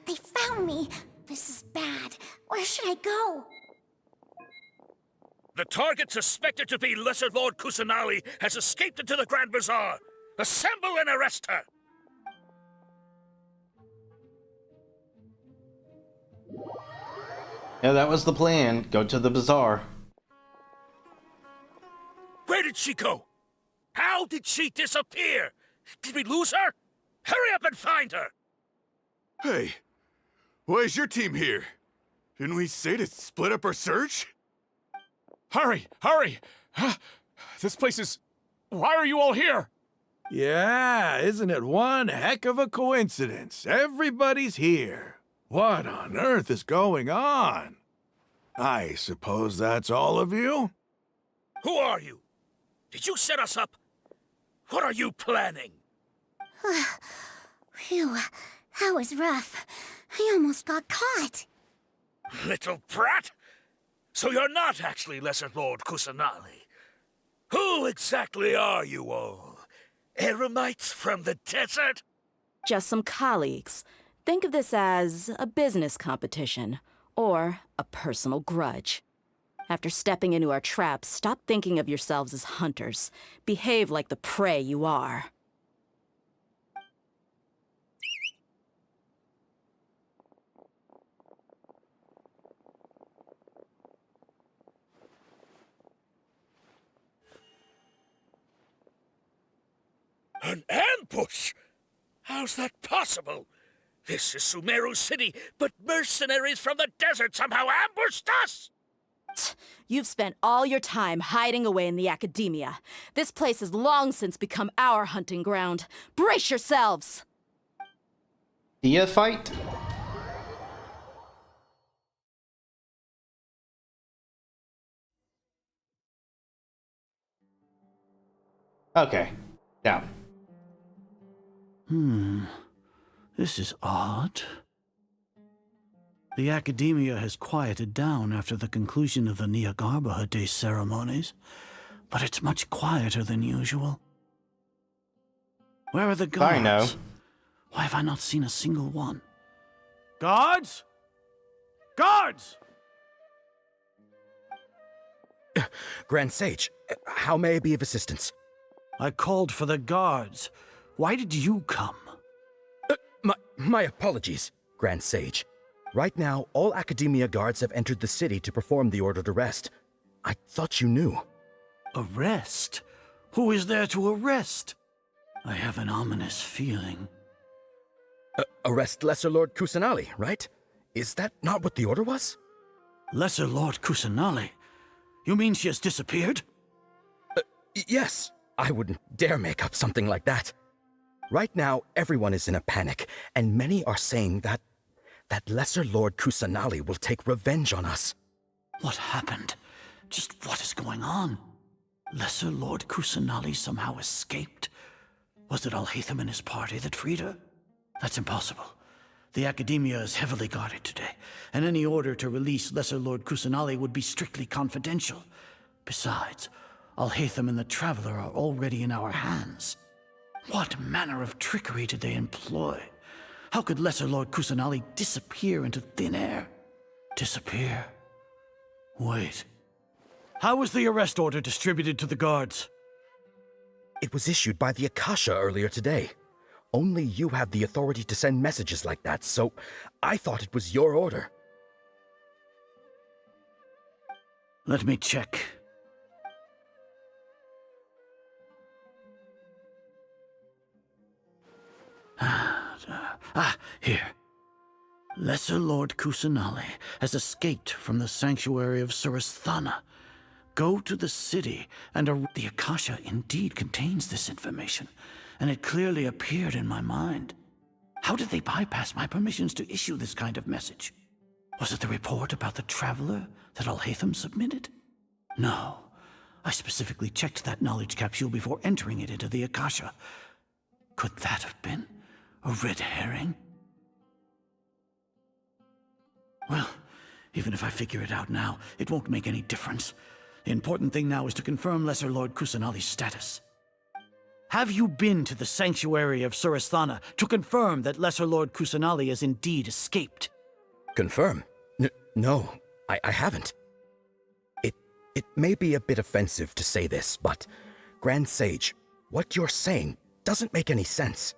They found me. This is bad. Where should I go? The target suspected to be Lesser Lord Kusanali has escaped into the Grand Bazaar. Assemble and arrest her! Yeah, that was the plan. Go to the bazaar. Where did she go? How did she disappear? Did we lose her? Hurry up and find her! Hey, why is your team here? Didn't we say to split up our search? Hurry! Hurry! This place is... Why are you all here? Yeah, isn't it one heck of a coincidence? Everybody's here. What on earth is going on? I suppose that's all of you? Who are you? Did you set us up? What are you planning? Phew, that was rough. I almost got caught. Little brat! So you're not actually Lesser Lord Kusanali. Who exactly are you all? Eremites from the desert? Just some colleagues. Think of this as a business competition, or a personal grudge. After stepping into our traps, stop thinking of yourselves as hunters. Behave like the prey you are. An ambush? How's that possible? This is Sumeru City, but mercenaries from the desert somehow ambushed us! You've spent all your time hiding away in the Academia. This place has long since become our hunting ground. Brace yourselves! See a fight? Okay. Down. This is odd. The Academia has quieted down after the conclusion of the Nyargarbaha Day ceremonies, but it's much quieter than usual. Where are the guards? I know. Why have I not seen a single one? Guards? Guards! Grand Sage, how may I be of assistance? I called for the guards. Why did you come? My apologies, Grand Sage. Right now, all Academia guards have entered the city to perform the ordered arrest. I thought you knew. Arrest? Who is there to arrest? I have an ominous feeling. Arrest Lesser Lord Kusanali, right? Is that not what the order was? Lesser Lord Kusanali? You mean she has disappeared? Yes. I wouldn't dare make up something like that. Right now, everyone is in a panic, and many are saying that Lesser Lord Kusanali will take revenge on us. What happened? Just what is going on? Lesser Lord Kusanali somehow escaped? Was it Alhaitham and his party that freed her? That's impossible. The Academia is heavily guarded today, and any order to release Lesser Lord Kusanali would be strictly confidential. Besides, Alhaitham and the Traveler are already in our hands. What manner of trickery did they employ? How could Lesser Lord Kusanali disappear into thin air? Disappear? Wait. How was the arrest order distributed to the guards? It was issued by the Akasha earlier today. Only you have the authority to send messages like that, so I thought it was your order. Let me check. Here. Lesser Lord Kusanali has escaped from the sanctuary of Surasthana. Go to the city, and the Akasha indeed contains this information, and it clearly appeared in my mind. How did they bypass my permissions to issue this kind of message? Was it the report about the Traveler that Alhaitham submitted? No. I specifically checked that knowledge capsule before entering it into the Akasha. Could that have been a red herring? Well, even if I figure it out now, it won't make any difference. The important thing now is to confirm Lesser Lord Kusanali's status. Have you been to the sanctuary of Surasthana to confirm that Lesser Lord Kusanali has indeed escaped? Confirm? No, I haven't. It may be a bit offensive to say this, but Grand Sage, what you're saying doesn't make any sense.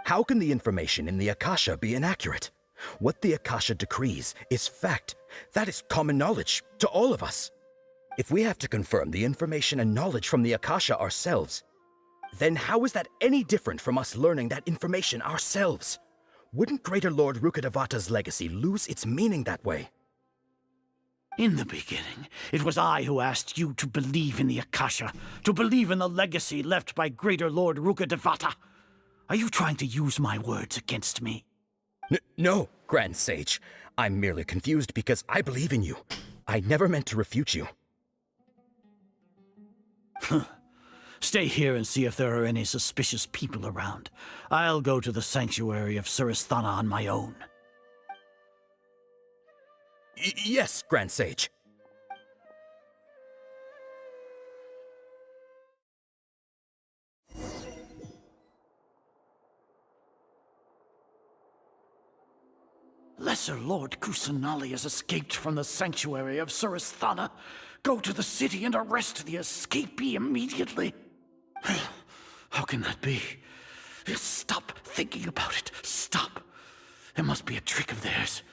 How can the information in the Akasha be inaccurate? What the Akasha decrees is fact. That is common knowledge to all of us. If we have to confirm the information and knowledge from the Akasha ourselves, then how is that any different from us learning that information ourselves? Wouldn't Greater Lord Rukkhadevata's legacy lose its meaning that way? In the beginning, it was I who asked you to believe in the Akasha, to believe in the legacy left by Greater Lord Rukkhadevata. Are you trying to use my words against me? No, Grand Sage. I'm merely confused because I believe in you. I never meant to refute you. Stay here and see if there are any suspicious people around. I'll go to the sanctuary of Surasthana on my own. Yes, Grand Sage. Lesser Lord Kusanali has escaped from the sanctuary of Surasthana. Go to the city and arrest the escapee immediately. How can that be? Stop thinking about it. Stop. It must be a trick of theirs.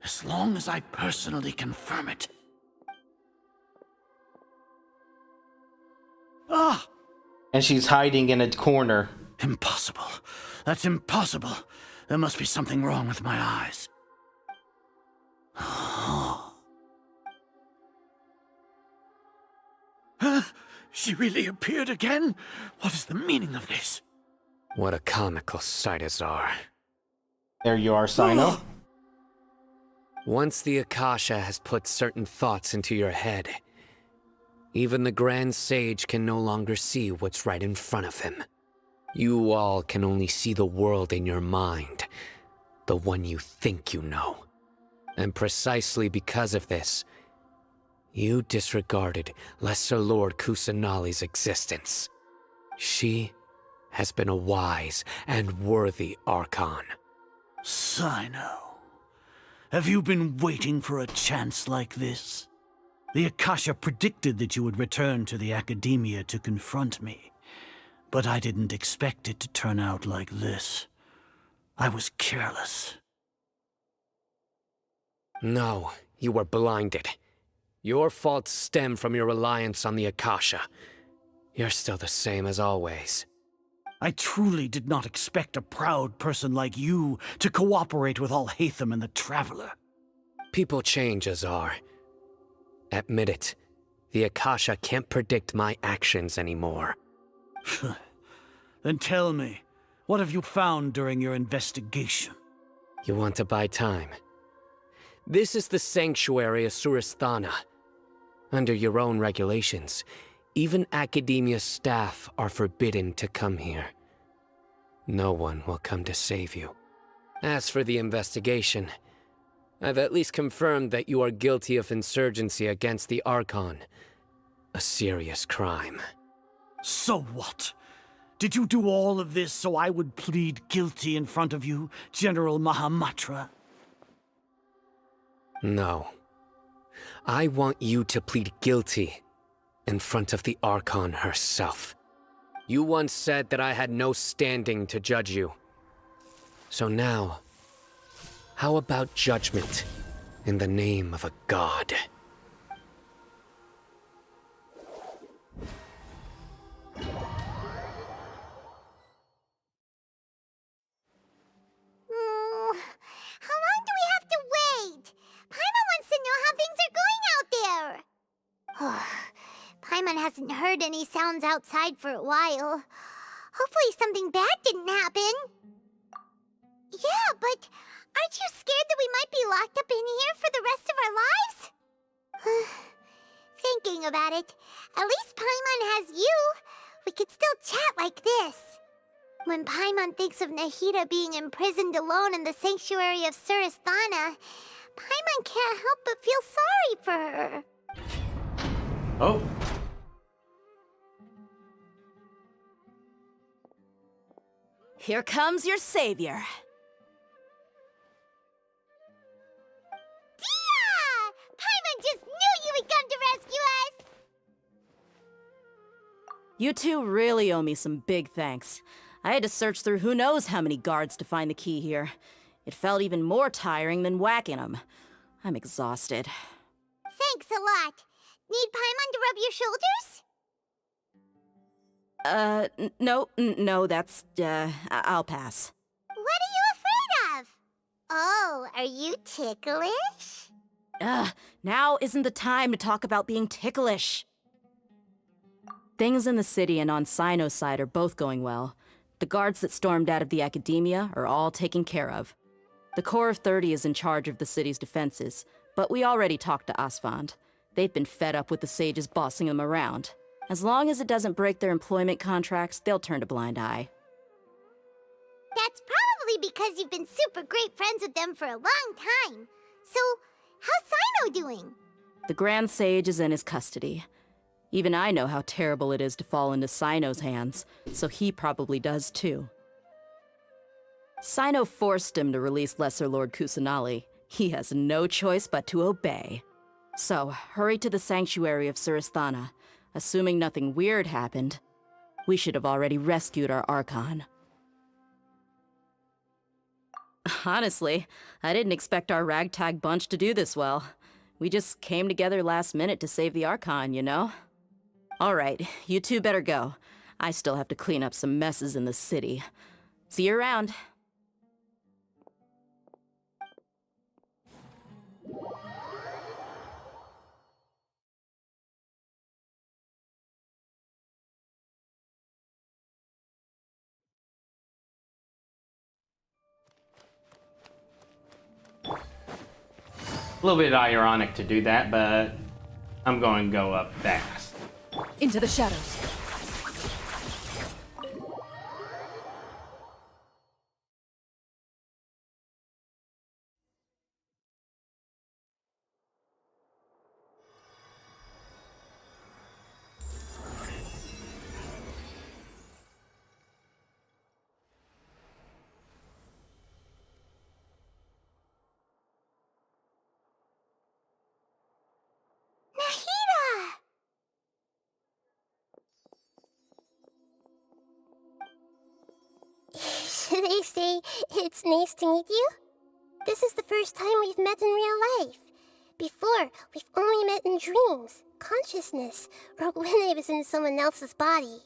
As long as I personally confirm it. Ah! And she's hiding in a corner. Impossible. That's impossible. There must be something wrong with my eyes. Huh? She really appeared again? What is the meaning of this? What a comical sight, Azar. There you are, Cyno. Once the Akasha has put certain thoughts into your head, even the Grand Sage can no longer see what's right in front of him. You all can only see the world in your mind, the one you think you know. And precisely because of this, you disregarded Lesser Lord Kusanali's existence. She has been a wise and worthy Archon. Cyno, have you been waiting for a chance like this? The Akasha predicted that you would return to the Academia to confront me. But I didn't expect it to turn out like this. I was careless. No, you were blinded. Your faults stem from your reliance on the Akasha. You're still the same as always. I truly did not expect a proud person like you to cooperate with Alhaitham and the Traveler. People change, Azar. Admit it. The Akasha can't predict my actions anymore. Then tell me, what have you found during your investigation? You want to buy time? This is the sanctuary of Surasthana. Under your own regulations, even Academia staff are forbidden to come here. No one will come to save you. As for the investigation, I've at least confirmed that you are guilty of insurgency against the Archon. A serious crime. So what? Did you do all of this so I would plead guilty in front of you, General Mahamatra? No. I want you to plead guilty in front of the Archon herself. You once said that I had no standing to judge you. So now, how about judgment in the name of a god? How long do we have to wait? Paimon wants to know how things are going out there. Paimon hasn't heard any sounds outside for a while. Hopefully something bad didn't happen. Yeah, but aren't you scared that we might be locked up in here for the rest of our lives? Thinking about it, at least Paimon has you. We could still chat like this. When Paimon thinks of Nahida being imprisoned alone in the sanctuary of Surasthana, Paimon can't help but feel sorry for her. Oh. Here comes your savior. Dia! Paimon just knew you would come to rescue us! You two really owe me some big thanks. I had to search through who knows how many guards to find the key here. It felt even more tiring than whacking them. I'm exhausted. Thanks a lot. Need Paimon to rub your shoulders? No, that's, I'll pass. What are you afraid of? Oh, are you ticklish? Now isn't the time to talk about being ticklish. Things in the city and on Cyno's side are both going well. The guards that stormed out of the Academia are all taken care of. The Corps of 30 is in charge of the city's defenses, but we already talked to Asfand. They've been fed up with the sages bossing them around. As long as it doesn't break their employment contracts, they'll turn a blind eye. That's probably because you've been super great friends with them for a long time. So, how's Cyno doing? The Grand Sage is in his custody. Even I know how terrible it is to fall into Cyno's hands, so he probably does too. Cyno forced him to release Lesser Lord Kusanali. He has no choice but to obey. So, hurry to the sanctuary of Surasthana. Assuming nothing weird happened, we should have already rescued our Archon. Honestly, I didn't expect our ragtag bunch to do this well. We just came together last minute to save the Archon, you know? Alright, you two better go. I still have to clean up some messes in the city. See you around. A little bit ironic to do that, but I'm going to go up fast. Into the shadows. Should I say it's nice to meet you? This is the first time we've met in real life. Before, we've only met in dreams, consciousness, or when I was in someone else's body.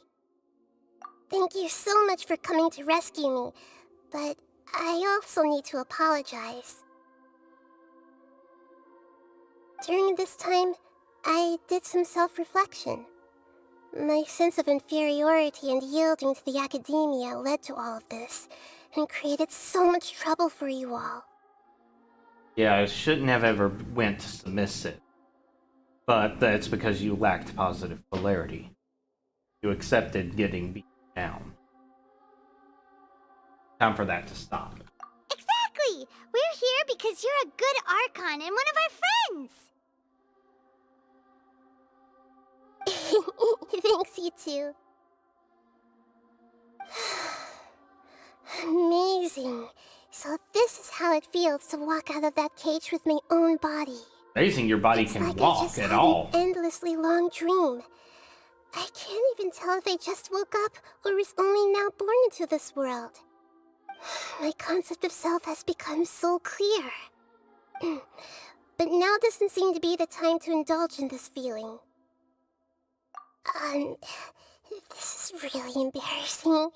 Thank you so much for coming to rescue me, but I also need to apologize. During this time, I did some self-reflection. My sense of inferiority and yielding to the academia led to all of this, and created so much trouble for you all. Yeah, I shouldn't have ever went submissive. But that's because you lacked positive polarity. You accepted getting beaten down. Time for that to stop. Exactly! We're here because you're a good Archon and one of our friends! Thanks, you two. Amazing. So this is how it feels to walk out of that cage with my own body. Amazing your body can walk at all. An endlessly long dream. I can't even tell if I just woke up or was only now born into this world. My concept of self has become so clear. But now doesn't seem to be the time to indulge in this feeling. This is really embarrassing.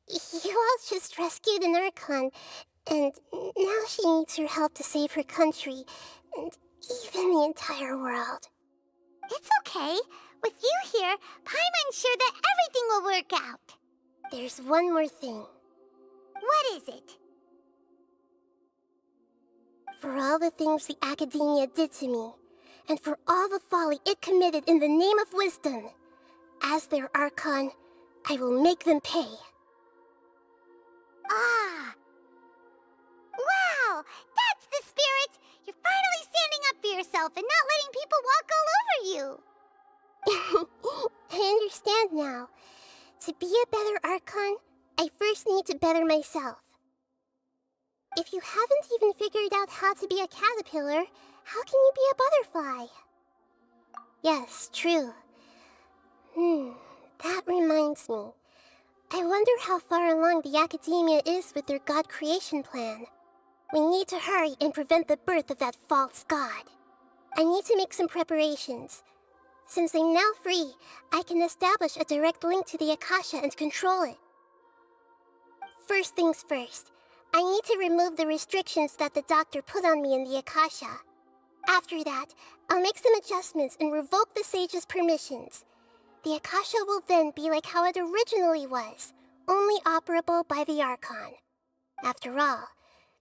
You all just rescued an Archon, and now she needs your help to save her country, and even the entire world. It's okay. With you here, Paimon's sure that everything will work out. There's one more thing. What is it? For all the things the Academia did to me, and for all the folly it committed in the name of wisdom, as their Archon, I will make them pay. Ah! Wow! That's the spirit! You're finally standing up for yourself and not letting people walk all over you! I understand now. To be a better Archon, I first need to better myself. If you haven't even figured out how to be a caterpillar, how can you be a butterfly? Yes, true. That reminds me. I wonder how far along the Academia is with their god creation plan. We need to hurry and prevent the birth of that false god. I need to make some preparations. Since I'm now free, I can establish a direct link to the Akasha and control it. First things first, I need to remove the restrictions that the doctor put on me in the Akasha. After that, I'll make some adjustments and revoke the sage's permissions. The Akasha will then be like how it originally was, only operable by the Archon. After all,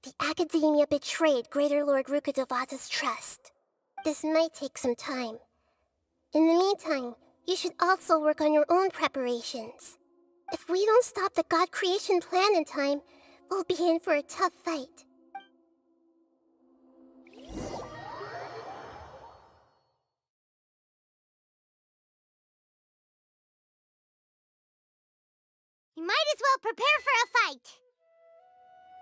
the Academia betrayed Greater Lord Rukkhadevata's trust. This might take some time. In the meantime, you should also work on your own preparations. If we don't stop the god creation plan in time, we'll be in for a tough fight. You might as well prepare for a fight.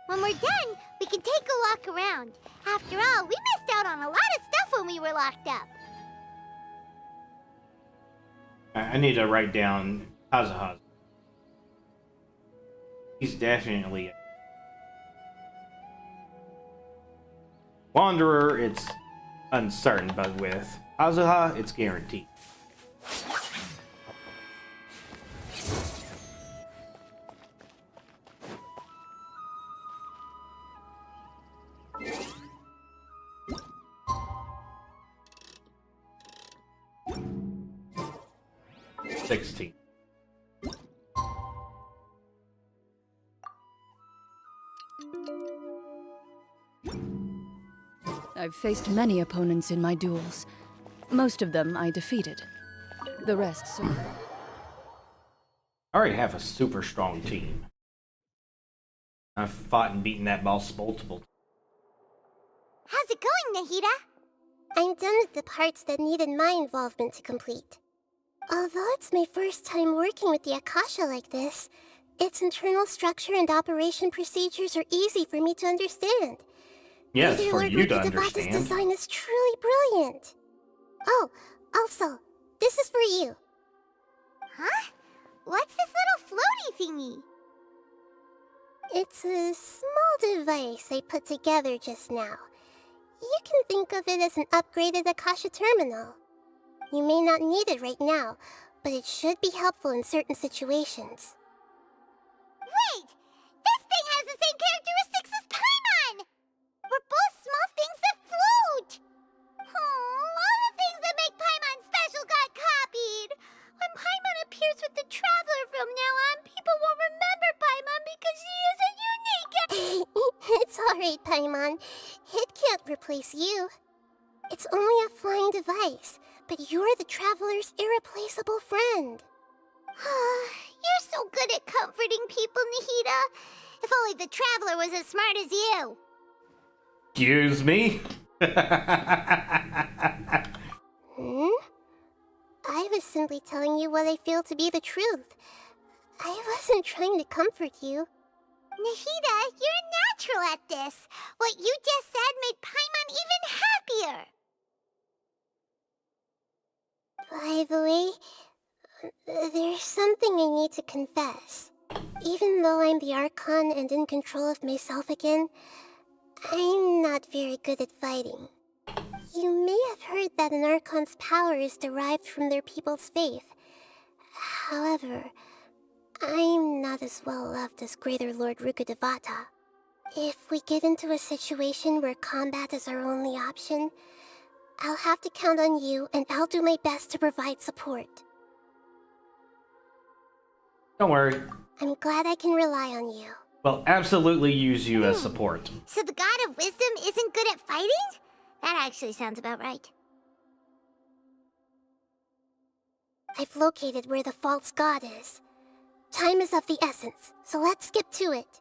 When we're done, we can take a walk around. After all, we missed out on a lot of stuff when we were locked up. I need to write down Kazuha. He's definitely a Wanderer. It's uncertain, but with Kazuha, it's guaranteed. I've faced many opponents in my duels. Most of them I defeated. The rest, so... I already have a super strong team. I've fought and beaten that boss multiple times. How's it going, Nahida? I'm done with the parts that needed my involvement to complete. Although it's my first time working with the Akasha like this, its internal structure and operation procedures are easy for me to understand. Yes, Greater for Lord you to Rukkhadevata's understand. design is truly brilliant. Oh, also, this is for you. Huh? What's this little floaty thingy? It's a small device I put together just now. You can think of it as an upgraded Akasha terminal. You may not need it right now, but it should be helpful in certain situations. Wait! This thing has the same characteristics as Paimon! We're both small things that float! Oh, all the things that make Paimon special got copied! When Paimon appears with the Traveler from now on, people will remember Paimon because she is a unique... It's alright, Paimon. It can't replace you. It's only a flying device, but you're the Traveler's irreplaceable friend. You're so good at comforting people, Nahida. If only the Traveler was as smart as you. Excuse me? I was simply telling you what I feel to be the truth. I wasn't trying to comfort you. Nahida, you're natural at this. What you just said made Paimon even happier. By the way, there's something I need to confess. Even though I'm the Archon and in control of myself again, I'm not very good at fighting. You may have heard that an Archon's power is derived from their people's faith. However, I'm not as well loved as Greater Lord Rukkhadevata. If we get into a situation where combat is our only option, I'll have to count on you, and I'll do my best to provide support. Don't worry. I'm glad I can rely on you. We'll absolutely use you as support. So the God of Wisdom isn't good at fighting? That actually sounds about right. I've located where the false god is. Time is of the essence, so let's skip to it.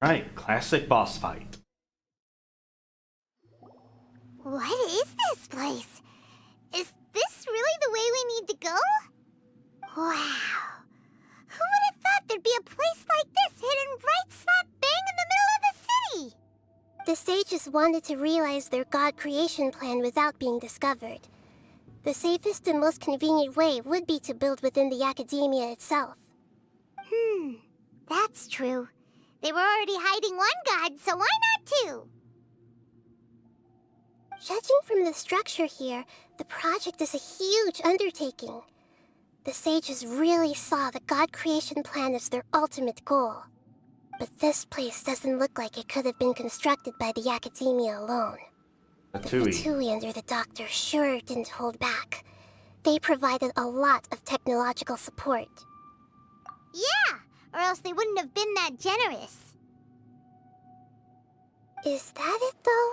Right, classic boss fight. What is this place? Is this really the way we need to go? Wow. Who would have thought there'd be a place like this hidden right slap bang in the middle of the city? The sages wanted to realize their god creation plan without being discovered. The safest and most convenient way would be to build within the academia itself. That's true. They were already hiding one god, so why not two? Judging from the structure here, the project is a huge undertaking. The sages really saw the god creation plan as their ultimate goal. But this place doesn't look like it could have been constructed by the academia alone. The Fatui under the Doctor sure didn't hold back. They provided a lot of technological support. Yeah, or else they wouldn't have been that generous. Is that it, though?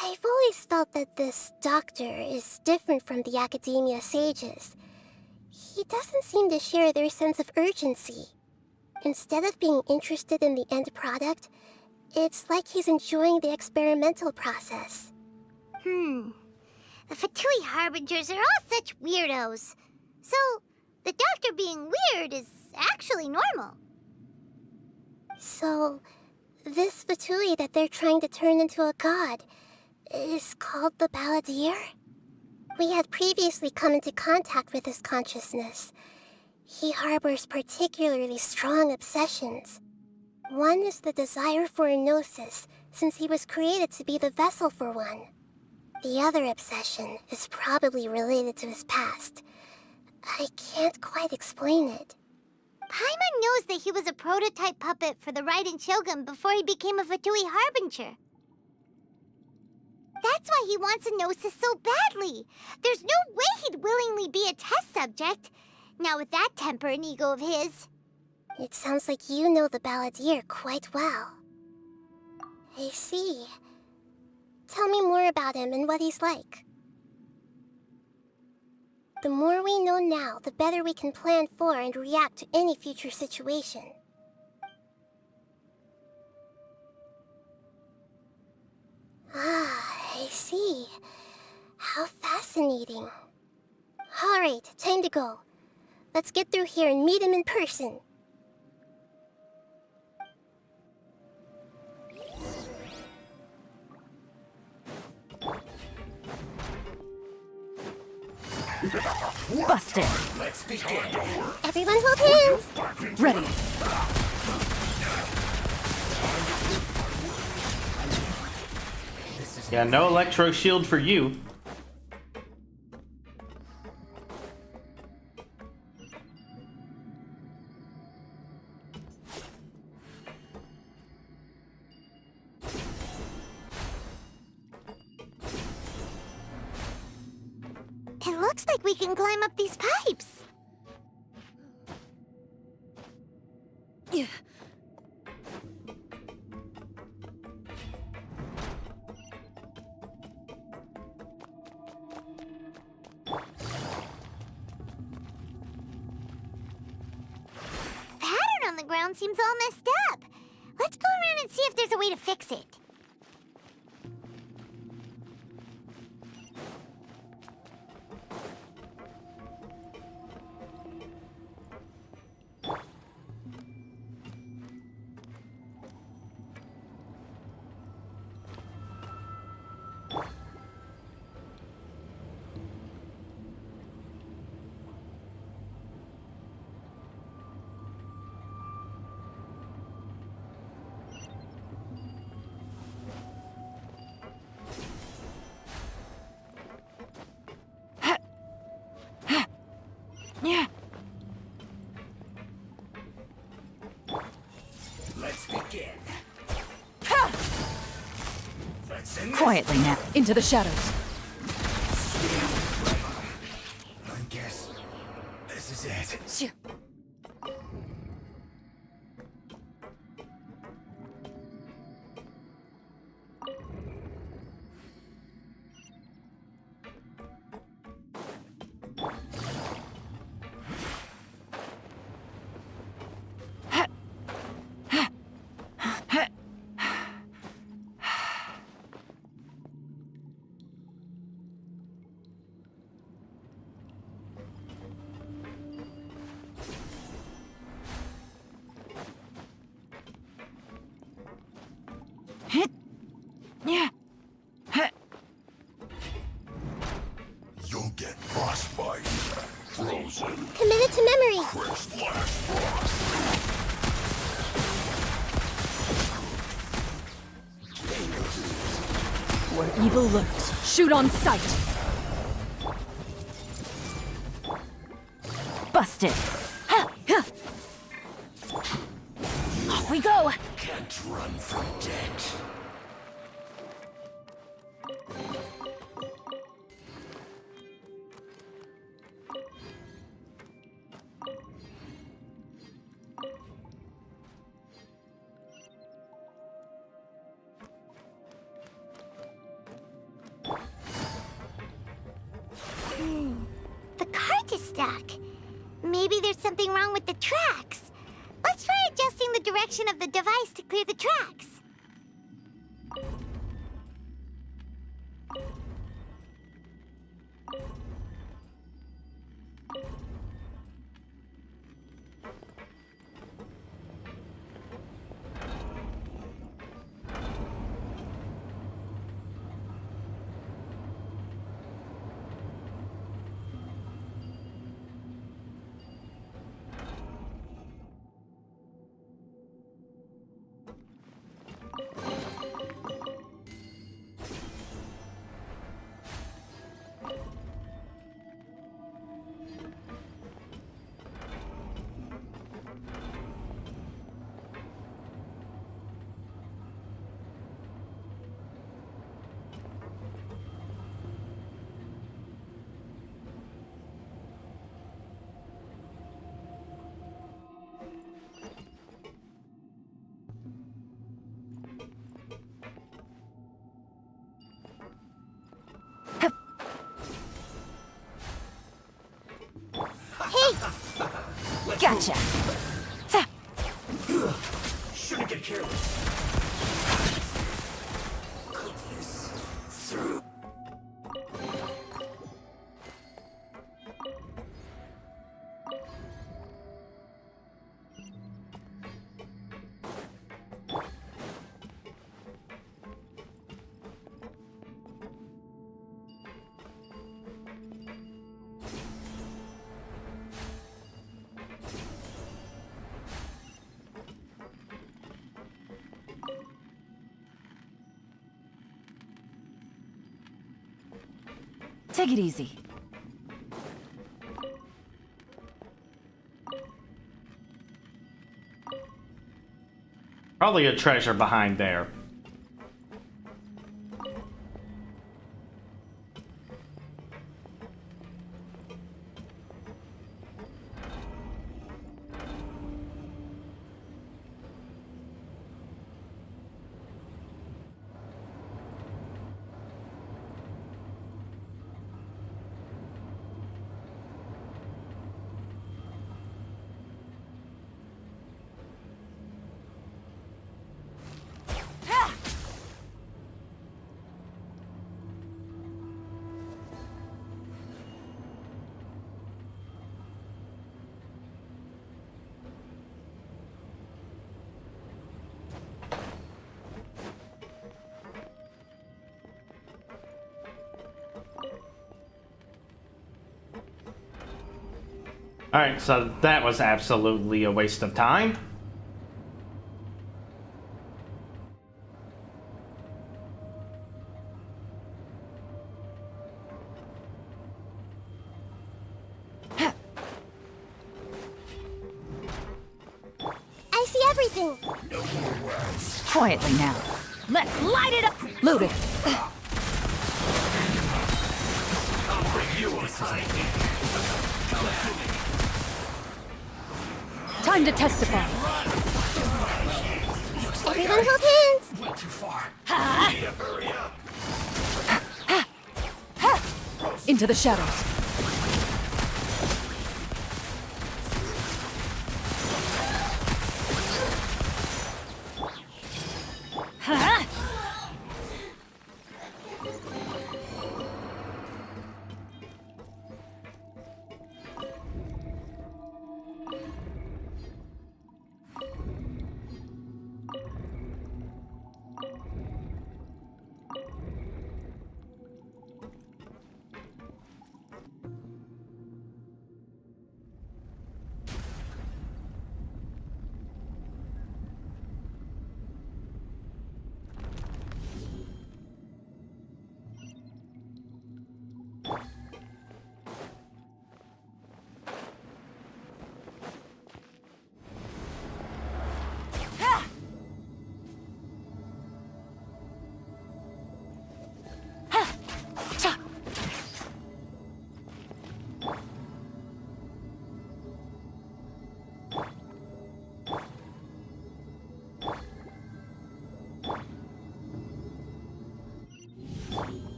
I've always felt that this Doctor is different from the Academia sages. He doesn't seem to share their sense of urgency. Instead of being interested in the end product, it's like he's enjoying the experimental process. The Fatui Harbingers are all such weirdos. So, the doctor being weird is actually normal. So, this Fatui that they're trying to turn into a god is called the Balladeer? We had previously come into contact with his consciousness. He harbors particularly strong obsessions. One is the desire for a gnosis, since he was created to be the vessel for one. The other obsession is probably related to his past. I can't quite explain it. Paimon knows that he was a prototype puppet for the Raiden Shogun before he became a Fatui Harbinger. That's why he wants a gnosis so badly. There's no way he'd willingly be a test subject. Not with that temper and ego of his. It sounds like you know the Balladeer quite well. I see. Tell me more about him and what he's like. The more we know now, the better we can plan for and react to any future situation. Ah, I see. How fascinating. Alright, time to go. Let's get through here and meet him in person. Busted. Let's begin. Everyone hold hands. Ready. Yeah, no electro shield for you. It looks like we can climb up these pipes. The pattern on the ground seems all messed up. Let's go around and see if there's a way to fix it. Yeah. Let's begin. Quietly now. Into the shadows. I guess this is it. Shoo. Yeah. You'll get frostbite. Frozen. Committed to memory. Crisp last frost. Where evil lurks, shoot on sight. Busted. Off we go. Can't run from death. The cart is stuck. Maybe there's something wrong with the tracks. Let's try adjusting the direction of the device to clear the tracks. Gotcha. Shouldn't get careless. Take it easy. Probably a treasure behind there. Alright, so that was absolutely a waste of time. I see everything. Quietly now. Let's light it up. Loaded. Time to testify. Everyone hold hands. Went too far. Into the shadows.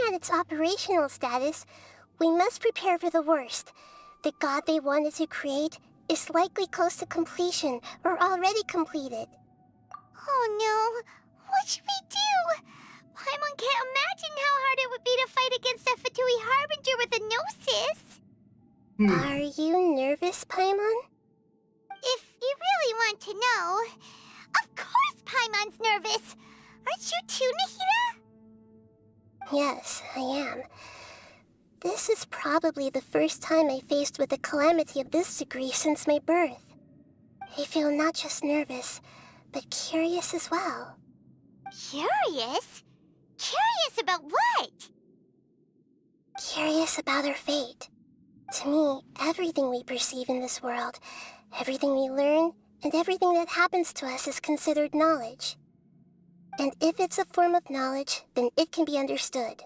at its operational status, we must prepare for the worst. The god they wanted to create is likely close to completion or already completed. Oh no, what should we do? Paimon can't imagine how hard it would be to fight against a Fatui Harbinger with a Gnosis. Are you nervous, Paimon? If you really want to know, of course Paimon's nervous. Aren't you too, Nahida? Yes, I am. This is probably the first time I faced with a calamity of this degree since my birth. I feel not just nervous, but curious as well. Curious? Curious about what? Curious about our fate. To me, everything we perceive in this world, everything we learn, and everything that happens to us is considered knowledge. And if it's a form of knowledge, then it can be understood.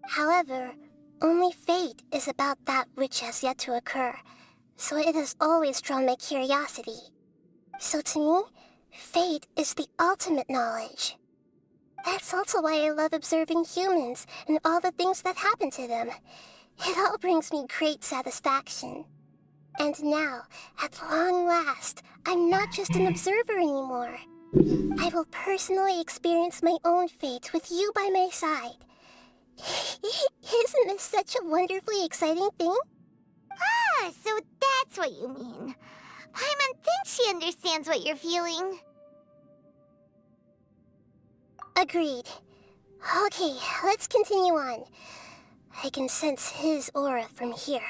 However, only fate is about that which has yet to occur, so it has always drawn my curiosity. So to me, fate is the ultimate knowledge. That's also why I love observing humans and all the things that happen to them. It all brings me great satisfaction. And now, at long last, I'm not just an observer anymore. I will personally experience my own fate with you by my side. Isn't this such a wonderfully exciting thing? Ah, so that's what you mean. Paimon thinks she understands what you're feeling. Agreed. Okay, let's continue on. I can sense his aura from here.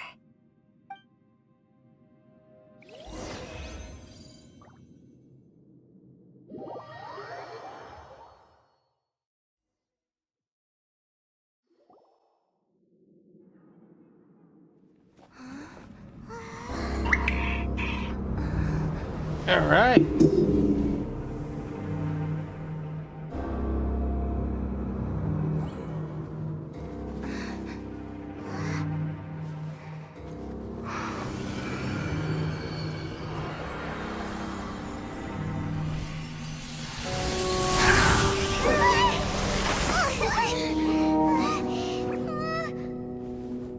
All right.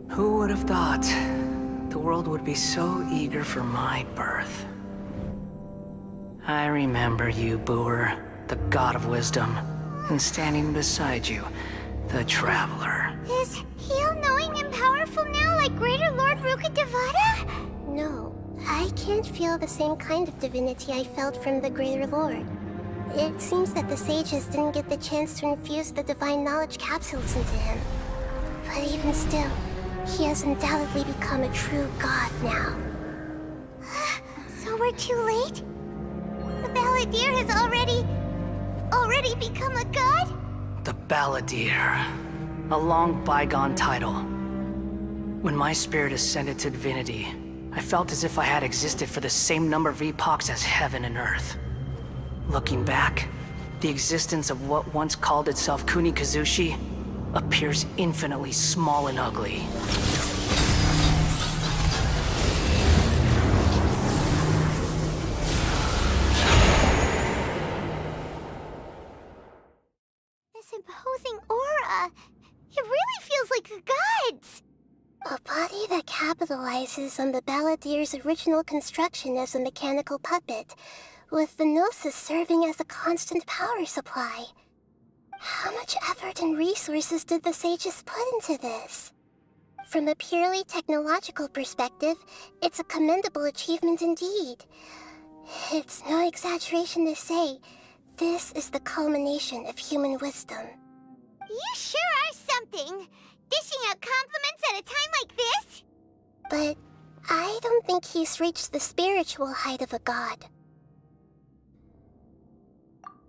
Who would have thought the world would be so eager for my birth? I remember you, Booer, the god of wisdom, and standing beside you, the traveler. Is he all-knowing and powerful now like Greater Lord Rukkhadevata? No, I can't feel the same kind of divinity I felt from the Greater Lord. It seems that the sages didn't get the chance to infuse the divine knowledge capsules into him. But even still, he has undoubtedly become a true god now. So we're too late? The Balladeer has already become a god? The Balladeer. A long bygone title. When my spirit ascended to divinity, I felt as if I had existed for the same number of epochs as heaven and earth. Looking back, the existence of what once called itself Kunikazushi appears infinitely small and ugly. This imposing aura. It really feels like the gods. A body that capitalizes on the Balladeer's original construction as a mechanical puppet, with the Gnosis serving as a constant power supply. How much effort and resources did the sages put into this? From a purely technological perspective, it's a commendable achievement indeed. It's no exaggeration to say, this is the culmination of human wisdom. You sure are something. Dishing out compliments at a time like this? But I don't think he's reached the spiritual height of a god.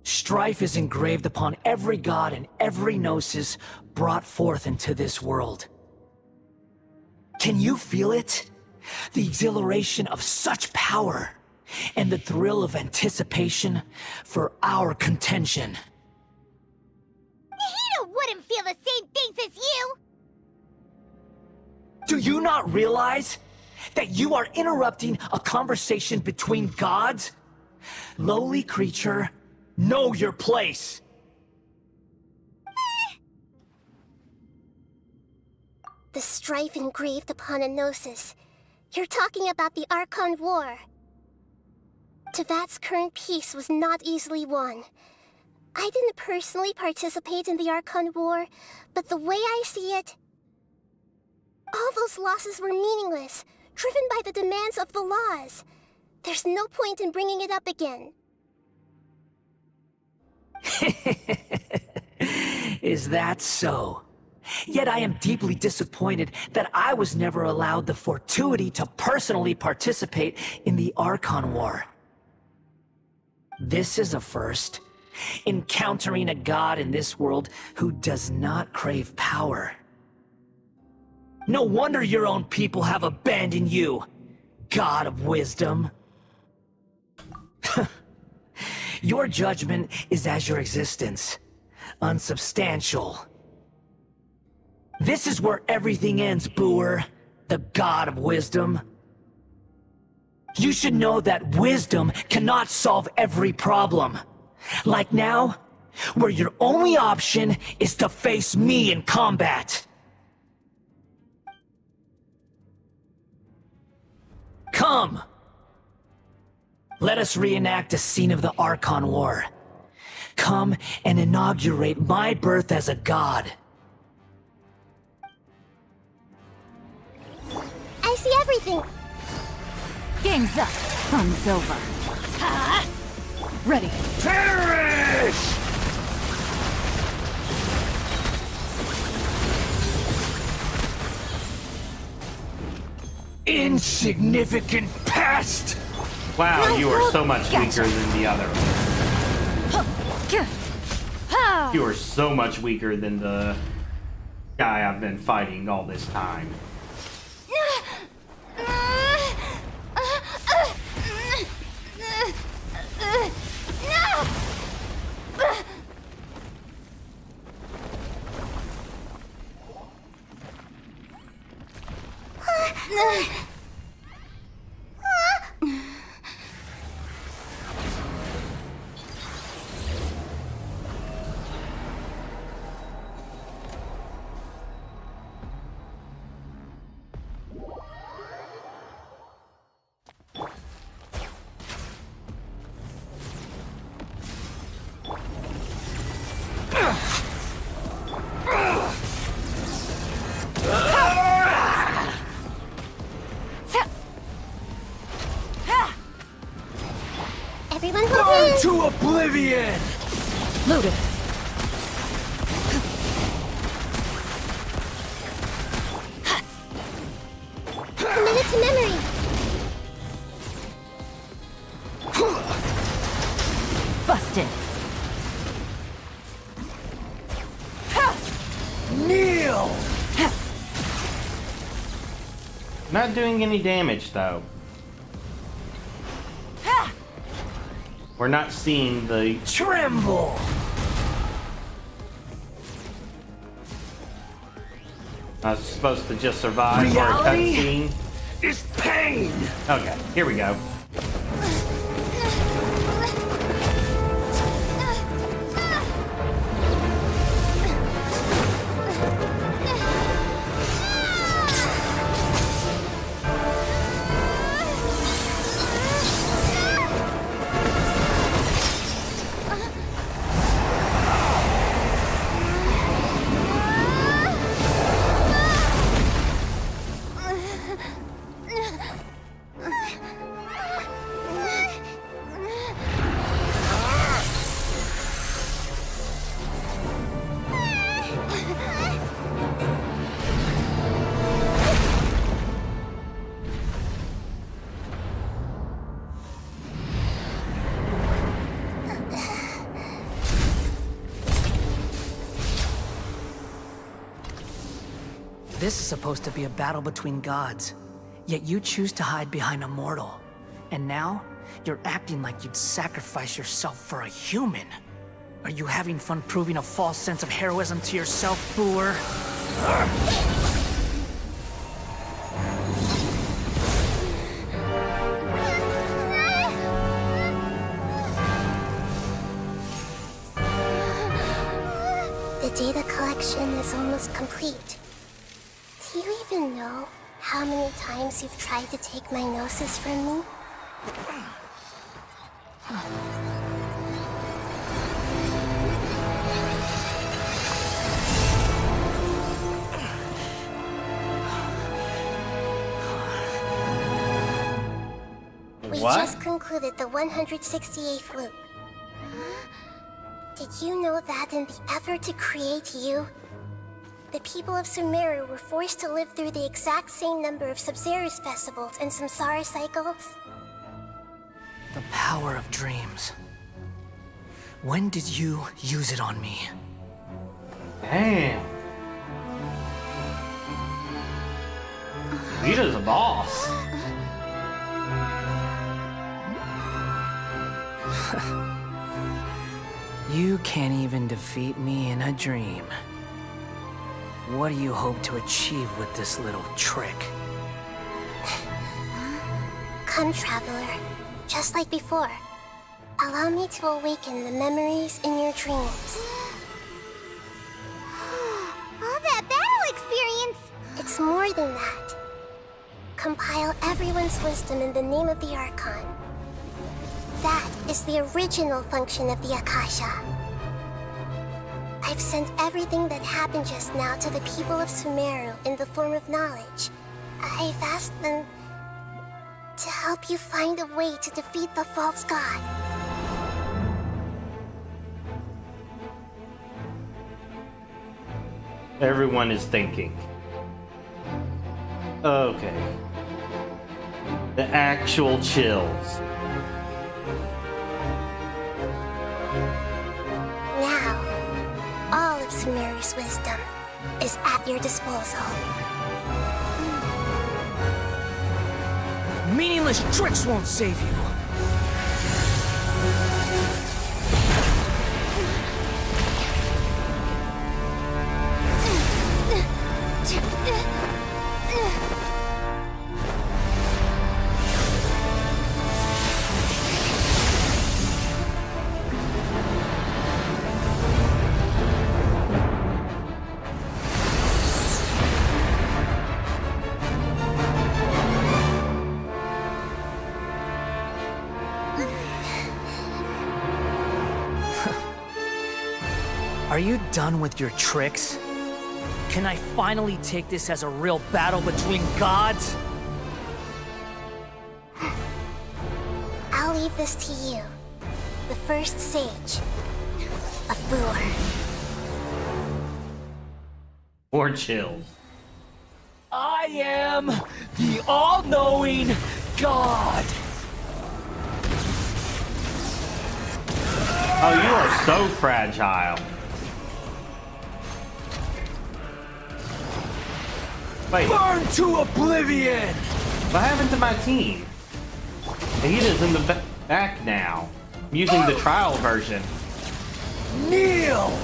Strife is engraved upon every god and every gnosis brought forth into this world. Can you feel it? The exhilaration of such power, and the thrill of anticipation for our contention. Nahida wouldn't feel the same things as you! Do you not realize that you are interrupting a conversation between gods? Lowly creature, know your place! The strife engraved upon a gnosis. You're talking about the Archon War. Tevat's current peace was not easily won. I didn't personally participate in the Archon War, but the way I see it, all those losses were meaningless, driven by the demands of the laws. There's no point in bringing it up again. Is that so? Yet I am deeply disappointed that I was never allowed the fortuity to personally participate in the Archon War. This is a first. Encountering a god in this world who does not crave power. No wonder your own people have abandoned you, God of Wisdom. Your judgment is as your existence, unsubstantial. This is where everything ends, Booer, the God of Wisdom. You should know that wisdom cannot solve every problem. Like now, where your only option is to face me in combat. Come! Let us reenact a scene of the Archon War. Come and inaugurate my birth as a god. I see everything. Game's up. Fun's over. Ready. Perish! Insignificant pest! Wow, you are so much weaker than the other. You are so much weaker than the guy I've been fighting all this time. Everyone Burn hold hands. to oblivion! Loaded. Commit it to memory. Busted. Kneel! Not doing any damage though. We're not seeing the tremble. I was supposed to just survive Reality for a cutscene. Is pain. Okay, here we go. This is supposed to be a battle between gods, yet you choose to hide behind a mortal. And now, you're acting like you'd sacrifice yourself for a human. Are you having fun proving a false sense of heroism to yourself, Booer? The data collection is almost complete. Do you even know how many times you've tried to take my gnosis from me? We just concluded the 168th loop. Did you know that in the effort to create you, the people of Sumeru were forced to live through the exact same number of Sabzeruz festivals and Samsara cycles? The power of dreams. When did you use it on me? Damn. Vita's a boss. You can't even defeat me in a dream. What do you hope to achieve with this little trick? Come, Traveler. Just like before. Allow me to awaken the memories in your dreams. All that battle experience! It's more than that. Compile everyone's wisdom in the name of the Archon. That is the original function of the Akasha. I've sent everything that happened just now to the people of Sumeru in the form of knowledge. I've asked them to help you find a way to defeat the false god. Everyone is thinking. Okay. The actual chills. Now, all of Sumeru's wisdom is at your disposal. Meaningless tricks won't save you. Are you done with your tricks? Can I finally take this as a real battle between gods? I'll leave this to you, the first sage of Bur. Or chills. I am the all-knowing God! Oh, you are so fragile. Wait. Burn to oblivion! What happened to my team? Nahita's in the back now. I'm using the trial version. Kneel!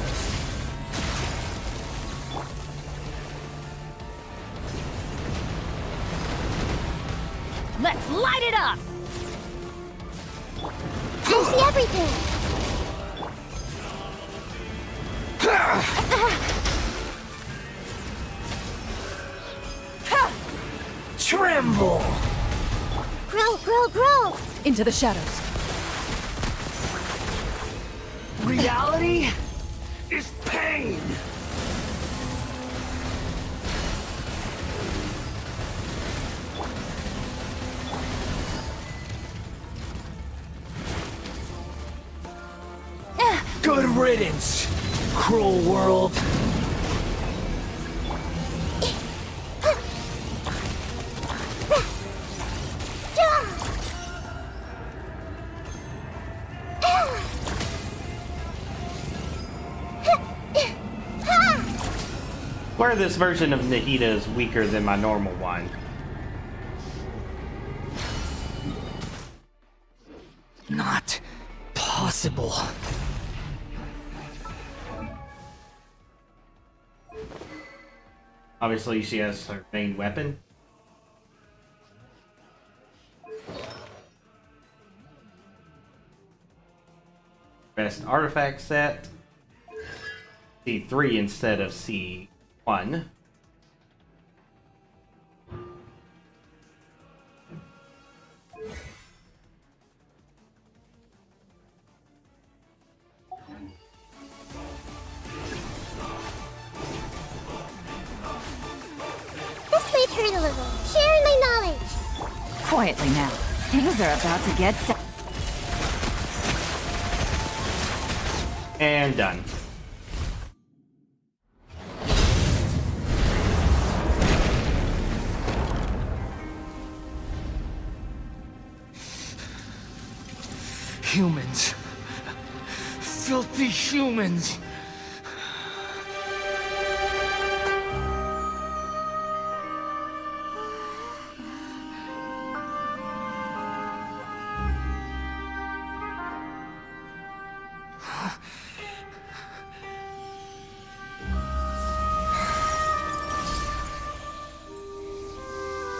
Let's light it up! I see everything! Tremble! Grow, grow, grow! Into the shadows. Reality is pain! Good riddance, cruel world. Where this version of Nahita is weaker than my normal one. Not possible. Obviously, she has her main weapon. Best artifact set. C3 instead of C1. heard a little. Sharing my knowledge. Quietly now. Things are about to get And done. Humans. Filthy humans.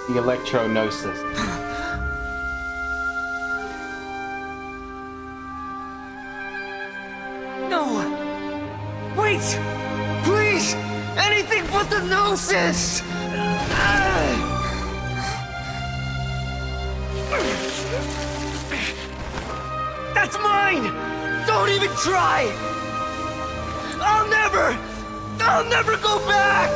The electronosis. No! Wait! Please! Anything but the Gnosis! That's mine! Don't even try! I'll never go back!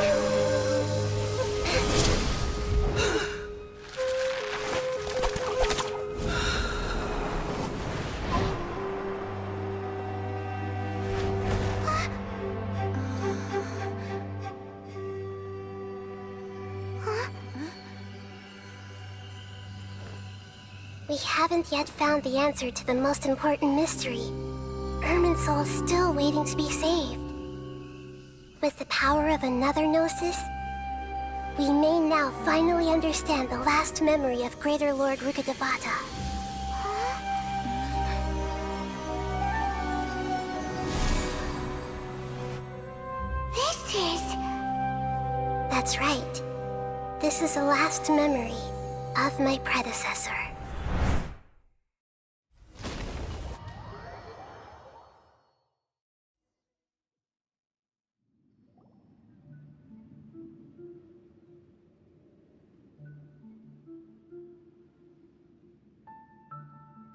We haven't yet found the answer to the most important mystery. Irminsul is still waiting to be saved. With the power of another Gnosis, we may now finally understand the last memory of Greater Lord Rukkhadevata. This is... That's right. This is the last memory of my predecessor.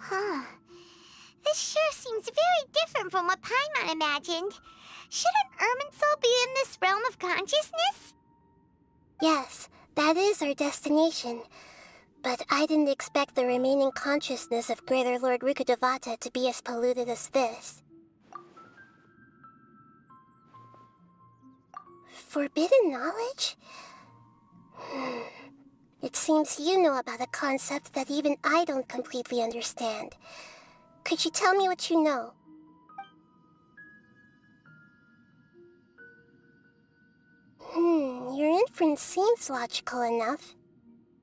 Huh. This sure seems very different from what Paimon imagined. Shouldn't Irminsul be in this realm of consciousness? Yes, that is our destination. But I didn't expect the remaining consciousness of Greater Lord Rukkhadevata to be as polluted as this. Forbidden knowledge? It seems you know about a concept that even I don't completely understand. Could you tell me what you know? Your inference seems logical enough.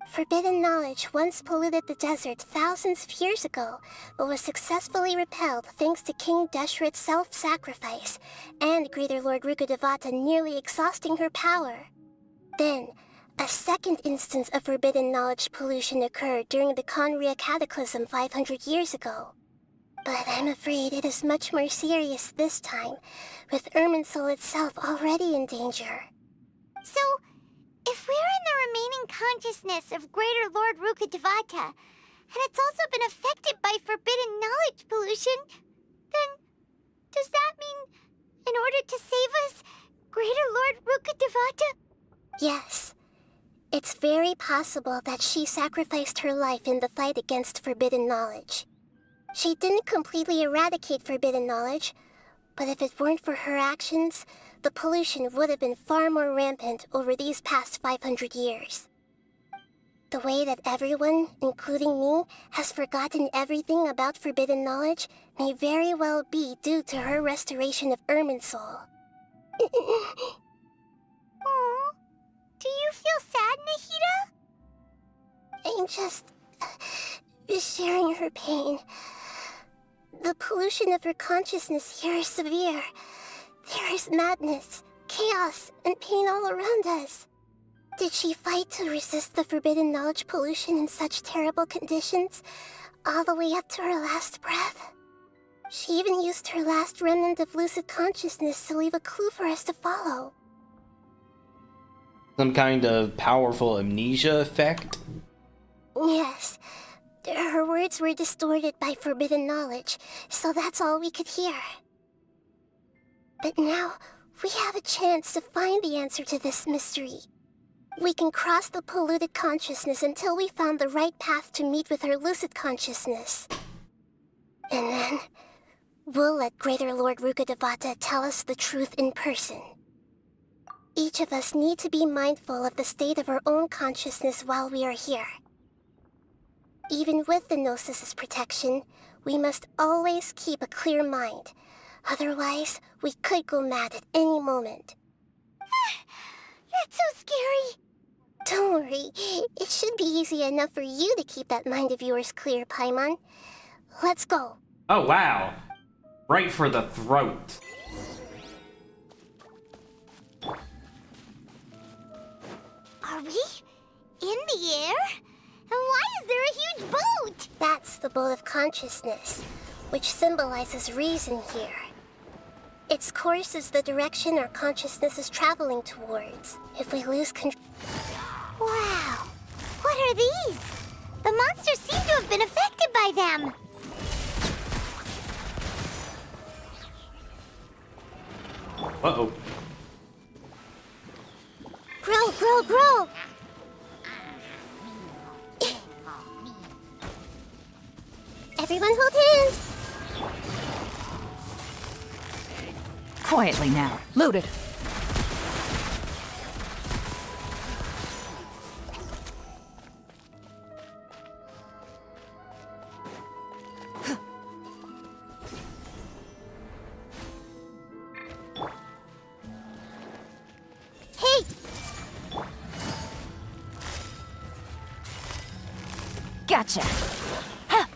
Forbidden knowledge once polluted the desert thousands of years ago, but was successfully repelled thanks to King Deshret's self-sacrifice, and Greater Lord Rukkhadevata nearly exhausting her power. Then, a second instance of forbidden knowledge pollution occurred during the Conria Cataclysm 500 years ago. But I'm afraid it is much more serious this time, with Irminsul itself already in danger. So, if we're in the remaining consciousness of Greater Lord Rukkhadevata, and it's also been affected by forbidden knowledge pollution, then does that mean, in order to save us, Greater Lord Rukkhadevata? Yes. It's very possible that she sacrificed her life in the fight against forbidden knowledge. She didn't completely eradicate forbidden knowledge, but if it weren't for her actions, the pollution would have been far more rampant over these past 500 years. The way that everyone, including me, has forgotten everything about forbidden knowledge may very well be due to her restoration of Irminsul. Aww. Do you feel sad, Nahida? I'm just sharing her pain. The pollution of her consciousness here is severe. There is madness, chaos, and pain all around us. Did she fight to resist the forbidden knowledge pollution in such terrible conditions, all the way up to her last breath? She even used her last remnant of lucid consciousness to leave a clue for us to follow. Some kind of powerful amnesia effect? Yes. Her words were distorted by forbidden knowledge, so that's all we could hear. But now, we have a chance to find the answer to this mystery. We can cross the polluted consciousness until we found the right path to meet with our lucid consciousness. And then, we'll let Greater Lord Rukkhadevata tell us the truth in person. Each of us need to be mindful of the state of our own consciousness while we are here. Even with the Gnosis' protection, we must always keep a clear mind. Otherwise, we could go mad at any moment. That's so scary. Don't worry, it should be easy enough for you to keep that mind of yours clear, Paimon. Let's go. Oh, wow. Right for the throat. Are we in the air? And why is there a huge boat? That's the boat of consciousness, which symbolizes reason here. Its course is the direction our consciousness is traveling towards. If we lose control... Wow. What are these? The monsters seem to have been affected by them. Uh-oh. Grow, grow, grow! Everyone hold hands! Quietly now. Looted. Hey! Gotcha. Ha!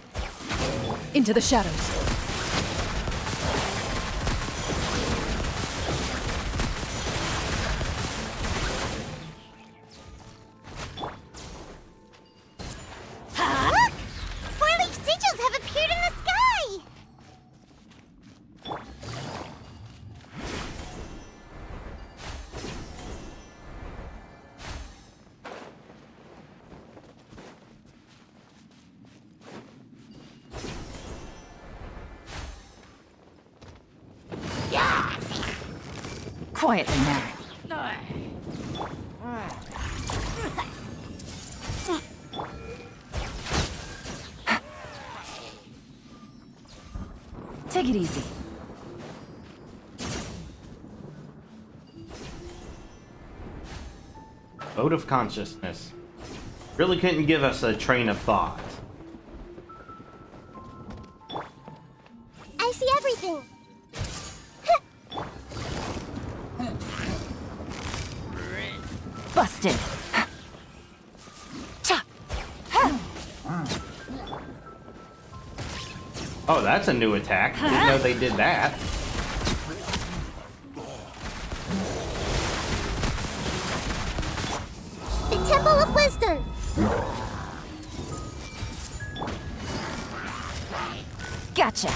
Into the shadows. Look! Four-leaf sigils have appeared in the sky! Quietly now. Take it easy. Boat of consciousness. Really couldn't give us a train of thought. I see everything! Busted. Oh, that's a new attack. Didn't know they did that. The Temple of Wisdom! Gotcha.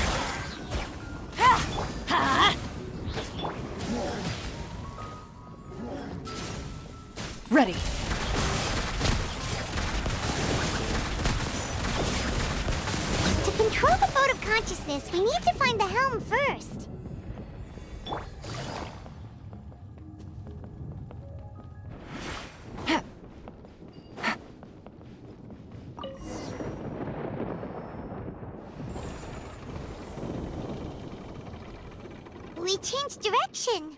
Ready. To control the boat of consciousness, we need to find the helm first. We changed direction.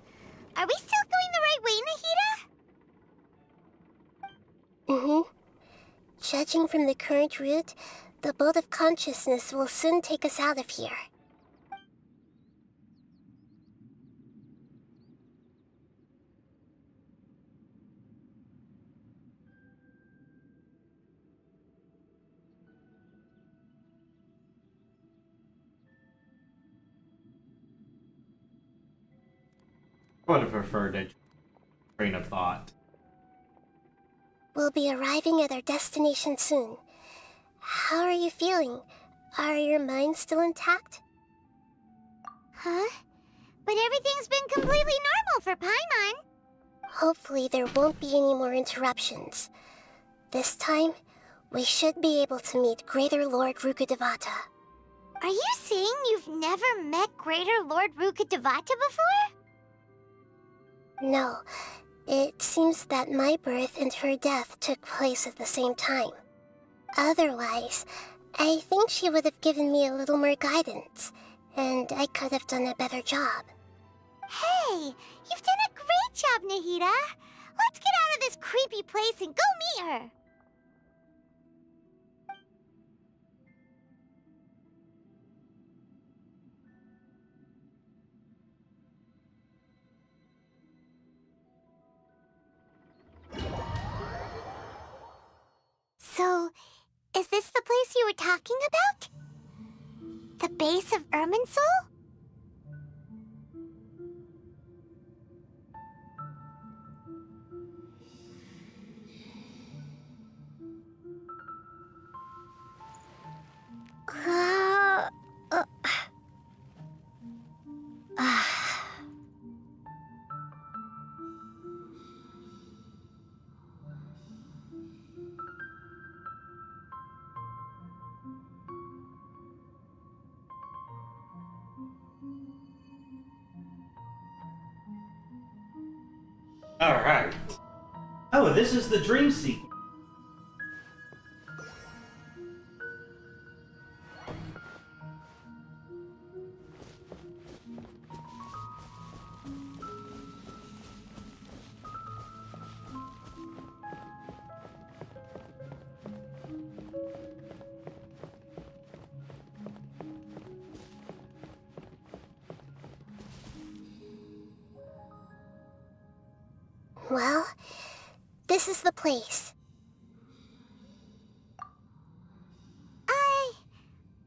Are we still going the right way, Nahida? Mm-hmm. Judging from the current route, the boat of consciousness will soon take us out of here. I would have preferred a train of thought. We'll be arriving at our destination soon. How are you feeling? Are your minds still intact? Huh? But everything's been completely normal for Paimon. Hopefully there won't be any more interruptions. This time, we should be able to meet Greater Lord Rukkhadevata. Are you saying you've never met Greater Lord Rukkhadevata before? No, It seems that my birth and her death took place at the same time. Otherwise, I think she would have given me a little more guidance, and I could have done a better job. Hey, you've done a great job, Nahida. Let's get out of this creepy place and go meet her. So, is this the place you were talking about? The base of Irminsul? Alright. Oh, this is the dream sequence. Well, this is the place.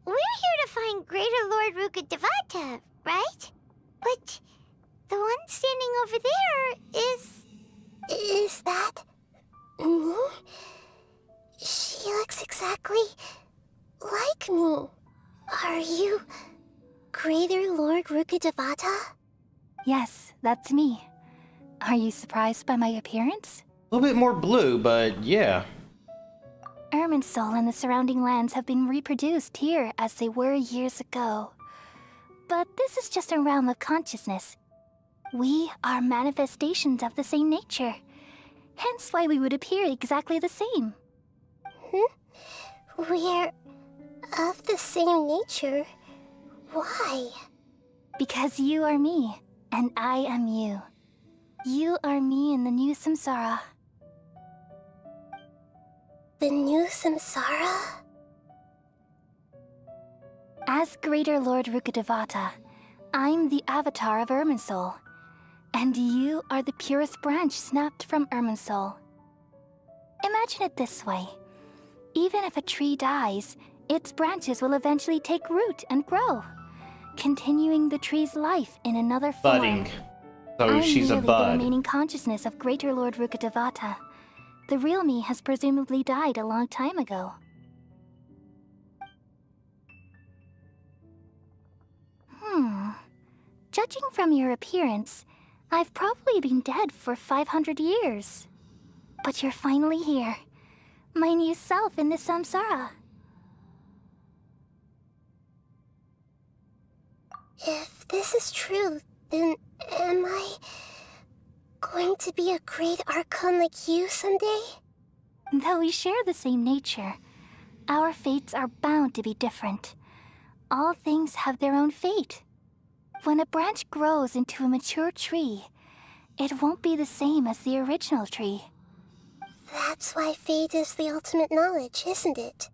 We're here to find Greater Lord Rukkhadevata, right? But the one standing over there is... Is that... me? She looks exactly like me. Are you Greater Lord Rukkhadevata? Yes, that's me. Are you surprised by my appearance? A little bit more blue, but yeah. Irminsul and the surrounding lands have been reproduced here as they were years ago. But this is just a realm of consciousness. We are manifestations of the same nature. Hence why we would appear exactly the same. We're of the same nature? Why? Because you are me, and I am you. You are me in the new samsara. The new samsara? As Greater Lord Rukkhadevata, I'm the avatar of Irminsul, and you are the purest branch snapped from Irminsul. Imagine it this way. Even if a tree dies, its branches will eventually take root and grow, continuing the tree's life in another form. Budding. So I'm she's a merely bud. the remaining consciousness of Greater Lord Rukkhadevata. The real me has presumably died a long time ago. Judging from your appearance, I've probably been dead for 500 years. But you're finally here. My new self in the samsara. If this is true, then am I going to be a great Archon like you someday? Though we share the same nature, our fates are bound to be different. All things have their own fate. When a branch grows into a mature tree, it won't be the same as the original tree. That's why fate is the ultimate knowledge, isn't it?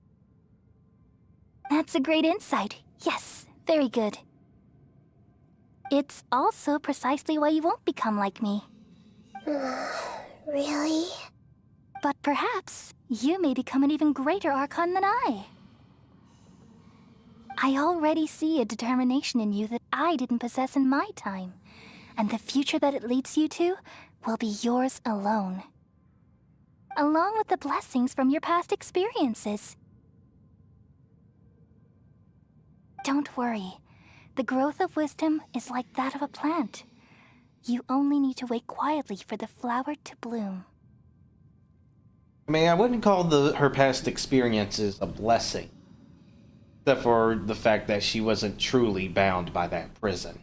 That's a great insight. Yes, very good. It's also precisely why you won't become like me. Really? But perhaps you may become an even greater Archon than I. I already see a determination in you that I didn't possess in my time, and the future that it leads you to will be yours alone. Along with the blessings from your past experiences. Don't worry. The growth of wisdom is like that of a plant. You only need to wait quietly for the flower to bloom. I mean, I wouldn't call her past experiences a blessing. Except for the fact that she wasn't truly bound by that prison.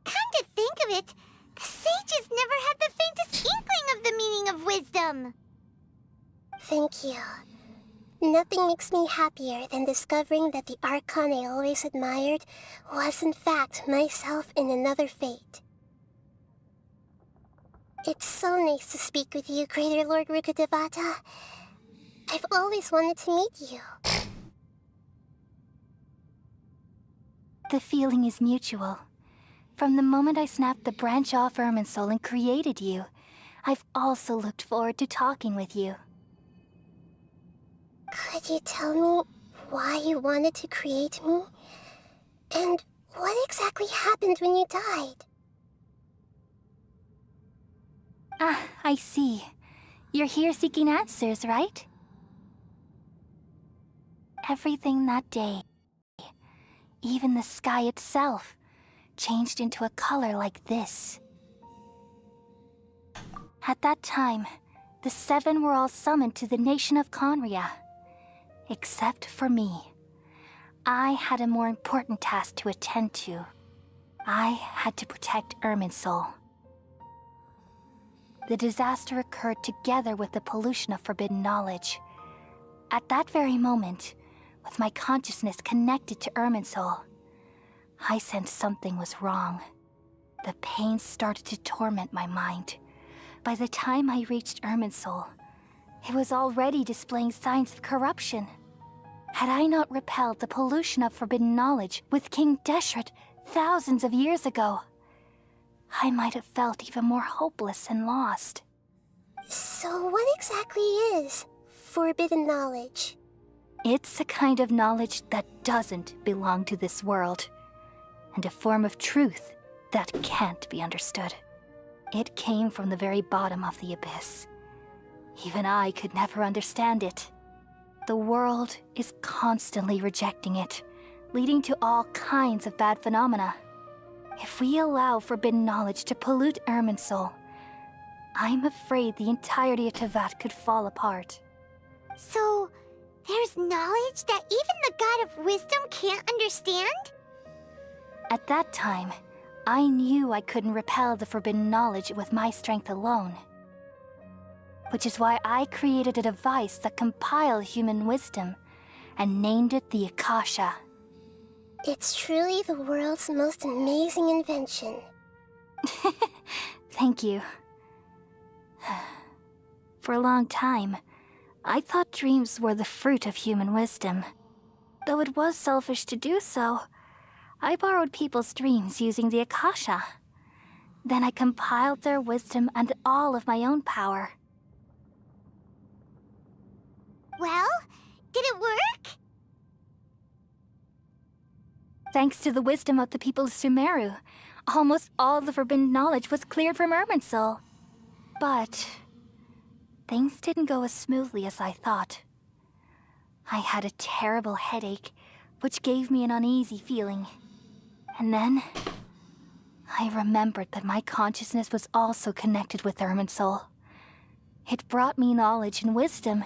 Come to think of it, the sages never had the faintest wisdom! Thank you. Nothing makes me happier than discovering that the Archon I always admired was in fact myself in another fate. It's so nice to speak with you, Greater Lord Rukkhadevata. I've always wanted to meet you. The feeling is mutual. From the moment I snapped the branch off Irminsul and created you, I've also looked forward to talking with you. Could you tell me why you wanted to create me? And what exactly happened when you died? Ah, I see. You're here seeking answers, right? Everything that day, even the sky itself, changed into a color like this. At that time, the Seven were all summoned to the nation of Conria. Except for me. I had a more important task to attend to. I had to protect Irminsul. The disaster occurred together with the pollution of forbidden knowledge. At that very moment, with my consciousness connected to Irminsul, I sensed something was wrong. The pain started to torment my mind. By the time I reached Irminsul, it was already displaying signs of corruption. Had I not repelled the pollution of forbidden knowledge with King Deshret thousands of years ago, I might have felt even more hopeless and lost. So what exactly is forbidden knowledge? It's a kind of knowledge that doesn't belong to this world, and a form of truth that can't be understood. It came from the very bottom of the abyss. Even I could never understand it. The world is constantly rejecting it, leading to all kinds of bad phenomena. If we allow forbidden knowledge to pollute Irminsul, I'm afraid the entirety of Teyvat could fall apart. So, there's knowledge that even the God of Wisdom can't understand? At that time, I knew I couldn't repel the forbidden knowledge with my strength alone. Which is why I created a device that compiled human wisdom and named it the Akasha. It's truly the world's most amazing invention. Thank you. For a long time, I thought dreams were the fruit of human wisdom. Though it was selfish to do so, I borrowed people's dreams using the Akasha. Then I compiled their wisdom and all of my own power. Well, did it work? Thanks to the wisdom of the people of Sumeru, almost all the forbidden knowledge was cleared from Irminsul. But things didn't go as smoothly as I thought. I had a terrible headache, which gave me an uneasy feeling. And then I remembered that my consciousness was also connected with Irminsul. It brought me knowledge and wisdom,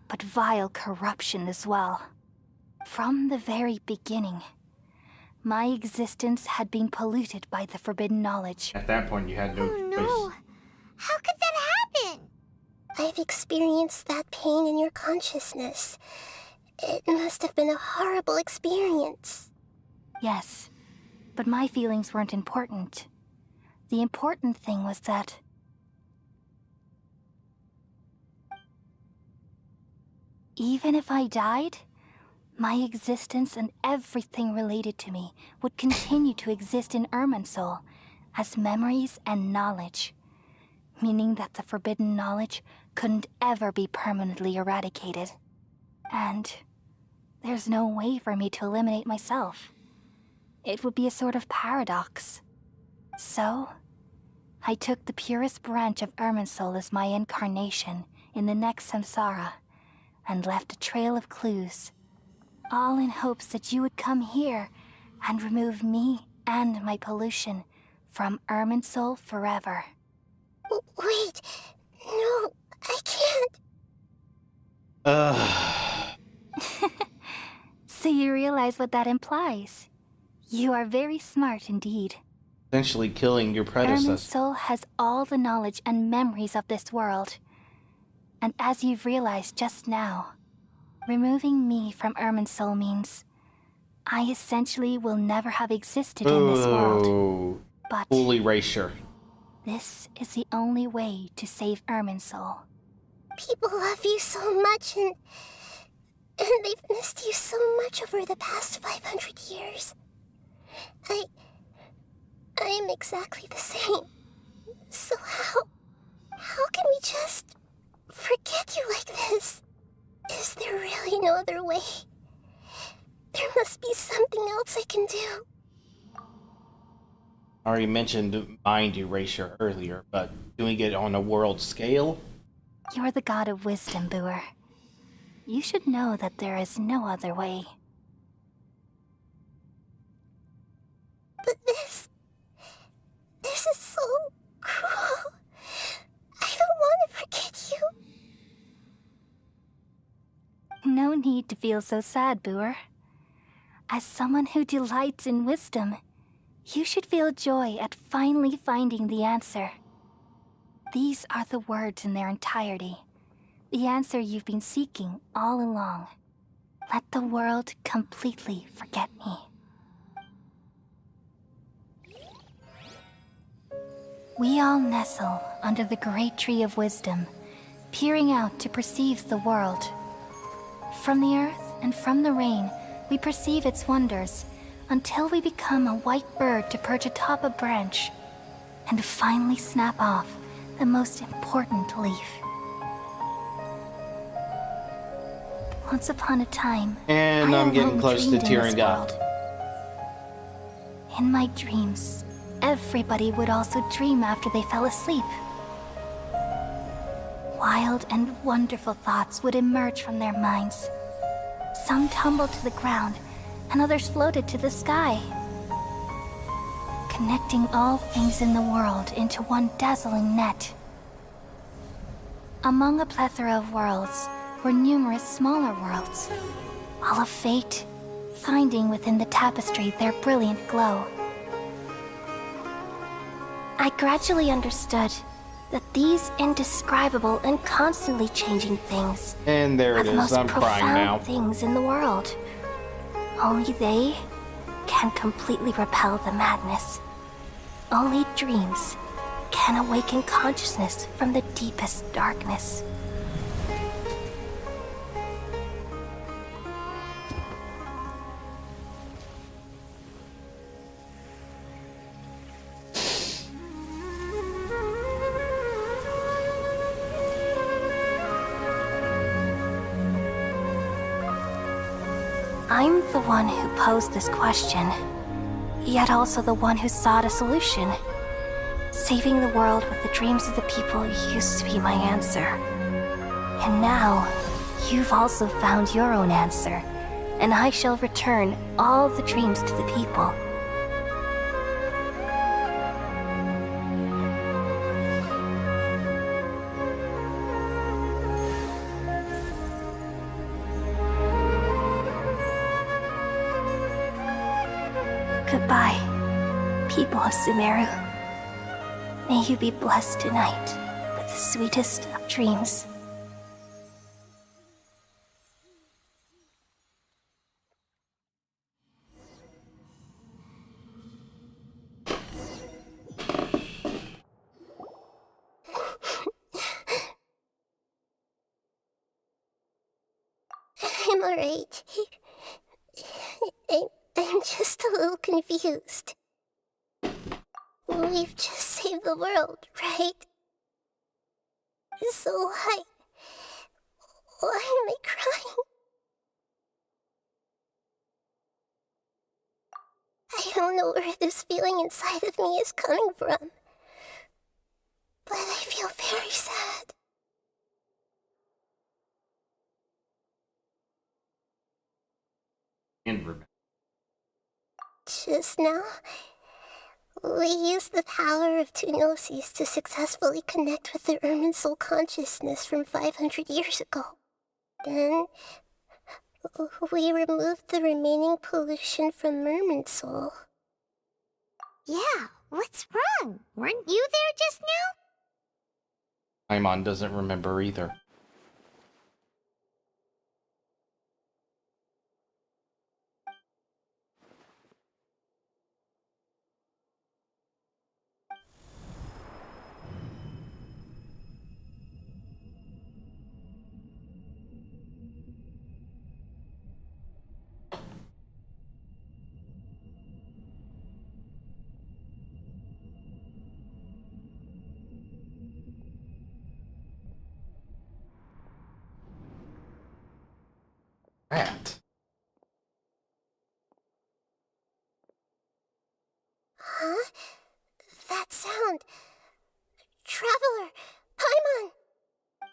but vile corruption as well. From the very beginning, my existence had been polluted by the forbidden knowledge. At that point, you had no choice. No. How could that happen? I've experienced that pain in your consciousness. It must have been a horrible experience. Yes, but my feelings weren't important. The important thing was that even if I died, my existence and everything related to me would continue to exist in Irminsul as memories and knowledge, meaning that the forbidden knowledge couldn't ever be permanently eradicated. And there's no way for me to eliminate myself. It would be a sort of paradox. So, I took the purest branch of Irminsul as my incarnation in the next samsara, and left a trail of clues, all in hopes that you would come here and remove me and my pollution from Irminsul forever. Wait, no, I can't. So you realize what that implies? You are very smart indeed. Essentially killing your predecessor. Irminsul has all the knowledge and memories of this world. And as you've realized just now, removing me from Irminsul means I essentially will never have existed in this world. But full erasure. this is the only way to save Irminsul. People love you so much, and they've missed you so much over the past 500 years. I am exactly the same. So how can we just forget you like this? Is there really no other way? There must be something else I can do. I already mentioned mind erasure earlier, but doing it on a world scale? You're the god of wisdom, Booer. You should know that there is no other way. But this is so cruel. I don't want to forget you. No need to feel so sad, Booer. As someone who delights in wisdom, you should feel joy at finally finding the answer. These are the words in their entirety. The answer you've been seeking all along. Let the world completely forget me. We all nestle under the great tree of wisdom, peering out to perceive the world. From the earth and from the rain, we perceive its wonders, until we become a white bird to perch atop a branch, and finally snap off the most important leaf. Once upon a time, And I I'm getting alone close to dreamed in tearing this up. world. In my dreams, everybody would also dream after they fell asleep. Wild and wonderful thoughts would emerge from their minds. Some tumbled to the ground, and others floated to the sky, connecting all things in the world into one dazzling net. Among a plethora of worlds were numerous smaller worlds, all of fate, finding within the tapestry their brilliant glow. I gradually understood that these indescribable and constantly changing things And there are it the is. most I'm crying now. profound things in the world. Only they can completely repel the madness. Only dreams can awaken consciousness from the deepest darkness. I'm the one who posed this question, yet also the one who sought a solution. Saving the world with the dreams of the people used to be my answer. And now, you've also found your own answer, and I shall return all the dreams to the people. Goodbye, people of Sumeru. May you be blessed tonight with the sweetest of dreams. I'm alright. I'm just a little confused. We've just saved the world, right? So why am I crying? I don't know where this feeling inside of me is coming from, but I feel very sad. And remember. Just now, we used the power of two Gnosis to successfully connect with the Irminsul consciousness from 500 years ago. Then, we removed the remaining pollution from Irminsul. Yeah, What's wrong? Weren't you there just now? Paimon doesn't remember either. Rat. Huh? That sound. Traveler! Paimon!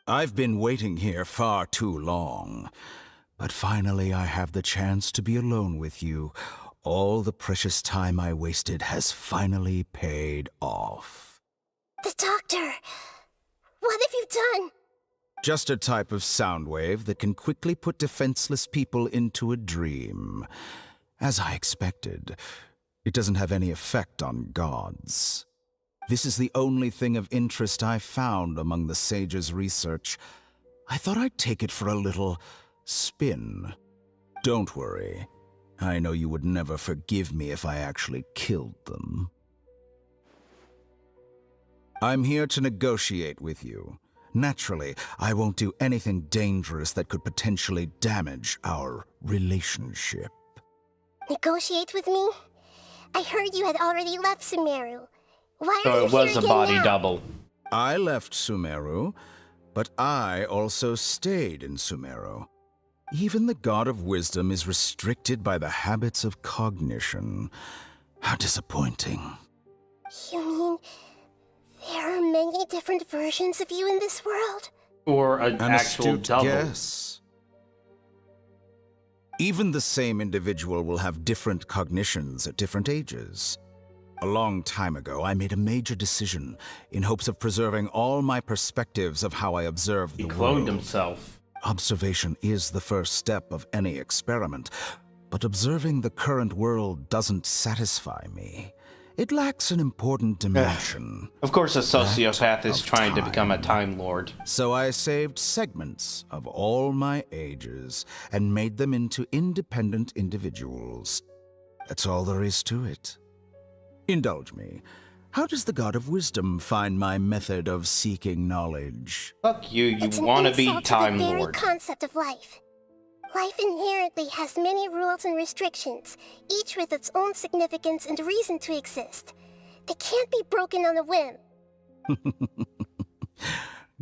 I've been waiting here far too long. But finally I have the chance to be alone with you. All the precious time I wasted has finally paid off. The doctor! What have you done? Just a type of sound wave that can quickly put defenseless people into a dream. As I expected, it doesn't have any effect on gods. This is the only thing of interest I found among the sage's research. I thought I'd take it for a little spin. Don't worry. I know you would never forgive me if I actually killed them. I'm here to negotiate with you. Naturally, I won't do anything dangerous that could potentially damage our relationship. Negotiate with me? I heard you had already left Sumeru. Why are So you it was here a again body now? double. I left Sumeru, but I also stayed in Sumeru. Even the God of Wisdom is restricted by the habits of cognition. How disappointing. You mean there are many different versions of you in this world? Or an actual astute double. guess. Even the same individual will have different cognitions at different ages. A long time ago, I made a major decision in hopes of preserving all my perspectives of how I observe the world. He cloned himself. Observation is the first step of any experiment, but observing the current world doesn't satisfy me. It lacks an important dimension. Of course, a sociopath is of trying to time. become a Time Lord. So I saved segments of all my ages and made them into independent individuals. That's all there is to it. Indulge me. How does the God of Wisdom find my method of seeking knowledge? Fuck you, you It's an want to be insult Time to the very Lord. concept of life. Life inherently has many rules and restrictions, each with its own significance and reason to exist. They can't be broken on a whim.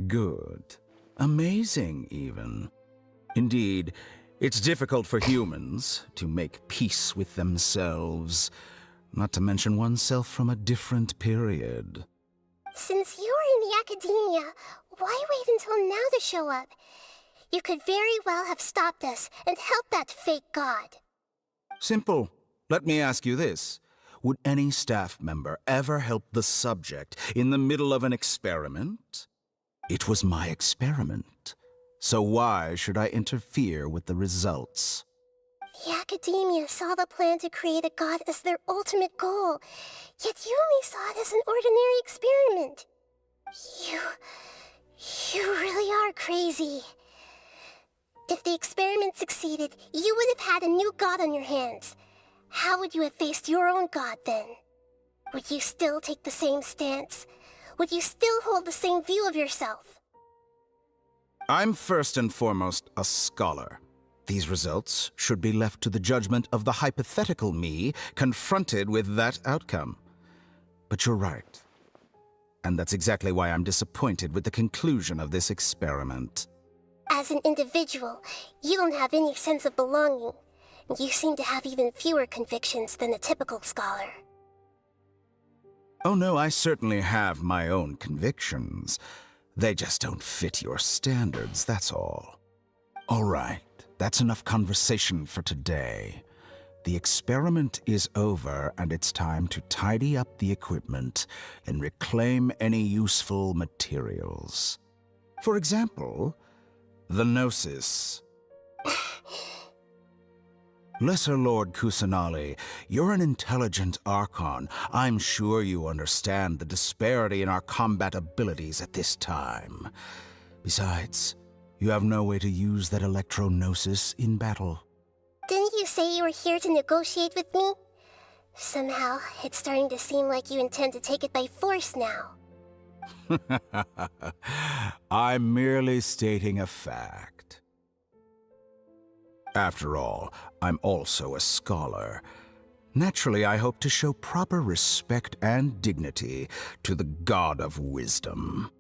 Good. Amazing, even. Indeed, it's difficult for humans to make peace with themselves, not to mention oneself from a different period. Since you're in the academia, why wait until now to show up? You could very well have stopped us and helped that fake god. Simple. Let me ask you this. Would any staff member ever help the subject in the middle of an experiment? It was my experiment. So why should I interfere with the results? The academia saw the plan to create a god as their ultimate goal, yet you only saw it as an ordinary experiment. You really are crazy. If the experiment succeeded, you would have had a new god on your hands. How would you have faced your own god then? Would you still take the same stance? Would you still hold the same view of yourself? I'm first and foremost a scholar. These results should be left to the judgment of the hypothetical me confronted with that outcome. But you're right. And that's exactly why I'm disappointed with the conclusion of this experiment. As an individual, you don't have any sense of belonging. You seem to have even fewer convictions than a typical scholar. Oh no, I certainly have my own convictions. They just don't fit your standards, that's all. All right, that's enough conversation for today. The experiment is over, and it's time to tidy up the equipment and reclaim any useful materials. For example, the Gnosis. Lesser Lord Kusanali, you're an intelligent Archon. I'm sure you understand the disparity in our combat abilities at this time. Besides, you have no way to use that electro-gnosis in battle. Didn't you say you were here to negotiate with me? Somehow, it's starting to seem like you intend to take it by force now. I'm merely stating a fact. After all, I'm also a scholar. Naturally, I hope to show proper respect and dignity to the God of Wisdom.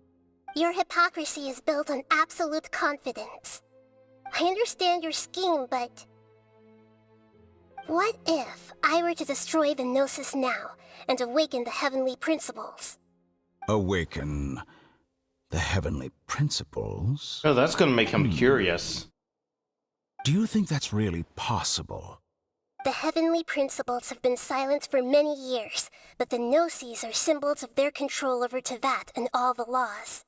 Your hypocrisy is built on absolute confidence. I understand your scheme, but... what if I were to destroy the Gnosis now and awaken the heavenly principles? Awaken the heavenly principles? Oh, that's gonna make him curious. Do you think that's really possible? The heavenly principles have been silent for many years, but the Gnosis are symbols of their control over Teyvat and all the laws.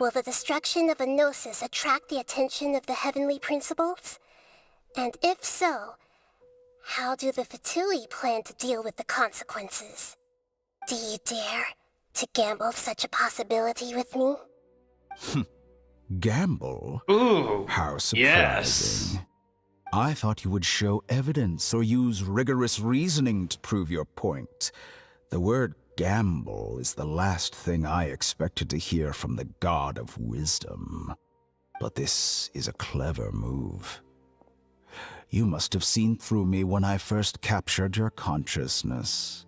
Will the destruction of a Gnosis attract the attention of the heavenly principles? And if so, how do the Fatui plan to deal with the consequences? Do you dare to gamble such a possibility with me? Gamble? Ooh. How surprising. Yes. I thought you would show evidence or use rigorous reasoning to prove your point. The word gamble is the last thing I expected to hear from the God of Wisdom. But this is a clever move. You must have seen through me when I first captured your consciousness.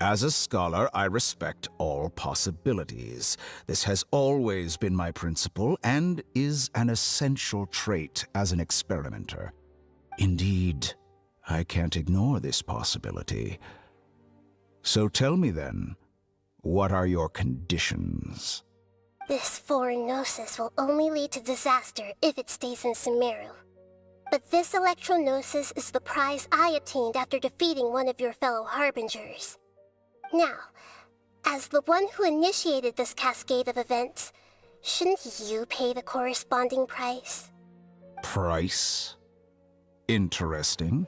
As a scholar, I respect all possibilities. This has always been my principle and is an essential trait as an experimenter. Indeed, I can't ignore this possibility. So tell me then, what are your conditions? This foreign Gnosis will only lead to disaster if it stays in Sumeru. But this Electro-Gnosis is the prize I obtained after defeating one of your fellow Harbingers. Now, as the one who initiated this cascade of events, shouldn't you pay the corresponding price? Price? Interesting.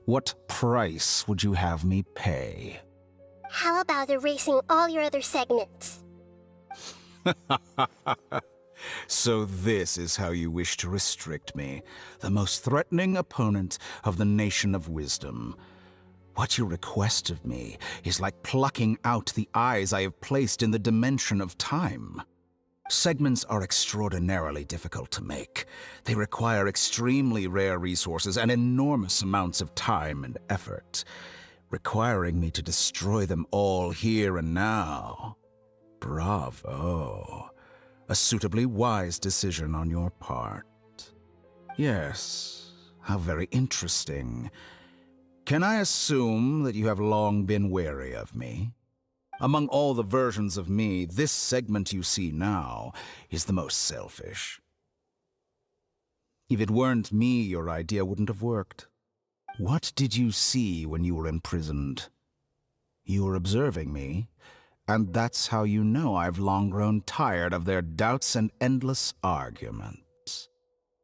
What price would you have me pay? How about erasing all your other segments? So this is how you wish to restrict me, the most threatening opponent of the Nation of Wisdom. What you request of me is like plucking out the eyes I have placed in the dimension of time. Segments are extraordinarily difficult to make. They require extremely rare resources and enormous amounts of time and effort, requiring me to destroy them all here and now. Bravo. A suitably wise decision on your part. Yes, how very interesting. Can I assume that you have long been wary of me? Among all the versions of me, this segment you see now is the most selfish. If it weren't me, your idea wouldn't have worked. What did you see when you were imprisoned? You were observing me, and that's how you know I've long grown tired of their doubts and endless arguments.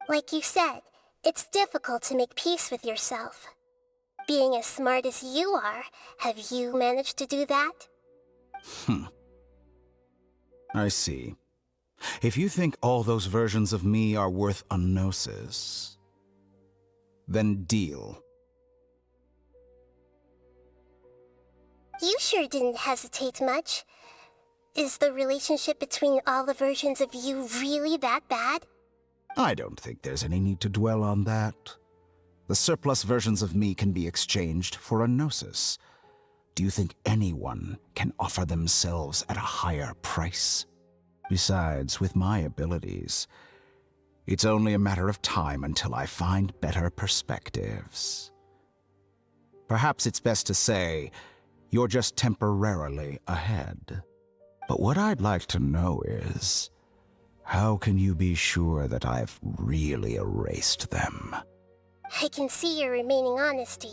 Like you said, it's difficult to make peace with yourself. Being as smart as you are, have you managed to do that? I see. If you think all those versions of me are worth a gnosis, then deal. You sure didn't hesitate much. Is the relationship between all the versions of you really that bad? I don't think there's any need to dwell on that. The surplus versions of me can be exchanged for a gnosis. Do you think anyone can offer themselves at a higher price? Besides, with my abilities, it's only a matter of time until I find better perspectives. Perhaps it's best to say, you're just temporarily ahead. But what I'd like to know is, how can you be sure that I've really erased them? I can see your remaining honesty.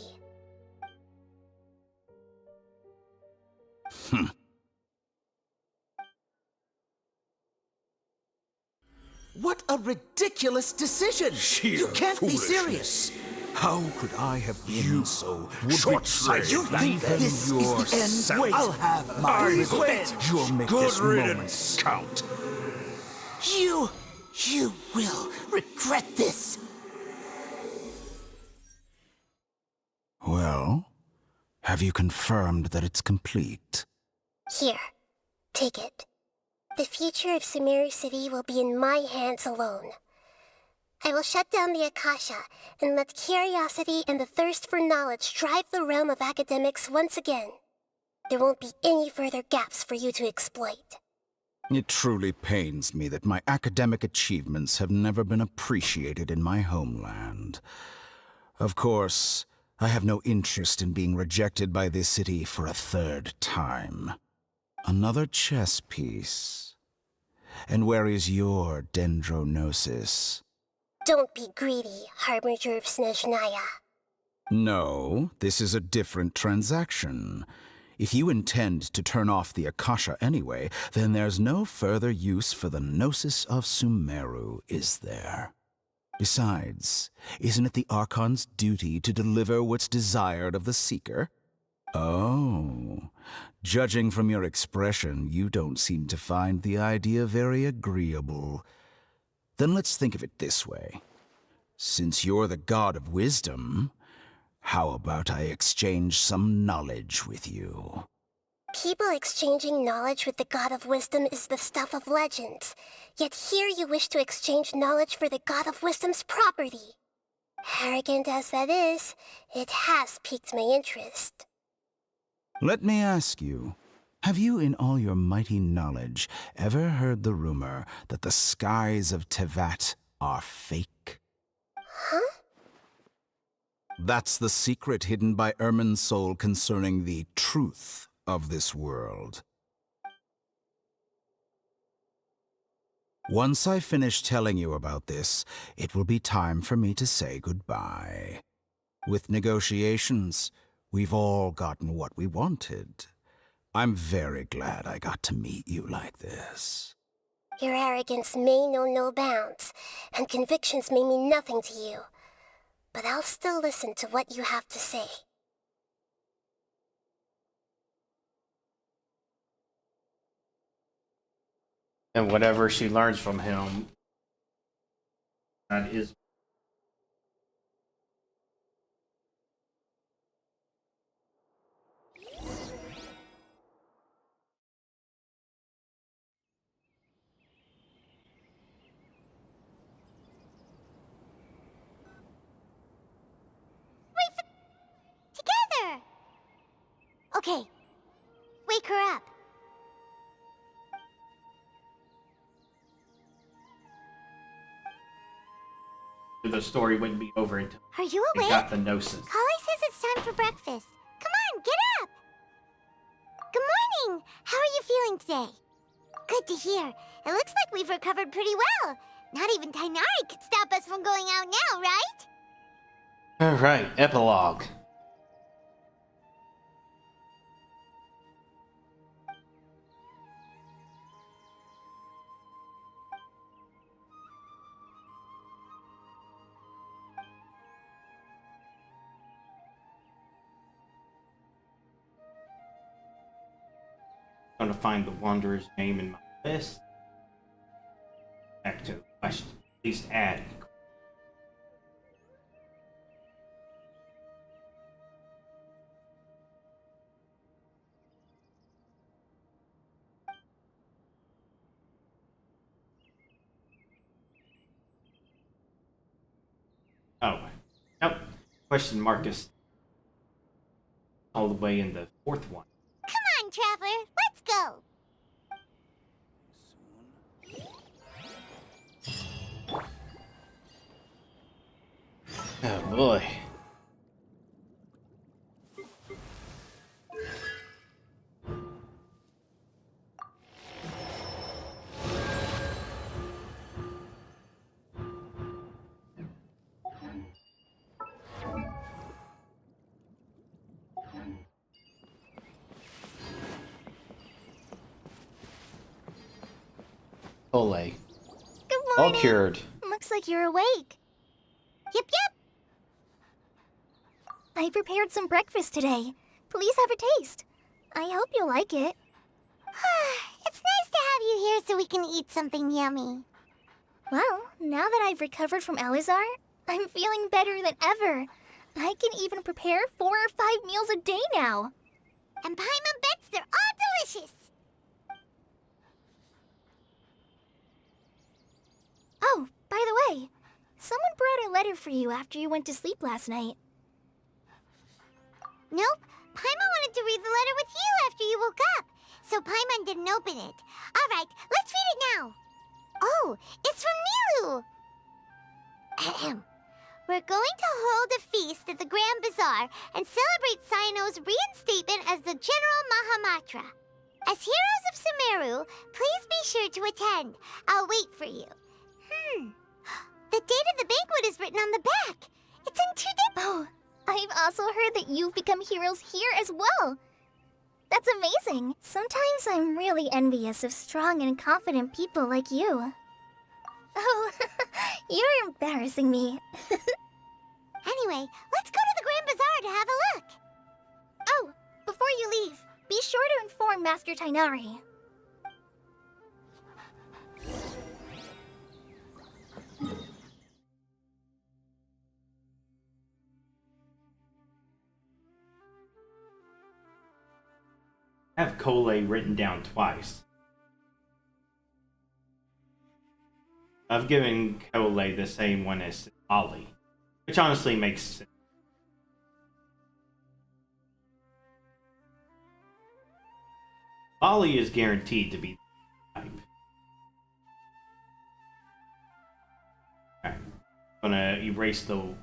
What a ridiculous decision! Sheer You can't be foolishness. serious! How could I have been so short-sighted? You think this is the end? Wait, I'll have my revenge! You'll make Good this riddance. moment count. You will regret this! Well, have you confirmed that it's complete? Here, take it. The future of Sumeru City will be in my hands alone. I will shut down the Akasha and let curiosity and the thirst for knowledge drive the realm of academics once again. There won't be any further gaps for you to exploit. It truly pains me that my academic achievements have never been appreciated in my homeland. Of course, I have no interest in being rejected by this city for a third time. Another chess piece. And where is your Dendronosis? Don't be greedy, Harbinger of Snezhnaya. No, this is a different transaction. If you intend to turn off the Akasha anyway, then there's no further use for the Gnosis of Sumeru, is there? Besides, isn't it the Archon's duty to deliver what's desired of the Seeker? Oh, judging from your expression, you don't seem to find the idea very agreeable. Then let's think of it this way. Since you're the god of wisdom, how about I exchange some knowledge with you? People exchanging knowledge with the God of Wisdom is the stuff of legends. Yet here you wish to exchange knowledge for the God of Wisdom's property. Arrogant as that is, it has piqued my interest. Let me ask you, have you in all your mighty knowledge ever heard the rumor that the skies of Tevat are fake? Huh? That's the secret hidden by Irminsul concerning the truth of this world. Once I finish telling you about this, it will be time for me to say goodbye. With negotiations, we've all gotten what we wanted. I'm very glad I got to meet you like this. Your arrogance may know no bounds, and convictions may mean nothing to you. But I'll still listen to what you have to say. And whatever she learns from him, that is. Together! Okay, wake her up. The story wouldn't be over until Are you we awake? got the Gnosis. Kali says it's time for breakfast. Come on, get up! Good morning! How are you feeling today? Good to hear. It looks like we've recovered pretty well. Not even Tainari could stop us from going out now, right? Alright, epilogue. I'm gonna find the Wanderer's name in my list. Back to question. At least add. Oh, nope. Question mark is all the way in the fourth one. Come on, Traveler, let's go! Oh boy. Ole. Good All cured. Looks like you're awake. Yep, yep. I prepared some breakfast today. Please have a taste. I hope you'll like it. It's nice to have you here so we can eat something yummy. Well, now that I've recovered from Elazar, I'm feeling better than ever. I can even prepare 4 or 5 meals a day now. And Paimon bets they're all delicious. Oh, by the way, someone brought a letter for you after you went to sleep last night. Nope, Paimon wanted to read the letter with you after you woke up, so Paimon didn't open it. All right, let's read it now. Oh, it's from Nilou. Ahem. We're going to hold a feast at the Grand Bazaar and celebrate Cyno's reinstatement as the General Mahamatra. As heroes of Sumeru, please be sure to attend. I'll wait for you. The date of the banquet is written on the back. It's in 2 days. Oh, I've also heard that you've become heroes here as well. That's amazing. Sometimes I'm really envious of strong and confident people like you. Oh, you're embarrassing me. Anyway, let's go to the Grand Bazaar to have a look. Oh, before you leave, be sure to inform Master Tighnari. I have Cole written down twice. I've given Cole the same one as Ollie, which honestly makes sense. Ollie is guaranteed to be the type. Okay. I'm gonna erase the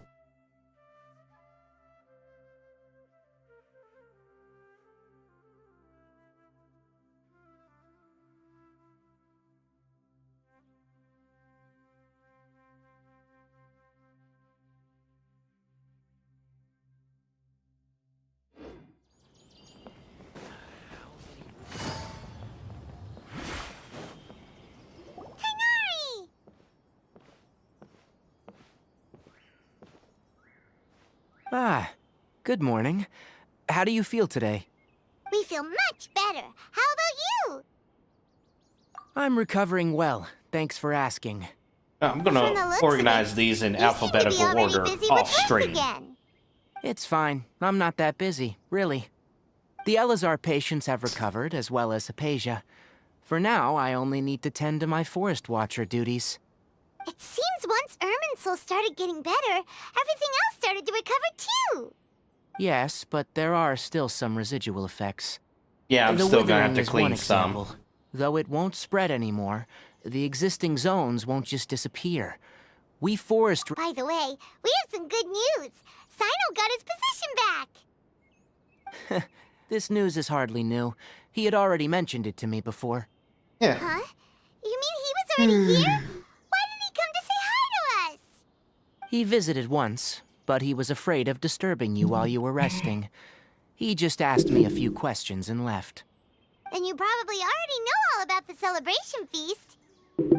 Ah, good morning. How do you feel today? We feel much better. How about you? I'm recovering well, thanks for asking. I'm gonna organize these in alphabetical order off stream. It's fine. I'm not that busy, really. The Elazar patients have recovered, as well as Hypatia. For now, I only need to tend to my Forest Watcher duties. It seems once Irminsul started getting better, everything else started to recover too. Yes, but there are still some residual effects. Yeah, I'm The still gonna have withering to is clean one some. example. Though it won't spread anymore, the existing zones won't just disappear. We forest... By the way, we have some good news. Cyno got his position back. This news is hardly new. He had already mentioned it to me before. Yeah. Huh? You mean he was already here? Why didn't he come to say hi to us? He visited once, but he was afraid of disturbing you while you were resting. He just asked me a few questions and left. Then you probably already know all about the celebration feast.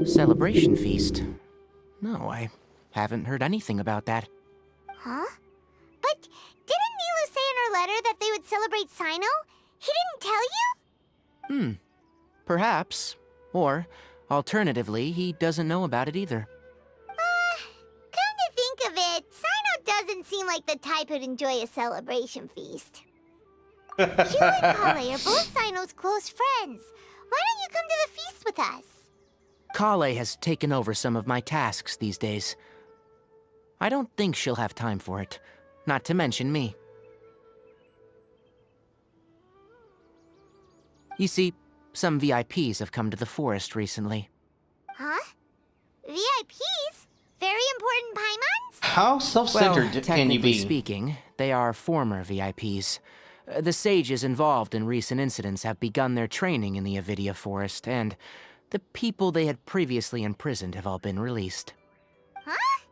Celebration feast? No, I haven't heard anything about that. Huh? But didn't Nilou say in her letter that they would celebrate Cyno? He didn't tell you? Perhaps. Or, alternatively, he doesn't know about it either. Come to think of it, Cyno doesn't seem like the type who'd enjoy a celebration feast. You and Kale are both Cyno's close friends. Why don't you come to the feast with us? Kale has taken over some of my tasks these days. I don't think she'll have time for it, not to mention me. You see, some VIPs have come to the forest recently. Huh? VIPs? Very important Paimons? How self-centered Well, can you technically be? speaking, they are former VIPs. The sages involved in recent incidents have begun their training in the Avidia Forest, and the people they had previously imprisoned have all been released. Huh?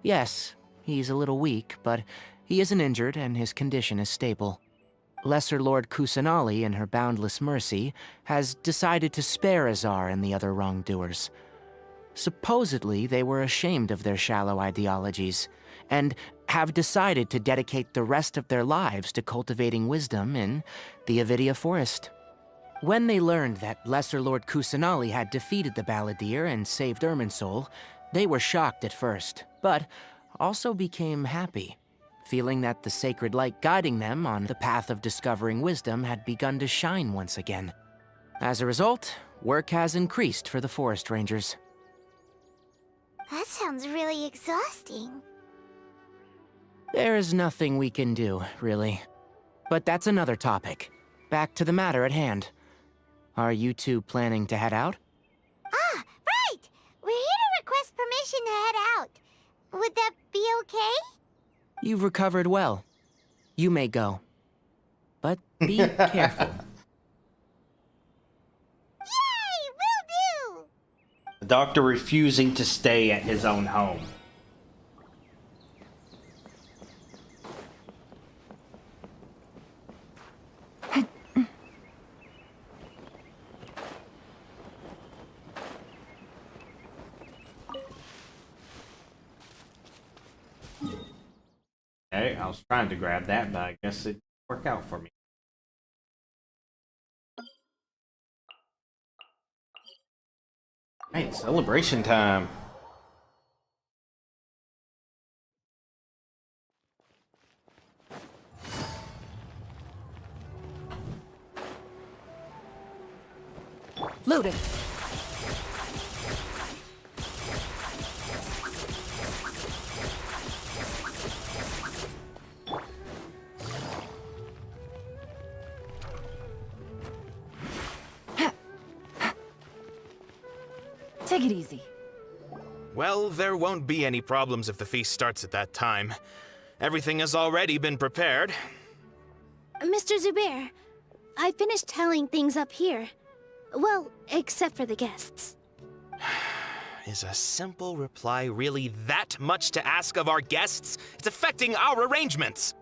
Yes, he's a little weak, but he isn't injured and his condition is stable. Lesser Lord Kusanali, in her boundless mercy, has decided to spare Azar and the other wrongdoers. Supposedly, they were ashamed of their shallow ideologies, and have decided to dedicate the rest of their lives to cultivating wisdom in the Avidia Forest. When they learned that Lesser Lord Kusanali had defeated the Balladeer and saved Irminsul, they were shocked at first, but also became happy, feeling that the sacred light guiding them on the path of discovering wisdom had begun to shine once again. As a result, work has increased for the Forest Rangers. That sounds really exhausting. There is nothing we can do, really. But that's another topic. Back to the matter at hand. Are you two planning to head out? Ah, right! We're here to request permission to head out. Would that be okay? You've recovered well. You may go. But be careful. Yay! Will do! The doctor refusing to stay at his own home. Okay, I was trying to grab that, but I guess it didn't work out for me. Right, celebration time. Looted. Take it easy. Well, there won't be any problems if the feast starts at that time. Everything has already been prepared. Mr. Zubair, I finished tallying things up here. Well, except for the guests. Is a simple reply really that much to ask of our guests? It's affecting our arrangements.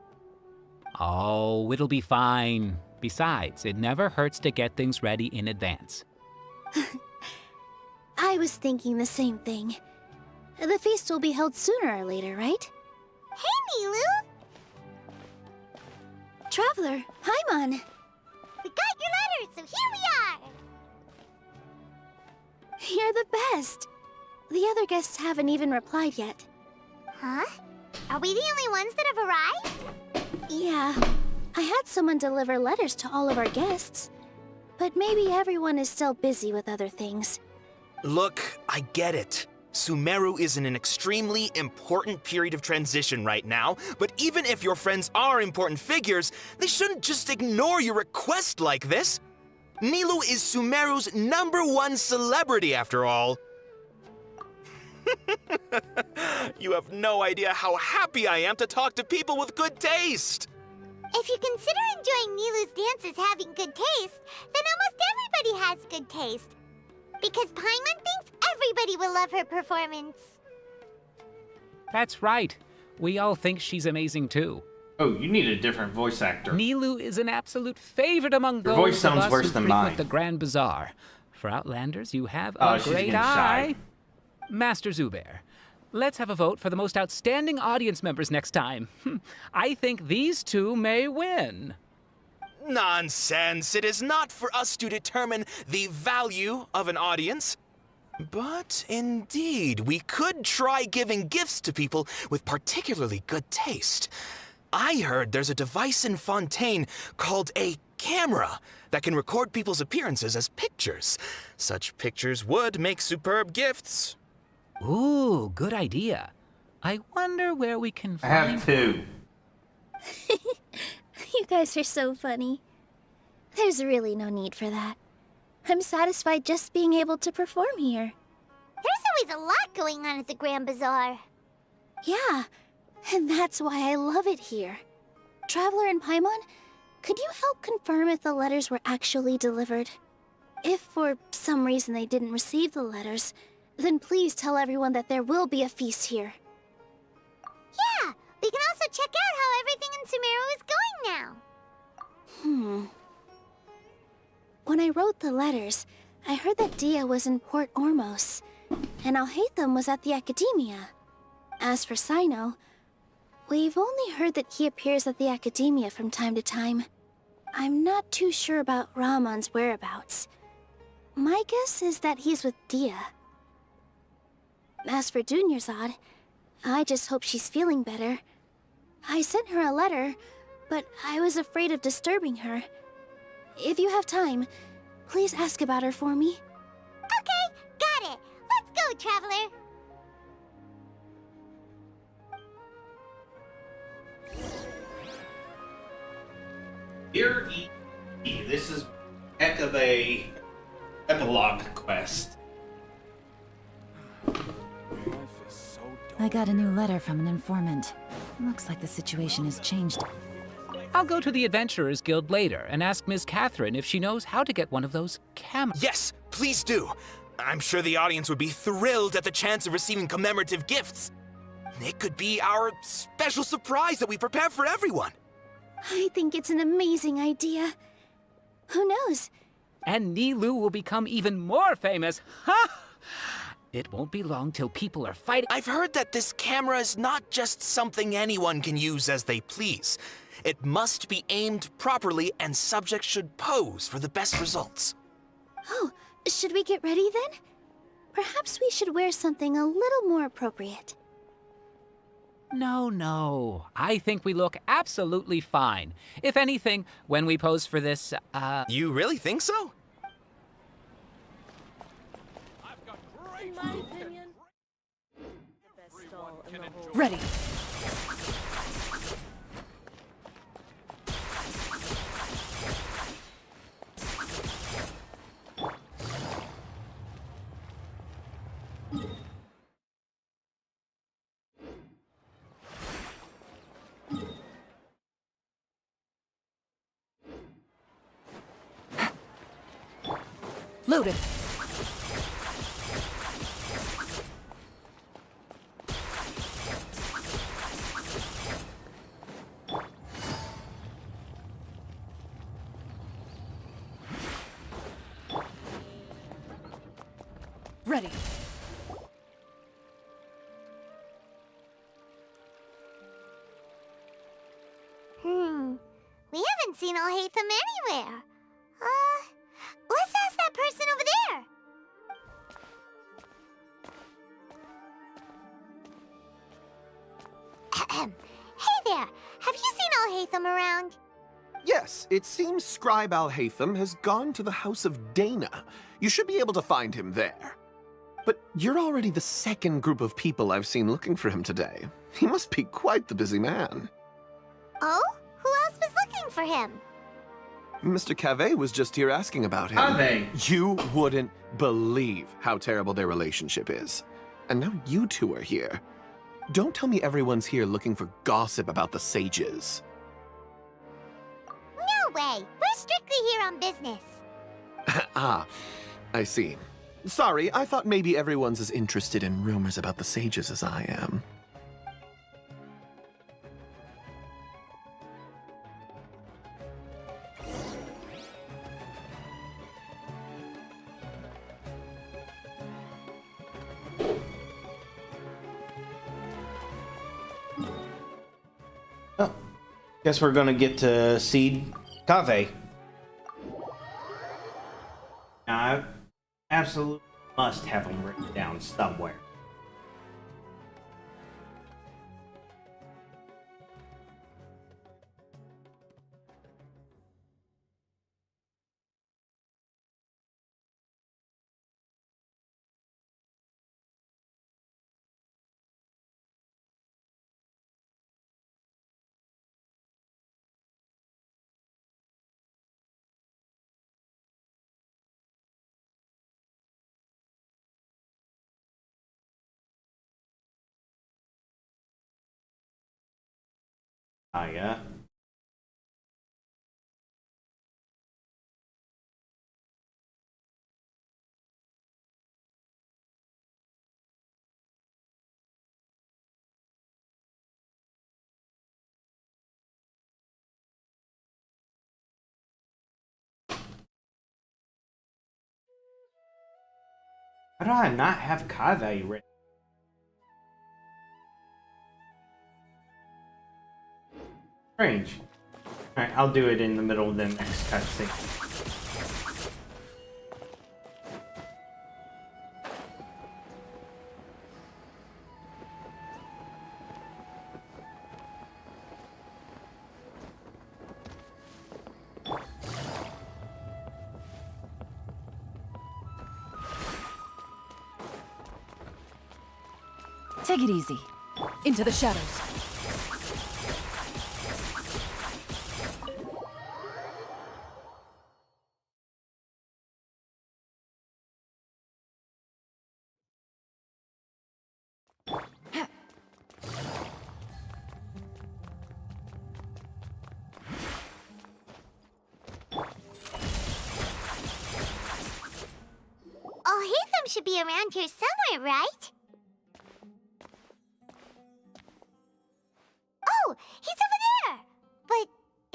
Oh, it'll be fine. Besides, it never hurts to get things ready in advance. I was thinking the same thing. The feast will be held sooner or later, right? Hey, Nilou! Traveler, Paimon! We got your letter, so here we are! You're the best! The other guests haven't even replied yet. Huh? Are we the only ones that have arrived? Yeah. I had someone deliver letters to all of our guests. But maybe everyone is still busy with other things. Look, I get it. Sumeru is in an extremely important period of transition right now, but even if your friends are important figures, they shouldn't just ignore your request like this. Nilou is Sumeru's #1 celebrity, after all. You have no idea how happy I am to talk to people with good taste. If you consider enjoying Nilou's dances having good taste, then almost everybody has good taste. Because Paimon thinks everybody will love her performance. That's right. We all think she's amazing too. Oh, you need a different voice actor. Nilou is an absolute favorite among Your those voice of sounds us worse who than frequent mine. the Grand Bazaar. For Outlanders, you have Oh, a she's great getting shy. eye. Master Zubair, let's have a vote for the most outstanding audience members next time. I think these two may win. Nonsense! It is not for us to determine the value of an audience. But indeed, we could try giving gifts to people with particularly good taste. I heard there's a device in Fontaine called a camera that can record people's appearances as pictures. Such pictures would make superb gifts. Ooh, good idea. I wonder where we can I find... have two. You guys are so funny. There's really no need for that. I'm satisfied just being able to perform here. There's always a lot going on at the Grand Bazaar. Yeah, and that's why I love it here. Traveler and Paimon, could you help confirm if the letters were actually delivered? If for some reason they didn't receive the letters, then please tell everyone that there will be a feast here. Yeah, we can also check out how everything in Sumeru is going now. When I wrote the letters, I heard that Dia was in Port Ormos, and Alhaitham was at the Academia. As for Sino, we've only heard that he appears at the Academia from time to time. I'm not too sure about Rahman's whereabouts. My guess is that he's with Dia. As for Dunyarzad, I just hope she's feeling better. I sent her a letter, but I was afraid of disturbing her. If you have time, please ask about her for me. Okay, got it. Let's go, Traveler. Dear E, this is heck of a epilogue quest. I got a new letter from an informant. Looks like the situation has changed. I'll go to the Adventurers Guild later and ask Miss Catherine if she knows how to get one of those cameras. Yes, please do. I'm sure the audience would be thrilled at the chance of receiving commemorative gifts. It could be our special surprise that we prepare for everyone. I think it's an amazing idea. Who knows? And Nilou will become even more famous. Ha! It won't be long till people are fighting. I've heard that this camera is not just something anyone can use as they please. It must be aimed properly, and subjects should pose for the best results. Oh, should we get ready then? Perhaps we should wear something a little more appropriate. No. I think we look absolutely fine. If anything, when we pose for this, You really think so? In my opinion, the best stall in the whole... Ready. Loaded. Ready. We haven't seen Alhaitham anywhere. Let's ask that person over there. Hey there, have you seen Alhaitham around? Yes, it seems Scribe Alhaitham has gone to the House of Dana. You should be able to find him there. But you're already the second group of people I've seen looking for him today. He must be quite the busy man. Oh? Who else was looking for him? Mr. Cave was just here asking about him. Cave? You wouldn't believe how terrible their relationship is. And now you two are here. Don't tell me everyone's here looking for gossip about the sages. No way! We're strictly here on business. Ah, I see. Sorry, I thought maybe everyone's as interested in rumors about the sages as I am. Oh, guess we're gonna get to see Cave. I absolutely must have them written down somewhere. Ah, yeah. How do I not have Kaveh ready? Strange. Alright, I'll do it in the middle of the next cutscene. Take it easy. Into the shadows. Oh, Hatham should be around here somewhere, right? Oh, he's over there! But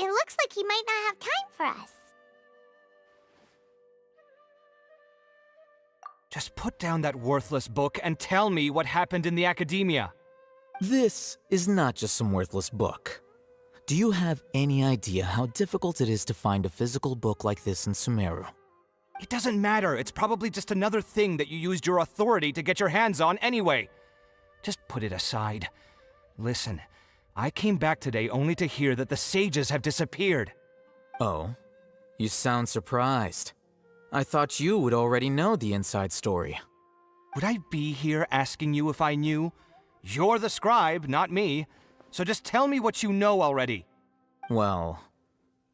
it looks like he might not have time for us. Just put down that worthless book and tell me what happened in the academia. This is not just some worthless book. Do you have any idea how difficult it is to find a physical book like this in Sumeru? It doesn't matter. It's probably just another thing that you used your authority to get your hands on anyway. Just put it aside. Listen, I came back today only to hear that the sages have disappeared. Oh, you sound surprised. I thought you would already know the inside story. Would I be here asking you if I knew? You're the scribe, not me. So just tell me what you know already. Well,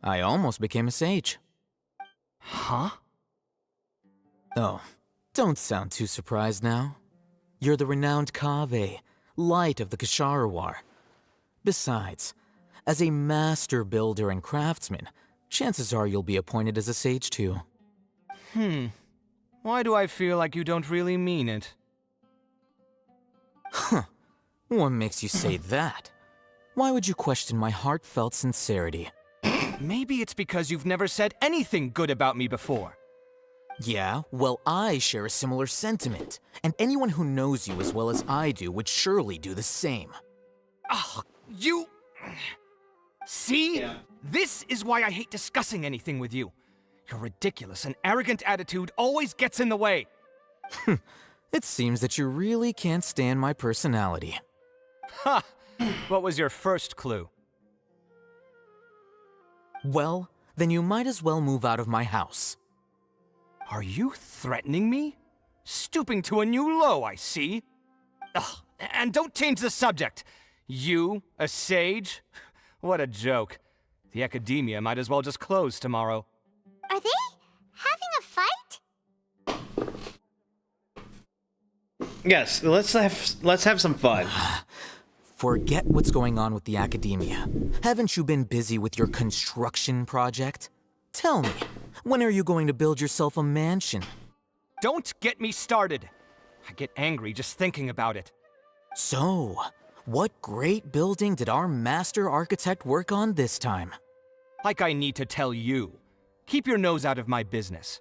I almost became a sage. Huh? Oh, don't sound too surprised now. You're the renowned Kaveh, light of the Kshahrewar. Besides, as a master builder and craftsman, chances are you'll be appointed as a sage too. Why do I feel like you don't really mean it? Huh. What makes you say that? Why would you question my heartfelt sincerity? Maybe it's because you've never said anything good about me before. Yeah, well, I share a similar sentiment, and anyone who knows you as well as I do would surely do the same. Oh, you... See? Yeah. This is why I hate discussing anything with you. Your ridiculous and arrogant attitude always gets in the way. It seems that you really can't stand my personality. Ha! What was your first clue? Well, then you might as well move out of my house. Are you threatening me? Stooping to a new low, I see. Ugh, and don't change the subject. You, a sage? What a joke. The academia might as well just close tomorrow. Are they having a fight? Yes, let's have some fun. Forget what's going on with the academia. Haven't you been busy with your construction project? Tell me, when are you going to build yourself a mansion? Don't get me started. I get angry just thinking about it. So, what great building did our master architect work on this time? Like I need to tell you. Keep your nose out of my business.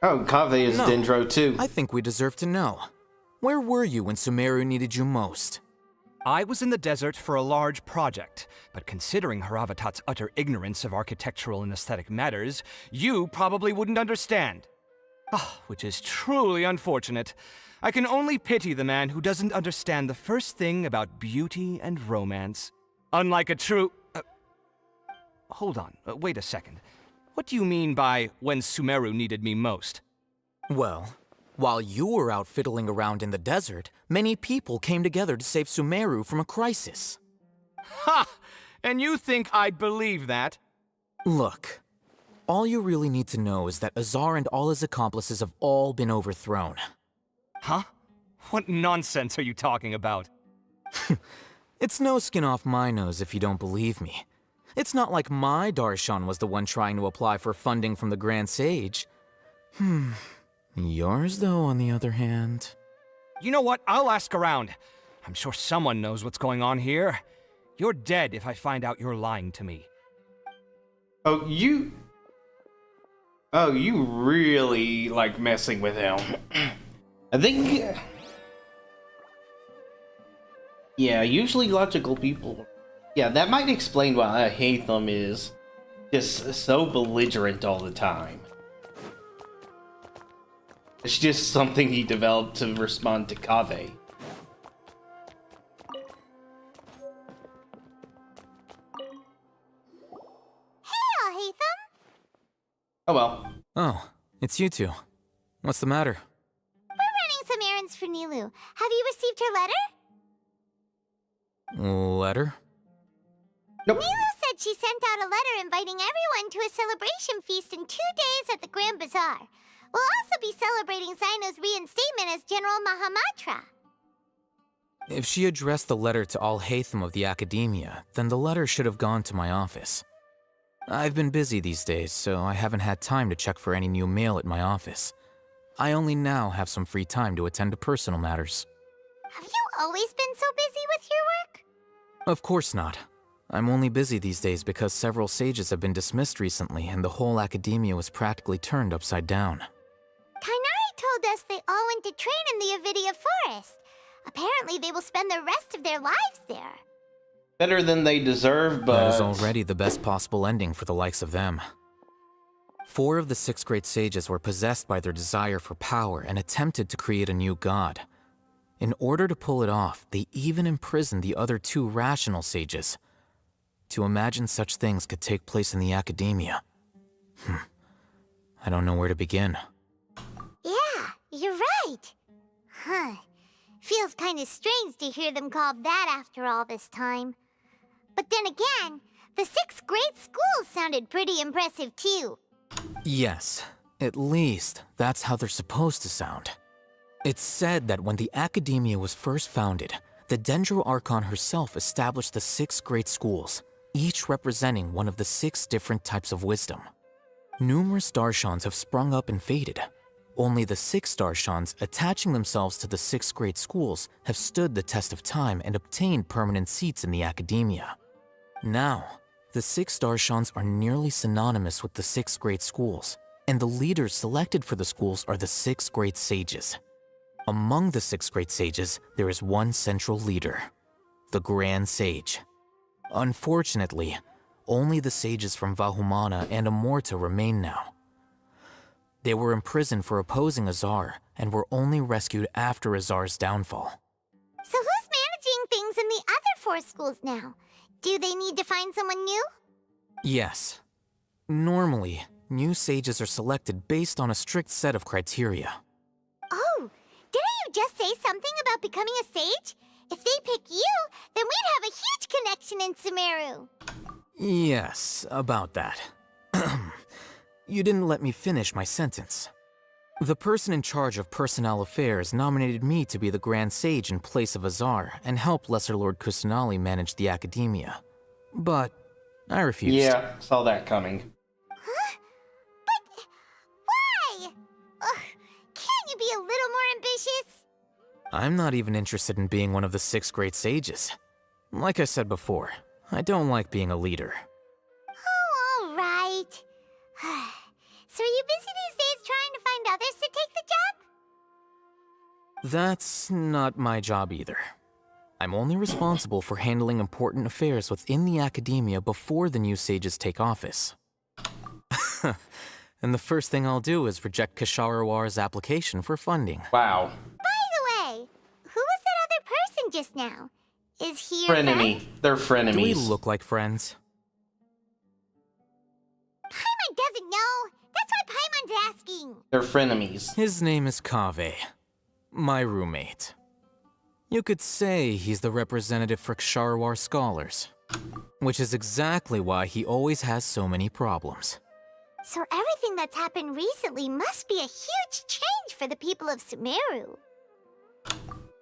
Oh, Kaveh is Dendro too. I think we deserve to know. Where were you when Sumeru needed you most? I was in the desert for a large project, but considering Haravatat's utter ignorance of architectural and aesthetic matters, you probably wouldn't understand. Which is truly unfortunate. I can only pity the man who doesn't understand the first thing about beauty and romance. Unlike a true... hold on, wait a second. What do you mean by when Sumeru needed me most? Well, while you were out fiddling around in the desert, many people came together to save Sumeru from a crisis. Ha! And you think I'd believe that? Look, all you really need to know is that Azar and all his accomplices have all been overthrown. Huh? What nonsense are you talking about? It's no skin off my nose if you don't believe me. It's not like my Darshan was the one trying to apply for funding from the Grand Sage. Yours, though, on the other hand... You know what? I'll ask around. I'm sure someone knows what's going on here. You're dead if I find out you're lying to me. Oh, you... Oh, you really like messing with him. I think... Yeah, usually logical people... Yeah, that might explain why Hatham is just so belligerent all the time. It's just something he developed to respond to Kaveh. Hey, Hatham! Oh well. Oh, it's you two. What's the matter? We're running some errands for Nilu. Have you received her letter? Letter? Nope. Nilu said she sent out a letter inviting everyone to a celebration feast in 2 days at the Grand Bazaar. We'll also be celebrating Zino's reinstatement as General Mahamatra. If she addressed the letter to all Hatham of the Academia, then the letter should have gone to my office. I've been busy these days, so I haven't had time to check for any new mail at my office. I only now have some free time to attend to personal matters. Have you always been so busy with your work? Of course not. I'm only busy these days because several sages have been dismissed recently and the whole Academia was practically turned upside down. Tighnari told us they all went to train in the Avidia Forest. Apparently they will spend the rest of their lives there. Better than they deserve, but... That is already the best possible ending for the likes of them. 4 of the 6 great sages were possessed by their desire for power and attempted to create a new god. In order to pull it off, they even imprisoned the other 2 rational sages. To imagine such things could take place in the Academia. I don't know where to begin. Yeah, you're right. Huh. Feels kind of strange to hear them called that after all this time. But then again, the 6 great schools sounded pretty impressive too. Yes, at least that's how they're supposed to sound. It's said that when the Academia was first founded, the Dendro Archon herself established the 6 great schools, each representing one of the 6 different types of wisdom. Numerous Darshans have sprung up and faded. Only the 6 Darshans attaching themselves to the 6 great schools have stood the test of time and obtained permanent seats in the Academia. Now, the 6 Darshans are nearly synonymous with the 6 great schools, and the leaders selected for the schools are the 6 great sages. Among the 6 great sages, there is one central leader, the Grand Sage. Unfortunately, only the sages from Vahumana and Amorta remain now. They were imprisoned for opposing Azar and were only rescued after Azar's downfall. So who's managing things in the other 4 schools now? Do they need to find someone new? Yes. Normally, new sages are selected based on a strict set of criteria. Oh, didn't you just say something about becoming a sage? If they pick you, then we'd have a huge connection in Sumeru. Yes, about that. You didn't let me finish my sentence. The person in charge of personnel affairs nominated me to be the Grand Sage in place of Azar and help Lesser Lord Kusanali manage the Academia. But I refused. Yeah, saw that coming. Huh? But why? Ugh, can't you be a little more ambitious? I'm not even interested in being one of the 6 great sages. Like I said before, I don't like being a leader. Oh, all right. So are you busy these days trying to find others to take the job? That's not my job either. I'm only responsible for handling important affairs within the Academia before the new sages take office. And the first thing I'll do is reject Kasharawar's application for funding. Wow. By the way, who was that other person just now? Is he your Frenemy. friend? They're frenemies. Do we look like friends? Paimon doesn't know. That's why Paimon's asking. They're frenemies. His name is Kaveh, my roommate. You could say he's the representative for Ksharawar scholars, which is exactly why he always has so many problems. So everything that's happened recently must be a huge change for the people of Sumeru.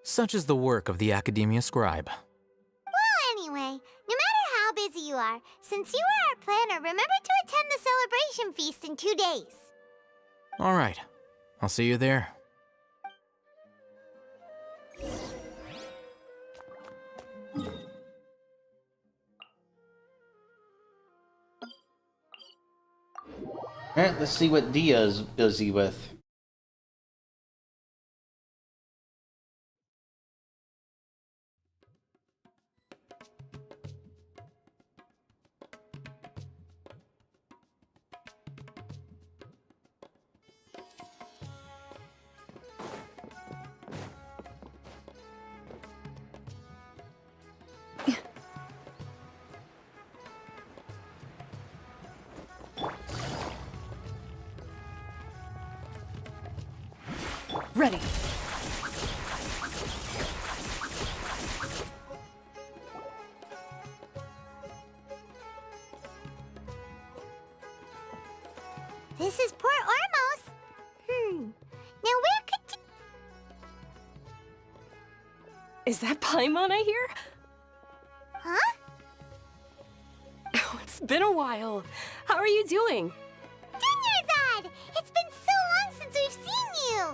Such is the work of the Academia Scribe. Well, anyway, no matter how busy you are, since you are our planner, remember to attend the celebration feast in 2 days. All right, I'll see you there. Alright, let's see what Dia's busy with. Ready. This is Port Ormos. Now where could... Is that Paimon I hear? Huh? Oh, it's been a while. How are you doing? Dunyarzad! It's been so long since we've seen you!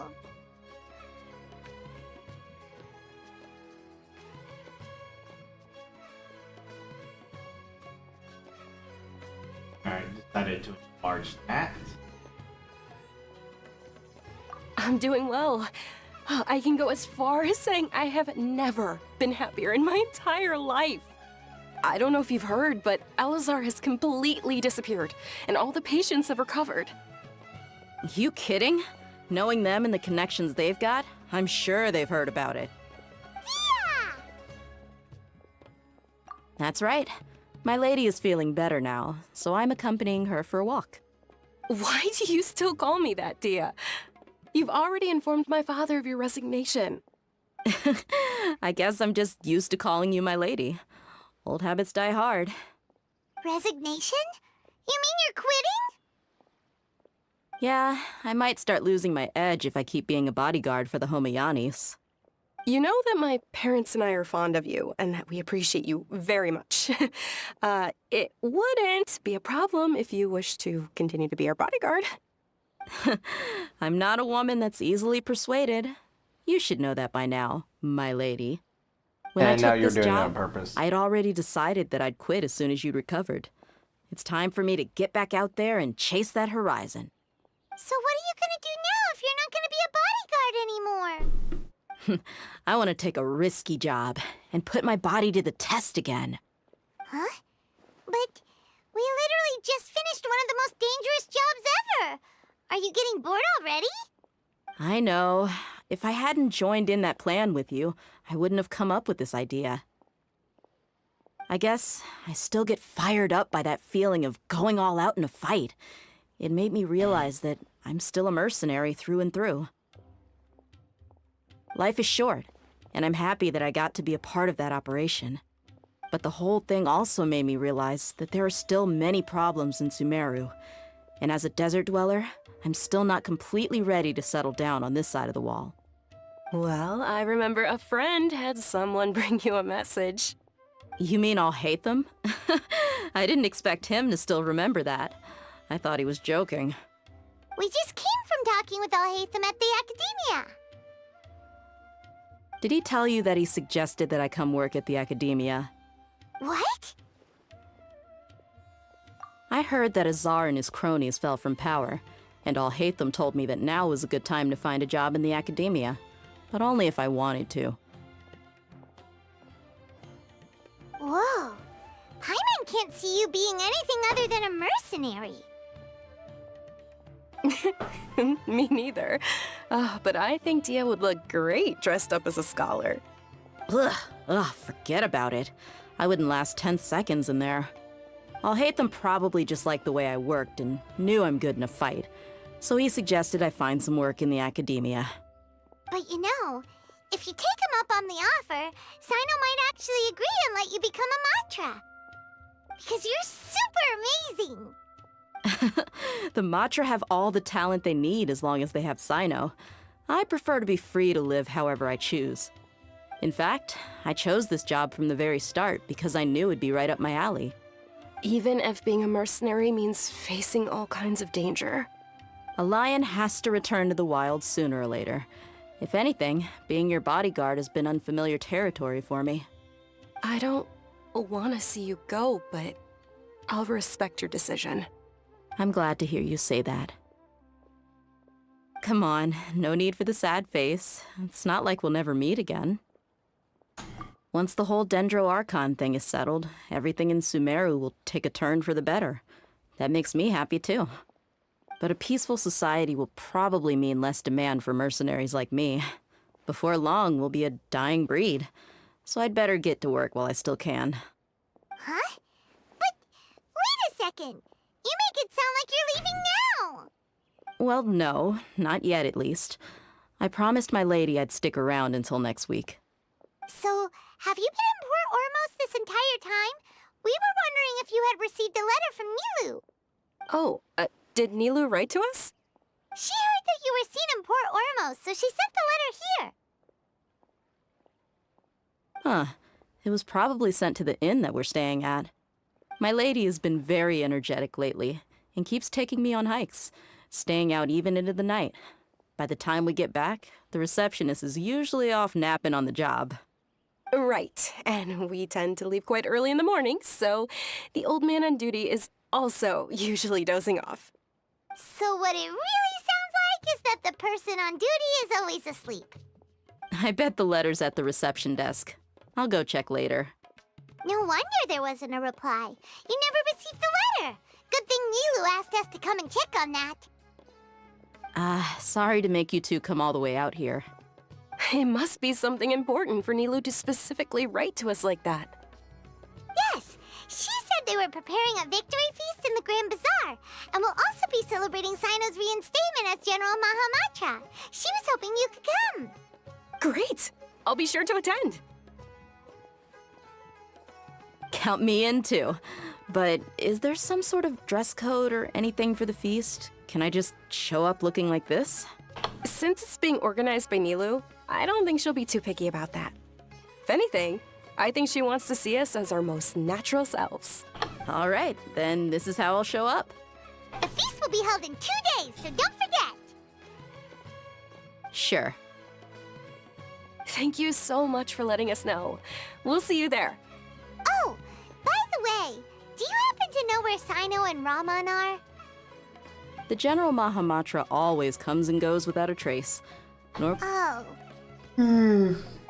Alright, decided to enlarge that. I'm doing well. I can go as far as saying I have never been happier in my entire life. I don't know if you've heard, but Elazar has completely disappeared, and all the patients have recovered. You kidding? Knowing them and the connections they've got, I'm sure they've heard about it. Yeah! That's right. My lady is feeling better now, so I'm accompanying her for a walk. Why do you still call me that, Dia? You've already informed my father of your resignation. I guess I'm just used to calling you my lady. Old habits die hard. Resignation? You mean you're quitting? Yeah, I might start losing my edge if I keep being a bodyguard for the Homayanis. You know that my parents and I are fond of you, and that we appreciate you very much. It wouldn't be a problem if you wish to continue to be our bodyguard. I'm not a woman that's easily persuaded. You should know that by now, my lady. When I And now took you're this doing it on job, purpose. I'd already decided that I'd quit as soon as you'd recovered. It's time for me to get back out there and chase that horizon. So what are you gonna do now if you're not gonna be a bodyguard anymore? I want to take a risky job and put my body to the test again. Huh? But we literally just finished one of the most dangerous jobs ever! Are you getting bored already? I know. If I hadn't joined in that plan with you, I wouldn't have come up with this idea. I guess I still get fired up by that feeling of going all out in a fight. It made me realize that I'm still a mercenary through and through. Life is short, and I'm happy that I got to be a part of that operation. But the whole thing also made me realize that there are still many problems in Sumeru. And as a desert dweller, I'm still not completely ready to settle down on this side of the wall. Well, I remember a friend had someone bring you a message. You mean I'll hate them? I didn't expect him to still remember that. I thought he was joking. We just came from talking with Alhaitham at the Academia. Did he tell you that he suggested that I come work at the Academia? What? I heard that Azar and his cronies fell from power, and Alhaitham told me that now was a good time to find a job in the Academia, but only if I wanted to. Whoa. Paimon can't see you being anything other than a mercenary. Me neither. But I think Dia would look great dressed up as a scholar. Ugh, forget about it. I wouldn't last 10 seconds in there. Alhaitham probably just liked the way I worked and knew I'm good in a fight, so he suggested I find some work in the Academia. But you know, if you take him up on the offer, Sino might actually agree and let you become a Matra. Because you're super amazing! The Matra have all the talent they need as long as they have Sino. I prefer to be free to live however I choose. In fact, I chose this job from the very start because I knew it'd be right up my alley. Even if being a mercenary means facing all kinds of danger. A lion has to return to the wild sooner or later. If anything, being your bodyguard has been unfamiliar territory for me. I don't want to see you go, but I'll respect your decision. I'm glad to hear you say that. Come on, no need for the sad face. It's not like we'll never meet again. Once the whole Dendro Archon thing is settled, everything in Sumeru will take a turn for the better. That makes me happy too. But a peaceful society will probably mean less demand for mercenaries like me. Before long, we'll be a dying breed. So I'd better get to work while I still can. Huh? But wait a second. You make it sound like you're leaving now. Well, no, not yet at least. I promised my lady I'd stick around until next week. So, have you been in Port Ormos this entire time? We were wondering if you had received a letter from Nilou. Oh, did Nilou write to us? She heard that you were seen in Port Ormos, so she sent the letter here. Huh. It was probably sent to the inn that we're staying at. My lady has been very energetic lately, and keeps taking me on hikes, staying out even into the night. By the time we get back, the receptionist is usually off napping on the job. Right, and we tend to leave quite early in the morning, so the old man on duty is also usually dozing off. So what it really sounds like is that the person on duty is always asleep. I bet the letter's at the reception desk. I'll go check later. No wonder there wasn't a reply. You never received the letter. Good thing Nilou asked us to come and check on that. Sorry to make you two come all the way out here. It must be something important for Nilou to specifically write to us like that. Yes, she said they were preparing a victory feast in the Grand Bazaar, and will also be celebrating Sino's reinstatement as General Mahamatra. She was hoping you could come. Great! I'll be sure to attend. Count me in too. But is there some sort of dress code or anything for the feast? Can I just show up looking like this? Since it's being organized by Nilou, I don't think she'll be too picky about that. If anything, I think she wants to see us as our most natural selves. All right, then this is how I'll show up. The feast will be held in 2 days, so don't forget. Sure. Thank you so much for letting us know. We'll see you there. Oh, by the way, do you happen to know where Sino and Raman are? The General Mahamatra always comes and goes without a trace. Oh.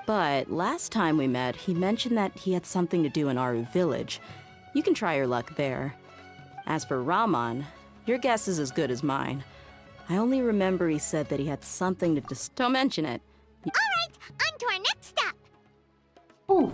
But last time we met, he mentioned that he had something to do in Aru Village. You can try your luck there. As for Raman, your guess is as good as mine. I only remember he said that he had something to don't mention it. All right, on to our next stop. Ooh.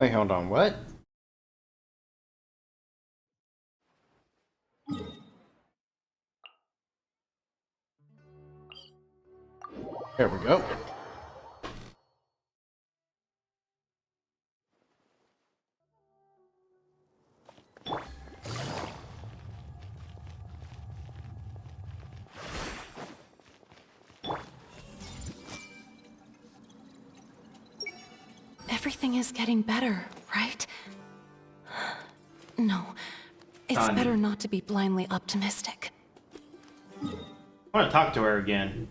Wait, hold on, what? There we go. Everything is getting better, right? No, it's Tanya. better not to be blindly optimistic. I want to talk to her again.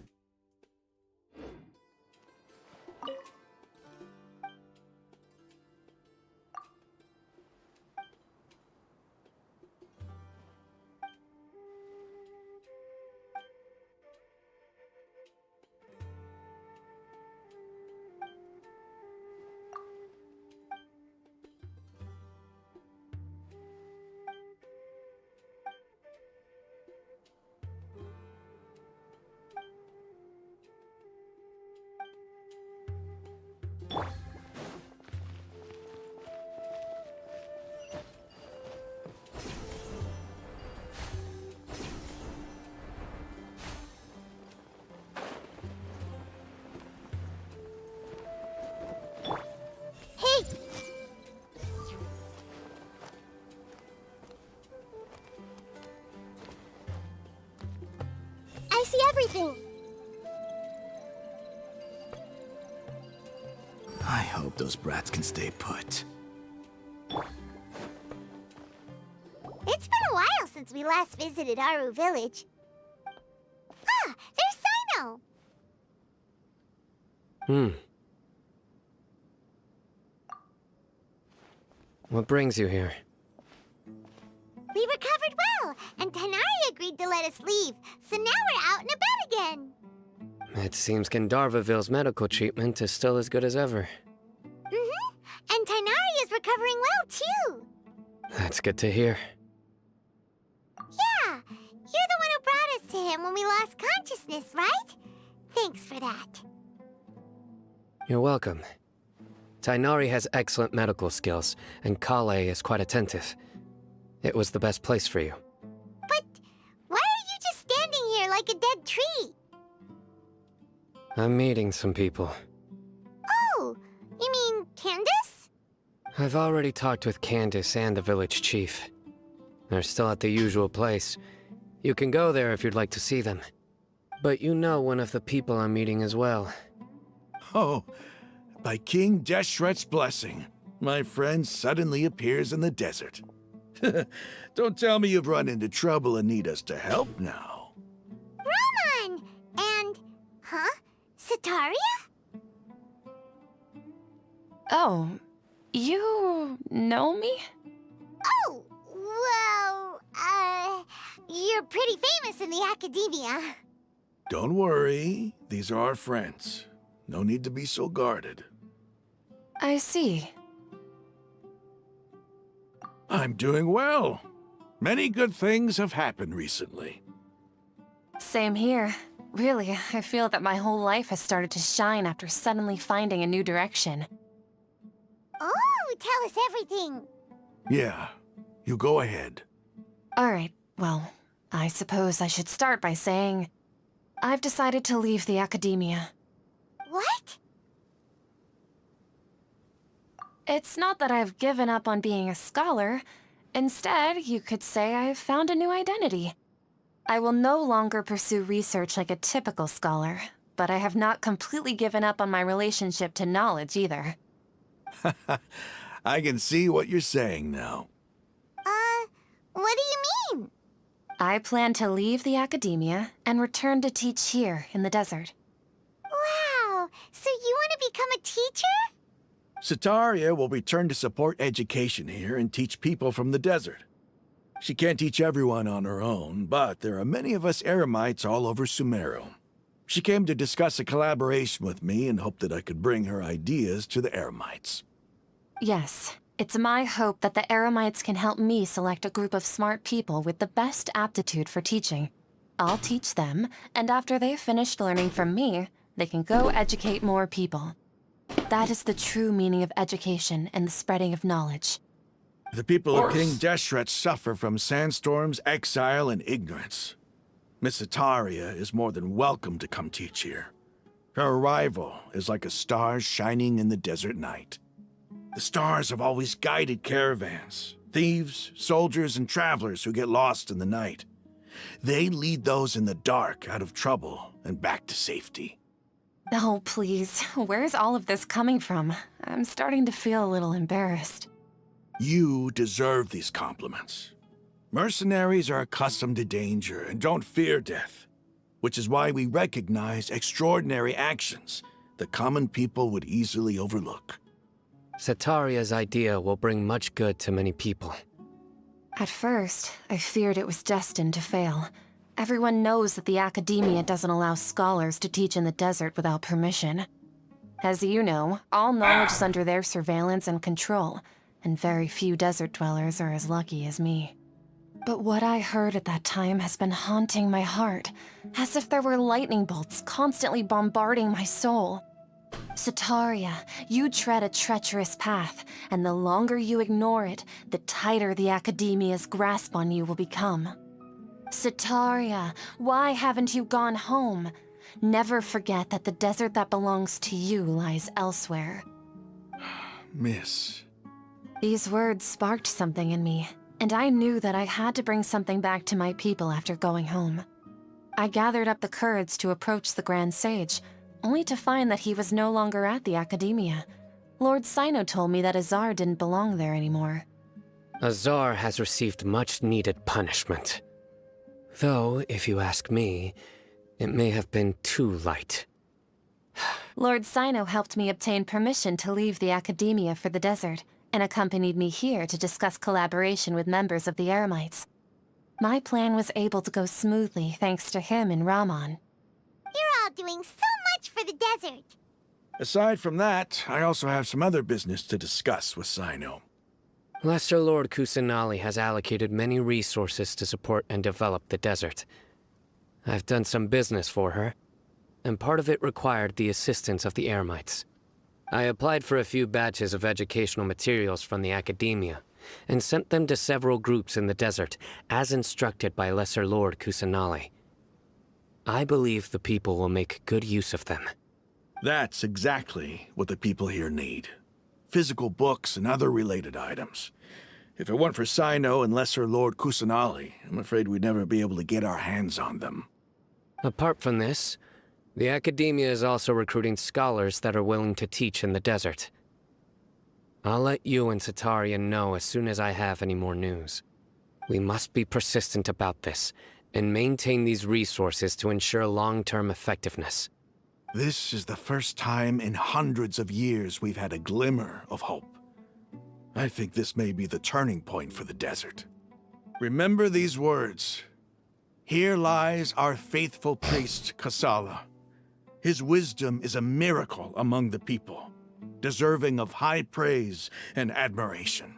Hey! I see everything. I hope those brats can stay put. It's been a while since we last visited Aru Village. What brings you here? We recovered well, and Tighnari agreed to let us leave, so now we're out and about again. It seems Gandharvaville's medical treatment is still as good as ever. And Tighnari is recovering well, too. That's good to hear. Yeah, you're the one who brought us to him when we lost consciousness, right? Thanks for that. You're welcome. Tighnari has excellent medical skills, and Kale is quite attentive. It was the best place for you. But why are you just standing here like a dead tree? I'm meeting some people. Oh, you mean Candace? I've already talked with Candace and the village chief. They're still at the usual place. You can go there if you'd like to see them. But you know one of the people I'm meeting as well. Oh, by King Deshret's blessing, my friend suddenly appears in the desert. Don't tell me you've run into trouble and need us to help now. Roman! And... Setaria? Oh, you know me? Oh, well, you're pretty famous in the academia. Don't worry, these are our friends. No need to be so guarded. I see. I'm doing well. Many good things have happened recently. Same here. Really, I feel that my whole life has started to shine after suddenly finding a new direction. Oh, tell us everything. Yeah, you go ahead. Alright, well, I suppose I should start by saying I've decided to leave the academia. What? It's not that I've given up on being a scholar. Instead, you could say I've found a new identity. I will no longer pursue research like a typical scholar, but I have not completely given up on my relationship to knowledge either. I can see what you're saying now. What do you mean? I plan to leave the academia and return to teach here in the desert. Wow, so you want to become a teacher? Setaria will return to support education here and teach people from the desert. She can't teach everyone on her own, but there are many of us Eremites all over Sumeru. She came to discuss a collaboration with me and hoped that I could bring her ideas to the Eremites. Yes, it's my hope that the Eremites can help me select a group of smart people with the best aptitude for teaching. I'll teach them, and after they've finished learning from me, they can go educate more people. That is the true meaning of education and the spreading of knowledge. The people of King Deshret suffer from sandstorms, exile, and ignorance. Miss Setaria is more than welcome to come teach here. Her arrival is like a star shining in the desert night. The stars have always guided caravans, thieves, soldiers, and travelers who get lost in the night. They lead those in the dark out of trouble and back to safety. Oh, please. Where's all of this coming from? I'm starting to feel a little embarrassed. You deserve these compliments. Mercenaries are accustomed to danger and don't fear death, which is why we recognize extraordinary actions that common people would easily overlook. Setaria's idea will bring much good to many people. At first, I feared it was destined to fail. Everyone knows that the academia doesn't allow scholars to teach in the desert without permission. As you know, all knowledge is under their surveillance and control, and very few desert dwellers are as lucky as me. But what I heard at that time has been haunting my heart, as if there were lightning bolts constantly bombarding my soul. Setaria, you tread a treacherous path, and the longer you ignore it, the tighter the academia's grasp on you will become. Setaria, why haven't you gone home? Never forget that the desert that belongs to you lies elsewhere. Miss. These words sparked something in me, and I knew that I had to bring something back to my people after going home. I gathered up the courage to approach the Grand Sage, only to find that he was no longer at the academia. Lord Sino told me that Azar didn't belong there anymore. Azar has received much-needed punishment. Though, if you ask me, it may have been too light. Lord Sino helped me obtain permission to leave the Academia for the desert, and accompanied me here to discuss collaboration with members of the Eremites. My plan was able to go smoothly thanks to him and Rahman. You're all doing so much for the desert. Aside from that, I also have some other business to discuss with Sino. Lesser Lord Kusanali has allocated many resources to support and develop the desert. I've done some business for her, and part of it required the assistance of the Eremites. I applied for a few batches of educational materials from the Academia, and sent them to several groups in the desert, as instructed by Lesser Lord Kusanali. I believe the people will make good use of them. That's exactly what the people here need. Physical books and other related items. If it weren't for Sino and Lesser Lord Kusanali, I'm afraid we'd never be able to get our hands on them. Apart from this, the Academia is also recruiting scholars that are willing to teach in the desert. I'll let you and Satarian know as soon as I have any more news. We must be persistent about this, and maintain these resources to ensure long-term effectiveness. This is the first time in hundreds of years we've had a glimmer of hope. I think this may be the turning point for the desert. Remember these words. Here lies our faithful priest, Kasala. His wisdom is a miracle among the people, deserving of high praise and admiration.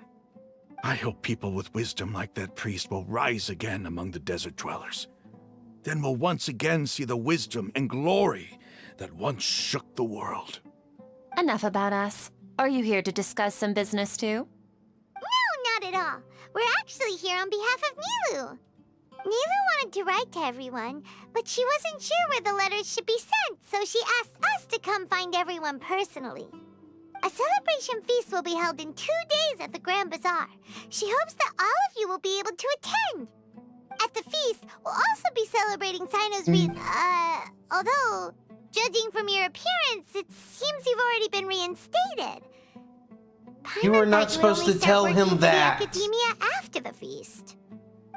I hope people with wisdom like that priest will rise again among the desert dwellers. Then we'll once again see the wisdom and glory that once shook the world. Enough about us. Are you here to discuss some business too? No, not at all. We're actually here on behalf of Nilu. Nilu wanted to write to everyone, but she wasn't sure where the letters should be sent, so she asked us to come find everyone personally. A celebration feast will be held in 2 days at the Grand Bazaar. She hopes that all of you will be able to attend. At the feast, we'll also be celebrating Sino's although, judging from your appearance, it seems you've already been reinstated. You were not supposed to tell him that. The Academia after the feast.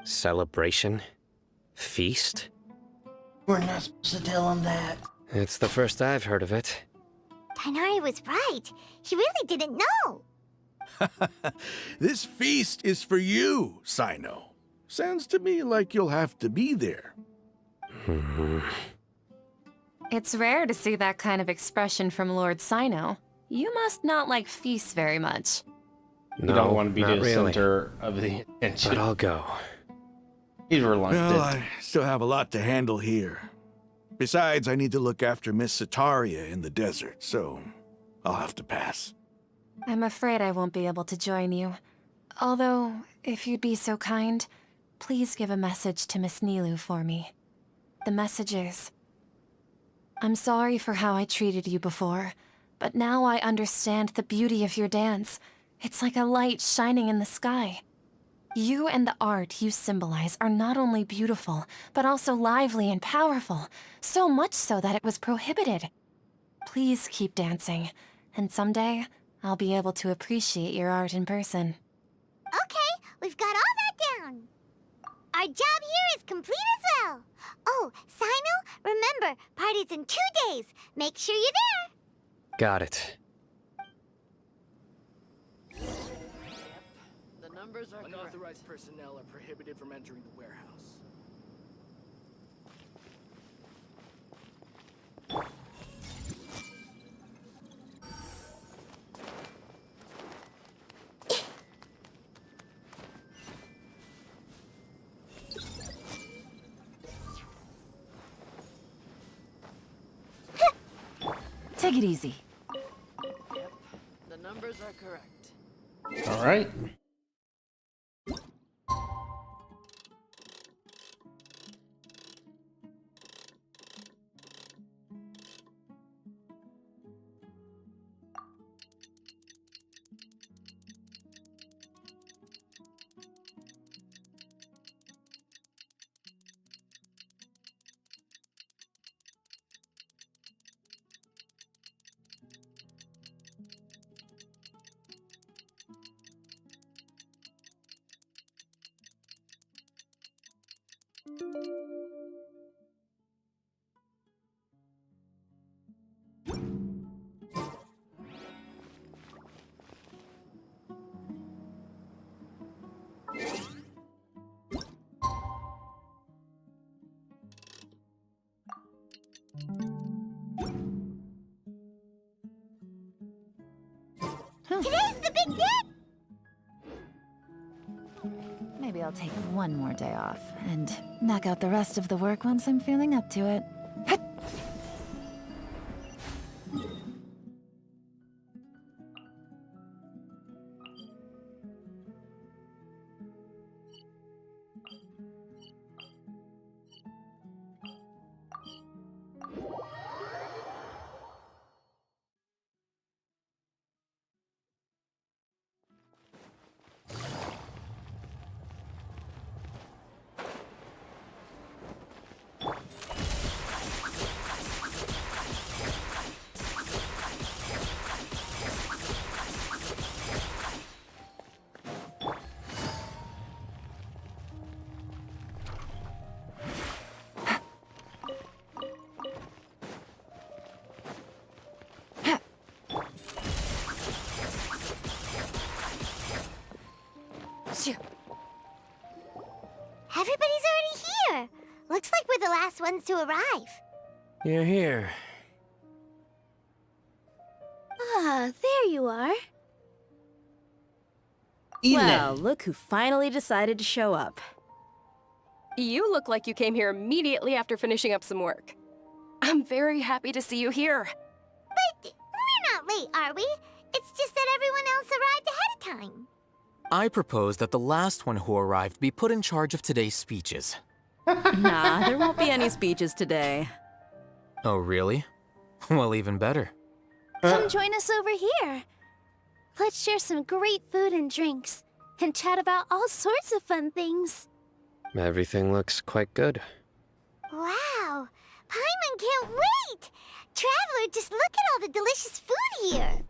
Celebration? Feast? We're not supposed to tell him that. It's the first I've heard of it. Tighnari was right. He really didn't know. This feast is for you, Sino. Sounds to me like you'll have to be there. It's rare to see that kind of expression from Lord Sino. You must not like feasts very much. You don't want to be not the really. center of the attention. But I'll go. He's reluctant. Well, I still have a lot to handle here. Besides, I need to look after Miss Sataria in the desert, so I'll have to pass. I'm afraid I won't be able to join you. Although, if you'd be so kind, please give a message to Miss Nilu for me. The message is, I'm sorry for how I treated you before, but now I understand the beauty of your dance. It's like a light shining in the sky. You and the art you symbolize are not only beautiful, but also lively and powerful, so much so that it was prohibited. Please keep dancing, and someday I'll be able to appreciate your art in person. Okay, we've got all that down. Our job here is complete as well. Oh, Sino, remember, party's in 2 days. Make sure you're there. Got it. The numbers are unauthorized personnel are prohibited from entering the warehouse. Take it easy. Yep, the numbers are correct. All right. Dig that? Maybe I'll take one more day off and knock out the rest of the work once I'm feeling up to it. Everybody's already here. Looks like we're the last ones to arrive. You're here. Ah, there you are. Well, look who finally decided to show up. You look like you came here immediately after finishing up some work. I'm very happy to see you here. But we're not late, are we? It's just that everyone else arrived ahead of time. I propose that the last one who arrived be put in charge of today's speeches. Nah, there won't be any speeches today. Oh, really? Well, even better. Come join us over here. Let's share some great food and drinks, and chat about all sorts of fun things. Everything looks quite good. Wow! Paimon can't wait! Traveler, just look at all the delicious food here!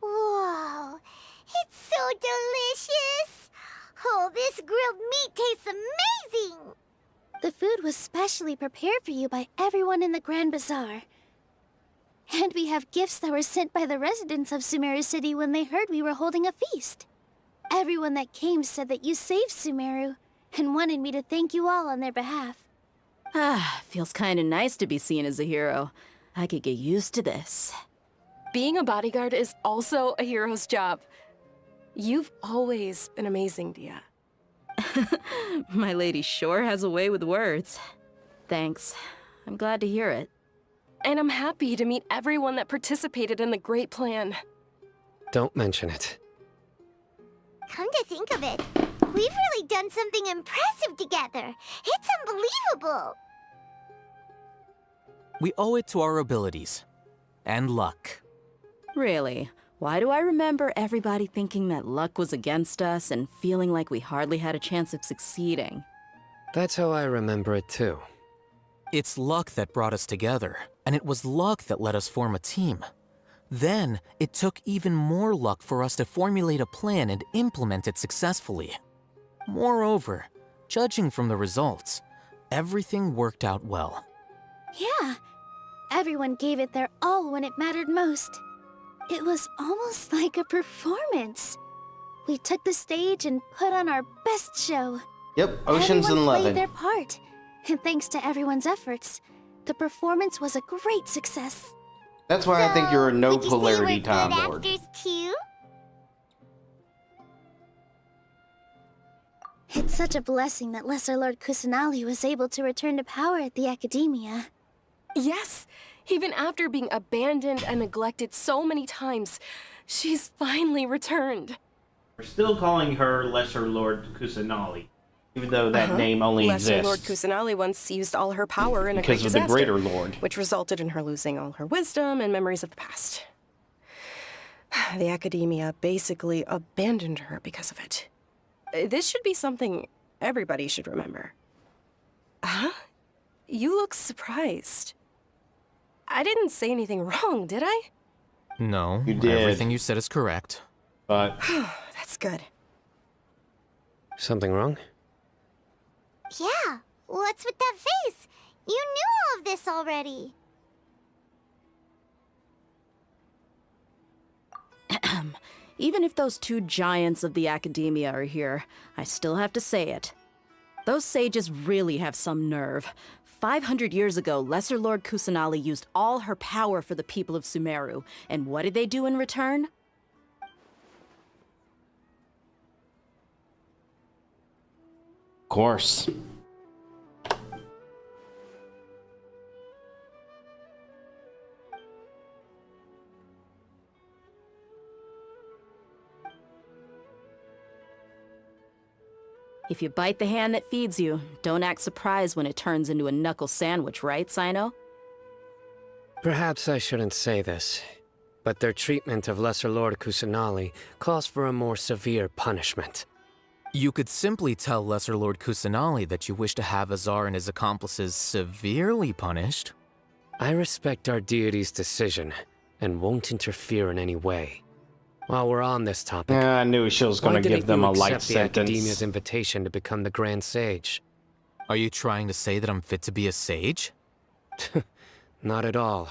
Whoa! It's so delicious! Oh, this grilled meat tastes amazing! The food was specially prepared for you by everyone in the Grand Bazaar. And we have gifts that were sent by the residents of Sumeru City when they heard we were holding a feast. Everyone that came said that you saved Sumeru, and wanted me to thank you all on their behalf. Ah, feels kinda nice to be seen as a hero. I could get used to this. Being a bodyguard is also a hero's job. You've always been amazing, Dia. My lady sure has a way with words. Thanks. I'm glad to hear it. And I'm happy to meet everyone that participated in the great plan. Don't mention it. Come to think of it, we've really done something impressive together. It's unbelievable. We owe it to our abilities. And luck. Really? Why do I remember everybody thinking that luck was against us and feeling like we hardly had a chance of succeeding? That's how I remember it too. It's luck that brought us together, and it was luck that let us form a team. Then, it took even more luck for us to formulate a plan and implement it successfully. Moreover, judging from the results, everything worked out well. Yeah, everyone gave it their all when it mattered most. It was almost like a performance. We took the stage and put on our best show. Yep, Ocean's Everyone 11. played their part, and thanks to everyone's efforts, the performance was a great success. That's why I think you're a no Would you say polarity we're good Time Lord. actors too? It's such a blessing that Lesser Lord Kusanali was able to return to power at the Academia. Yes, even after being abandoned and neglected so many times, she's finally returned. We're still calling her Lesser Lord Kusanali, even though that name only Lesser exists. Lord Kusanali once used all her power in a Because great of the disaster, Greater Lord. which resulted in her losing all her wisdom and memories of the past. The Academia basically abandoned her because of it. This should be something everybody should remember. Huh? You look surprised. I didn't say anything wrong, did I? No, You did. everything you said is correct. But That's good. Something wrong? Yeah, what's with that face? You knew all of this already. Damn. Even if those two giants of the academia are here, I still have to say it. Those sages really have some nerve. 500 years ago, Lesser Lord Kusanali used all her power for the people of Sumeru, and what did they do in return? Of course. If you bite the hand that feeds you, don't act surprised when it turns into a knuckle sandwich, right, Sino? Perhaps I shouldn't say this, but their treatment of Lesser Lord Kusanali calls for a more severe punishment. You could simply tell Lesser Lord Kusanali that you wish to have Azar and his accomplices severely punished. I respect our deity's decision, and won't interfere in any way. While we're on this topic, I knew she was going to give them a light accept the sentence. Academia's invitation to become the Grand Sage? Are you trying to say that I'm fit to be a sage? Not at all.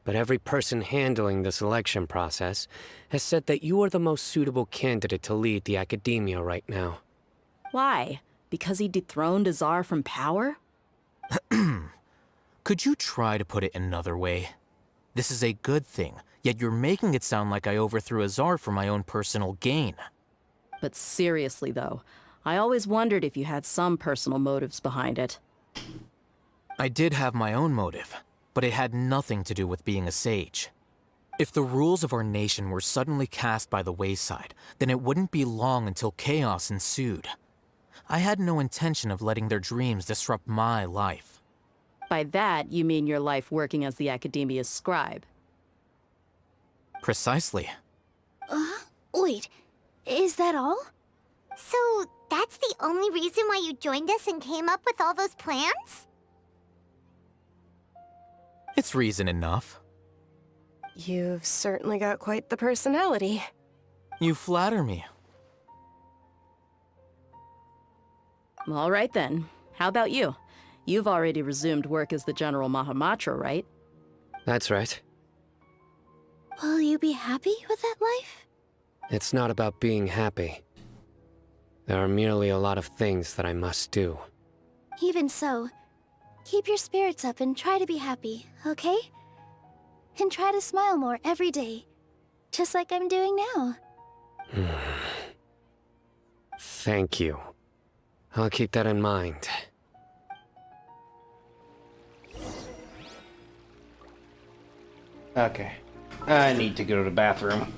But every person handling the selection process has said that you are the most suitable candidate to lead the Academia right now. Why? Because he dethroned Azar from power? Could you try to put it another way? This is a good thing, yet you're making it sound like I overthrew Azar for my own personal gain. But seriously, though, I always wondered if you had some personal motives behind it. I did have my own motive, but it had nothing to do with being a sage. If the rules of our nation were suddenly cast by the wayside, then it wouldn't be long until chaos ensued. I had no intention of letting their dreams disrupt my life. By that, you mean your life working as the Academia's scribe. Precisely. Wait, is that all? So, that's the only reason why you joined us and came up with all those plans? It's reason enough. You've certainly got quite the personality. You flatter me. All right then. How about you? You've already resumed work as the General Mahamatra, right? That's right. Will you be happy with that life? It's not about being happy. There are merely a lot of things that I must do. Even so, keep your spirits up and try to be happy, okay? And try to smile more every day, just like I'm doing now. Thank you. I'll keep that in mind. Okay. I need to go to the bathroom.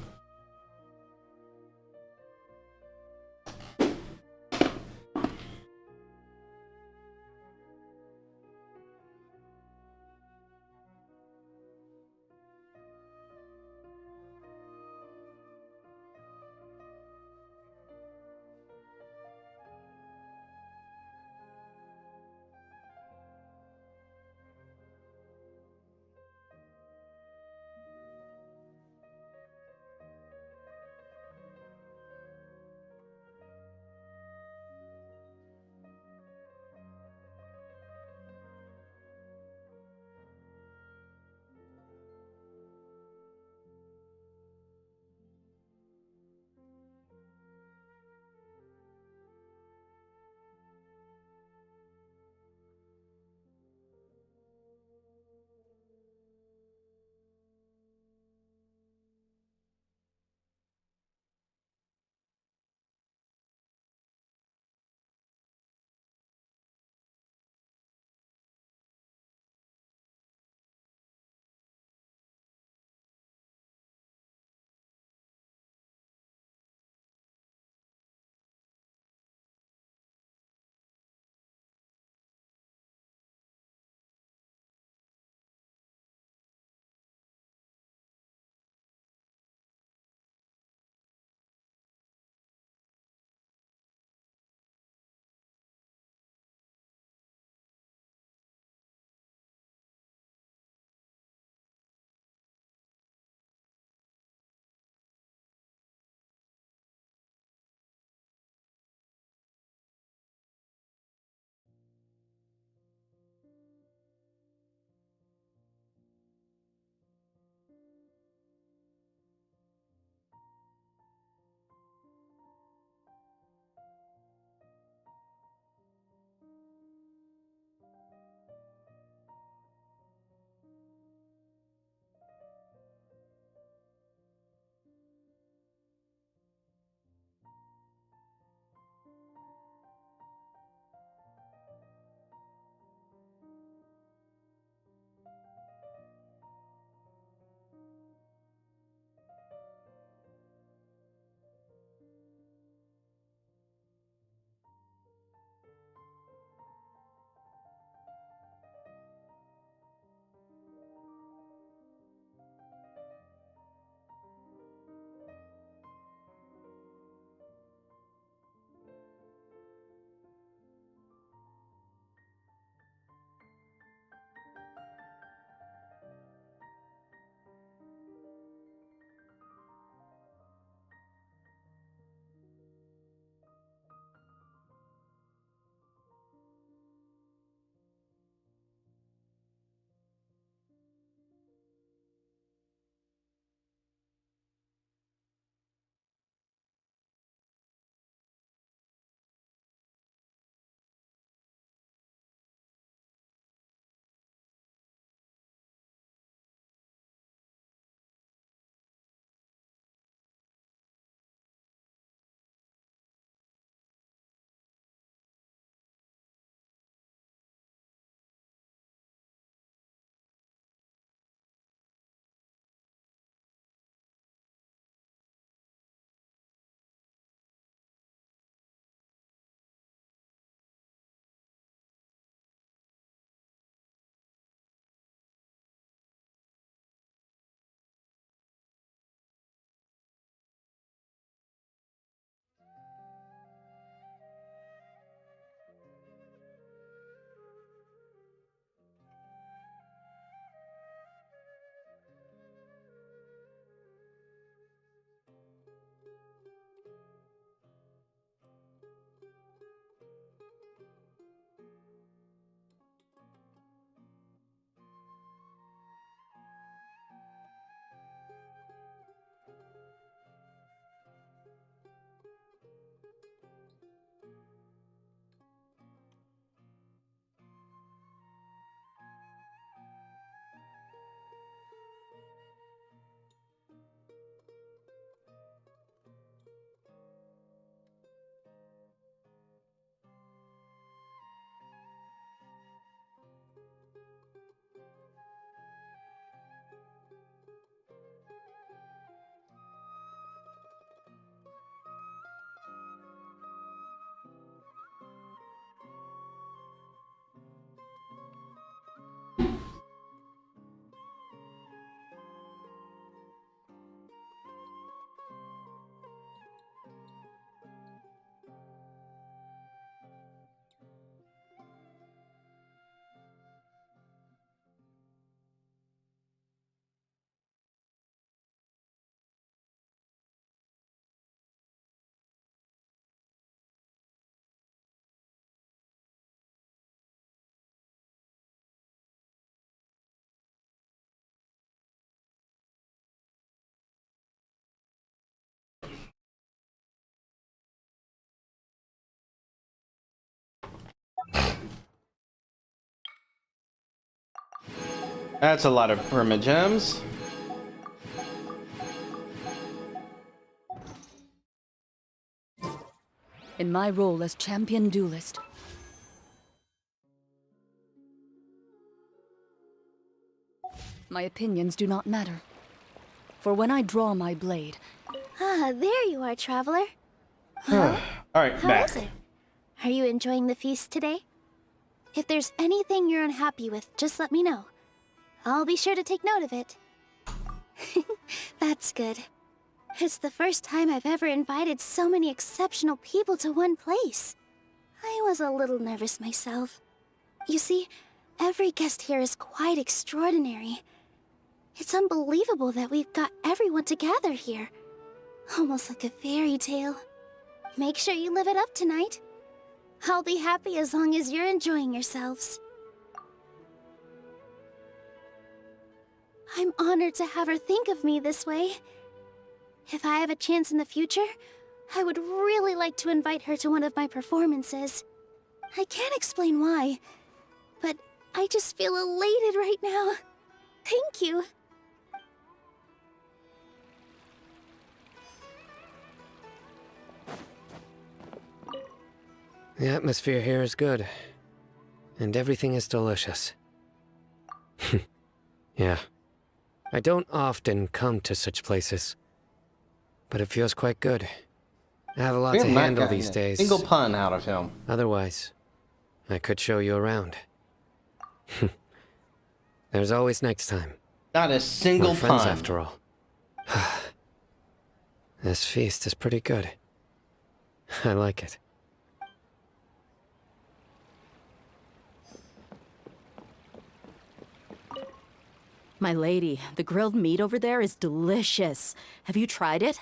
That's a lot of Primogems. In my role as champion duelist, my opinions do not matter. For when I draw my blade... Ah, there you are, traveler. Alright, How back. is it? Are you enjoying the feast today? If there's anything you're unhappy with, just let me know. I'll be sure to take note of it. That's good. It's the first time I've ever invited so many exceptional people to one place. I was a little nervous myself. You see, every guest here is quite extraordinary. It's unbelievable that we've got everyone together here. Almost like a fairy tale. Make sure you live it up tonight. I'll be happy as long as you're enjoying yourselves. I'm honored to have her think of me this way. If I have a chance in the future, I would really like to invite her to one of my performances. I can't explain why, but I just feel elated right now. Thank you. The atmosphere here is good. And everything is delicious. Yeah. I don't often come to such places. But it feels quite good. I have a lot We to have not handle gotten these a days. single pun out of him. Otherwise, I could show you around. There's always next time. Not a single We're friends pun. after all. This feast is pretty good. I like it. My lady, the grilled meat over there is delicious. Have you tried it?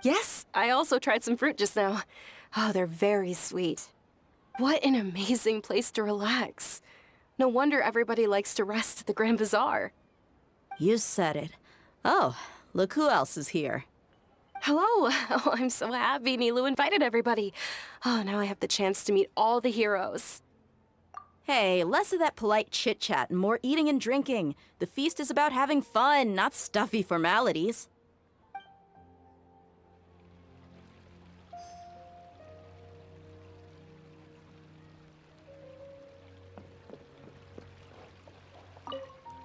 Yes, I also tried some fruit just now. Oh, they're very sweet. What an amazing place to relax. No wonder everybody likes to rest at the Grand Bazaar. You said it. Oh, look who else is here. Hello. Oh, I'm so happy Nilou invited everybody. Oh, now I have the chance to meet all the heroes. Hey, less of that polite chit-chat and more eating and drinking. The feast is about having fun, not stuffy formalities.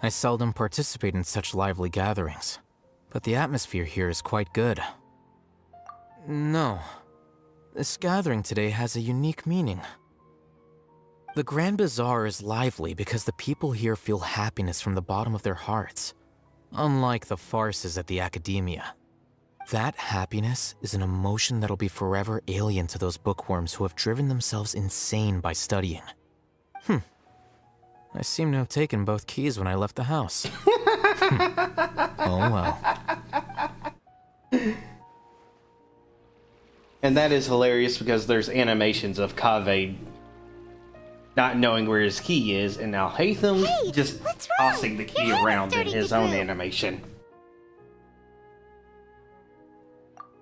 I seldom participate in such lively gatherings, but the atmosphere here is quite good. No. This gathering today has a unique meaning. The Grand Bazaar is lively because the people here feel happiness from the bottom of their hearts, unlike the farces at the Academia. That happiness is an emotion that'll be forever alien to those bookworms who have driven themselves insane by studying. I seem to have taken both keys when I left the house. Oh well. And that is hilarious because there's animations of Kaveh not knowing where his key is, and now Haytham just tossing the key around in his own animation.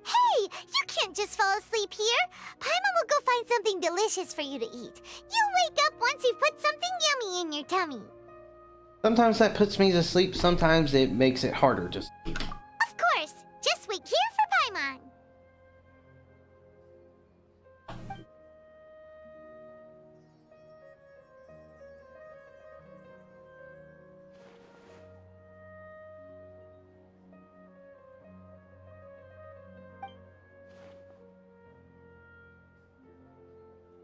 Hey, you can't just fall asleep here. Paimon will go find something delicious for you to eat. You wake up once you've put something yummy in your tummy. Sometimes that puts me to sleep, sometimes it makes it harder to sleep. Of course. Just wait here for Paimon.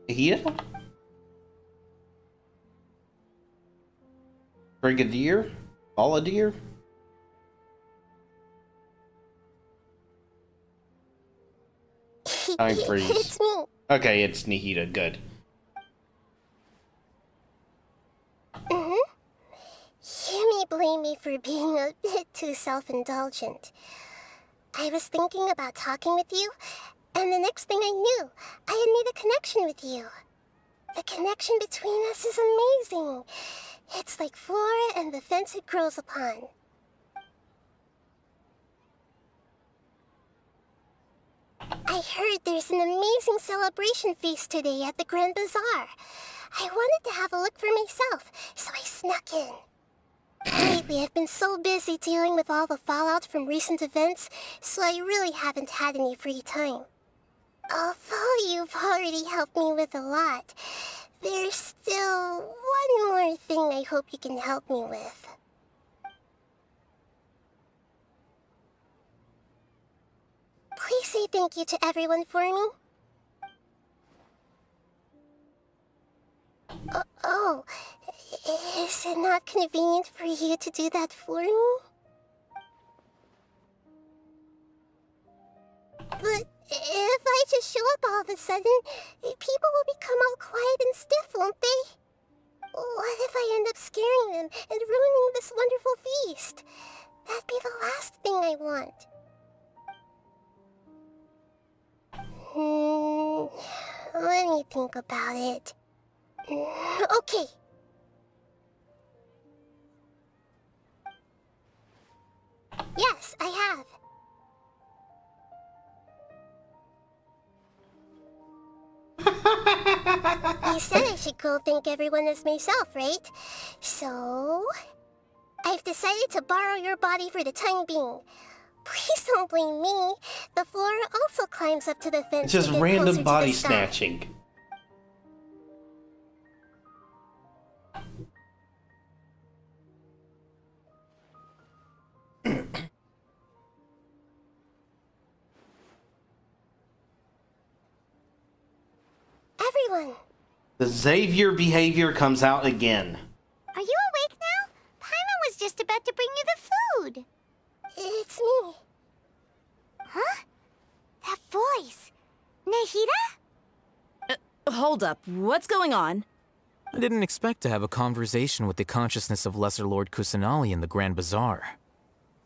Here? Brigadier? Balladeer? Time freeze. It's me. Okay, it's Nihida. Good. You may blame me for being a bit too self-indulgent. I was thinking about talking with you, and the next thing I knew, I had made a connection with you. The connection between us is amazing. It's like flora and the fence it grows upon. I heard there's an amazing celebration feast today at the Grand Bazaar. I wanted to have a look for myself, so I snuck in. Lately, I've been so busy dealing with all the fallout from recent events, so I really haven't had any free time. Although you've already helped me with a lot, there's still one more thing I hope you can help me with. Please say thank you to everyone for me. Oh, is it not convenient for you to do that for me? But if I just show up all of a sudden, people will become all quiet and stiff, won't they? What if I end up scaring them and ruining this wonderful feast? That'd be the last thing I want. Let me think about it. Okay. Yes, I have. You said I should go thank everyone as myself, right? So, I've decided to borrow your body for the time being. Please don't blame me. The floor also climbs up to the fence. It's just to get random closer to body the sky. snatching. Everyone! The Xavier behavior comes out again. Are you awake now? Paimon was just about to bring you the food. It's me. Huh? That voice. Nahida? Hold up. What's going on? I didn't expect to have a conversation with the consciousness of Lesser Lord Kusanali in the Grand Bazaar.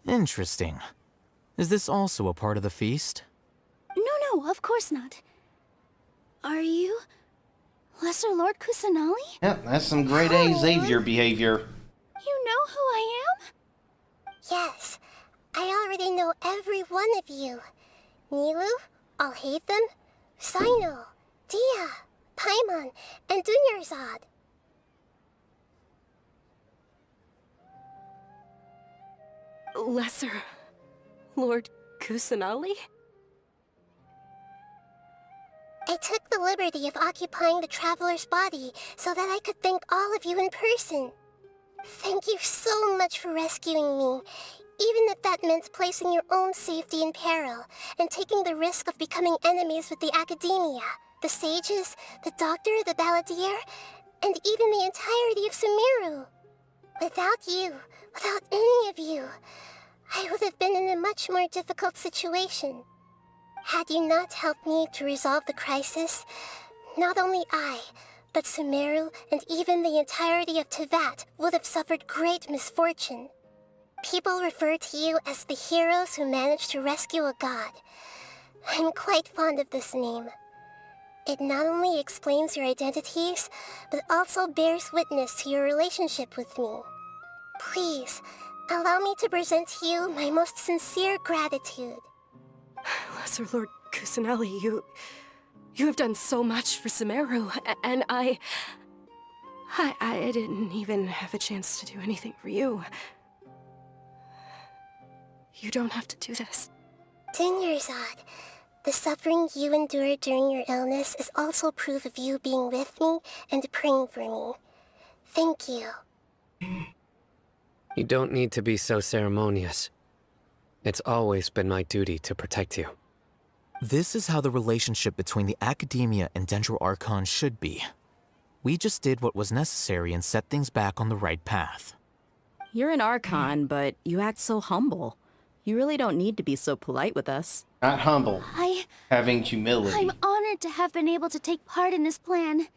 Interesting. Is this also a part of the feast? No, of course not. Are you Lesser Lord Kusanali? Yep, that's some grade A Xavier behavior. You know who I am? Yes, I already know every one of you. Nilou, Alhaitham, Sino, Dia, Paimon, and Dunyarzad. Lesser Lord Kusanali? I took the liberty of occupying the Traveler's body so that I could thank all of you in person. Thank you so much for rescuing me, even if that meant placing your own safety in peril and taking the risk of becoming enemies with the Academia, the Sages, the Doctor, the Balladeer, and even the entirety of Sumeru. Without you, without any of you, I would have been in a much more difficult situation. Had you not helped me to resolve the crisis, not only I, but Sumeru and even the entirety of Teyvat would have suffered great misfortune. People refer to you as the heroes who managed to rescue a god. I'm quite fond of this name. It not only explains your identities, but also bears witness to your relationship with me. Please, allow me to present to you my most sincere gratitude. Lesser Lord Kusanali, you have done so much for Sumeru, and I didn't even have a chance to do anything for you. You don't have to do this. Dunyarzad, the suffering you endured during your illness is also proof of you being with me and praying for me. Thank you. You don't need to be so ceremonious. It's always been my duty to protect you. This is how the relationship between the Academia and Dendro Archon should be. We just did what was necessary and set things back on the right path. You're an Archon, but you act so humble. You really don't need to be so polite with us. Not humble. Having humility. I'm honored to have been able to take part in this plan.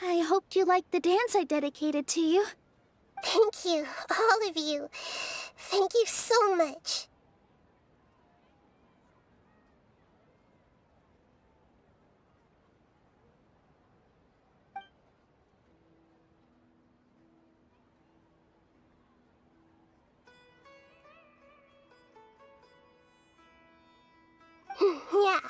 I hoped you liked the dance I dedicated to you. Thank you, all of you. Thank you so much. Yeah.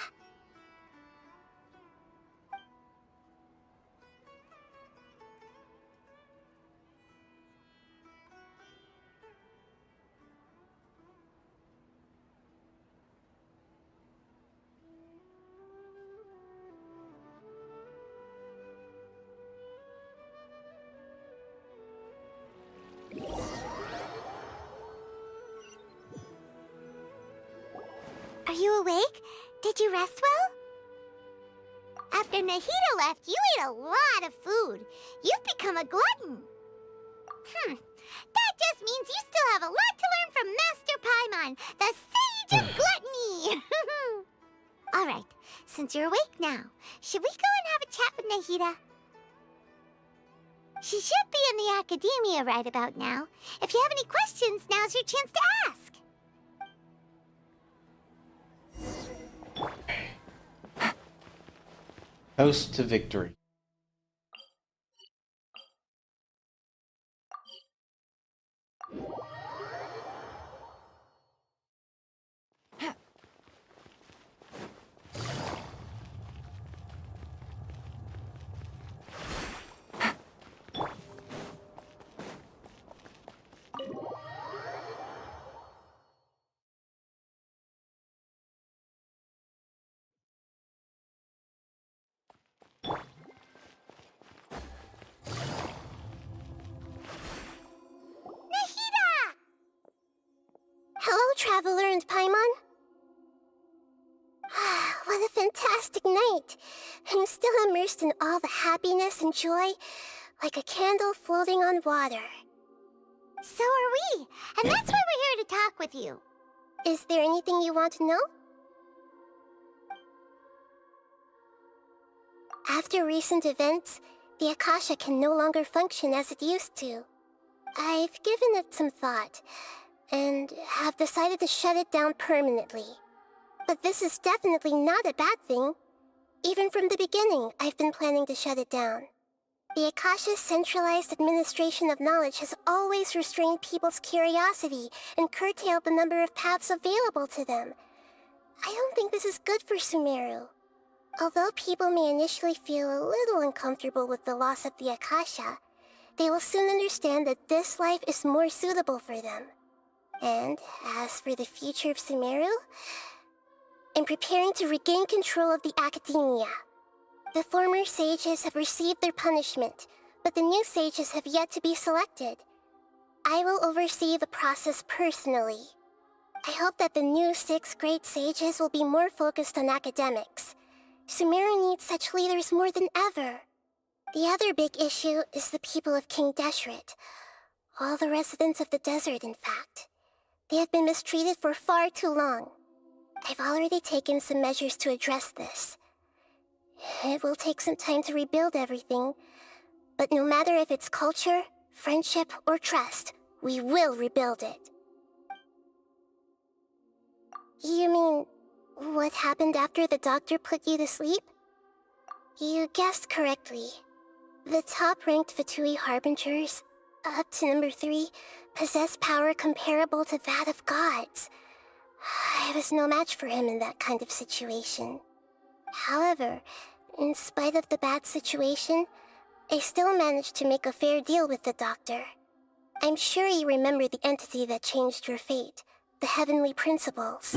Are you awake? Did you rest well? After Nahida left, you ate a lot of food. You've become a glutton. That just means you still have a lot to learn from Master Paimon, the Sage of Gluttony! Alright, since you're awake now, should we go and have a chat with Nahida? She should be in the academia right about now. If you have any questions, now's your chance to ask. Toast to victory. Hello, Traveler and Paimon. What a fantastic night. I'm still immersed in all the happiness and joy, like a candle floating on water. So are we, and that's why we're here to talk with you. Is there anything you want to know? After recent events, the Akasha can no longer function as it used to. I've given it some thought, and have decided to shut it down permanently. But this is definitely not a bad thing. Even from the beginning, I've been planning to shut it down. The Akasha's centralized administration of knowledge has always restrained people's curiosity and curtailed the number of paths available to them. I don't think this is good for Sumeru. Although people may initially feel a little uncomfortable with the loss of the Akasha, they will soon understand that this life is more suitable for them. And as for the future of Sumeru, I'm preparing to regain control of the academia. The former sages have received their punishment, but the new sages have yet to be selected. I will oversee the process personally. I hope that the new 6 great sages will be more focused on academics. Sumeru needs such leaders more than ever. The other big issue is the people of King Deshret. All the residents of the desert, in fact. They have been mistreated for far too long. I've already taken some measures to address this. It will take some time to rebuild everything, but no matter if it's culture, friendship, or trust, we will rebuild it. You mean, what happened after the doctor put you to sleep? You guessed correctly. The top-ranked Fatui Harbingers, up to number 3, possess power comparable to that of gods. I was no match for him in that kind of situation. However, in spite of the bad situation, I still managed to make a fair deal with the doctor. I'm sure you remember the entity that changed your fate, the Heavenly Principles.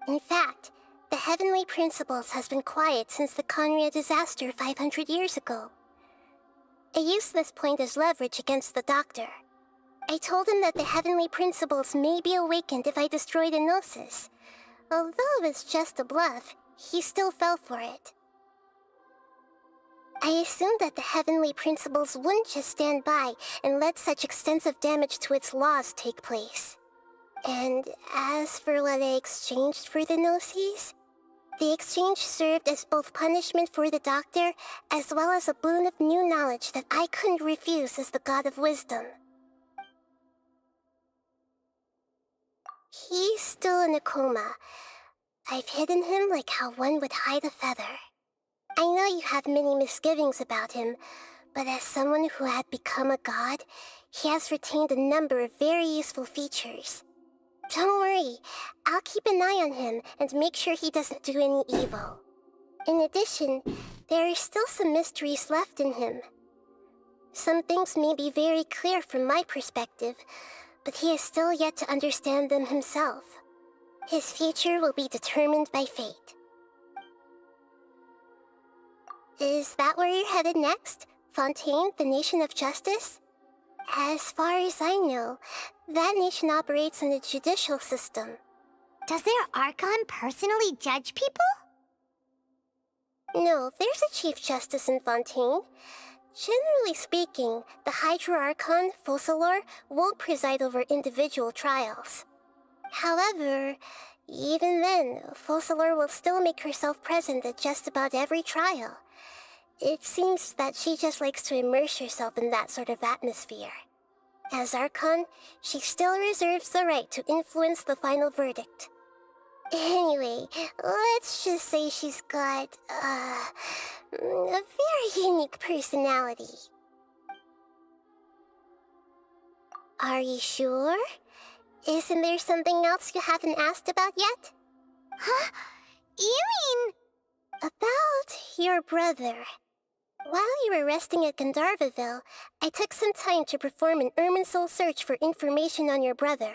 In fact, the Heavenly Principles has been quiet since the Conria disaster 500 years ago. I used this point as leverage against the doctor. I told him that the Heavenly Principles may be awakened if I destroy the Gnosis. Although it's just a bluff, he still fell for it. I assumed that the Heavenly Principles wouldn't just stand by and let such extensive damage to its laws take place. And as for what I exchanged for the Gnosis, the exchange served as both punishment for the doctor, as well as a boon of new knowledge that I couldn't refuse as the God of Wisdom. He's still in a coma. I've hidden him like how one would hide a feather. I know you have many misgivings about him, but as someone who had become a god, he has retained a number of very useful features. Don't worry, I'll keep an eye on him and make sure he doesn't do any evil. In addition, there are still some mysteries left in him. Some things may be very clear from my perspective, but he is still yet to understand them himself. His future will be determined by fate. Is that where you're headed next? Fontaine, the Nation of Justice? As far as I know, that nation operates in a judicial system. Does their Archon personally judge people? No, there's a Chief Justice in Fontaine. Generally speaking, the Hydra Archon, Focalor, won't preside over individual trials. However, even then, Focalor will still make herself present at just about every trial. It seems that she just likes to immerse herself in that sort of atmosphere. As Archon, she still reserves the right to influence the final verdict. Anyway, let's just say she's got, a very unique personality. Are you sure? Isn't there something else you haven't asked about yet? Huh? You mean... About your brother. While you were resting at Gandharvaville, I took some time to perform an Irminsul search for information on your brother.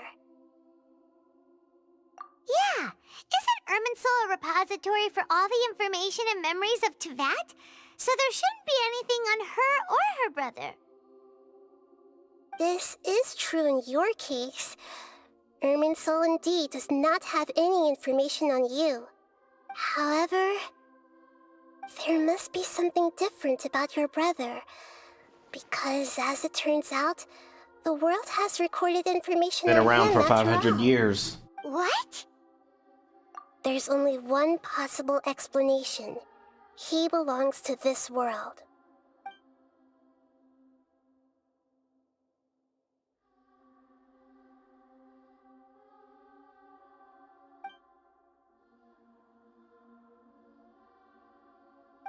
Yeah! Isn't Irminsul a repository for all the information and memories of Teyvat? So there shouldn't be anything on her or her brother. This is true in your case. Irminsul indeed does not have any information on you. However, there must be something different about your brother. Because as it turns out, the world has recorded information Been on around him for after 500 all. years. What? There's only one possible explanation. He belongs to this world.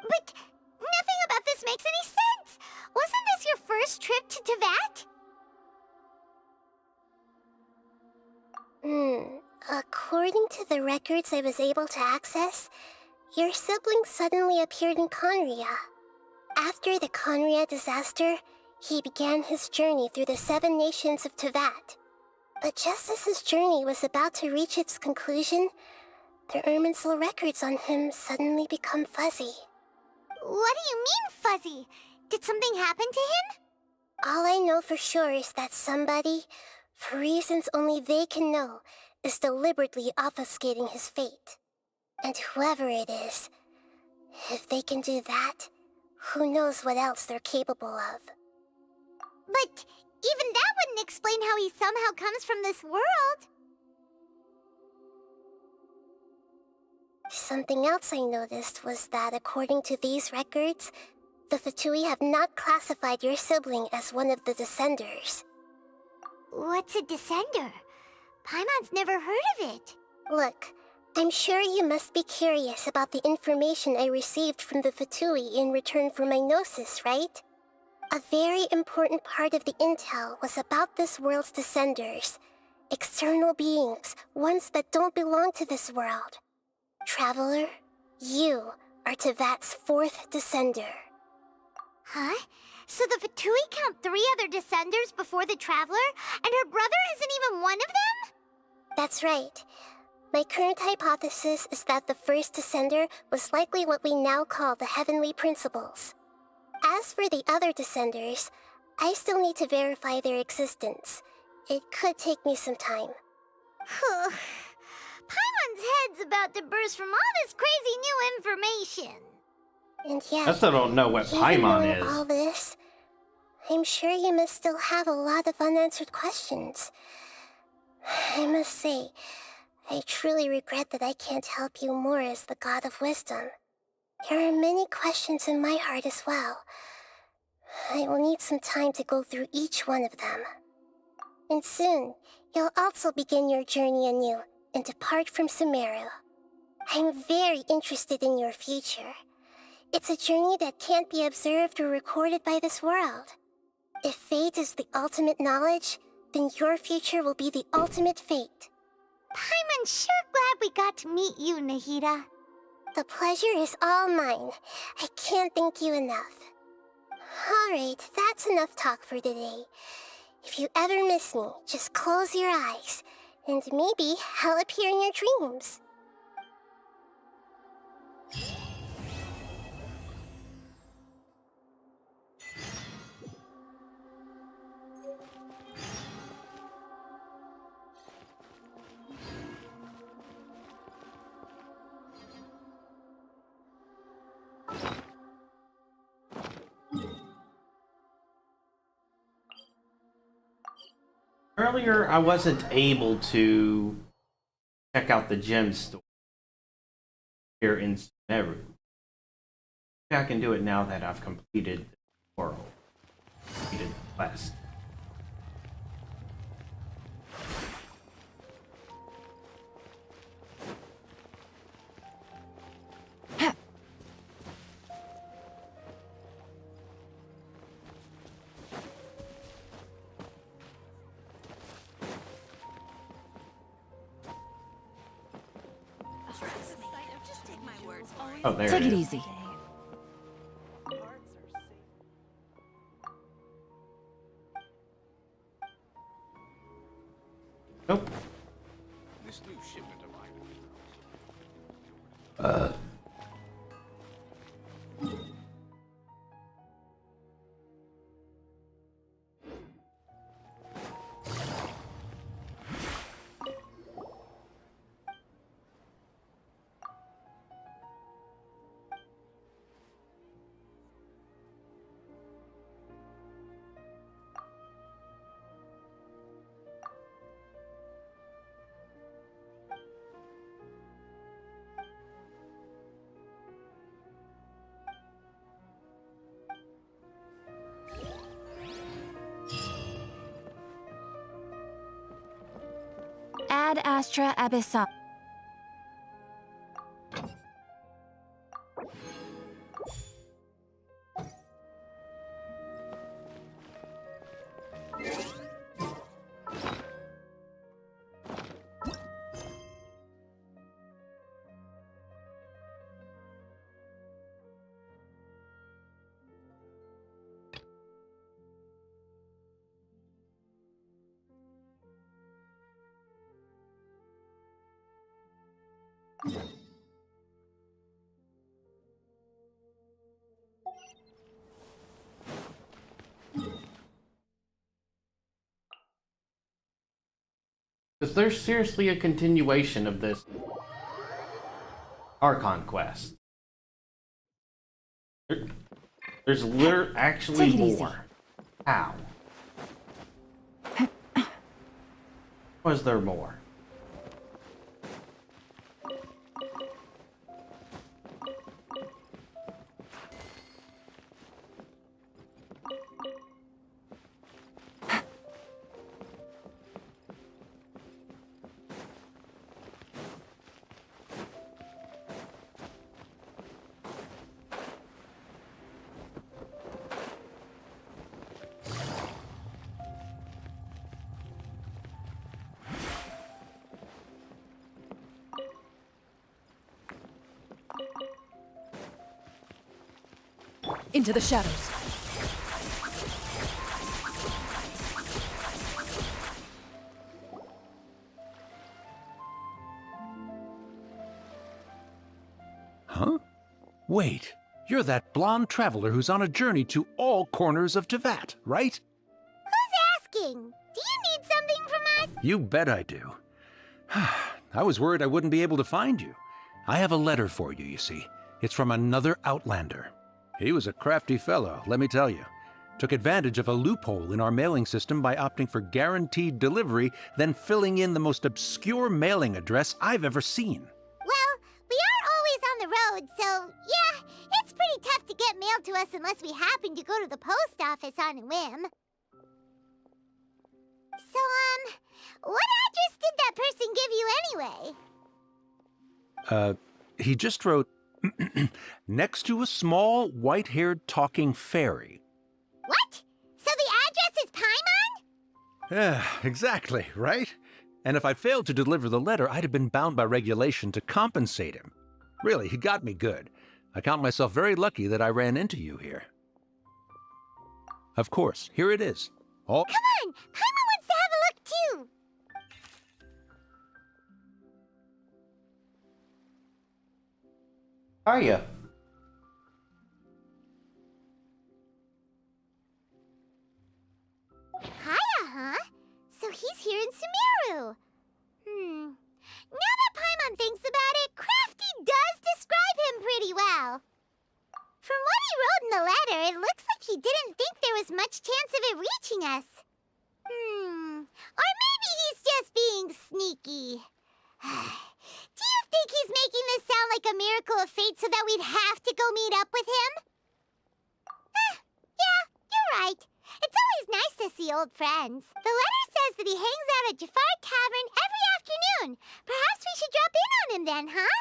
But nothing about this makes any sense! Wasn't this your first trip to Teyvat? According to the records I was able to access, your sibling suddenly appeared in Conria. After the Conria disaster, he began his journey through the 7 nations of Teyvat. But just as his journey was about to reach its conclusion, the Irminsul records on him suddenly become fuzzy. What do you mean, fuzzy? Did something happen to him? All I know for sure is that somebody, for reasons only they can know, is deliberately obfuscating his fate. And whoever it is, if they can do that, who knows what else they're capable of. But even that wouldn't explain how he somehow comes from this world. Something else I noticed was that according to these records, the Fatui have not classified your sibling as one of the Descenders. What's a Descender? Paimon's never heard of it. Look, I'm sure you must be curious about the information I received from the Fatui in return for my gnosis, right? A very important part of the intel was about this world's Descenders. External beings, ones that don't belong to this world. Traveler, you are Teyvat's 4th Descender. Huh? So the Fatui count 3 other Descenders before the Traveler, and her brother isn't even one of them? That's right. My current hypothesis is that the first Descender was likely what we now call the Heavenly Principles. As for the other Descenders, I still need to verify their existence. It could take me some time. Paimon's head's about to burst from all this crazy new information. And yet, I still don't know what even Paimon knowing is. all this, I'm sure you must still have a lot of unanswered questions. I must say, I truly regret that I can't help you more as the God of Wisdom. There are many questions in my heart as well. I will need some time to go through each one of them. And soon, you'll also begin your journey anew and depart from Sumeru. I'm very interested in your future. It's a journey that can't be observed or recorded by this world. If fate is the ultimate knowledge, then your future will be the ultimate fate. Paimon's sure glad we got to meet you, Nahida. The pleasure is all mine. I can't thank you enough. Alright, that's enough talk for today. If you ever miss me, just close your eyes, and maybe I'll appear in your dreams. Earlier, I wasn't able to check out the gem store here in Sumeru. I can do it now that I've completed the world, completed the quest. Oh, there Take it it is. easy. Nope. This new shipment of Ad Astra Abyssal. Is there seriously a continuation of this Archon quest? There's actually Take it easy. more. How? Was there more? Into the shadows. Huh? Wait, you're that blonde traveler who's on a journey to all corners of Tevat, right? Who's asking? Do you need something from us? You bet I do. I was worried I wouldn't be able to find you. I have a letter for you, you see. It's from another Outlander. He was a crafty fellow, let me tell you. Took advantage of a loophole in our mailing system by opting for guaranteed delivery, then filling in the most obscure mailing address I've ever seen. Well, we are always on the road, so yeah, it's pretty tough to get mail to us unless we happen to go to the post office on a whim. So, what address did that person give you anyway? He just wrote, next to a small, white-haired talking fairy. What? So the address is Paimon? Yeah, exactly, right? And if I failed to deliver the letter, I'd have been bound by regulation to compensate him. Really, he got me good. I count myself very lucky that I ran into you here. Of course, here it is. All Come on! Paimon wants to have a look too! Are you? Kaya, huh? So he's here in Sumeru. Now that Paimon thinks about it, Crafty does describe him pretty well. From what he wrote in the letter, it looks like he didn't think there was much chance of it reaching us. Or lucky. Do you think he's making this sound like a miracle of fate so that we'd have to go meet up with him? Yeah, you're right. It's always nice to see old friends. The letter says that he hangs out at Jafar Tavern every afternoon. Perhaps we should drop in on him then, huh?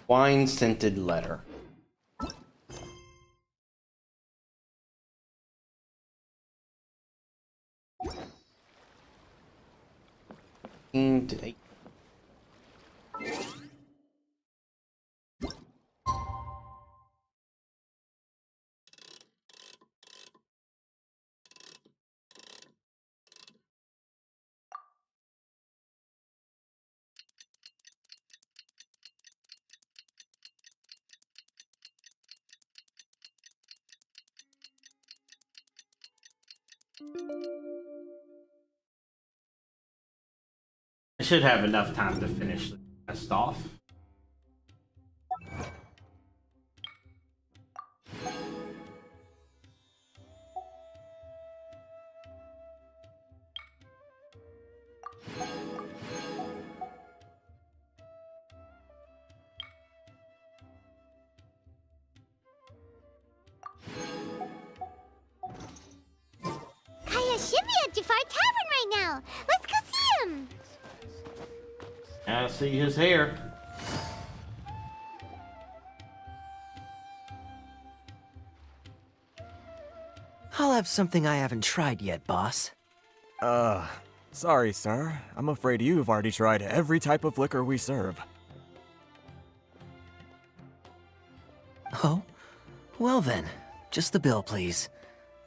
Wine-scented letter. To 8. I should have enough time to finish the quest off. Kaya should be at Jafar Tavern right now. Let's go see him. I see his hair. I'll have something I haven't tried yet, boss. Sorry, sir. I'm afraid you've already tried every type of liquor we serve. Oh? Well then, just the bill, please.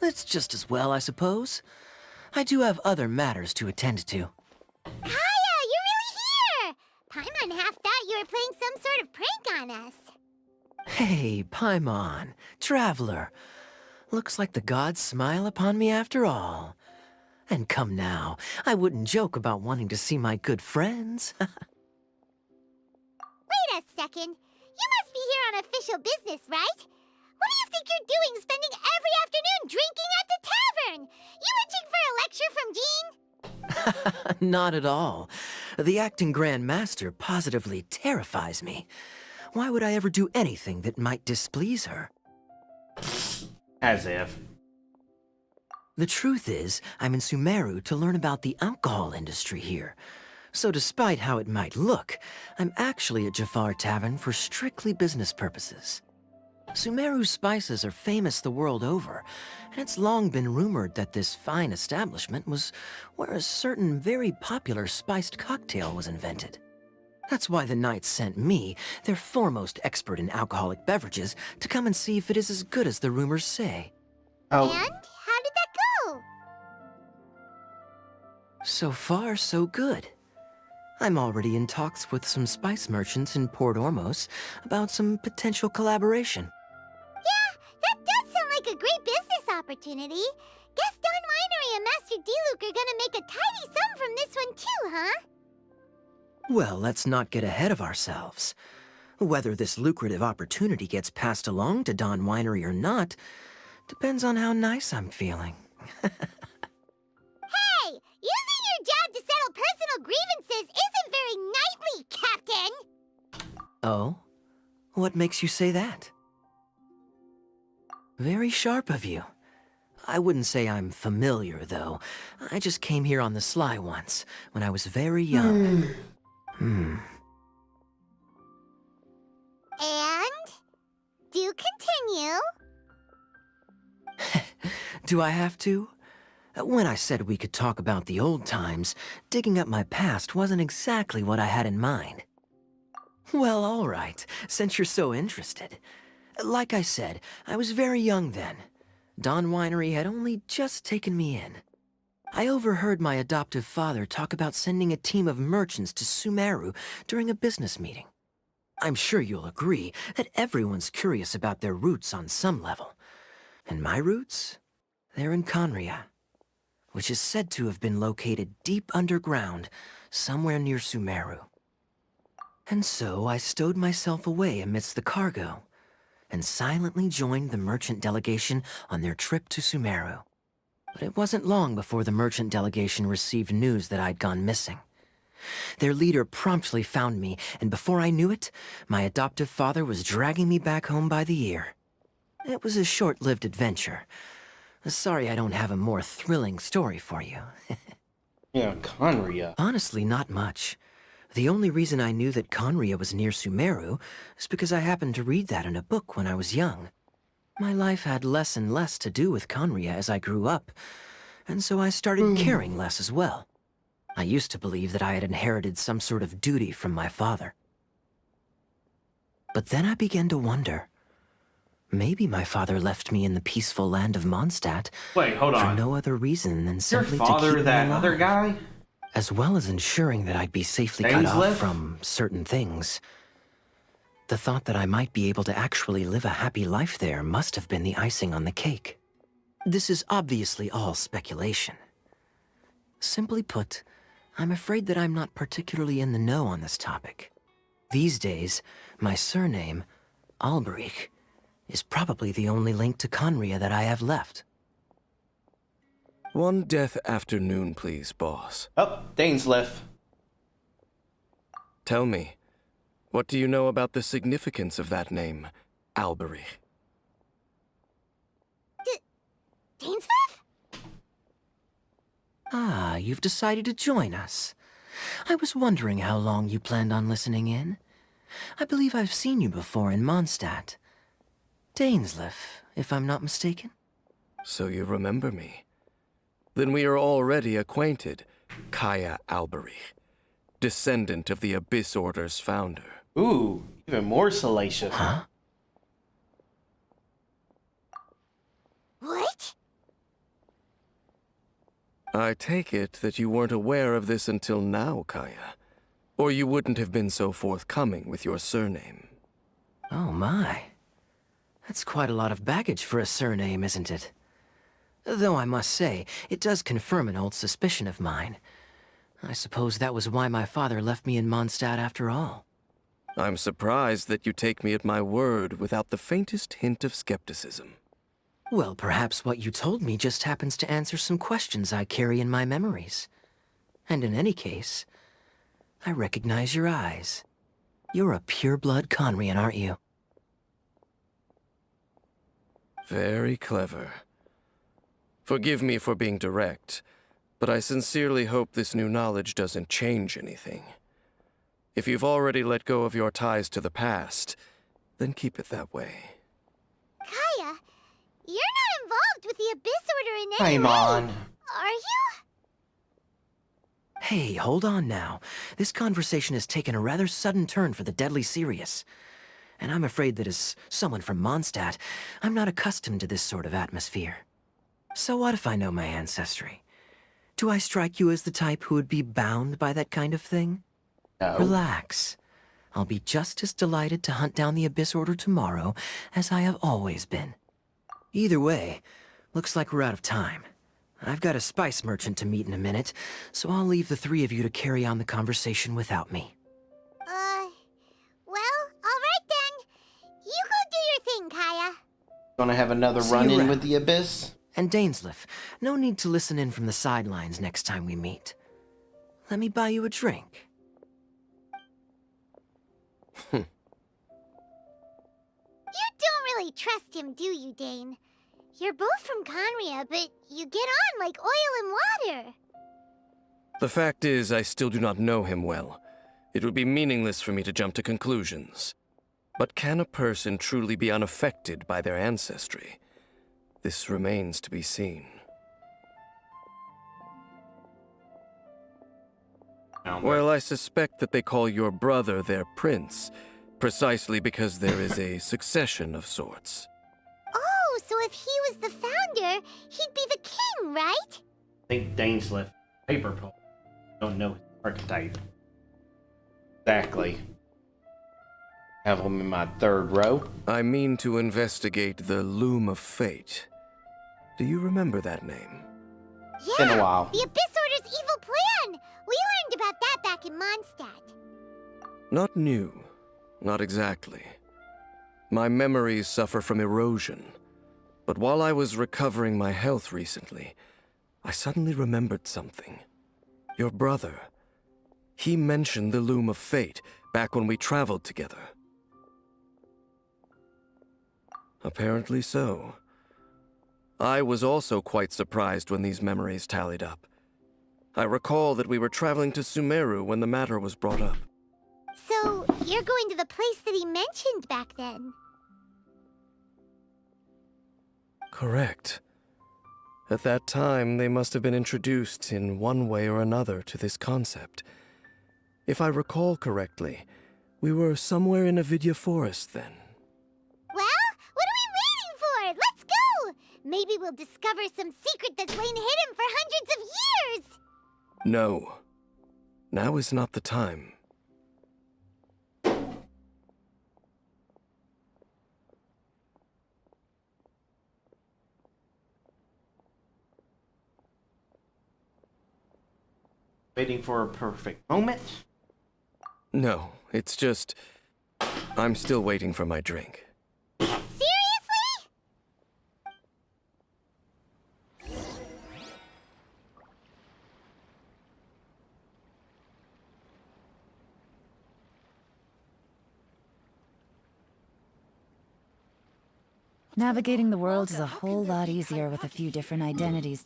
That's just as well, I suppose. I do have other matters to attend to. Kaya, you're really here! Paimon half thought you were playing some sort of prank on us. Hey, Paimon, traveler. Looks like the gods smile upon me after all. And come now, I wouldn't joke about wanting to see my good friends. Wait a second. You must be here on official business, right? What do you think you're doing spending every afternoon drinking at the tavern? You itching for a lecture from Jean? Not at all. The acting Grand Master positively terrifies me. Why would I ever do anything that might displease her? As if. The truth is, I'm in Sumeru to learn about the alcohol industry here. So despite how it might look, I'm actually at Jafar Tavern for strictly business purposes. Sumeru's spices are famous the world over, and it's long been rumored that this fine establishment was where a certain very popular spiced cocktail was invented. That's why the Knights sent me, their foremost expert in alcoholic beverages, to come and see if it is as good as the rumors say. Oh. And how did that go? So far, so good. I'm already in talks with some spice merchants in Port Ormos about some potential collaboration. Yeah, that does sound like a great business opportunity. Guess Don Winery and Master Diluc are gonna make a tidy sum from this one too, huh? Well, let's not get ahead of ourselves. Whether this lucrative opportunity gets passed along to Don Winery or not depends on how nice I'm feeling. Hey, using your job to settle personal grievances isn't very knightly, Captain! Oh? What makes you say that? Very sharp of you. I wouldn't say I'm familiar, though. I just came here on the sly once, when I was very young. And? Do continue. Do I have to? When I said we could talk about the old times, digging up my past wasn't exactly what I had in mind. Well, all right, since you're so interested. Like I said, I was very young then. Don Winery had only just taken me in. I overheard my adoptive father talk about sending a team of merchants to Sumeru during a business meeting. I'm sure you'll agree that everyone's curious about their roots on some level. And my roots? They're in Khaenri'ah, which is said to have been located deep underground, somewhere near Sumeru. And so I stowed myself away amidst the cargo, and silently joined the merchant delegation on their trip to Sumeru. But it wasn't long before the merchant delegation received news that I'd gone missing. Their leader promptly found me, and before I knew it, my adoptive father was dragging me back home by the ear. It was a short-lived adventure. Sorry I don't have a more thrilling story for you. Yeah, Conria. Honestly, not much. The only reason I knew that Conria was near Sumeru is because I happened to read that in a book when I was young. My life had less and less to do with Conria as I grew up, and so I started caring less as well. I used to believe that I had inherited some sort of duty from my father. But then I began to wonder. Maybe my father left me in the peaceful land of Mondstadt Wait, hold for on. no other reason than Your simply to father keep me that alive. other guy? As well as ensuring that I'd be safely cut Dainsleif? off from certain things. The thought that I might be able to actually live a happy life there must have been the icing on the cake. This is obviously all speculation. Simply put, I'm afraid that I'm not particularly in the know on this topic. These days, my surname, Alberich, is probably the only link to Conria that I have left. One death afternoon, please, boss. Oh, Dainsleif. Tell me, what do you know about the significance of that name, Alberich? Dainsleif? Ah, you've decided to join us. I was wondering how long you planned on listening in. I believe I've seen you before in Mondstadt. Dainsleif, if I'm not mistaken. So you remember me. Then we are already acquainted, Kaya Alberich, descendant of the Abyss Order's founder. Ooh, even more salacious. Huh? What? I take it that you weren't aware of this until now, Kaya. Or you wouldn't have been so forthcoming with your surname. Oh my. That's quite a lot of baggage for a surname, isn't it? Though I must say, it does confirm an old suspicion of mine. I suppose that was why my father left me in Mondstadt after all. I'm surprised that you take me at my word without the faintest hint of skepticism. Well, perhaps what you told me just happens to answer some questions I carry in my memories. And in any case, I recognize your eyes. You're a pure-blood Conrian, aren't you? Very clever. Forgive me for being direct, but I sincerely hope this new knowledge doesn't change anything. If you've already let go of your ties to the past, then keep it that way. Kaya, you're not involved with the Abyss Order in any Come way. on. Are you? Hey, hold on now. This conversation has taken a rather sudden turn for the deadly serious. And I'm afraid that as someone from Mondstadt, I'm not accustomed to this sort of atmosphere. So what if I know my ancestry? Do I strike you as the type who would be bound by that kind of thing? No. Relax. I'll be just as delighted to hunt down the Abyss Order tomorrow as I have always been. Either way, looks like we're out of time. I've got a spice merchant to meet in a minute, so I'll leave the three of you to carry on the conversation without me. Well, alright then. You go do your thing, Kaya. Gonna have another See you run-in around. with the Abyss? And Dainsleif, no need to listen in from the sidelines next time we meet. Let me buy you a drink. You don't really trust him, do you, Dane? You're both from Conria, but you get on like oil and water. The fact is, I still do not know him well. It would be meaningless for me to jump to conclusions. But can a person truly be unaffected by their ancestry? This remains to be seen. Well, I suspect that they call your brother their prince, precisely because there is a succession of sorts. Oh, so if he was the founder, he'd be the king, right? Think Dainsleif, paper pull. Don't know his archetype. Exactly. Have him in my third row. I mean to investigate the Loom of Fate. Do you remember that name? Yeah, Been a while. the Abyss Order's evil plan. We learned about that back in Mondstadt. Not new. Not exactly. My memories suffer from erosion. But while I was recovering my health recently, I suddenly remembered something. Your brother. He mentioned the Loom of Fate back when we traveled together. Apparently so. I was also quite surprised when these memories tallied up. I recall that we were traveling to Sumeru when the matter was brought up. So, you're going to the place that he mentioned back then? Correct. At that time, they must have been introduced in one way or another to this concept. If I recall correctly, we were somewhere in Avidya Forest then. Well, what are we waiting for? Let's go! Maybe we'll discover some secret that's lain hidden for hundreds of years! No. Now is not the time. Waiting for a perfect moment? No, it's just... I'm still waiting for my drink. Seriously? Navigating the world is a whole lot easier with a few different identities.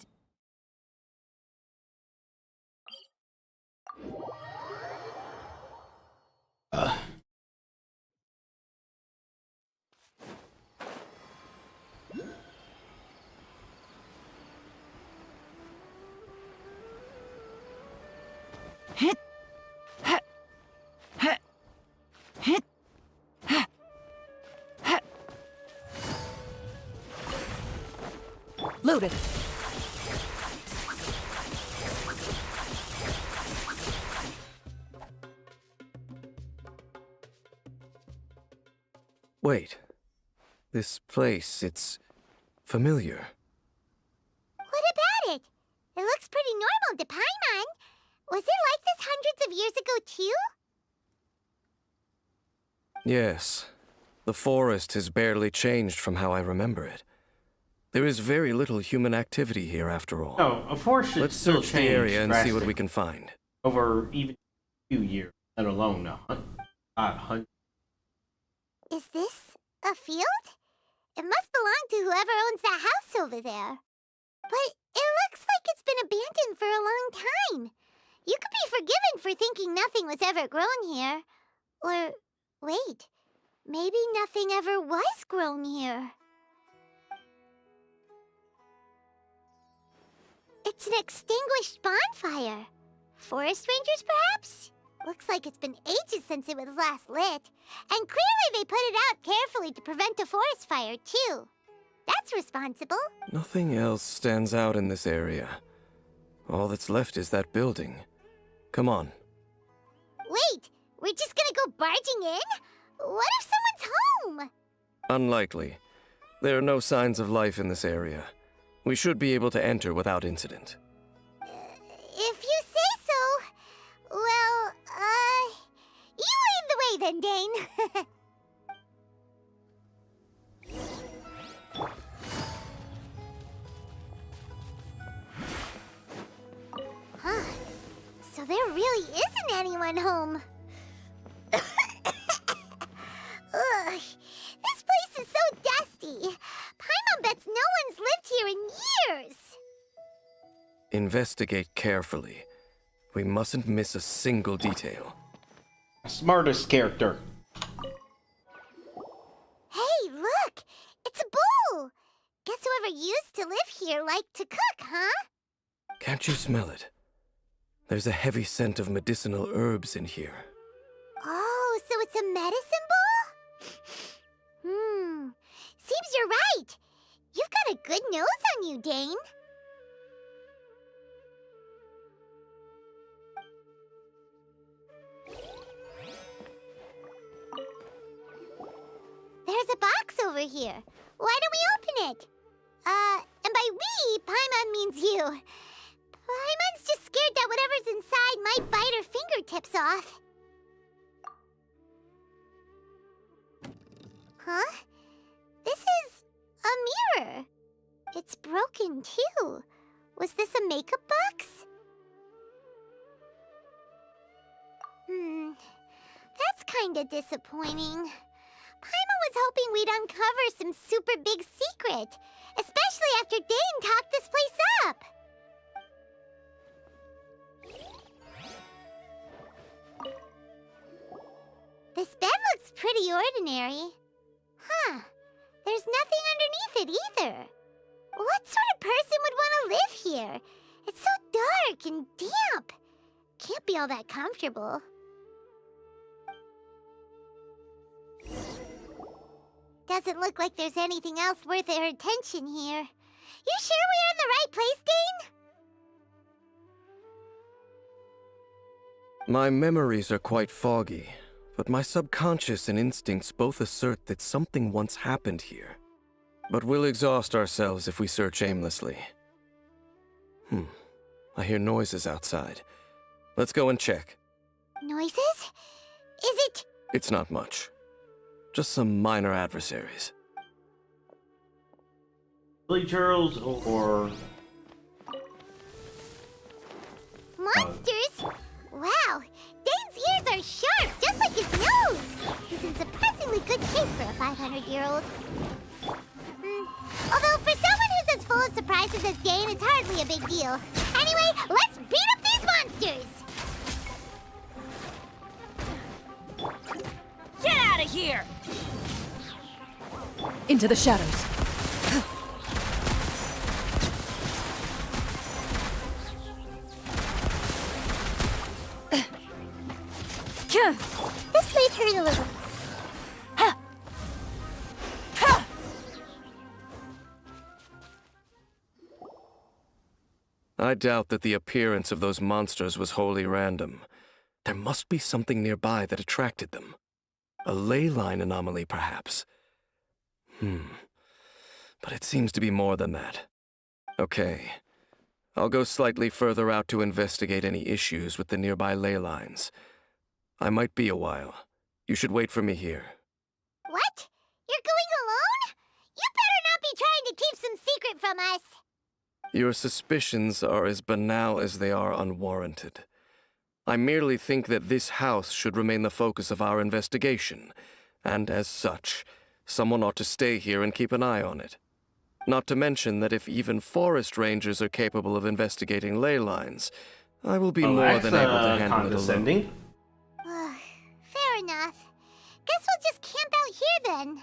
Loaded. Wait. This place, it's familiar. What about it? It looks pretty normal to Paimon. Was it like this hundreds of years ago, too? Yes. The forest has barely changed from how I remember it. There is very little human activity here, after all. No, a forest should Let's still search the change area and see what we drastically can find. over even a few years, let alone a hundred. Is this a field? It must belong to whoever owns that house over there. But it looks like it's been abandoned for a long time. You could be forgiven for thinking nothing was ever grown here. Or, wait, maybe nothing ever was grown here. It's an extinguished bonfire. Forest rangers, perhaps? Looks like it's been ages since it was last lit. And clearly they put it out carefully to prevent a forest fire, too. That's responsible. Nothing else stands out in this area. All that's left is that building. Come on. Wait, we're just gonna go barging in? What if someone's home? Unlikely. There are no signs of life in this area. We should be able to enter without incident. If you say so. Well, you lead the way then, Dane. Huh. So there really isn't anyone home. Ugh, this place is so dusty. Paimon bets no one's lived here in years. Investigate carefully. We mustn't miss a single detail. Smartest character. Hey, look! It's a bull! Guess whoever used to live here liked to cook, huh? Can't you smell it? There's a heavy scent of medicinal herbs in here. Oh, so it's a medicine bull? Seems you're right. You've got a good nose on you, Dane. There's a box over here. Why don't we open it? And by we, Paimon means you. Paimon's just scared that whatever's inside might bite her fingertips off. Huh? This is a mirror. It's broken, too. Was this a makeup box? That's kinda disappointing. Paimon was hoping we'd uncover some super big secret, especially after Dane talked this place up. This bed looks pretty ordinary. Huh. There's nothing underneath it either. What sort of person would want to live here? It's so dark and damp. Can't be all that comfortable. Doesn't look like there's anything else worth our attention here. You sure we're in the right place, Dane? My memories are quite foggy, but my subconscious and instincts both assert that something once happened here. But we'll exhaust ourselves if we search aimlessly. I hear noises outside. Let's go and check. Noises? Is it... It's not much. Just some minor adversaries. Villagers or... Monsters? Wow, Dane's ears are sharp, just like his nose! He's in surprisingly good shape for a 500-year-old. Although for someone who's as full of surprises as Dane, it's hardly a big deal. Anyway, let's beat up these monsters! Get out of here! Into the shadows. This might hurt a little. I doubt that the appearance of those monsters was wholly random. There must be something nearby that attracted them. A ley line anomaly, perhaps. But it seems to be more than that. Okay. I'll go slightly further out to investigate any issues with the nearby ley lines. I might be a while. You should wait for me here. What? You're going alone? You better not be trying to keep some secret from us. Your suspicions are as banal as they are unwarranted. I merely think that this house should remain the focus of our investigation, and as such, someone ought to stay here and keep an eye on it. Not to mention that if even forest rangers are capable of investigating ley lines, I will be more than able to handle it alone. Fair enough. Guess we'll just camp out here then.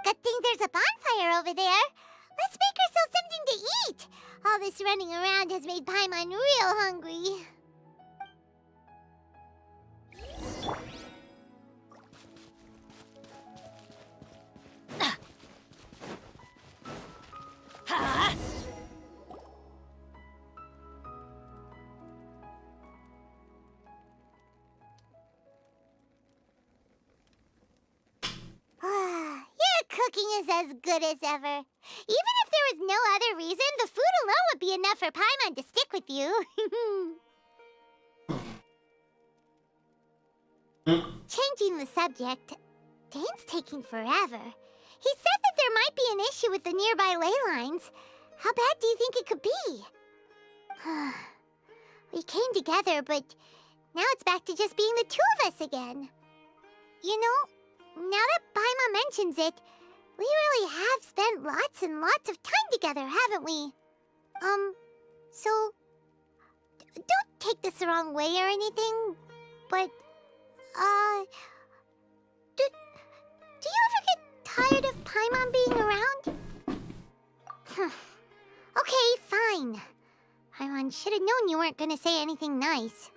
Good thing there's a bonfire over there. Let's make ourselves something to eat. All this running around has made Paimon real hungry. Your cooking is as good as ever. Even if there was no other reason, the food alone would be enough for Paimon to stick with you. Changing the subject, Dane's taking forever. He said that there might be an issue with the nearby ley lines. How bad do you think it could be? We came together, but now it's back to just being the two of us again. You know, now that Paimon mentions it, we really have spent lots and lots of time together, haven't we? So, don't take this the wrong way or anything, but, do you ever get tired of Paimon being around? Okay, fine. Paimon should have known you weren't gonna say anything nice.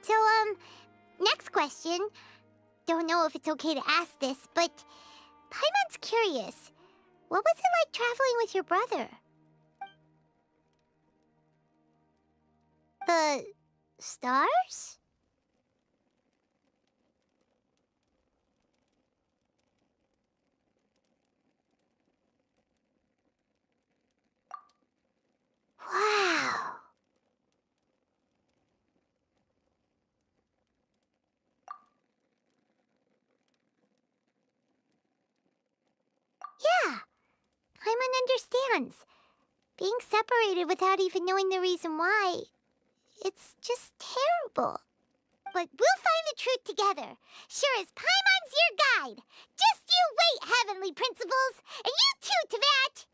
So, next question. Don't know if it's okay to ask this, but Paimon's curious. What was it like traveling with your brother? The stars? Wow. Paimon understands. Being separated without even knowing the reason why, it's just terrible. But we'll find the truth together. Sure as Paimon's your guide. Just you wait, Heavenly Principles! And you too, Teyvat!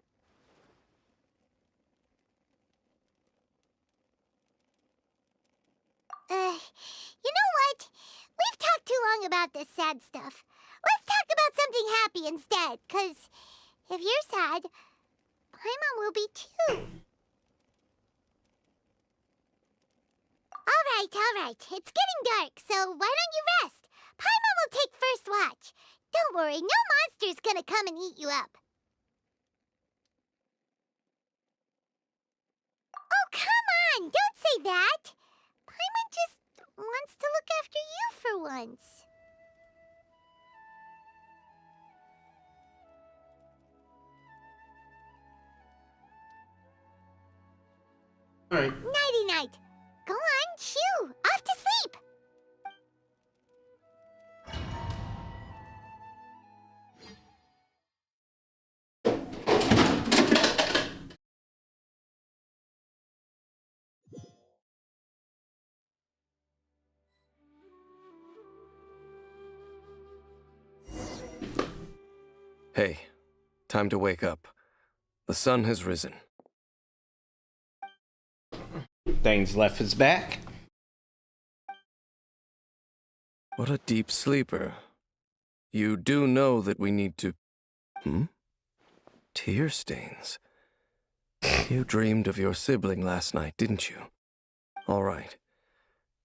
You know what? We've talked too long about this sad stuff. Let's talk about something happy instead, 'cause if you're sad, Paimon will be too. All right. It's getting dark, so why don't you rest? Paimon will take first watch. Don't worry, no monster's gonna come and eat you up. Oh, come on! Don't say that! Paimon just wants to look after you for once. All right. Nighty-night. Go on, shoo! Off to sleep! Hey, time to wake up. The sun has risen. Thane's left his back. What a deep sleeper. You do know that we need to... Tear stains. You dreamed of your sibling last night, didn't you? All right.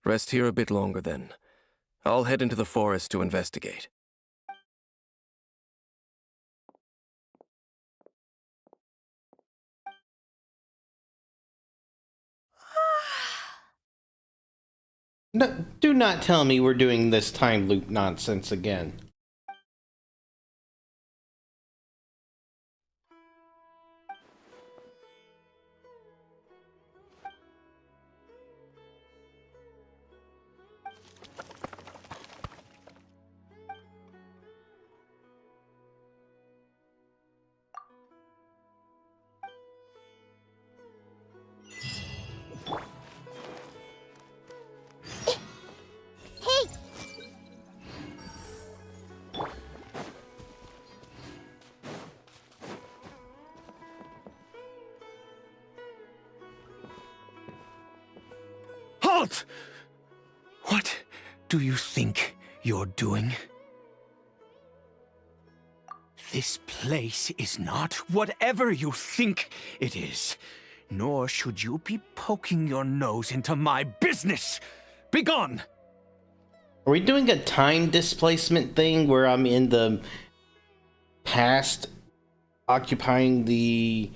Rest here a bit longer then. I'll head into the forest to investigate. No, do not tell me we're doing this time loop nonsense again. Halt! What do you think you're doing? This place is not whatever you think it is. Nor should you be poking your nose into my business. Begone! Are we doing a time displacement thing where I'm in the past occupying the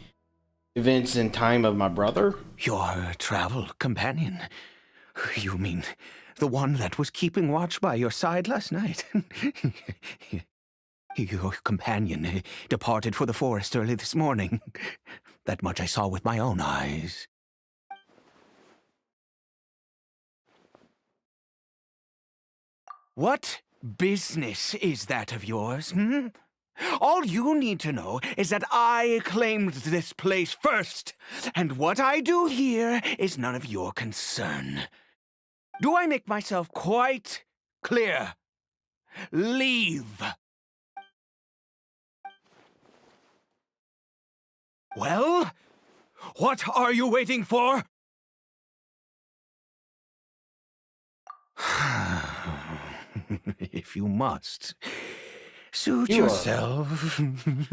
events and time of my brother? Your travel companion. You mean the one that was keeping watch by your side last night? Your companion departed for the forest early this morning. That much I saw with my own eyes. What business is that of yours, All you need to know is that I claimed this place first, and what I do here is none of your concern. Do I make myself quite clear? Leave. Well, what are you waiting for? If you must, suit yourself.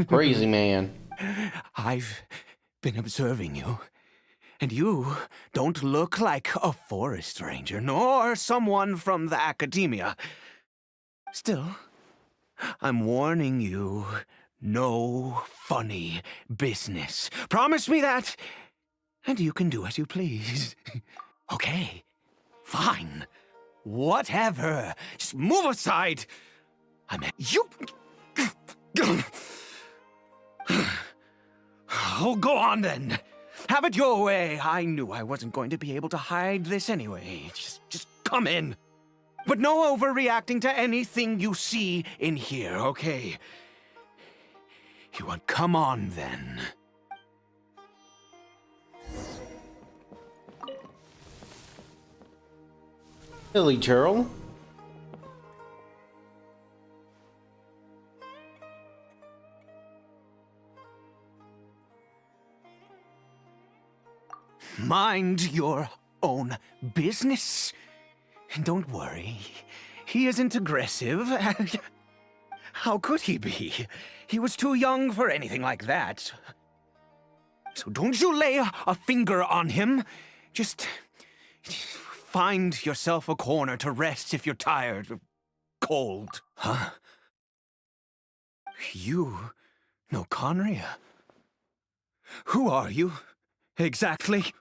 Crazy man. I've been observing you, and you don't look like a forest ranger, nor someone from the academia. Still, I'm warning you, no funny business. Promise me that, and you can do as you please. Okay, fine. Whatever. Just move aside. You... Oh, go on then. Have it your way. I knew I wasn't going to be able to hide this anyway. Just come in. But no overreacting to anything you see in here, okay? You want come on then. Billy Joel. Mind your own business. Don't worry. He isn't aggressive. How could he be? He was too young for anything like that. So don't you lay a finger on him. Just find yourself a corner to rest if you're tired or cold. Huh? You know Conria? Who are you, exactly?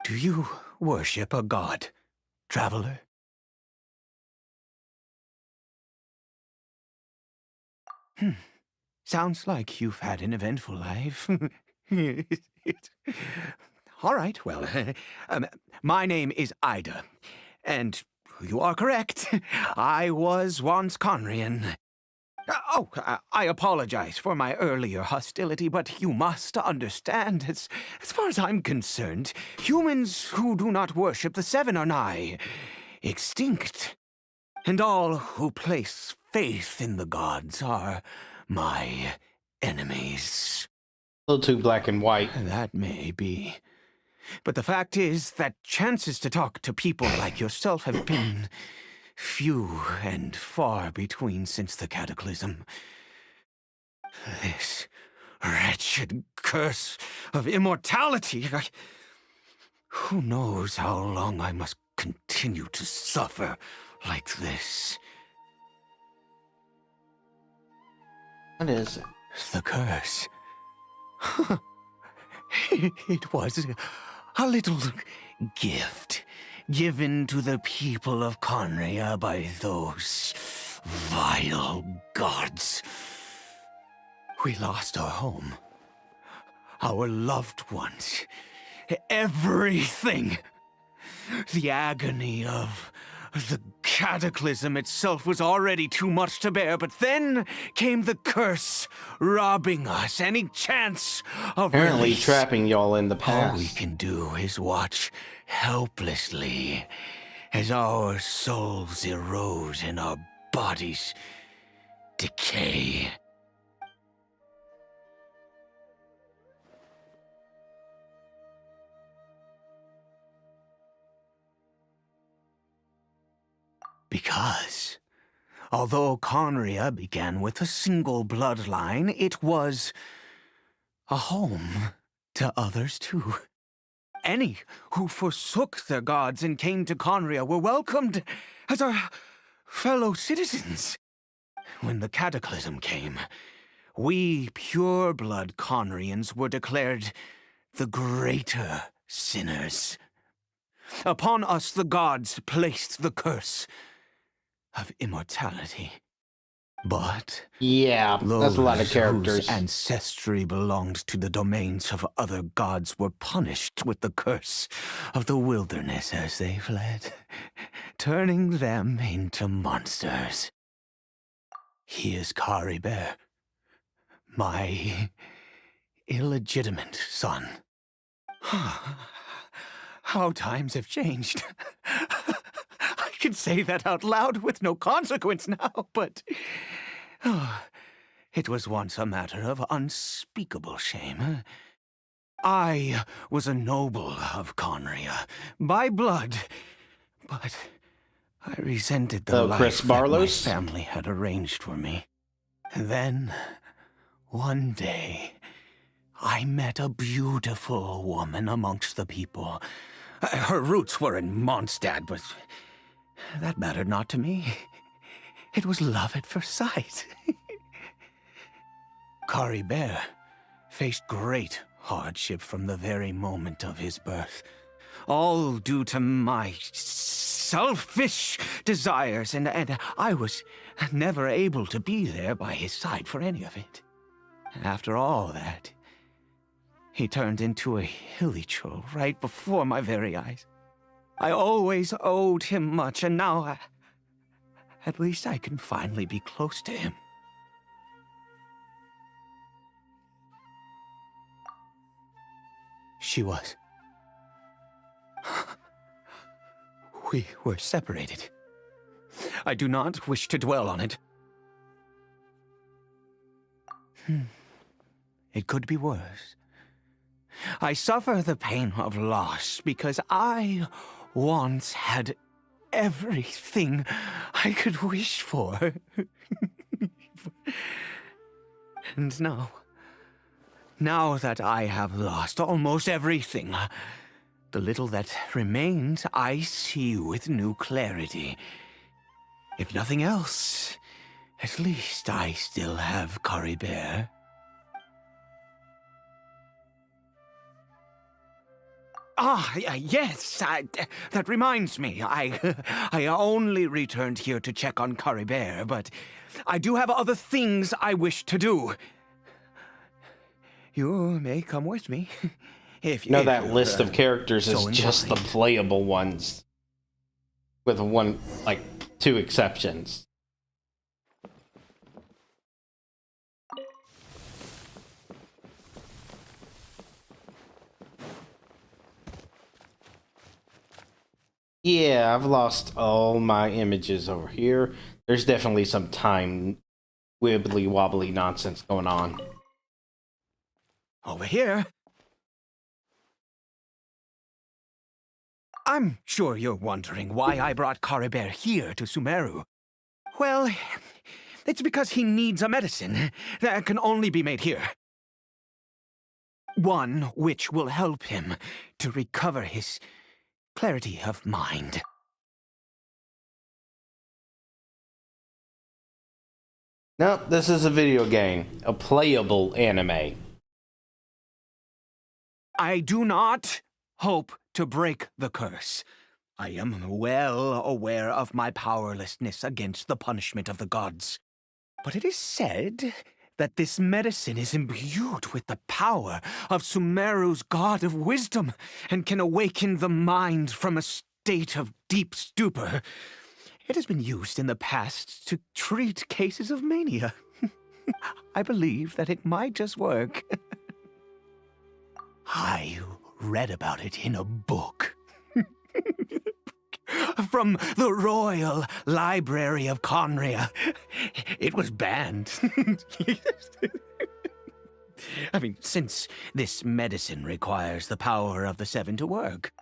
Do you worship a god, traveler? Sounds like you've had an eventful life. All right, well, my name is Ida, and you are correct. I was once Conrian. I apologize for my earlier hostility, but you must understand, as far as I'm concerned, humans who do not worship the Seven are nigh extinct. And all who place faith in the gods are my enemies. A little too black and white. That may be. But the fact is that chances to talk to people like yourself have been few and far between since the cataclysm. This wretched curse of immortality. Who knows how long I must continue to suffer like this? What is it? The curse. It was a little gift given to the people of Conria by those vile gods. We lost our home, our loved ones, everything. The agony of the cataclysm itself was already too much to bear, but then came the curse, robbing us any chance of Apparently release. trapping y'all in the past. All we can do is watch helplessly as our souls erode and our bodies decay. Because, although Conria began with a single bloodline, it was a home to others too. Any who forsook their gods and came to Conria were welcomed as our fellow citizens. When the cataclysm came, we pure-blood Conrians were declared the greater sinners. Upon us the gods placed the curse of immortality. But yeah, that's a lot of characters. Whose ancestry belonged to the domains of other gods were punished with the curse of the wilderness as they fled, turning them into monsters. He is Caribert, my illegitimate son. How times have changed. I can say that out loud with no consequence now, but it was once a matter of unspeakable shame. I was a noble of Conria, by blood, but I resented the life Chris that my Barlow's family had arranged for me. And then, one day, I met a beautiful woman amongst the people. Her roots were in Mondstadt, but that mattered not to me. It was love at first sight. Caribert faced great hardship from the very moment of his birth, all due to my selfish desires, and I was never able to be there by his side for any of it. After all that, he turned into a hilichurl right before my very eyes. I always owed him much, and now at least I can finally be close to him. She was. We were separated. I do not wish to dwell on it. It could be worse. I suffer the pain of loss because I once had everything I could wish for. And now that I have lost almost everything, the little that remains I see with new clarity. If nothing else, at least I still have Caribert. Yes, that reminds me. I only returned here to check on Caribert, but I do have other things I wish to do. You may come with me. If No, that list of characters is just the playable ones. With two exceptions. Yeah, I've lost all my images over here. There's definitely some time wibbly wobbly nonsense going on. Over here. I'm sure you're wondering why I brought Caribert here to Sumeru. Well, it's because he needs a medicine that can only be made here. One which will help him to recover his clarity of mind. Nope, this is a video game. A playable anime. I do not hope to break the curse. I am well aware of my powerlessness against the punishment of the gods. But it is said that this medicine is imbued with the power of Sumeru's god of wisdom and can awaken the mind from a state of deep stupor. It has been used in the past to treat cases of mania. I believe that it might just work. I read about it in a book. From the Royal Library of Conria. It was banned. I mean, since this medicine requires the power of the Seven to work.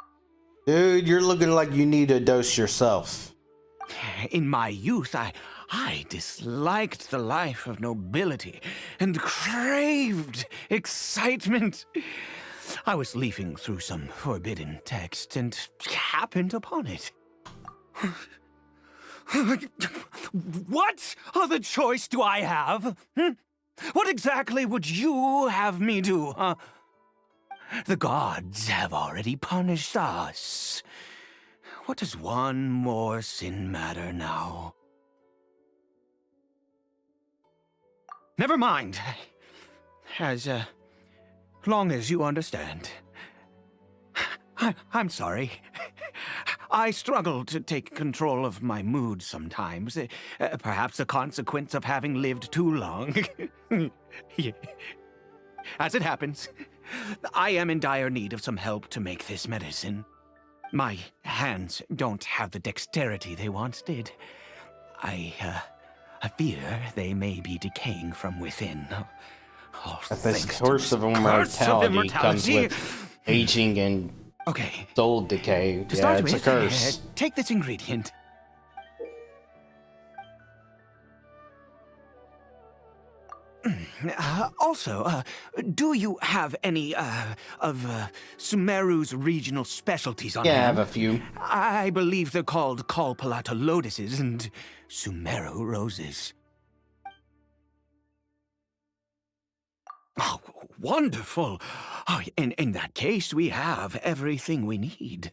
Dude, you're looking like you need a dose yourself. In my youth, I disliked the life of nobility and craved excitement. I was leafing through some forbidden text and happened upon it. What other choice do I have? What exactly would you have me do? The gods have already punished us. What does one more sin matter now? Never mind. As long as you understand. I'm sorry. I struggle to take control of my mood sometimes. Perhaps a consequence of having lived too long. As it happens, I am in dire need of some help to make this medicine. My hands don't have the dexterity they once did. I fear they may be decaying from within. This curse of immortality comes with aging and soul decay. To Yeah, start it's with, a curse. take this ingredient. Also, do you have any of Sumeru's regional specialties on hand? Yeah, I have a few. I believe they're called Kalpalata lotuses and Sumeru roses. Oh, wonderful! Oh, in that case, we have everything we need.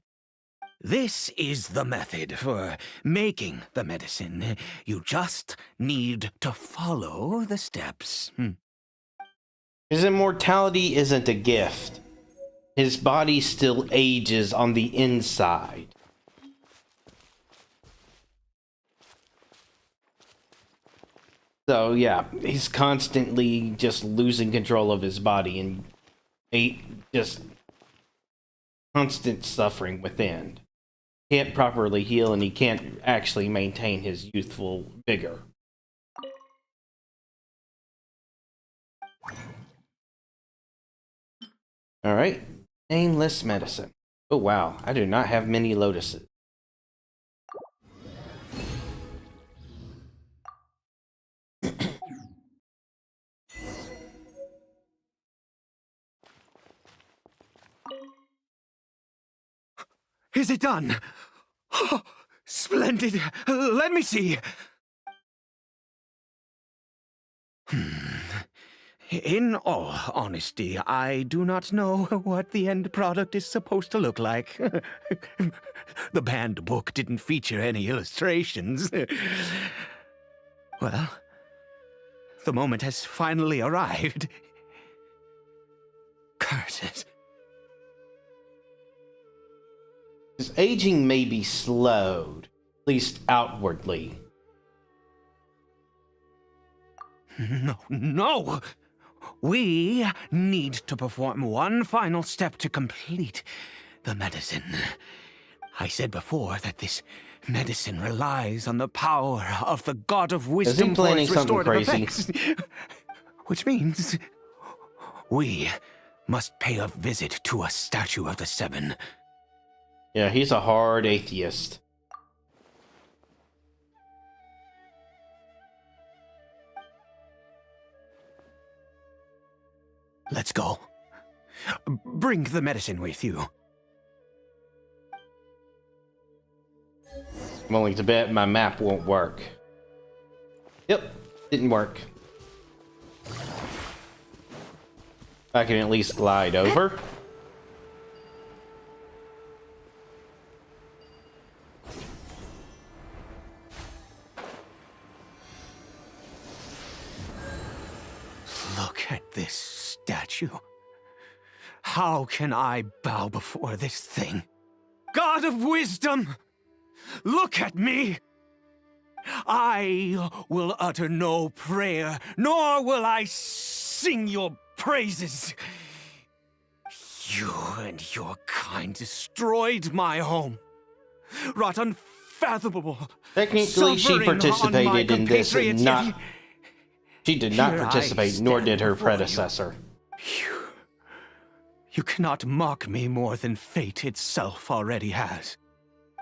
This is the method for making the medicine. You just need to follow the steps. His immortality isn't a gift. His body still ages on the inside. So yeah, he's constantly just losing control of his body and just constant suffering within. Can't properly heal, and he can't actually maintain his youthful vigor. Alright, nameless medicine. Oh wow, I do not have many lotuses. Is it done? Oh, splendid. Let me see. In all honesty, I do not know what the end product is supposed to look like. The banned book didn't feature any illustrations. Well, the moment has finally arrived. Curses. His aging may be slowed, at least outwardly. No! We need to perform one final step to complete the medicine. I said before that this medicine relies on the power of the God of Wisdom for its restorative effects. Which means we must pay a visit to a statue of the Seven. Yeah, he's a hard atheist. Let's go. Bring the medicine with you. I'm willing to bet my map won't work. Yep, didn't work. I can at least glide over. Look at this statue. How can I bow before this thing? God of Wisdom! Look at me! I will utter no prayer, nor will I sing your praises. You and your kind destroyed my home, wrought unfathomable. Technically, she participated in this and not. She did not participate, nor did her predecessor. You cannot mock me more than fate itself already has.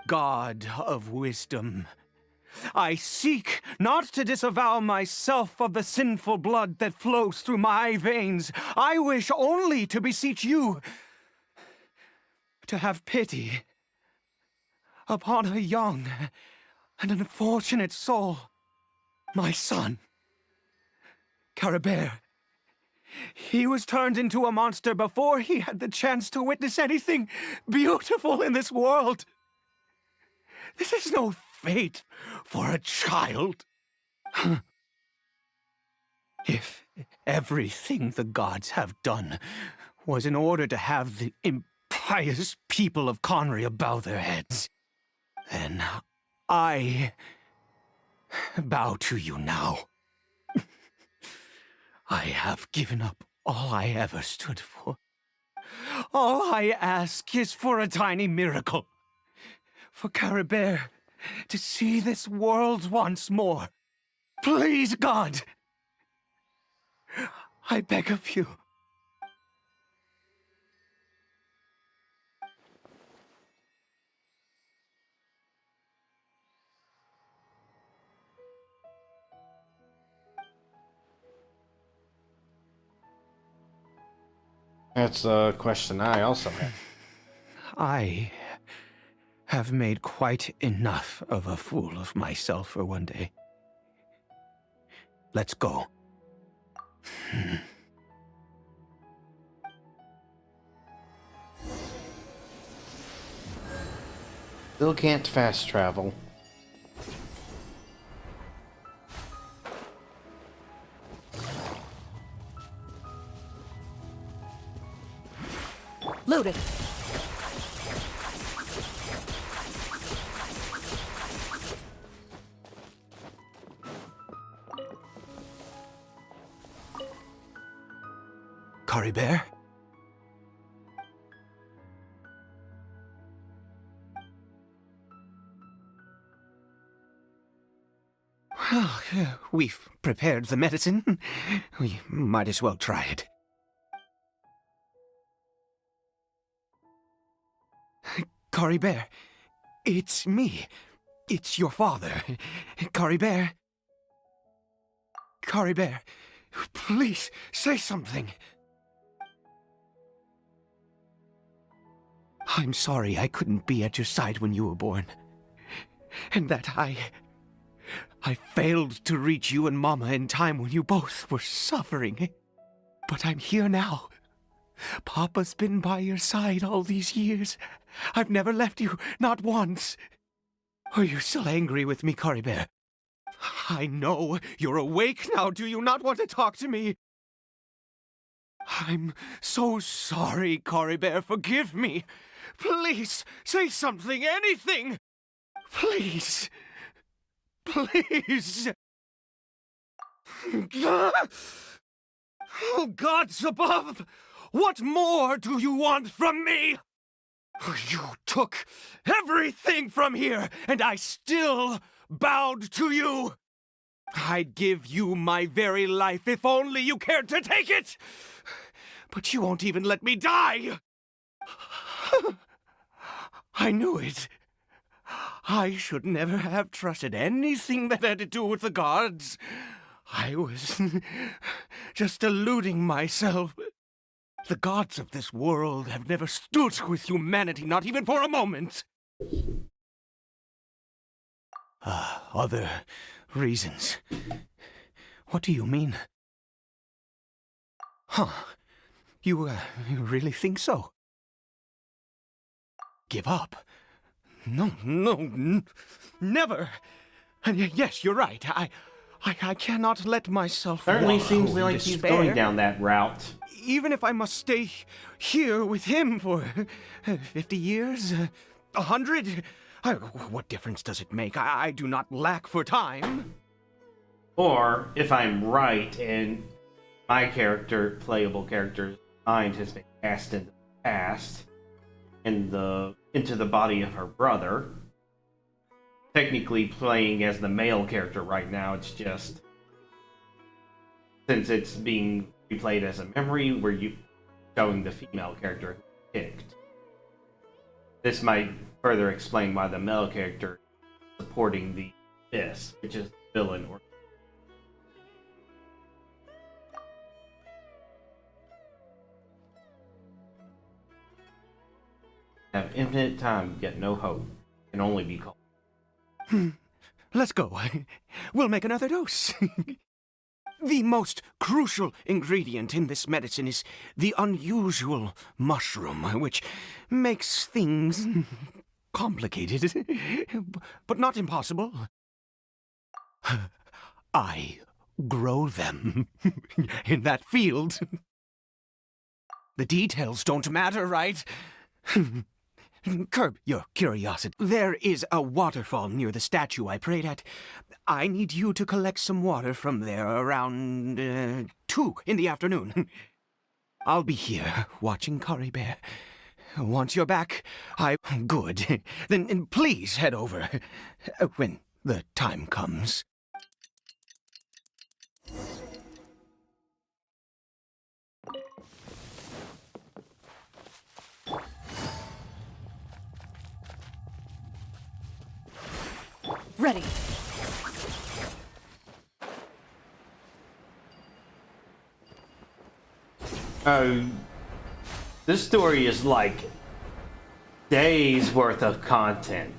God of Wisdom, I seek not to disavow myself of the sinful blood that flows through my veins. I wish only to beseech you to have pity upon a young and unfortunate soul, my son, Caribert. He was turned into a monster before he had the chance to witness anything beautiful in this world. This is no fate for a child. If everything the gods have done was in order to have the impious people of Conria bow their heads, then I bow to you now. I have given up all I ever stood for. All I ask is for a tiny miracle. For Caribert to see this world once more. Please, God! I beg of you. That's a question I also have. I have made quite enough of a fool of myself for one day. Let's go. Still can't fast travel. Loaded. Cory Bear? Well, we've prepared the medicine. We might as well try it. Cory Bear, it's me. It's your father. Cory Bear. Cory Bear, please say something. I'm sorry I couldn't be at your side when you were born. And that I failed to reach you and Mama in time when you both were suffering. But I'm here now. Papa's been by your side all these years. I've never left you, not once. Are you still angry with me, Cory Bear? I know you're awake now. Do you not want to talk to me? I'm so sorry, Cory Bear. Forgive me. Please, say something, anything. Please. Please. Oh, gods above! What more do you want from me? You took everything from here, and I still bowed to you. I'd give you my very life if only you cared to take it. But you won't even let me die. I knew it. I should never have trusted anything that had to do with the gods. I was just deluding myself. The gods of this world have never stood with humanity, not even for a moment. Other reasons. What do you mean? Huh. You really think so? Give up? No, never. And yes, you're right. I cannot let myself Certainly wallow seems in like he's despair. going down that route. Even if I must stay here with him for 50 years, 100, what difference does it make? I do not lack for time. Or, if I'm right, and my playable character's mind has been cast into the past, into the body of her brother, technically playing as the male character right now, it's just, since it's being replayed as a memory, where you showing the female character who picked. This might further explain why the male character is supporting the Abyss, which is the villain or have infinite time, yet no hope, can only be called. Let's go. We'll make another dose. The most crucial ingredient in this medicine is the unusual mushroom, which makes things complicated, but not impossible. I grow them in that field. The details don't matter, right? Curb your curiosity. There is a waterfall near the statue I prayed at. I need you to collect some water from there around 2 in the afternoon. I'll be here watching Cory Bear. Once you're back, Good. Then please head over when the time comes. Ready. This story is like days worth of content.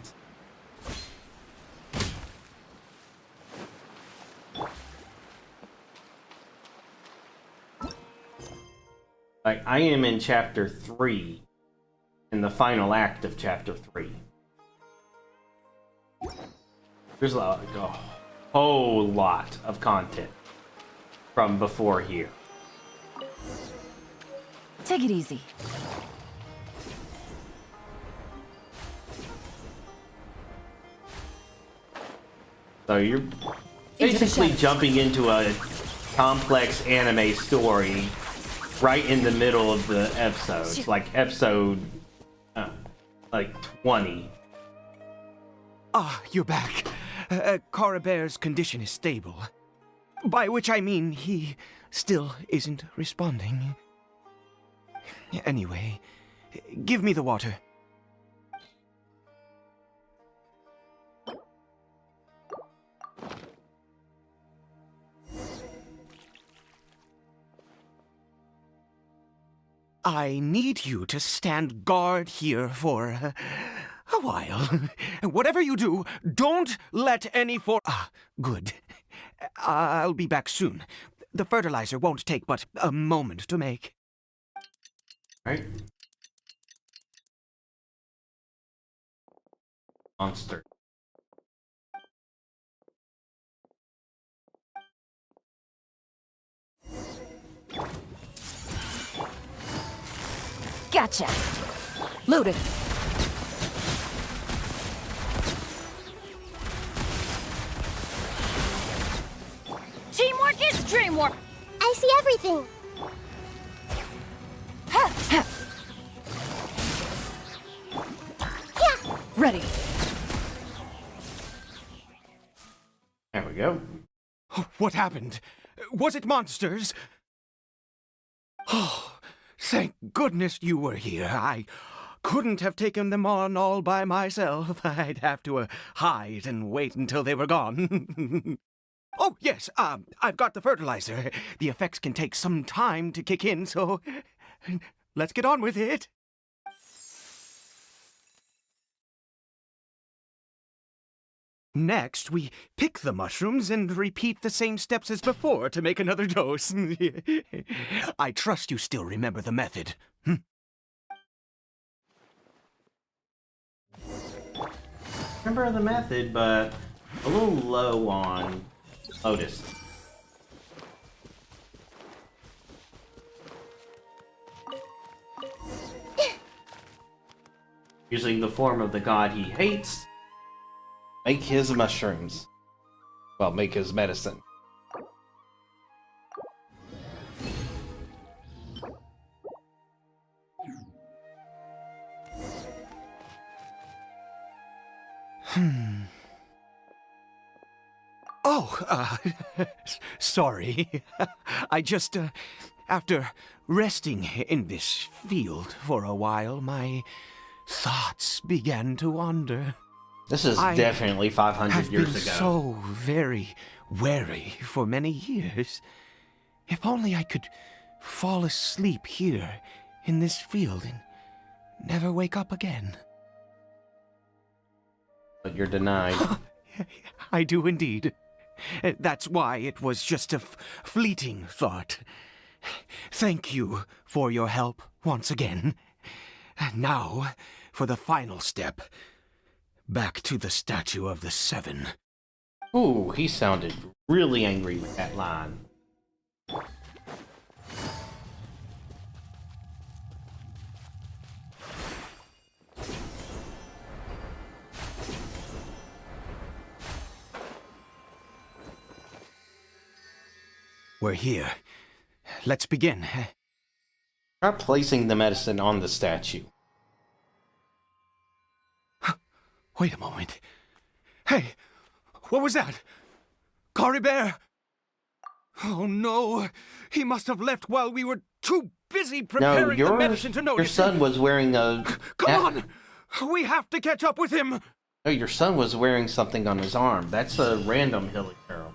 Like, I am in chapter 3, in the final act of chapter 3. There's like a whole lot of content from before here. Take it easy. So you're basically jumping into a complex anime story right in the middle of the episode, like episode, like 20. Ah, you're back. Coribear's condition is stable. By which I mean he still isn't responding. Anyway, give me the water. I need you to stand guard here for a while. Whatever you do, don't let any good. I'll be back soon. The fertilizer won't take but a moment to make. Right. Monster. Gotcha. Loaded. Teamwork is dreamwork! I see everything! Ready. There we go. What happened? Was it monsters? Oh, thank goodness you were here. I couldn't have taken them on all by myself. I'd have to hide and wait until they were gone. Oh, yes, I've got the fertilizer. The effects can take some time to kick in, so let's get on with it. Next, we pick the mushrooms and repeat the same steps as before to make another dose. I trust you still remember the method. Remember the method, but a little low on Lotus. Using the form of the god he hates, make his mushrooms. Well, make his medicine. Oh, sorry. I just, after resting in this field for a while, my thoughts began to wander. This is definitely 500 years ago. I've been so very wary for many years. If only I could fall asleep here in this field and never wake up again. But you're denied. I do indeed. That's why it was just a fleeting thought. Thank you for your help once again. Now, for the final step. Back to the Statue of the Seven. Ooh, he sounded really angry with that line. We're here. Let's begin. Try placing the medicine on the statue. Wait a moment. Hey, what was that? Coribear! Oh no, he must have left while we were too busy preparing the medicine to notice. Your son was wearing a... Come on! We have to catch up with him! No, your son was wearing something on his arm. That's a random Hilly Girl.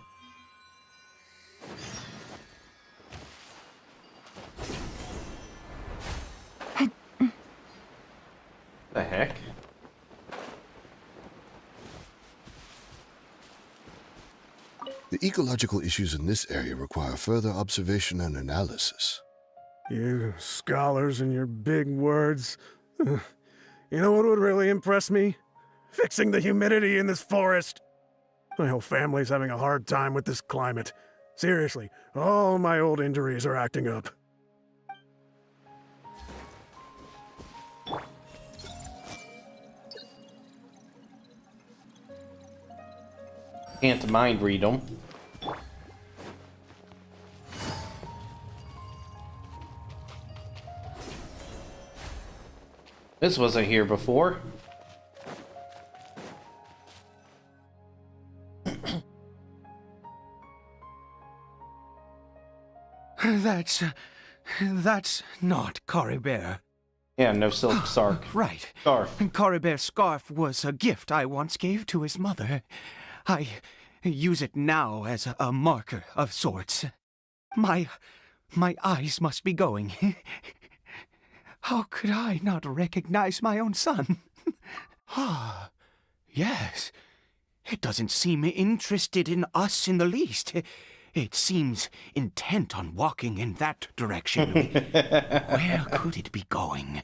The heck? The ecological issues in this area require further observation and analysis. You scholars and your big words. You know what would really impress me? Fixing the humidity in this forest. My whole family's having a hard time with this climate. Seriously, all my old injuries are acting up. Can't mind read them. This wasn't here before. That's not Coribert. Yeah, no silk sark. Right. Scarf. Coribert's scarf was a gift I once gave to his mother. I use it now as a marker of sorts. My eyes must be going. How could I not recognize my own son? Ah, yes. It doesn't seem interested in us in the least. It seems intent on walking in that direction. Where could it be going?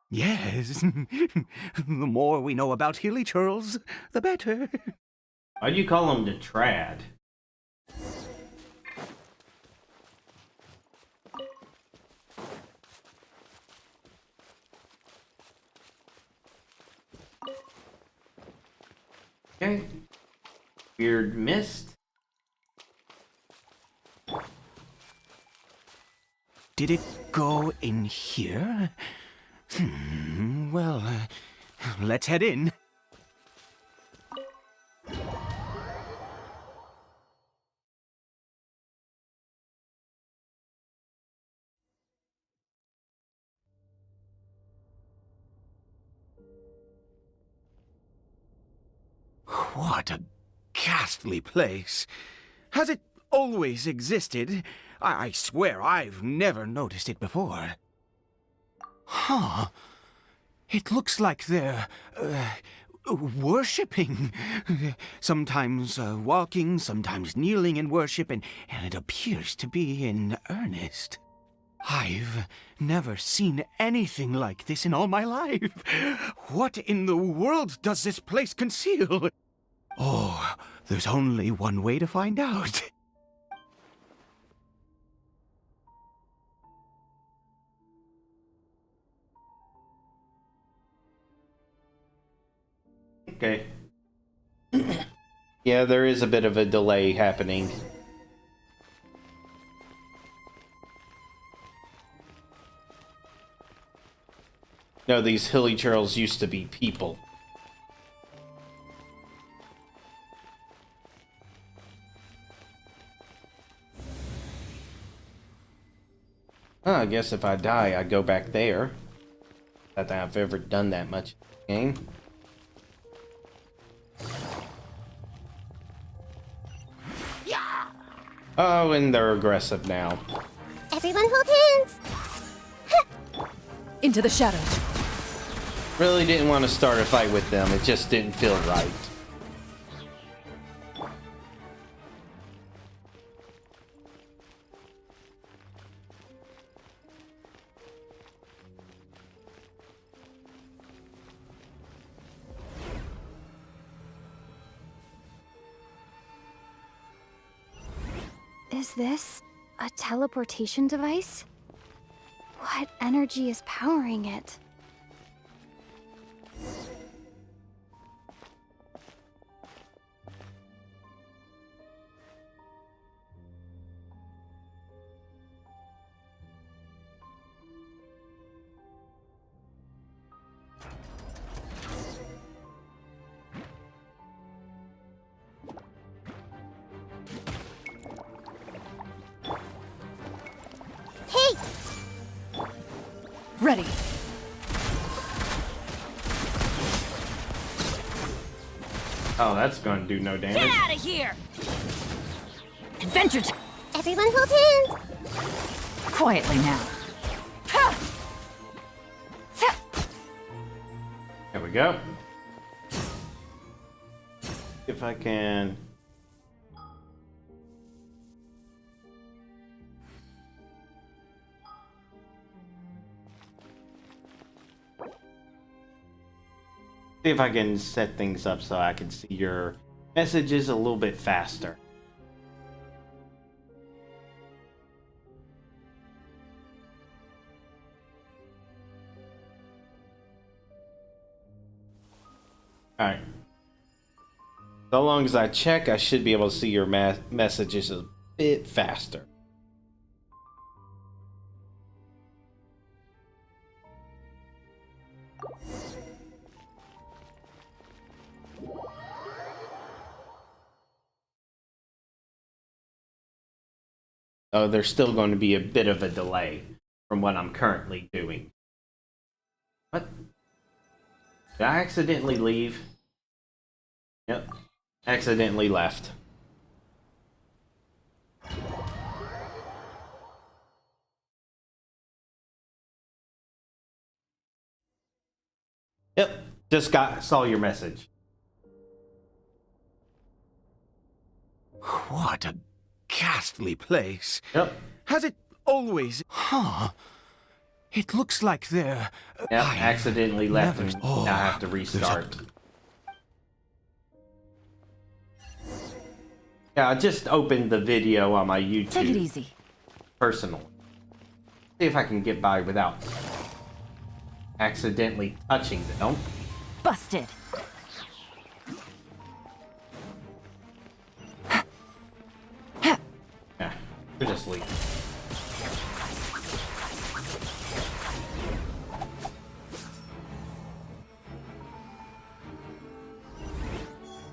Yes. The more we know about Hilly Churls, the better. Why do you call him the Trad? Okay. Weird mist. Did it go in here? Well, let's head in. What a ghastly place. Has it always existed? I swear I've never noticed it before. Huh. It looks like they're, worshipping. Sometimes walking, sometimes kneeling in worship, and it appears to be in earnest. I've never seen anything like this in all my life. What in the world does this place conceal? Oh, there's only one way to find out. Okay. Yeah, there is a bit of a delay happening. No, these Hilly Churls used to be people. I guess if I die, I go back there. Not that I've ever done that much in the game. Oh, and they're aggressive now. Everyone hold hands! Into the shadows. Really didn't want to start a fight with them. It just didn't feel right. Is this a teleportation device? What energy is powering it? Hey! Ready. Oh, that's gonna do no damage. Get out of here! Adventure time! Everyone hold hands! Quietly now. Ha! There we go. If I can... See if I can set things up so I can see your messages a little bit faster. Alright. So long as I check, I should be able to see your messages a bit faster. So there's still going to be a bit of a delay from what I'm currently doing. What? Did I accidentally leave? Yep. Accidentally left. Yep. Just saw your message. What a ghastly place. Yep. Has it always... Huh. It looks like they're... Yep, accidentally left and Oh, now I have to restart. Yeah, I just opened the video on my YouTube. Take it easy. Personally. See if I can get by without accidentally touching them. Busted. Yeah, we're just leaving.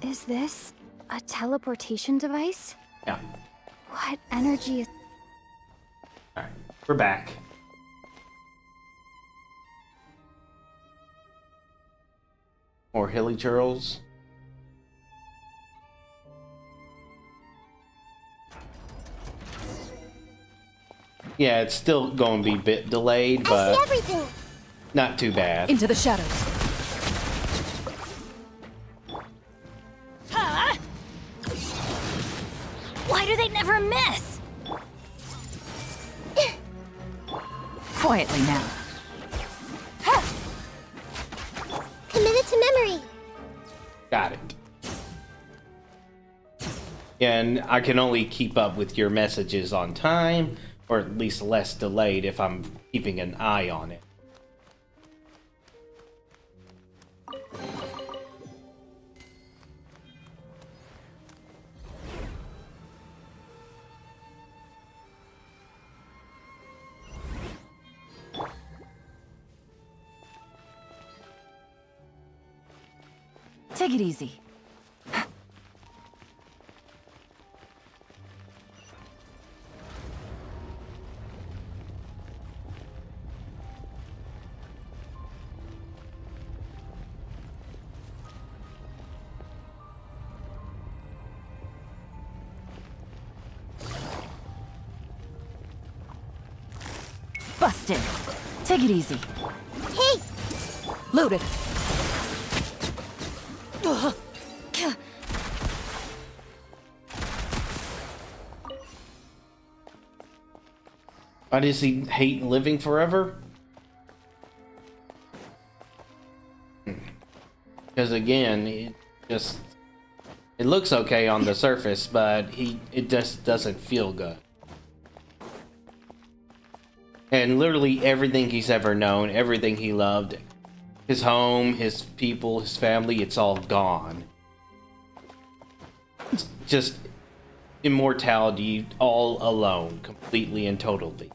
Is this a teleportation device? Yeah. What energy is... Alright, we're back. More hilly churls. Yeah, it's still going to be a bit delayed, but I see everything. not too bad. Into the shadows. Huh? Why do they never miss? Quietly now. Committed to memory. Got it. Yeah, and I can only keep up with your messages on time, or at least less delayed if I'm keeping an eye on it. Take it easy. Busted. Take it easy. Hey! Loaded. Why does he hate living forever? Because again, it looks okay on the surface, but it just doesn't feel good. And literally everything he's ever known, everything he loved, his home, his people, his family, it's all gone. It's just immortality all alone, completely and totally.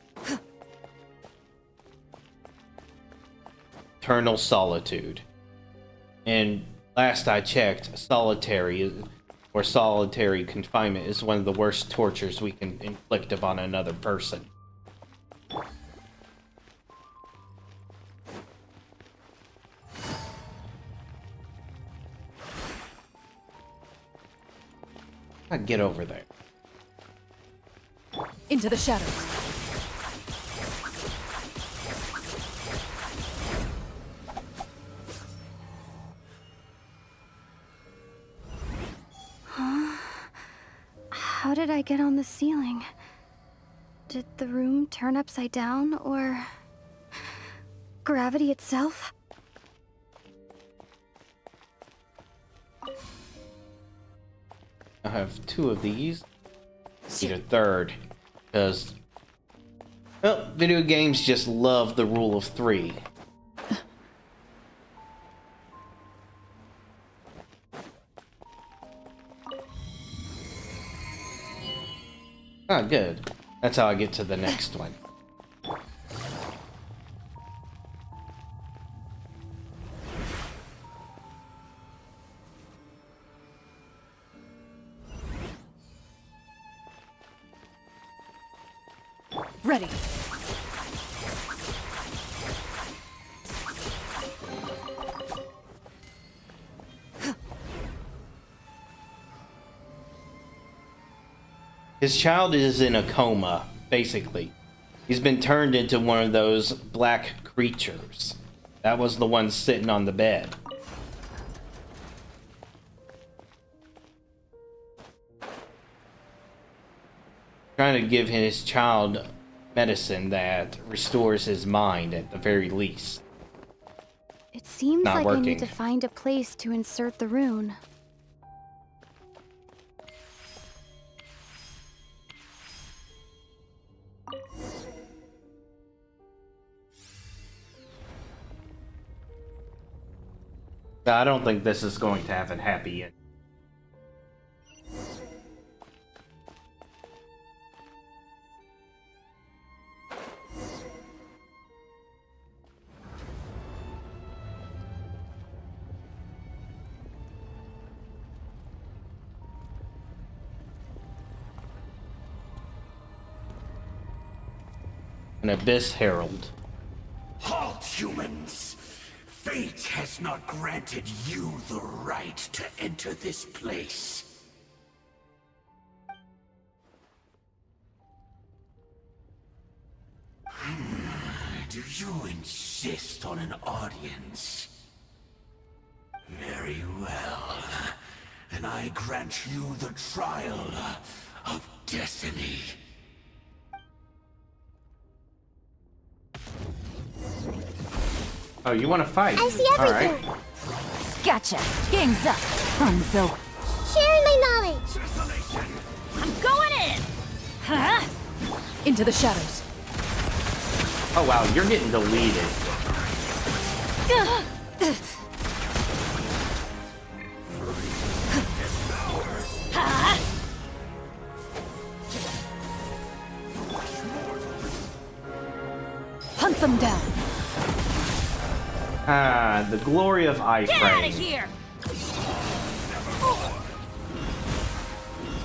Eternal solitude. And last I checked, solitary confinement is one of the worst tortures we can inflict upon another person. I'd get over there. Into the shadows. Huh? How did I get on the ceiling? Did the room turn upside down, or... gravity itself? I have 2 of these. Need a third. Because, well, video games just love the rule of 3. Ah, good. That's how I get to the next one. Ready. His child is in a coma, basically. He's been turned into one of those black creatures. That was the one sitting on the bed. Trying to give his child medicine that restores his mind at the very least. It seems Not like I need working. to find a place to insert the rune. I don't think this is going to have a happy end. An Abyss Herald. Halt, humans! Fate has not granted you the right to enter this place. Do you insist on an audience? Very well. Then I grant you the trial of destiny. Oh, you want to fight? I see everything. All right. Gotcha. Game's up. So Sharing my knowledge. I'm going in! Huh? Into the shadows. Oh wow, you're getting deleted. Hunt them down. Ah, the glory of iframe. Get out of here!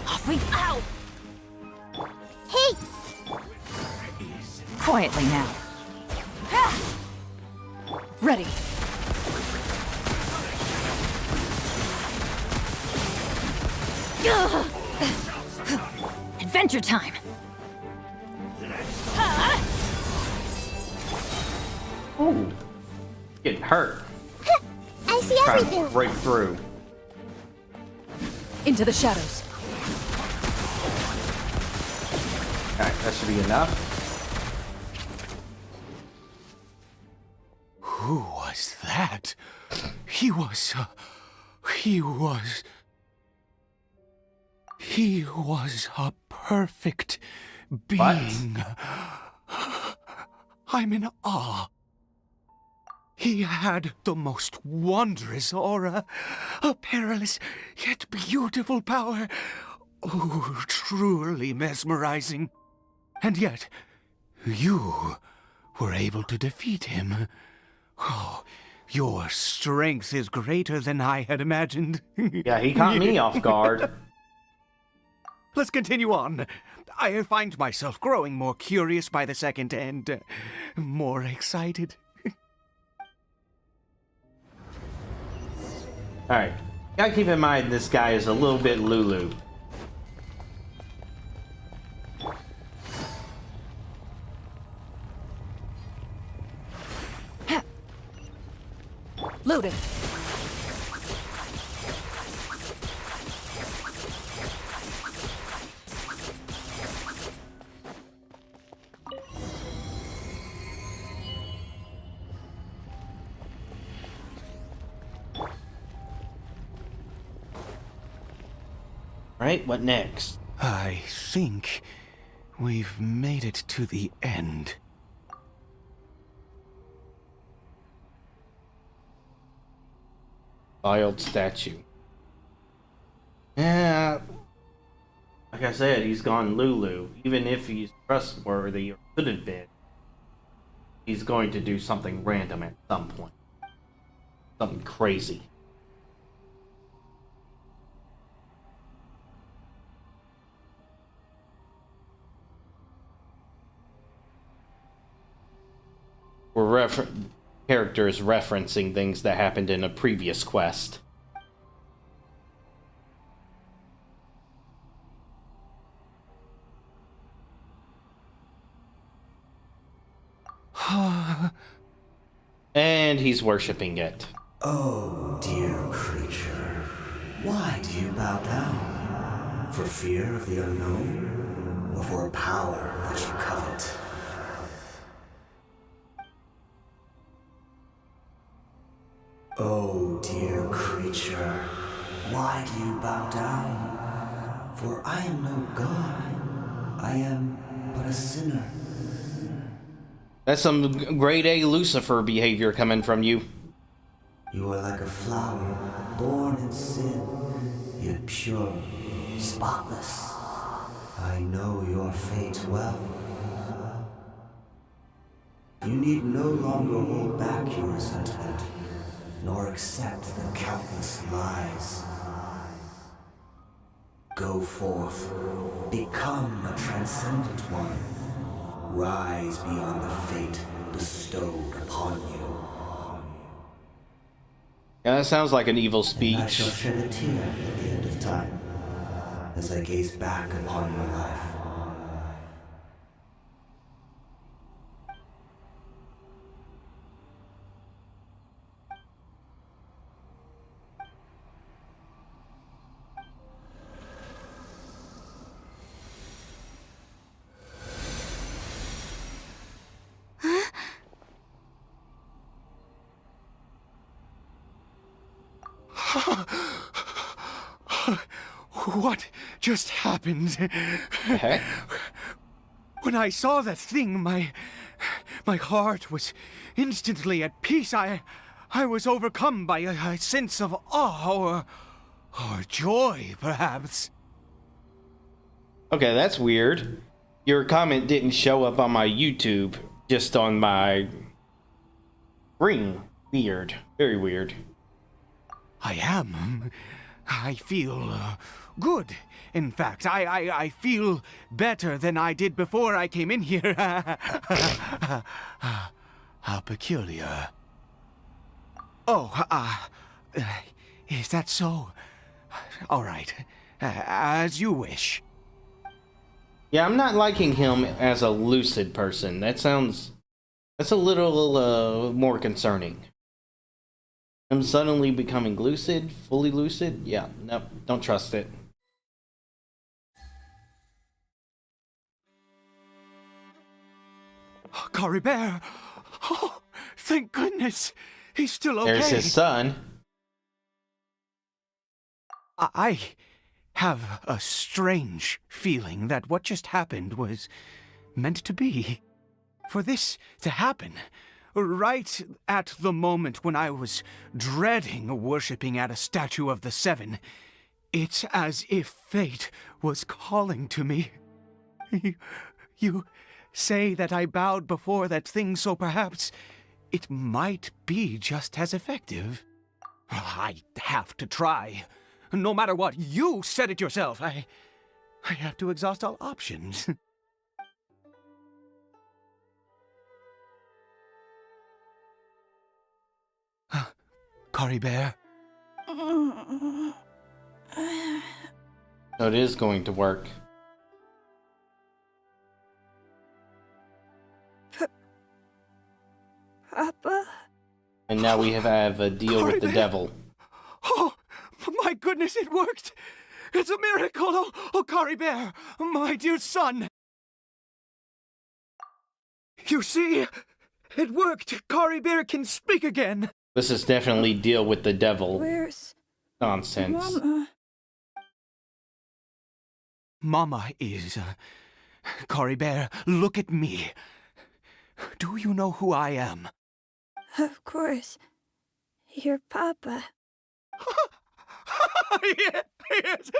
Off we out! Hey! quietly now. Ready. Adventure time. Ooh, getting hurt. I see Trying everything. to break through. Into the shadows. Alright, that should be enough. Who was that? He was a perfect being. I'm in awe. He had the most wondrous aura, a perilous yet beautiful power. Oh, truly mesmerizing. And yet, you were able to defeat him. Oh, your strength is greater than I had imagined. Yeah, he caught me off guard. Let's continue on. I find myself growing more curious by the second and more excited. Alright, gotta keep in mind this guy is a little bit Lulu. Loaded. Alright, what next? I think we've made it to the end. Wild statue. Yeah, like I said, he's gone Lulu. Even if he's trustworthy or could have been, he's going to do something random at some point. Something crazy. where characters referencing things that happened in a previous quest. And he's worshipping it. Oh, dear creature, why do you bow down? For fear of the unknown? Or for a power that you covet? Oh, dear creature, why do you bow down? For I am no god. I am but a sinner. That's some grade A Lucifer behavior coming from you. You are like a flower, born in sin, yet pure, spotless. I know your fate well. You need no longer hold back your resentment, nor accept the countless lies. Go forth, become a transcendent one. Rise beyond the fate bestowed upon you. Yeah, that sounds like an evil speech. And I shall shed a tear at the end of time, as I gaze back upon your life. What just happened? Heck? When I saw that thing, my heart was instantly at peace. I was overcome by a sense of awe or joy, perhaps. Okay, that's weird. Your comment didn't show up on my YouTube, just on my ring. Weird. Very weird. I am. I feel good. In fact, I feel better than I did before I came in here. How peculiar. Oh, is that so? All right. As you wish. Yeah, I'm not liking him as a lucid person. That's a little more concerning. Him suddenly becoming lucid, fully lucid? Yeah, nope, don't trust it. Caribert! Oh, thank goodness! He's still okay. There's his son. I have a strange feeling that what just happened was meant to be. For this to happen, right at the moment when I was dreading worshipping at a statue of the Seven, it's as if fate was calling to me. You say that I bowed before that thing, so perhaps it might be just as effective. I have to try. No matter what, you said it yourself. I have to exhaust all options. Caribert? So it is going to work. Papa? And now we have a deal with the devil. Oh, my goodness, it worked! It's a miracle! Oh, Caribert, my dear son! You see? It worked! Caribert can speak again! This is definitely deal with the devil. Where's nonsense. Mama? Mama is... Caribert, look at me. Do you know who I am? Of course. Your Papa. Yes!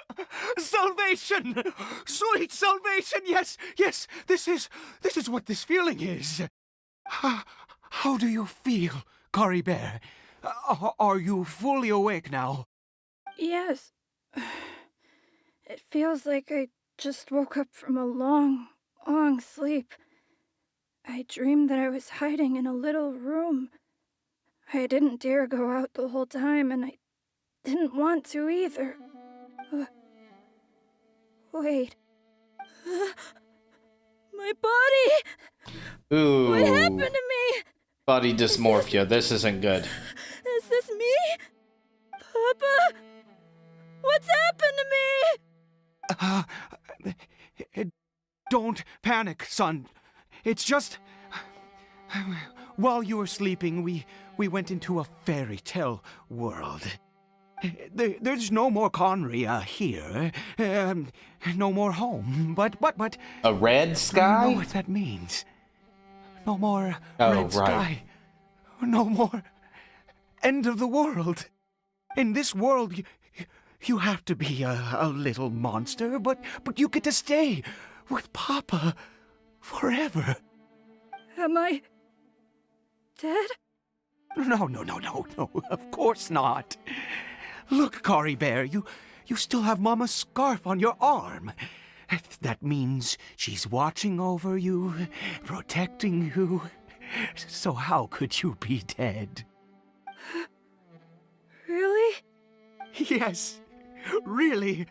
Salvation! Sweet salvation! Yes, yes! This is what this feeling is. How do you feel, Caribert? Are you fully awake now? Yes. It feels like I just woke up from a long, long sleep. I dreamed that I was hiding in a little room. I didn't dare go out the whole time, and I didn't want to either. Wait. My body! Ooh. What happened to me? Body dysmorphia. This isn't good. Is this me? Papa? What's happened to me? Don't panic, son. It's just... While you were sleeping, we went into a fairy tale world. There's no more Conria here. No more home. But... A red sky? You know what that means. No more Oh, red sky. No more end of the world. In this world, you have to be a little monster, but you get to stay with Papa forever. Am I dead? No, of course not. Look, Cory Bear, you still have Mama's scarf on your arm. That means she's watching over you, protecting you. So how could you be dead? Really? Yes, really.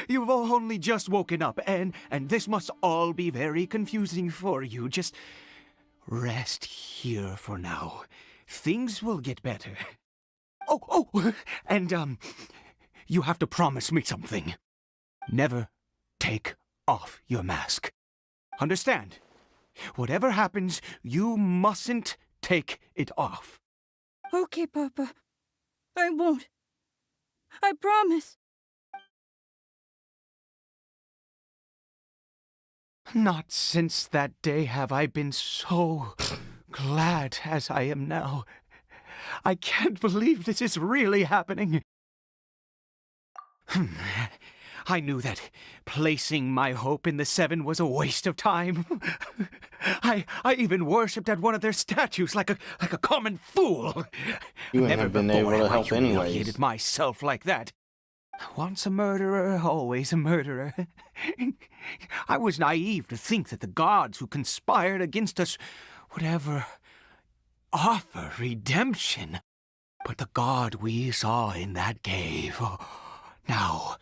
You've only just woken up, and this must all be very confusing for you. Just rest here for now. Things will get better. Oh, and you have to promise me something. Never take off your mask. Understand? Whatever happens, you mustn't take it off. Okay, Papa. I won't. I promise. Not since that day have I been so glad as I am now. I can't believe this is really happening. I knew that placing my hope in the Seven was a waste of time. I even worshipped at one of their statues like a common fool. You wouldn't Never have been before able to have I help anyways. humiliated myself like that. Once a murderer, always a murderer. I was naive to think that the gods who conspired against us would ever offer redemption. But the God we saw in that cave, now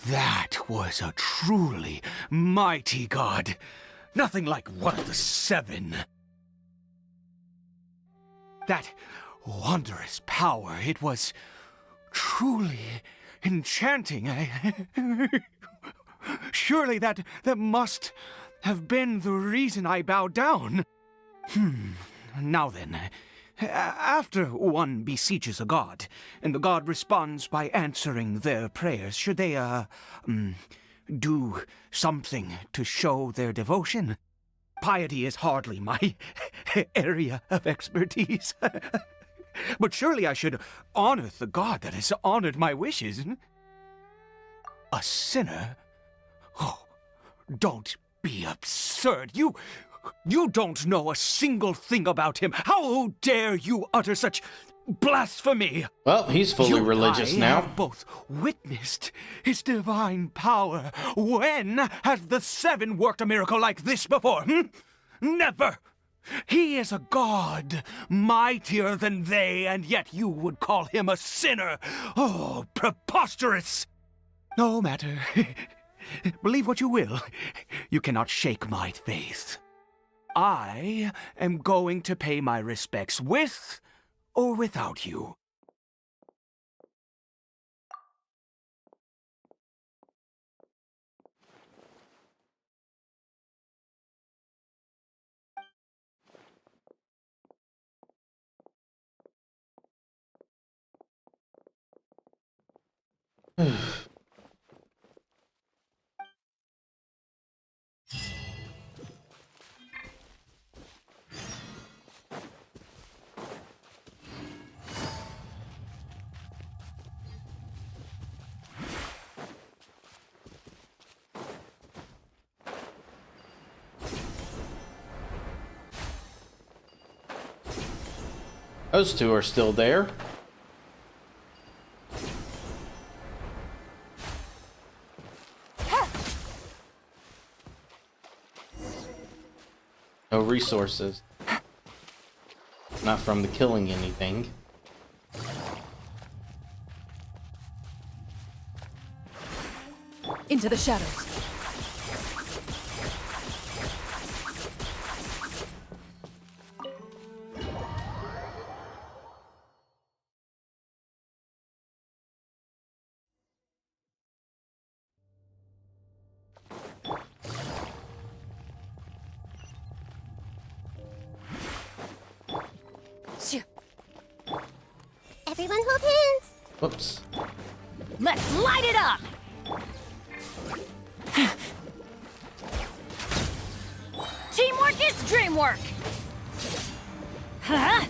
that was a truly mighty God. Nothing like one of the Seven. That wondrous power, it was truly enchanting. Surely that must have been the reason I bowed down. Now then, after one beseeches a god, and the god responds by answering their prayers, should they, do something to show their devotion? Piety is hardly my area of expertise. But surely I should honor the god that has honored my wishes. A sinner? Oh, don't be absurd. You don't know a single thing about him. How dare you utter such blasphemy? Well, he's fully religious now. Have both witnessed his divine power. When has the Seven worked a miracle like this before? Never! He is a god, mightier than they, and yet you would call him a sinner. Oh, preposterous! No matter. Believe what you will. You cannot shake my faith. I am going to pay my respects with or without you. Those two are still there. Oh, resources. Not from the killing anything. Into the shadows. Everyone hold hands! Whoops. Let's light it up! Teamwork is dreamwork! Huh?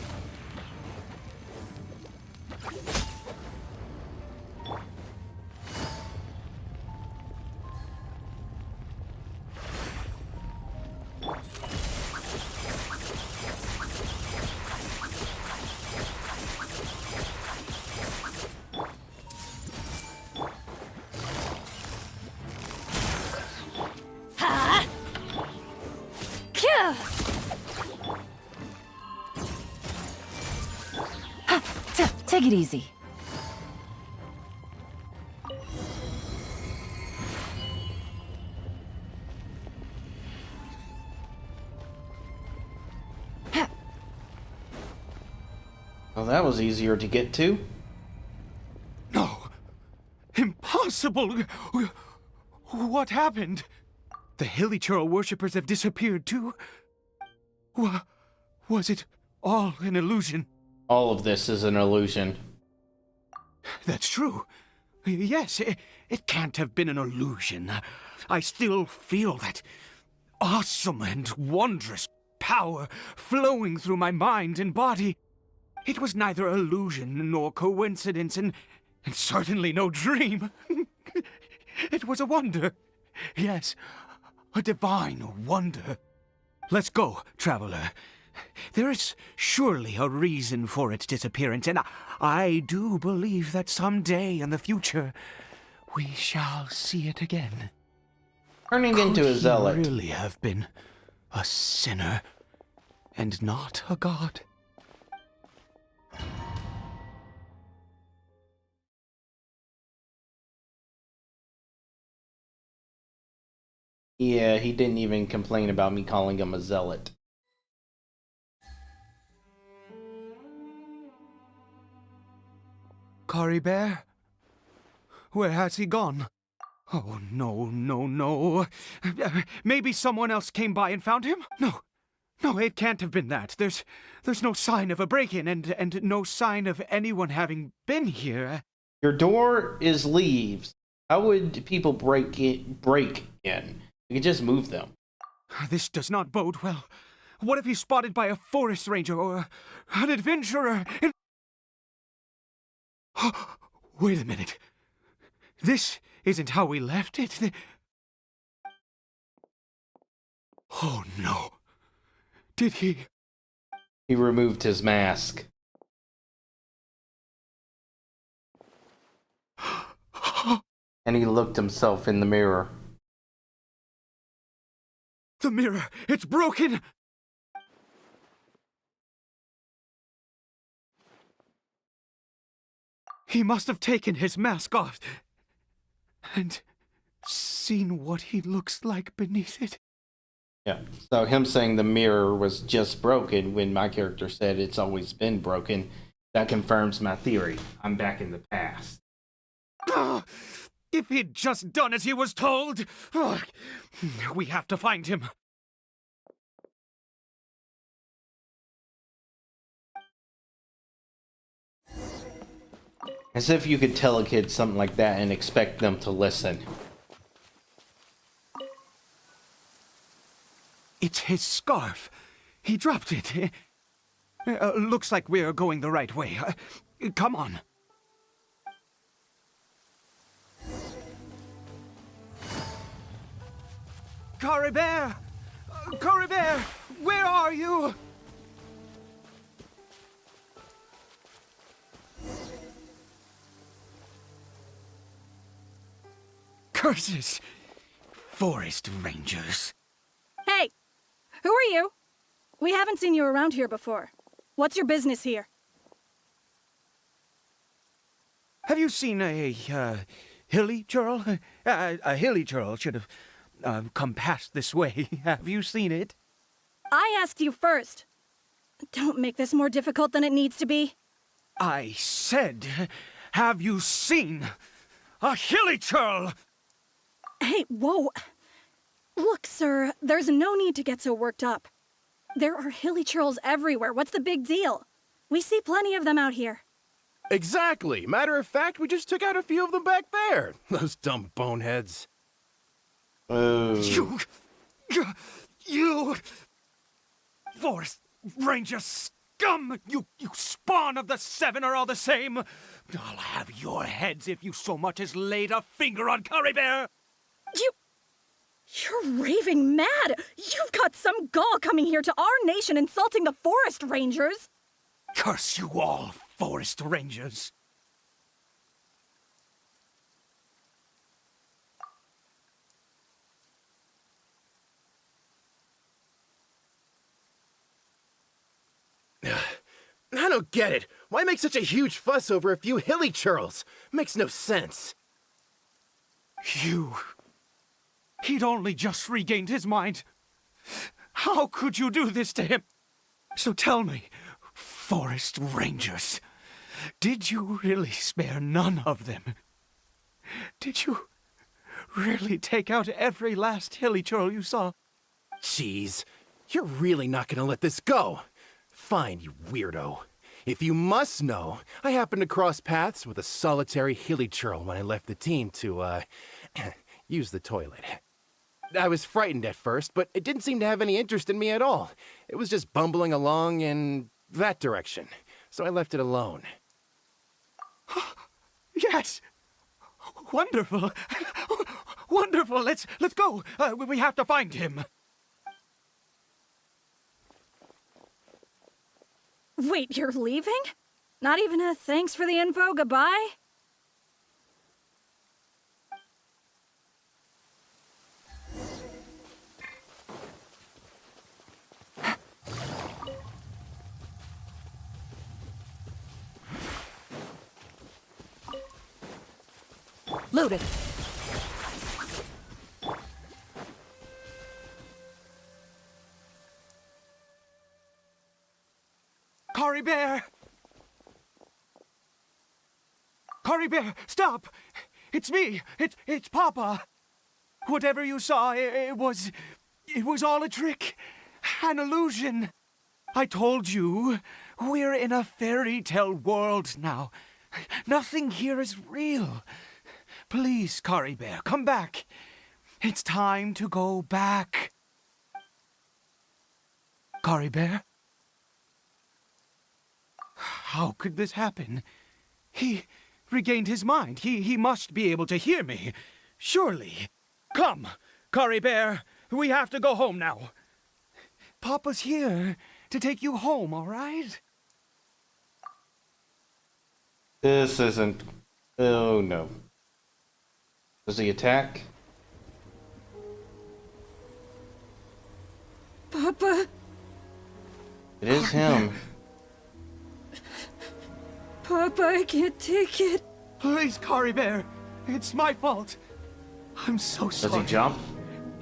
Take it easy. Well, that was easier to get to. No! Impossible! What happened? The Hilichurl worshippers have disappeared too? Was it all an illusion? All of this is an illusion. That's true. Yes, it can't have been an illusion. I still feel that awesome and wondrous power flowing through my mind and body. It was neither illusion nor coincidence, and certainly no dream. It was a wonder. Yes, a divine wonder. Let's go, traveler. There is surely a reason for its disappearance, and I do believe that someday in the future we shall see it again. Turning into a zealot. Could he really have been a sinner and not a god? Yeah, he didn't even complain about me calling him a zealot. Caribert? Where has he gone? Oh, no. Maybe someone else came by and found him? No, it can't have been that. There's no sign of a break-in and no sign of anyone having been here. Your door is leaves. How would people break in? You could just move them. This does not bode well. What if he's spotted by a forest ranger or an adventurer? Wait a minute. This isn't how we left it. Oh no. Did he? He removed his mask. And he looked himself in the mirror. The mirror! It's broken! He must have taken his mask off and seen what he looks like beneath it. Yeah, so him saying the mirror was just broken when my character said it's always been broken, that confirms my theory. I'm back in the past. If he'd just done as he was told! We have to find him. As if you could tell a kid something like that and expect them to listen. It's his scarf. He dropped it. Looks like we're going the right way. Come on. Caribert! Caribert! Where are you? Curses! Forest rangers. Hey! Who are you? We haven't seen you around here before. What's your business here? Have you seen a hilly churl? A hilly churl should have come past this way. Have you seen it? I asked you first. Don't make this more difficult than it needs to be. I said, have you seen a hilly churl? Hey, whoa. Look, sir, there's no need to get so worked up. There are hilly churls everywhere. What's the big deal? We see plenty of them out here. Exactly. Matter of fact, we just took out a few of them back there. Those dumb boneheads. You Forest Ranger scum! You spawn of the Seven are all the same! I'll have your heads if you so much as laid a finger on Curry Bear! You're raving mad! You've got some gall coming here to our nation insulting the Forest Rangers! Curse you all, Forest Rangers! I don't get it. Why make such a huge fuss over a few hilly churls? Makes no sense. He'd only just regained his mind. How could you do this to him? So tell me, Forest Rangers, did you really spare none of them? Did you really take out every last hilly churl you saw? Jeez, you're really not gonna let this go. Fine, you weirdo. If you must know, I happened to cross paths with a solitary hilly churl when I left the team to, use the toilet. I was frightened at first, but it didn't seem to have any interest in me at all. It was just bumbling along in that direction, so I left it alone. Yes! Wonderful! Wonderful! Let's go! We have to find him! Wait, you're leaving? Not even a thanks for the info, goodbye? Loaded. Curry Bear! Curry Bear, stop! It's me! It's Papa! Whatever you saw, it was all a trick. An illusion. I told you, we're in a fairy tale world now. Nothing here is real. Please, Curry Bear, come back. It's time to go back. Curry Bear? How could this happen? He regained his mind. He must be able to hear me. Surely. Come, Curry Bear. We have to go home now. Papa's here to take you home, all right? This isn't... Oh, no. Does he attack? Papa? It is him. Papa, I can't take it. Please, Curry Bear. It's my fault. I'm so sorry. Does he jump?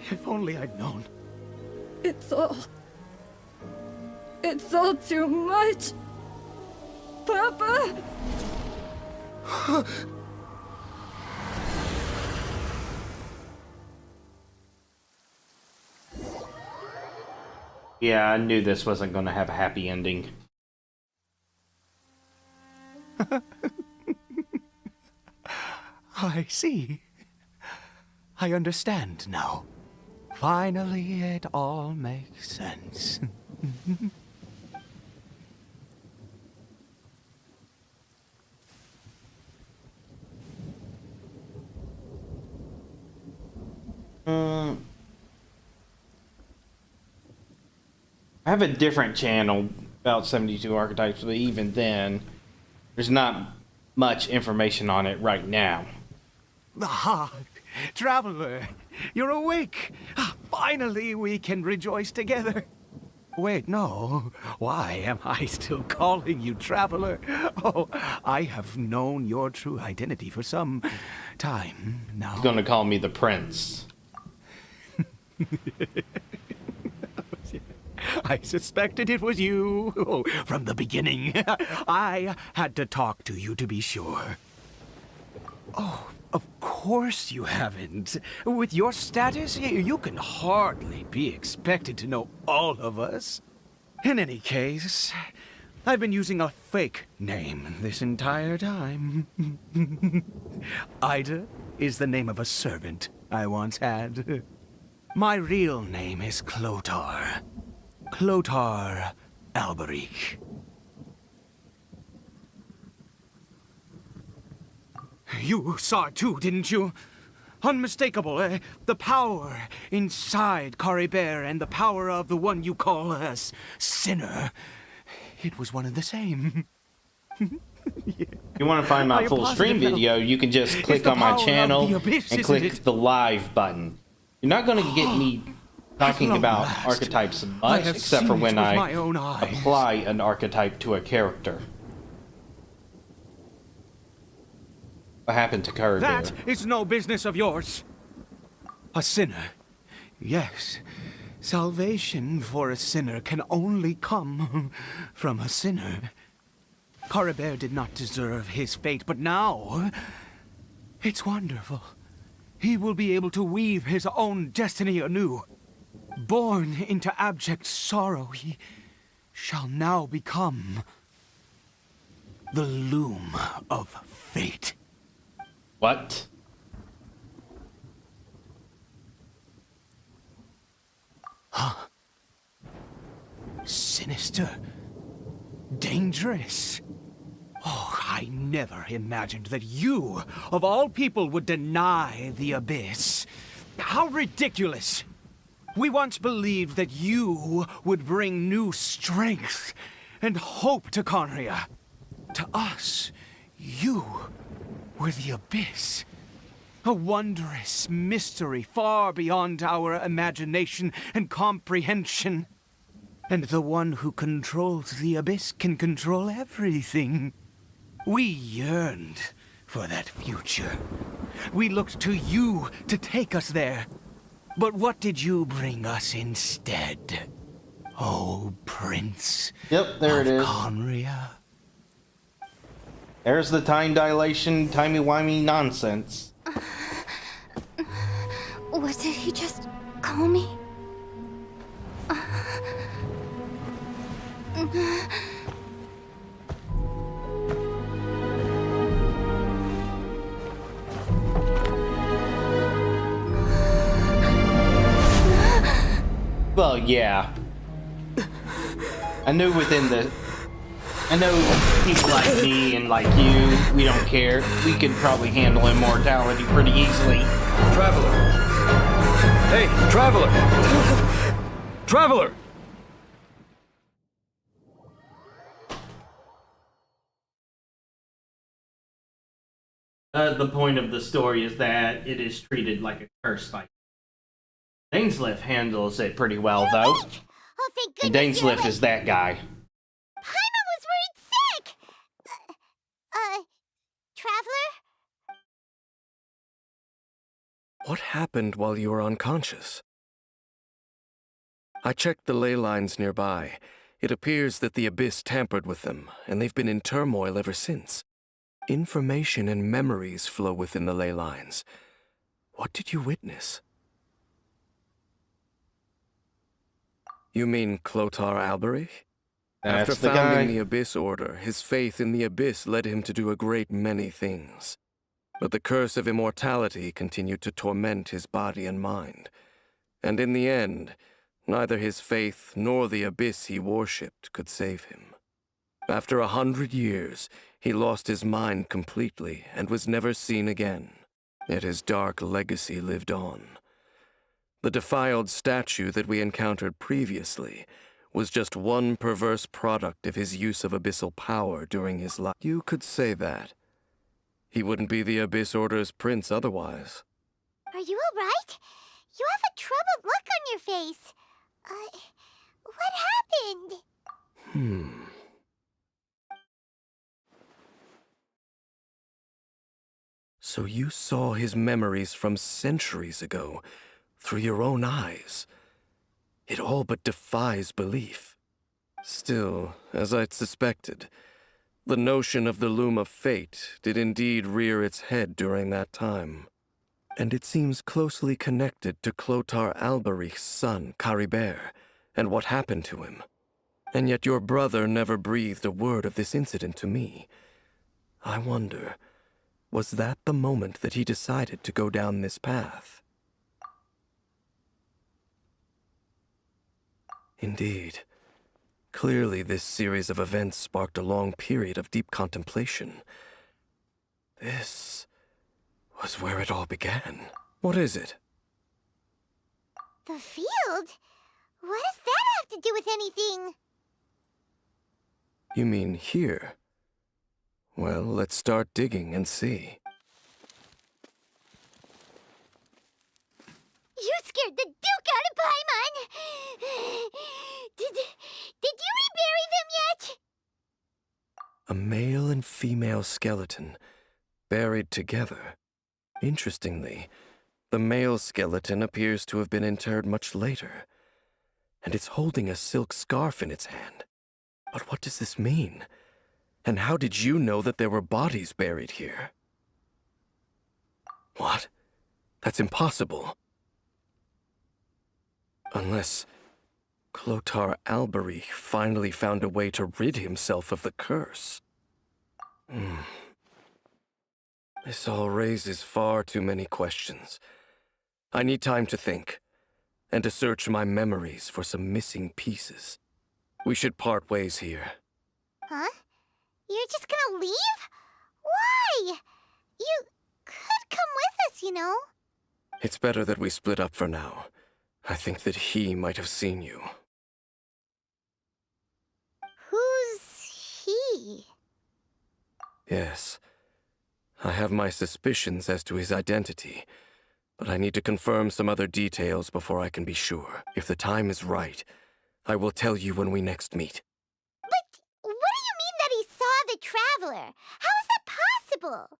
If only I'd known. It's all too much. Papa! Yeah, I knew this wasn't going to have a happy ending. I see. I understand now. Finally, it all makes sense. I have a different channel about 72 archetypes, but even then, there's not much information on it right now. Ah, Traveler, you're awake. Finally, we can rejoice together. Wait, no. Why am I still calling you Traveler? Oh, I have known your true identity for some time now. He's gonna call me the Prince. I suspected it was you. Oh, from the beginning. I had to talk to you to be sure. Oh, of course you haven't. With your status, you can hardly be expected to know all of us. In any case, I've been using a fake name this entire time. Ida is the name of a servant I once had. My real name is Clothar. Clothar Alberic. You saw it too, didn't you? Unmistakable, the power inside Caribert and the power of the one you call a sinner. It was one and the same. If you want to find my full stream video, you can just click on my channel and click the live button. You're not going to get me talking about archetypes much, except for when I apply an archetype to a character. What happened to Caribert? That is no business of yours. A sinner. Yes. Salvation for a sinner can only come from a sinner. Caribert did not deserve his fate, but now it's wonderful. He will be able to weave his own destiny anew. Born into abject sorrow, he shall now become the loom of fate. What? Huh? Sinister. Dangerous. Oh, I never imagined that you, of all people, would deny the Abyss. How ridiculous! We once believed that you would bring new strength and hope to Conria. To us, you were the Abyss. A wondrous mystery far beyond our imagination and comprehension. And the one who controls the Abyss can control everything. We yearned for that future. We looked to you to take us there. But what did you bring us instead? Oh, Prince. Yep, there it is. Conria. There's the time dilation, timey-wimey nonsense. What did he just call me? Well, yeah. I know people like me and like you, we don't care. We could probably handle immortality pretty easily. Traveler! Hey, Traveler! Traveler! The point of the story is that it is treated like a curse by Dainsleif handles it pretty well, though. Oh, thank And goodness Dainsleif is that guy. Paimon was worried sick! Traveler? What happened while you were unconscious? I checked the ley lines nearby. It appears that the Abyss tampered with them, and they've been in turmoil ever since. Information and memories flow within the ley lines. What did you witness? You mean Clothar Alberic? That's After the founding guy. the Abyss Order, his faith in the Abyss led him to do a great many things. But the curse of immortality continued to torment his body and mind. And in the end, neither his faith nor the Abyss he worshipped could save him. After 100 years, he lost his mind completely and was never seen again. Yet his dark legacy lived on. The defiled statue that we encountered previously was just one perverse product of his use of abyssal power during his life. You could say that. He wouldn't be the Abyss Order's prince otherwise. Are you alright? You have a troubled look on your face. What happened? So you saw his memories from centuries ago through your own eyes. It all but defies belief. Still, as I'd suspected, the notion of the Loom of Fate did indeed rear its head during that time. And it seems closely connected to Clothar Alberich's son, Caribert, and what happened to him. And yet your brother never breathed a word of this incident to me. I wonder, was that the moment that he decided to go down this path? Indeed. Clearly, this series of events sparked a long period of deep contemplation. This was where it all began. What is it? The field? What does that have to do with anything? You mean here? Well, let's start digging and see. You scared the Duke out of Paimon! Did you rebury them yet? A male and female skeleton, buried together. Interestingly, the male skeleton appears to have been interred much later, and it's holding a silk scarf in its hand. But what does this mean? And how did you know that there were bodies buried here? What? That's impossible. Unless Clothar Alberich finally found a way to rid himself of the curse. This all raises far too many questions. I need time to think, and to search my memories for some missing pieces. We should part ways here. Huh? You're just gonna leave? Why? You could come with us, you know. It's better that we split up for now. I think that he might have seen you. Who's he? Yes. I have my suspicions as to his identity, but I need to confirm some other details before I can be sure. If the time is right, I will tell you when we next meet. But what do you mean that he saw the Traveler? How is that possible?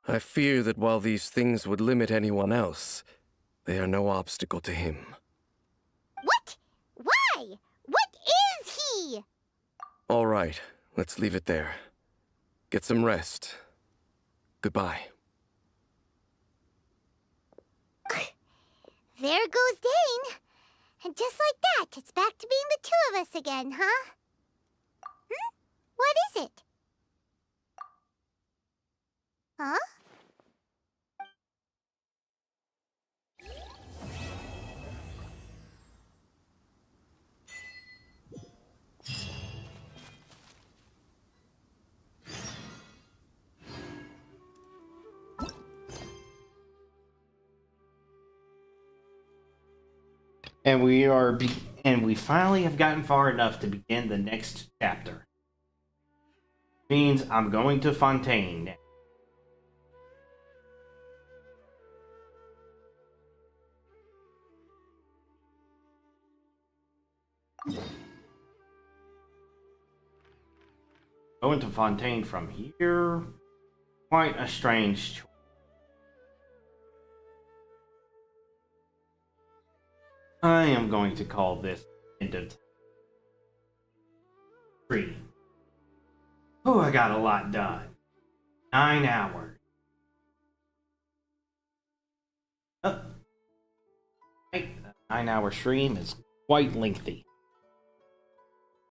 I fear that while these things would limit anyone else, they are no obstacle to him. What? Why? What is he? All right, let's leave it there. Get some rest. Goodbye. There goes Dane. And just like that, it's back to being the two of us again, huh? What is it? Huh? And we finally have gotten far enough to begin the next chapter. Means I'm going to Fontaine now. Going to Fontaine from here, quite a strange choice. I am going to call this end of 3. Oh, I got a lot done. 9 hours. Oh. Right, a 9-hour stream is quite lengthy.